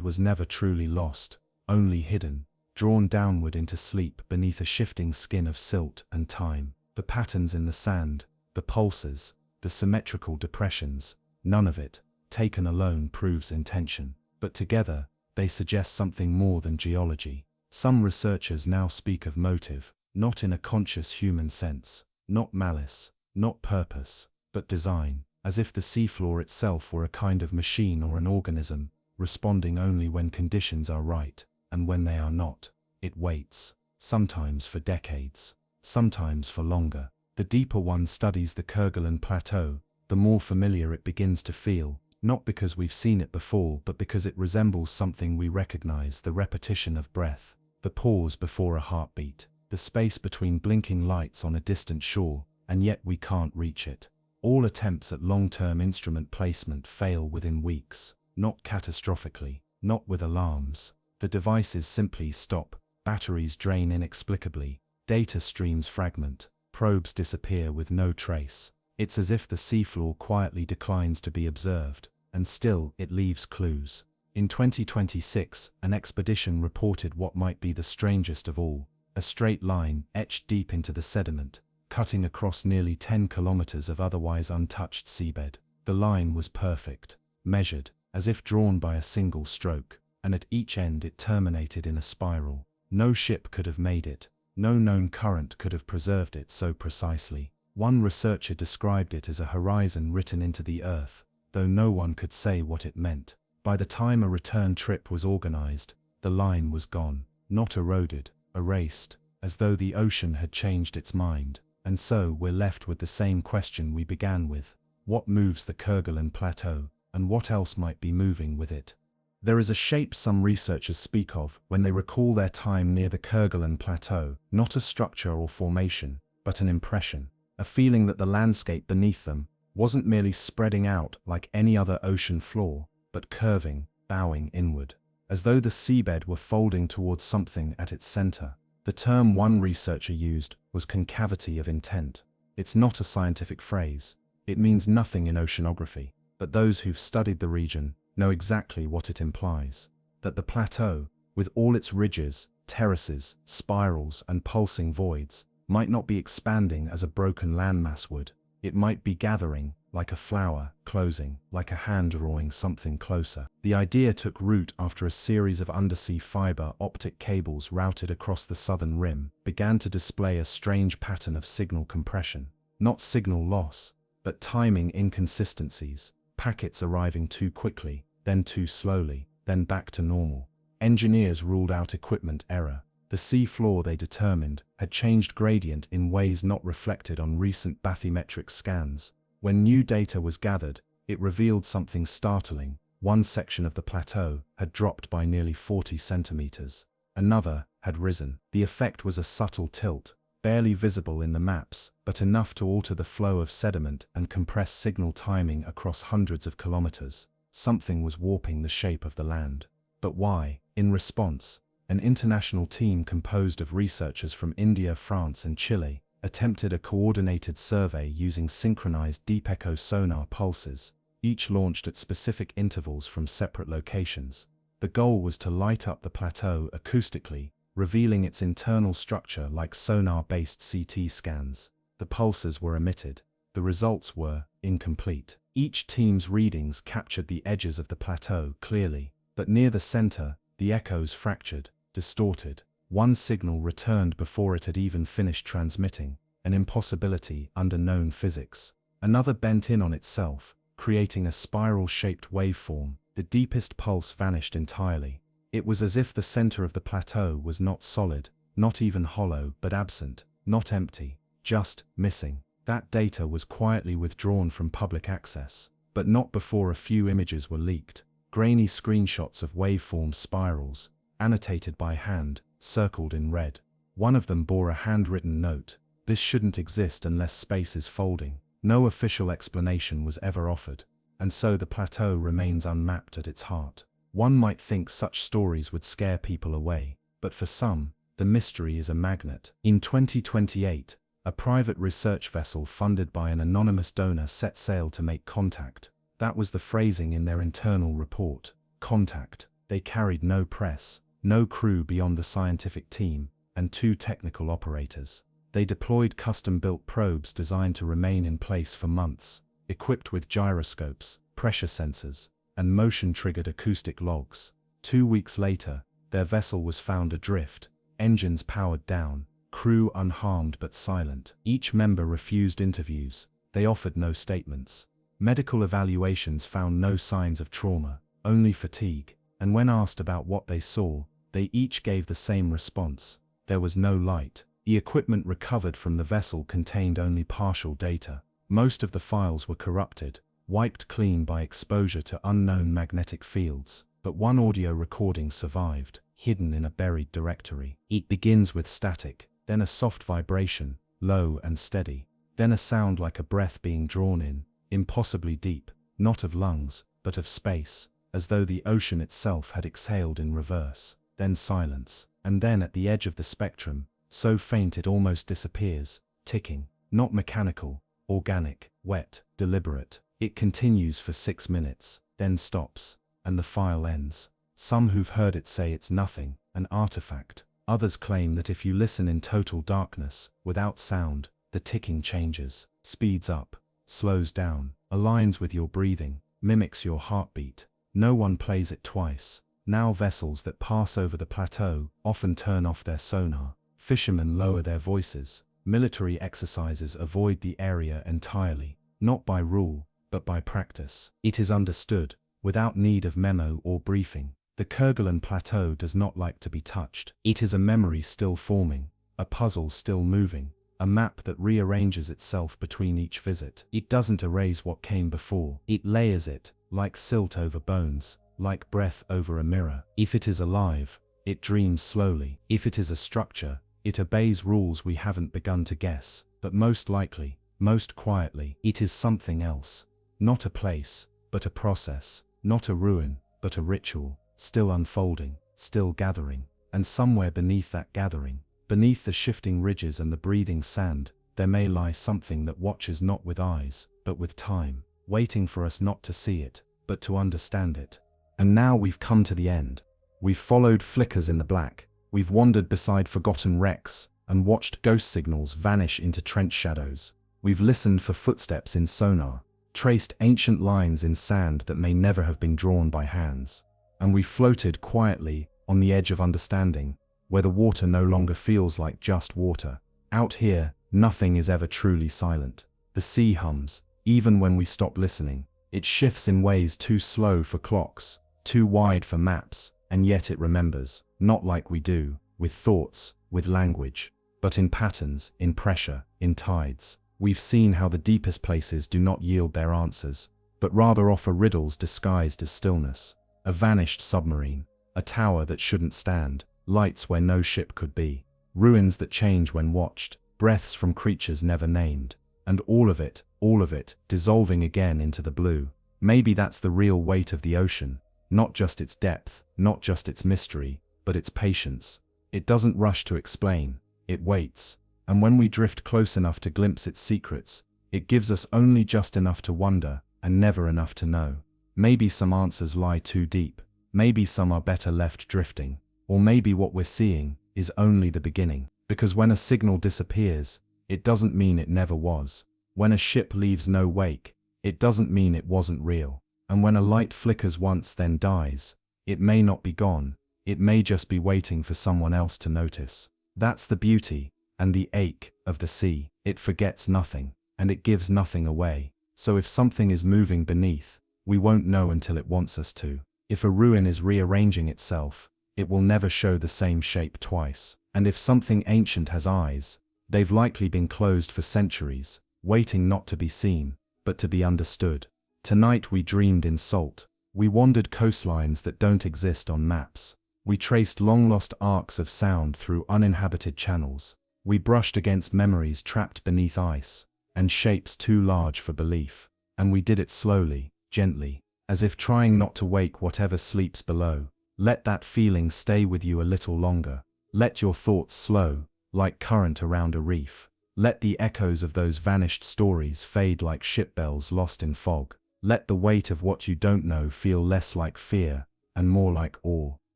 was never truly lost, only hidden, drawn downward into sleep beneath a shifting skin of silt and time. The patterns in the sand, the pulses, the symmetrical depressions, none of it, taken alone, proves intention. But together, they suggest something more than geology. Some researchers now speak of motive, not in a conscious human sense, not malice, not purpose, but design, as if the seafloor itself were a kind of machine or an organism, responding only when conditions are right, and when they are not, it waits, sometimes for decades, sometimes for longer. The deeper one studies the Kerguelen Plateau, the more familiar it begins to feel, not because we've seen it before, but because it resembles something we recognize: the repetition of breath, the pause before a heartbeat, the space between blinking lights on a distant shore, and yet we can't reach it. All attempts at long-term instrument placement fail within weeks. Not catastrophically, not with alarms. The devices simply stop, batteries drain inexplicably, data streams fragment, probes disappear with no trace. It's as if the seafloor quietly declines to be observed, and still it leaves clues. In 2026, an expedition reported what might be the strangest of all: a straight line etched deep into the sediment, cutting across nearly 10 kilometers of otherwise untouched seabed. The line was perfect, measured, as if drawn by a single stroke, and at each end it terminated in a spiral. No ship could have made it. No known current could have preserved it so precisely. One researcher described it as a horizon written into the earth, though no one could say what it meant. By the time a return trip was organized, the line was gone, not eroded, erased, as though the ocean had changed its mind. And so we're left with the same question we began with. What moves the Kerguelen Plateau, and what else might be moving with it? There is a shape some researchers speak of when they recall their time near the Kerguelen Plateau, not a structure or formation, but an impression, a feeling that the landscape beneath them wasn't merely spreading out like any other ocean floor, but curving, bowing inward, as though the seabed were folding towards something at its center. The term one researcher used was concavity of intent. It's not a scientific phrase. It means nothing in oceanography, but those who've studied the region know exactly what it implies. That the plateau, with all its ridges, terraces, spirals, and pulsing voids, might not be expanding as a broken landmass would. It might be gathering, like a flower, closing, like a hand drawing something closer. The idea took root after a series of undersea fiber optic cables routed across the southern rim began to display a strange pattern of signal compression. Not signal loss, but timing inconsistencies, packets arriving too quickly, then too slowly, then back to normal. Engineers ruled out equipment error. The sea floor, they determined, had changed gradient in ways not reflected on recent bathymetric scans. When new data was gathered, it revealed something startling. One section of the plateau had dropped by nearly 40 centimeters. Another had risen. The effect was a subtle tilt, barely visible in the maps, but enough to alter the flow of sediment and compress signal timing across hundreds of kilometers. Something was warping the shape of the land. But why? In response, an international team composed of researchers from India, France, and Chile attempted a coordinated survey using synchronized deep echo sonar pulses, each launched at specific intervals from separate locations. The goal was to light up the plateau acoustically, revealing its internal structure like sonar-based CT scans. The pulses were emitted. The results were incomplete. Each team's readings captured the edges of the plateau clearly, but near the center, the echoes fractured, distorted. One signal returned before it had even finished transmitting, an impossibility under known physics. Another bent in on itself, creating a spiral-shaped waveform. The deepest pulse vanished entirely. It was as if the center of the plateau was not solid, not even hollow, but absent, not empty, just missing. That data was quietly withdrawn from public access, but not before a few images were leaked. Grainy screenshots of waveform spirals, annotated by hand, circled in red. One of them bore a handwritten note: "This shouldn't exist unless space is folding." No official explanation was ever offered, and so the plateau remains unmapped at its heart. One might think such stories would scare people away, but for some, the mystery is a magnet. In 2028, a private research vessel funded by an anonymous donor set sail to make contact. That was the phrasing in their internal report. Contact. They carried no press, no crew beyond the scientific team, and 2 technical operators. They deployed custom-built probes designed to remain in place for months, equipped with gyroscopes, pressure sensors, and motion-triggered acoustic logs. 2 weeks later, their vessel was found adrift, engines powered down, crew unharmed but silent. Each member refused interviews. They offered no statements. Medical evaluations found no signs of trauma, only fatigue, and when asked about what they saw, they each gave the same response: there was no light. The equipment recovered from the vessel contained only partial data. Most of the files were corrupted, wiped clean by exposure to unknown magnetic fields, but one audio recording survived, hidden in a buried directory. It begins with static, then a soft vibration, low and steady, then a sound like a breath being drawn in, impossibly deep, not of lungs, but of space, as though the ocean itself had exhaled in reverse. Then silence, and then at the edge of the spectrum, so faint it almost disappears, ticking, not mechanical, organic, wet, deliberate. It continues for 6 minutes, then stops, and the file ends. Some who've heard it say it's nothing, an artifact. Others claim that if you listen in total darkness, without sound, the ticking changes, speeds up, slows down, aligns with your breathing, mimics your heartbeat. No one plays it twice. Now vessels that pass over the plateau often turn off their sonar. Fishermen lower their voices. Military exercises avoid the area entirely, not by rule, but by practice. It is understood, without need of memo or briefing. The Kerguelen Plateau does not like to be touched. It is a memory still forming, a puzzle still moving, a map that rearranges itself between each visit. It doesn't erase what came before. It layers it, like silt over bones, like breath over a mirror. If it is alive, it dreams slowly. If it is a structure, it obeys rules we haven't begun to guess. But most likely, most quietly, it is something else. Not a place, but a process. Not a ruin, but a ritual. Still unfolding, still gathering. And somewhere beneath that gathering, beneath the shifting ridges and the breathing sand, there may lie something that watches not with eyes, but with time, waiting for us not to see it, but to understand it. And now we've come to the end. We've followed flickers in the black. We've wandered beside forgotten wrecks and watched ghost signals vanish into trench shadows. We've listened for footsteps in sonar, traced ancient lines in sand that may never have been drawn by hands. And we floated quietly on the edge of understanding, where the water no longer feels like just water. Out here, nothing is ever truly silent. The sea hums, even when we stop listening. It shifts in ways too slow for clocks, too wide for maps, and yet it remembers, not like we do, with thoughts, with language, but in patterns, in pressure, in tides. We've seen how the deepest places do not yield their answers, but rather offer riddles disguised as stillness. A vanished submarine, a tower that shouldn't stand, lights where no ship could be, ruins that change when watched, breaths from creatures never named, and all of it, dissolving again into the blue. Maybe that's the real weight of the ocean, not just its depth, not just its mystery, but its patience. It doesn't rush to explain, it waits, and when we drift close enough to glimpse its secrets, it gives us only just enough to wonder, and never enough to know. Maybe some answers lie too deep, maybe some are better left drifting, or maybe what we're seeing is only the beginning. Because when a signal disappears, it doesn't mean it never was. When a ship leaves no wake, it doesn't mean it wasn't real. And when a light flickers once then dies, it may not be gone, it may just be waiting for someone else to notice. That's the beauty and the ache of the sea. It forgets nothing, and it gives nothing away. So if something is moving beneath, we won't know until it wants us to. If a ruin is rearranging itself, it will never show the same shape twice. And if something ancient has eyes, they've likely been closed for centuries, waiting not to be seen, but to be understood. Tonight we dreamed in salt. We wandered coastlines that don't exist on maps. We traced long-lost arcs of sound through uninhabited channels. We brushed against memories trapped beneath ice, and shapes too large for belief. And we did it slowly, gently, as if trying not to wake whatever sleeps below. Let that feeling stay with you a little longer. Let your thoughts slow, like current around a reef. Let the echoes of those vanished stories fade like ship bells lost in fog. Let the weight of what you don't know feel less like fear, and more like awe.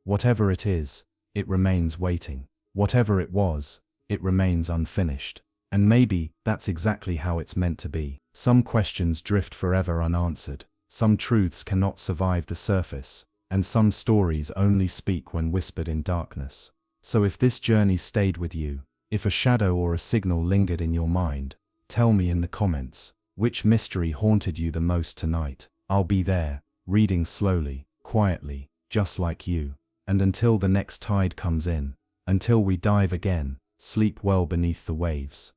Whatever it is, it remains waiting. Whatever it was, it remains unfinished. And maybe that's exactly how it's meant to be. Some questions drift forever unanswered. Some truths cannot survive the surface, and some stories only speak when whispered in darkness. So if this journey stayed with you, if a shadow or a signal lingered in your mind, tell me in the comments, which mystery haunted you the most tonight? I'll be there, reading slowly, quietly, just like you. And until the next tide comes in, until we dive again, sleep well beneath the waves.